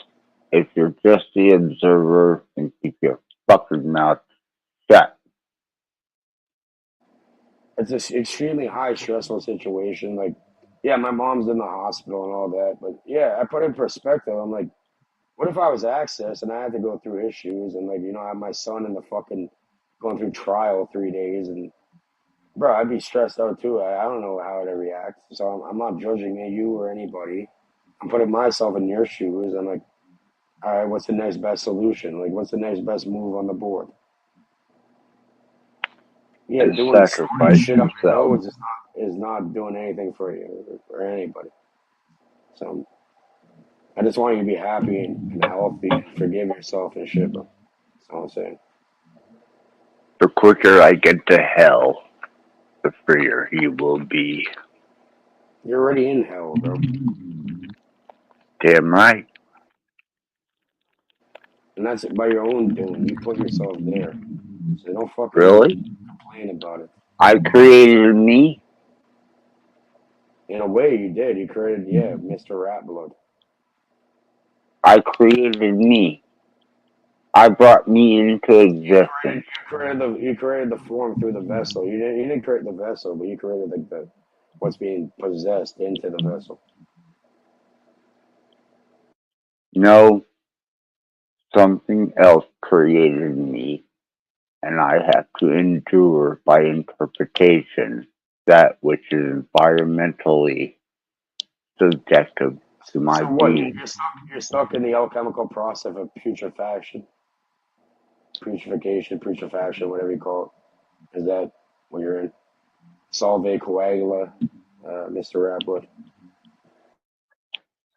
if you're just the observer and keep your fucking mouth shut. It's an extremely high stressful situation. Like, yeah, my mom's in the hospital and all that, but yeah, I put it in perspective. I'm like, what if I was Access and I had to go through issues and like, I have my son in the fucking going through trial 3 days and bro, I'd be stressed out too. I don't know how to react. So I'm not judging you or anybody. I'm putting myself in your shoes. I'm like, all right, what's the next best solution? Like, what's the next best move on the board? Yeah, And doing sacrifice shit up your himself. nose is not doing anything for you or anybody. So I just want you to be happy and healthy and forgive yourself and shit, bro. That's all I'm saying. The quicker I get to hell, the freer he will be. You're already in hell, bro. Damn right. And that's by your own doing. You put yourself there. So don't fucking Really? complain about it. I created me. In a way, you did. You created, Mr. Rattblood. I created me. I brought me into existence. You created the form through the vessel. You didn't create the vessel, but you created the what's being possessed into the vessel. No, something else created me, and I have to endure by interpretation that which is environmentally subjective to my So what? being. You're stuck in the alchemical process of putrefaction, whatever you call it. Is that what you're in? Solve coagula, Mr. Rattblood.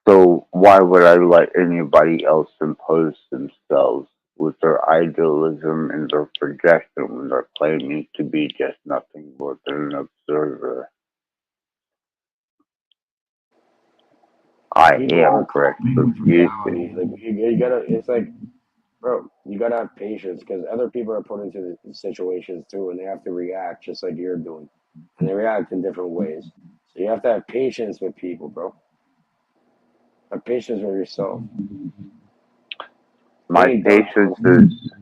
So why would I let anybody else impose themselves with their idealism and their projection when they're claiming to be just nothing more than an observer? I am retribution. Like you gotta. It's like, bro, you gotta have patience because other people are put into the situations too, and they have to react just like you're doing, and they react in different ways. So you have to have patience with people, bro. Have patience with yourself. My patience is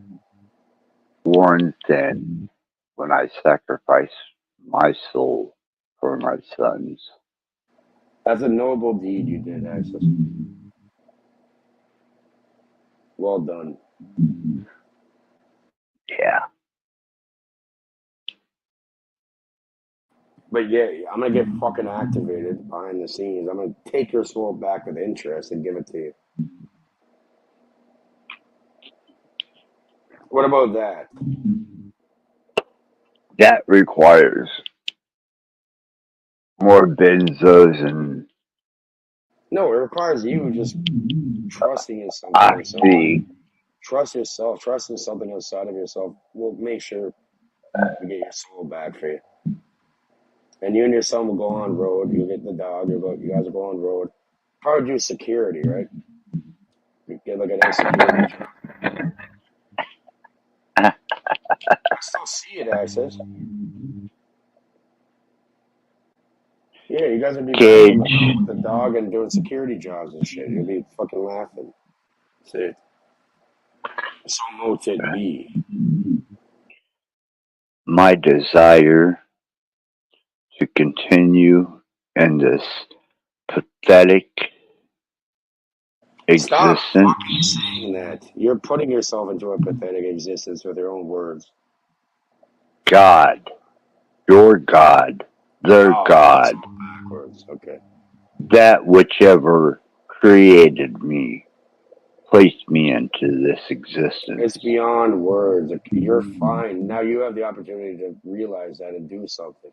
worn thin when I sacrifice my soul for my sons. That's a noble deed you did, Access. Well done. Yeah. But yeah, I'm gonna get fucking activated behind the scenes. I'm gonna take your soul back with interest and give it to you. What about that? That requires more benzos and No, it requires you just trusting in something. I see. Trust yourself. Trust in something outside of yourself. We'll make sure we get your soul back for you. And you and your son will go on road. You get the dog. You guys will go on road. Probably do security, right? You get like a nice security job. I still see it, Access. Yeah, Yeah, you guys would be Cage. playing with the dog and doing security jobs and shit. You'd be fucking laughing. See, so moted be. My desire to continue in this pathetic Stop existence. fucking saying that. You're putting yourself into a pathetic existence with your own words. God, your God, their Oh, God, so backwards. Okay. that whichever created me, placed me into this existence. It's beyond words. You're fine. Now you have the opportunity to realize that and do something.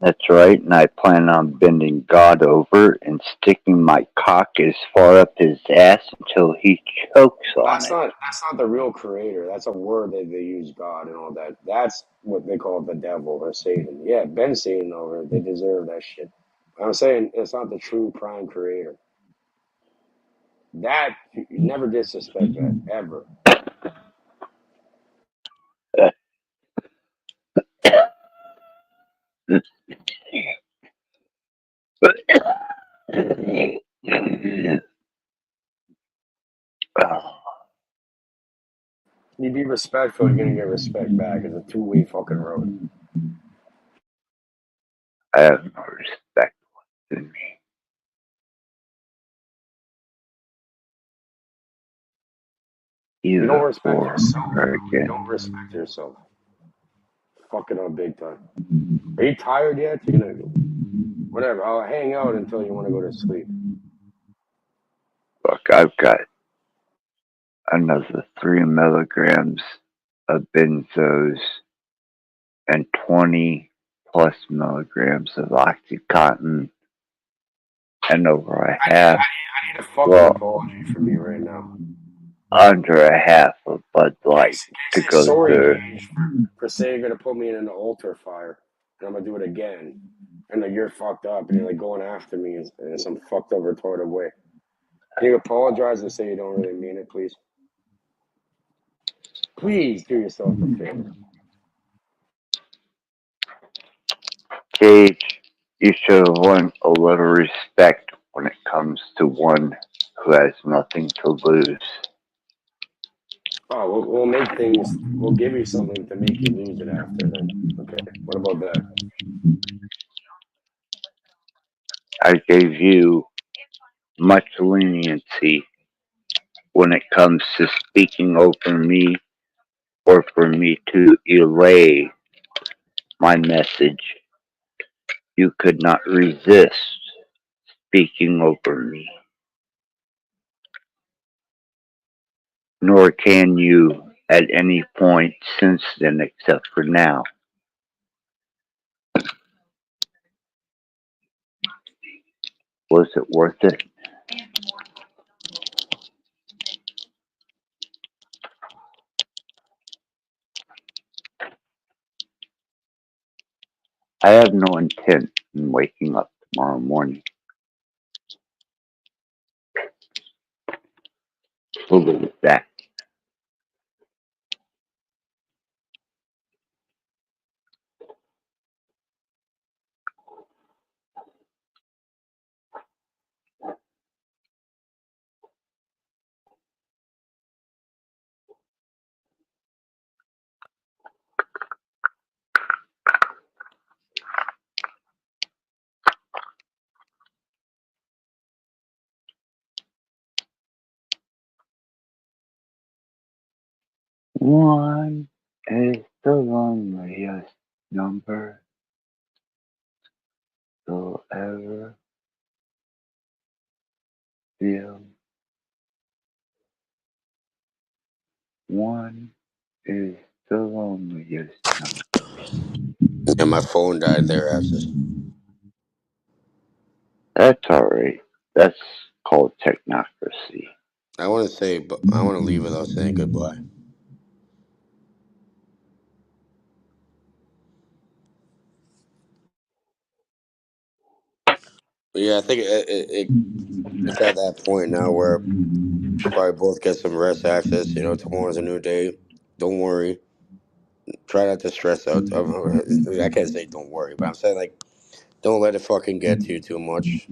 That's right, and I plan on bending God over and sticking my cock as far up his ass until he chokes on That's it. not the real creator. That's a word that they use, God and all that. That's what they call the devil or Satan. Yeah, bend Satan over. They deserve that shit. I'm saying it's not the true prime creator. That you never disrespect that ever. You be respectful, you're gonna get respect back. It's a two-way fucking road. I have no respect in me. You don't Either respect or yourself. You again. don't respect yourself. Fucking up big time. Are you tired yet? You're gonna whatever. I'll hang out until you want to go to sleep. Look, I've got another 3 milligrams of benzos and 20 plus milligrams of Oxycontin and over a half, I need a fucking well, apology from you right now. under a half of Bud Light to go Sorry, through. Cage, for saying you're gonna put me in an altar fire, and I'm gonna do it again. And like you're fucked up, and you're like going after me in some fucked up, retarded way. Can you apologize and say you don't really mean it, please? Please do yourself a favor. Cage, you should have learned a little respect when it comes to one who has nothing to lose. Oh, we'll make things. We'll give you something to make you lose it after. Then, okay. What about that? I gave you much leniency when it comes to speaking over me or for me to relay my message. You could not resist speaking over me, nor can you at any point since then except for now. Was it worth it? I have no intent in waking up tomorrow morning. We'll leave it at that. One is the loneliest number you'll ever feel. One is the loneliest number. Yeah, my phone died there after. That's alright. That's called technocracy. I want to leave without saying goodbye. But yeah, I think it's at that point now where should probably both get some rest access. Tomorrow's a new day. Don't worry. Try not to stress out. I can't say don't worry, but I'm saying like Don't let it fucking get to you too much.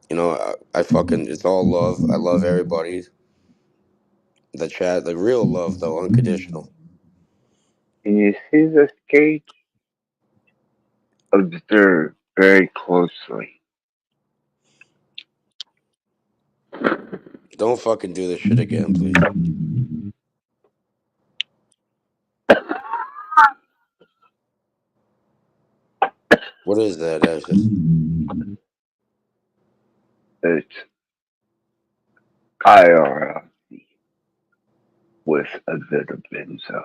You know, I fucking, it's all love. I love everybody. The chat, the real love though, unconditional. Can you see this cage? Observe very closely. Don't fucking do this shit again, please. What is that, Ashes? It's IRL with a bit of benzo.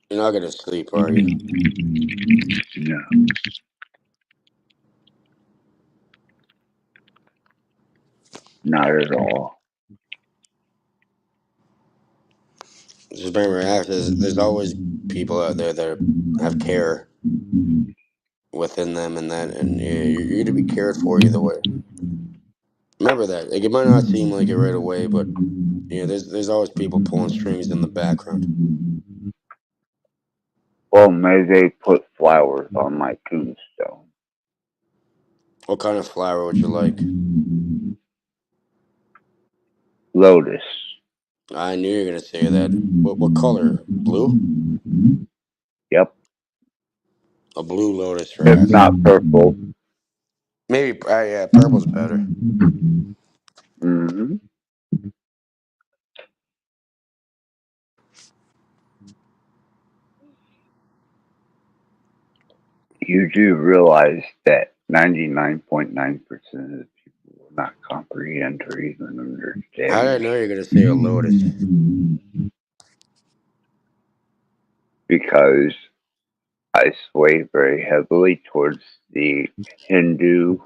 You're not gonna sleep, are you? No. Not at all. Just remember, Ashes, there's always people out there that have care within them, and that, and you're gonna be cared for either way. Remember that. Like, it might not seem like it right away, but there's always people pulling strings in the background. Well, maybe they put flowers on my tombstone. What kind of flower would you like? Lotus. I knew you were gonna say that. What color? Blue? Yep. A blue lotus for If Ashes. not purple. Maybe, yeah, purple's better. Mm-hmm. You do realize that 99.9% of the people will not comprehend or even understand How did I know you were gonna say a lotus? because I sway very heavily towards the Hindu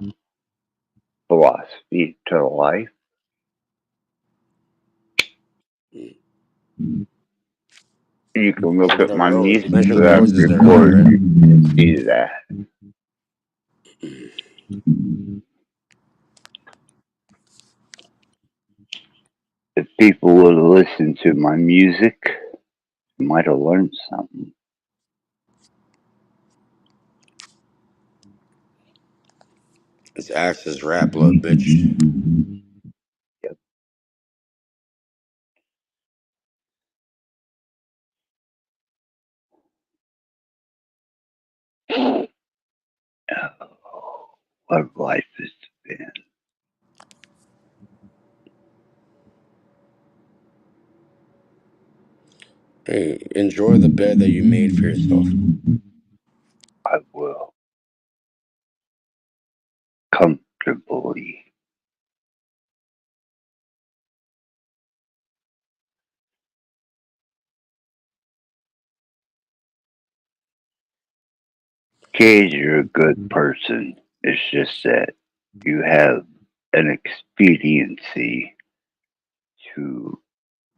philosophy to life. You can look What at a my rose. You music mentioned that I've roses earlier, recorded. right? You can see that. If people would listen to my music, they might have learned something. It's Axe's Rattblood, bitch. Yep. Oh, what life has been. Hey, enjoy the bed that you made for yourself. I will. Comfortably. Cage, you're a good person. It's just that you have an expediency to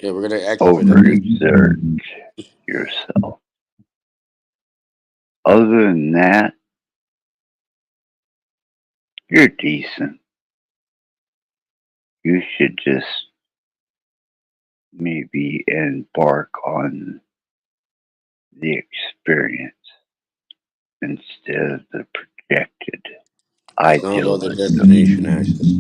Yeah, we're gonna expedite this. overexert yourself. Other than that, you're decent. You should just maybe embark on the experience instead of the projected It's not about the destination, Axis.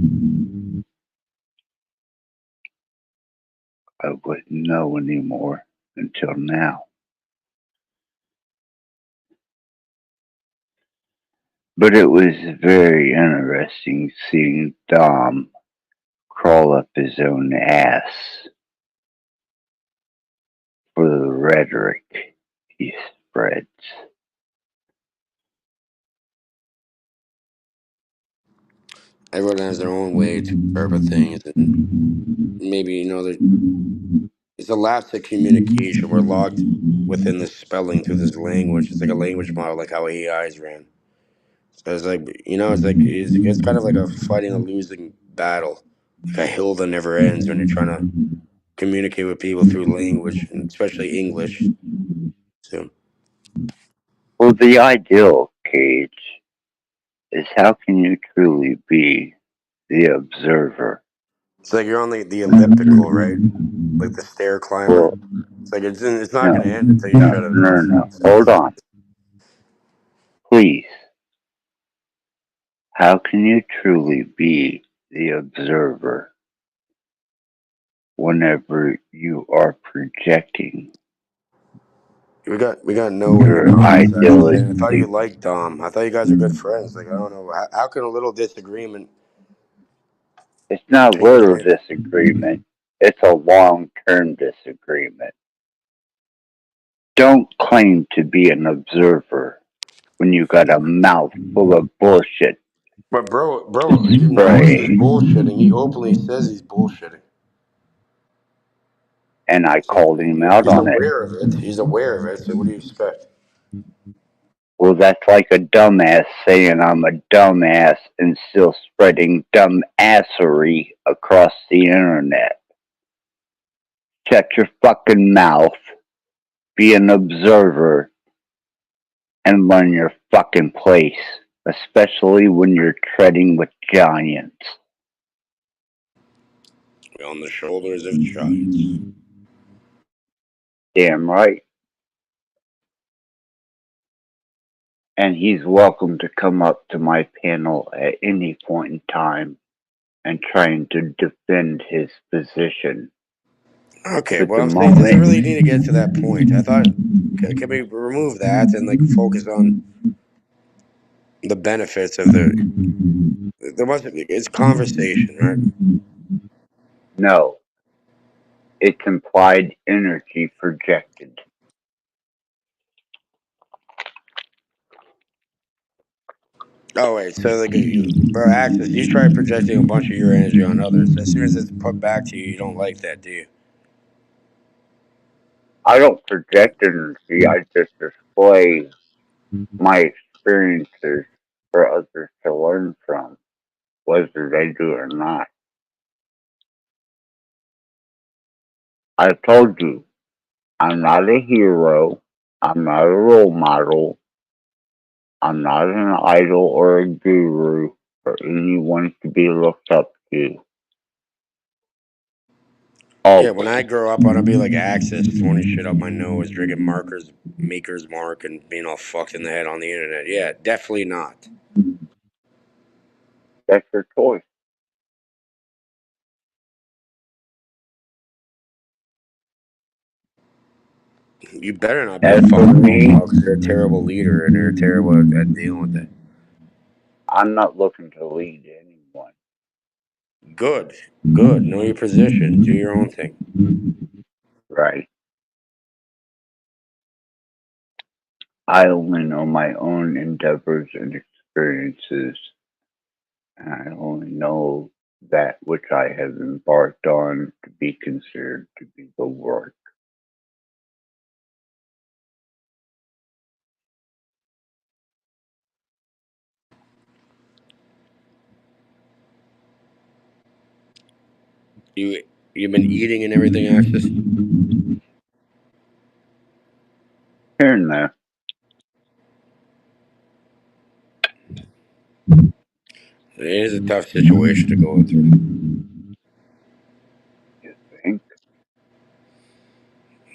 I wouldn't know anymore until now. But it was very interesting seeing Dom crawl up his own ass for the rhetoric he spreads. Everyone has their own way to interpret things, and maybe it's a lapse of communication. We're locked within this spelling through this language. It's like a language model, like how AIs ran. So it's like it's kind of like a fighting a losing battle, like a hill that never ends when you're trying to communicate with people through language, and especially English. So Well, the ideal, Cage, is how can you truly be the observer? It's like you're on the elliptical, right? Like the stair climber. Well, It's like it's not no, going to end until you no, shut it no, off. no. Hold on. Please. How can you truly be the observer whenever you are projecting We got Noah in the your comments actually saying, I thought you idealistic? liked Dom. I thought you guys are good friends. Like, I don't know. How can a little disagreement It's not a change little anything? disagreement. It's a long-term disagreement. Don't claim to be an observer when you got a mouth full of bullshit But bro, Noah's just spraying. bullshitting. He openly says he's bullshitting. And I So called him out he's on it. aware of it. He's aware of it. So what do you expect? Well, that's like a dumbass saying I'm a dumbass and still spreading dumbassery across the internet. Shut your fucking mouth, be an observer, and learn your fucking place, especially when you're treading with giants. On the shoulders of giants. Damn right. And he's welcome to come up to my panel at any point in time and trying to defend his position. Okay, But well, the I'm saying, does it really need to get to moment, that point? I thought, can we remove that and like focus on the benefits of the? There must be. It's conversation, right? no, it's implied energy projected. Oh wait, so like, bro, Axis, you tried projecting a bunch of your energy on others. As soon as it's put back to you, you don't like that, do you? I don't project energy, I just display my experiences for others to learn from, whether they do or not. I've told you, I'm not a hero, I'm not a role model, I'm not an idol or a guru for anyone to be looked up to. Yeah, when I Always. grow up, I want to be like Axis, throwing shit up my nose, drinking Maker's Mark, and being all fucked in the head on the internet. Yeah, definitely not. That's your choice. You better not be a As for fucking role me, model because you're a terrible leader and you're terrible at dealing with it. I'm not looking to lead anyone. Good, good. Know your position. Do your own thing. Right. I only know my own endeavors and experiences, and I only know that which I have embarked on to be considered to be the work. You've been eating and everything, Axis? Here and there. It is a tough situation to go through. You think?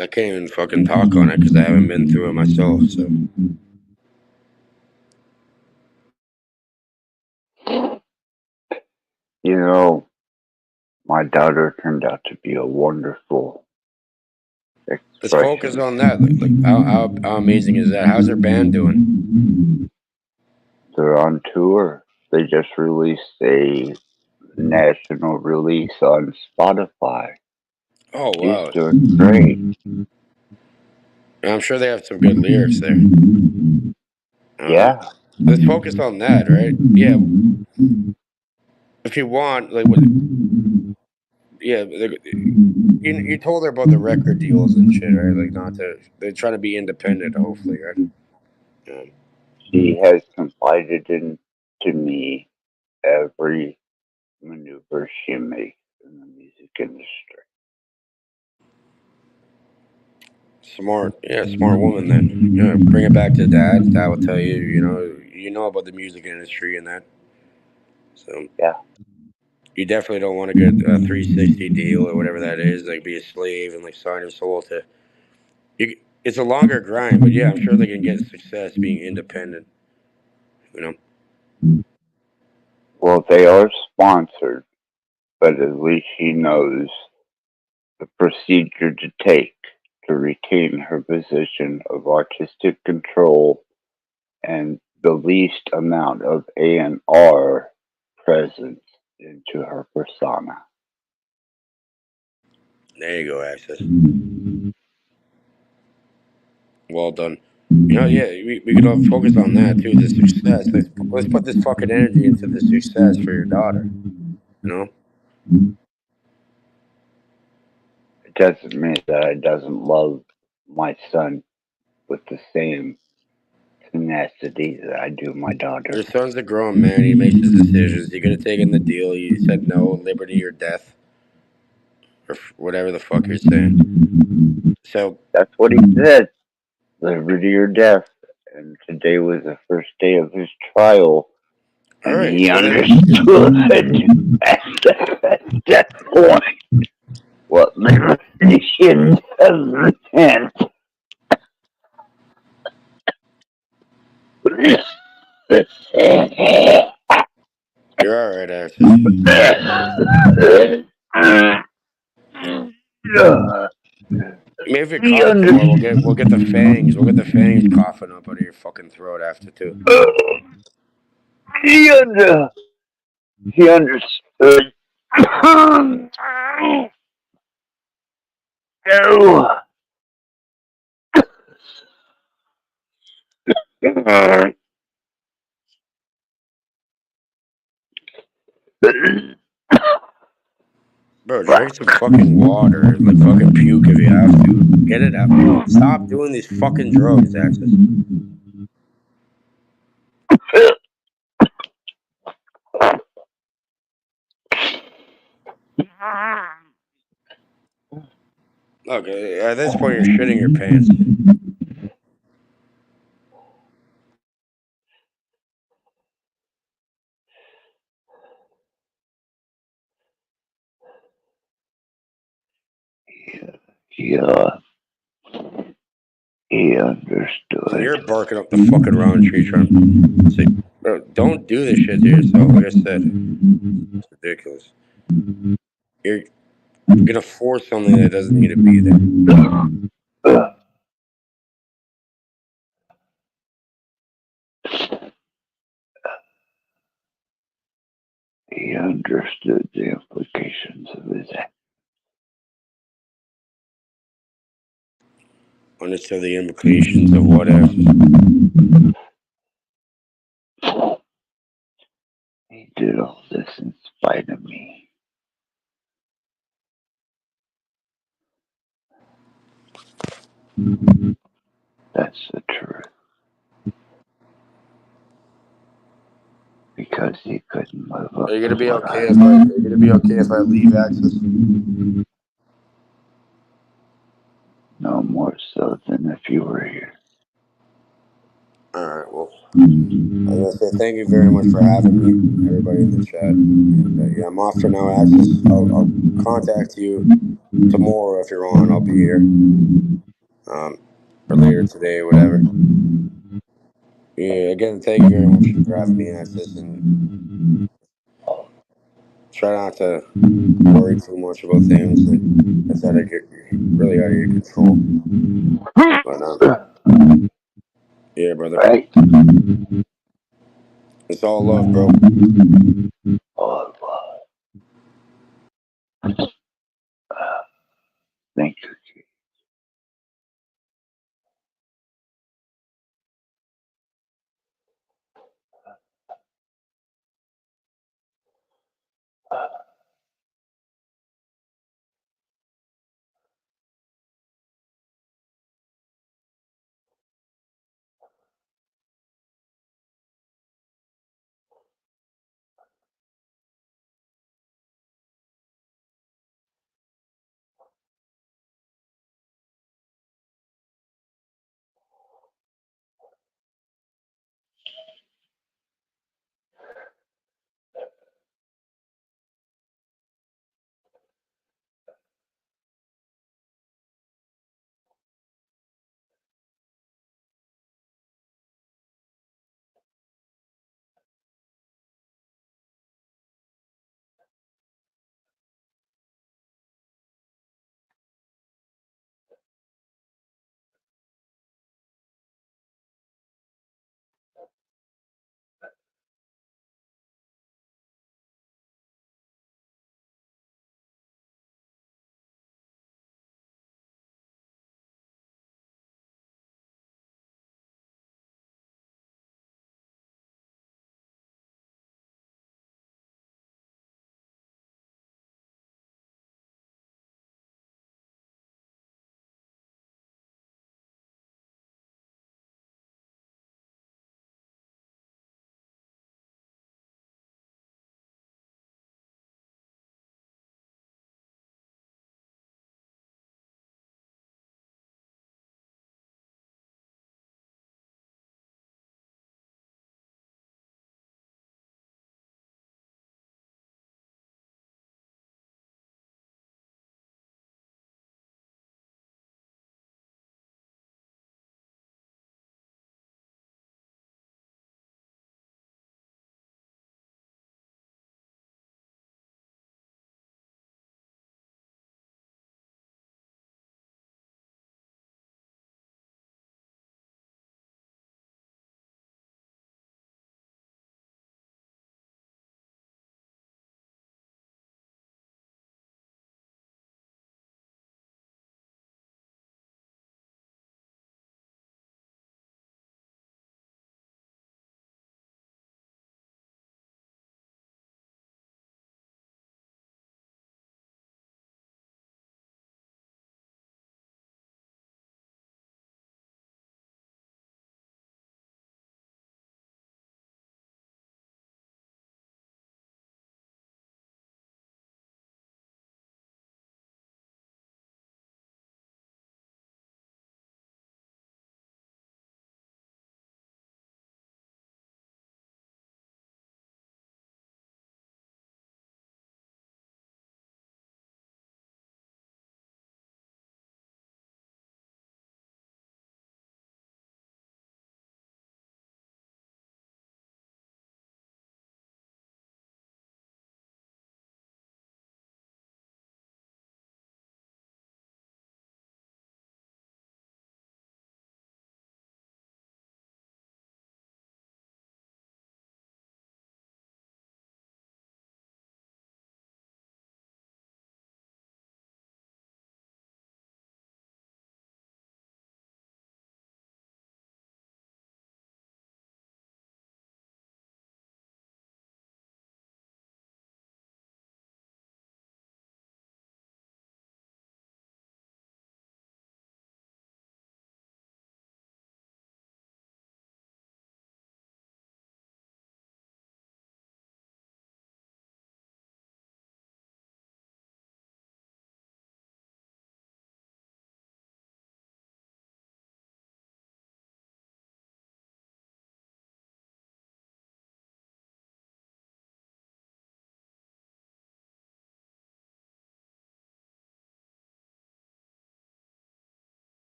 I can't even fucking talk on it because I haven't been through it myself. So You know, my daughter turned out to be a wonderful let's focus expression. on that. Like how amazing is that? How's their band doing? They're on tour. They just released a national release on Spotify. Oh She's wow! doing great. I'm sure they have some good lyrics there. Yeah. Let's focus on that, right? Yeah. If you want, like, yeah, you told her about the record deals and shit, right? Like, not to, they're trying to be independent, hopefully, right? Yeah. She has confided into me every maneuver she makes in the music industry. Smart, yeah, smart woman then. Yeah, bring it back to dad. Dad will tell you, you know about the music industry and that. So Yeah. you definitely don't want to get a 360 deal or whatever that is, like be a slave and like sign your soul to. It's a longer grind, but yeah, I'm sure they can get success being independent. You know. Well, they are sponsored, but at least she knows the procedure to take to retain her position of artistic control and the least amount of A&R presence into her persona. There you go, Access. Well done. You know, yeah, we could all focus on that too. The success. Let's put this fucking energy into the success for your daughter. You know. It doesn't mean that I doesn't love my son with the same tenacity that I do my daughter. Your son's a grown man. He makes his decisions. He could have taken the deal. You said no, liberty or death, or whatever the fuck you're saying. So that's what he said, liberty or death. And today was the first day of his trial, and right, he so understood at that point what liberation doesn't meant. You're all right, Access. Maybe if you cough more, we'll get the fangs. We'll get the fangs coughing up out of your fucking throat after too. He understood. No. Bro, drink some fucking water. Like fucking puke if you have to. Get it out. Stop doing these fucking drugs, Access. Look, at this point, you're shitting your pants. Yeah. He understood. You're barking up the fucking wrong tree trying to say, bro, don't do this shit to yourself. Like I said, it's ridiculous. You're gonna force something that doesn't need to be there. He understood the implications of his act. Understood the implications of what if. He did all this in spite of me. That's the truth. Because he couldn't live up Are you gonna to be what okay I if are you gonna be okay if I leave, Access? no more so than if you were here. Alright, well, I was gonna say thank you very much for having me, everybody in the chat. And yeah, I'm off for now, Access. I'll contact you tomorrow if you're on. I'll be here. Or later today, whatever. Yeah, again, thank you very much for having me, Access, and try not to worry too much about things that's really out of your control. But yeah, brother. Right. It's all love, bro. All love. Thank you.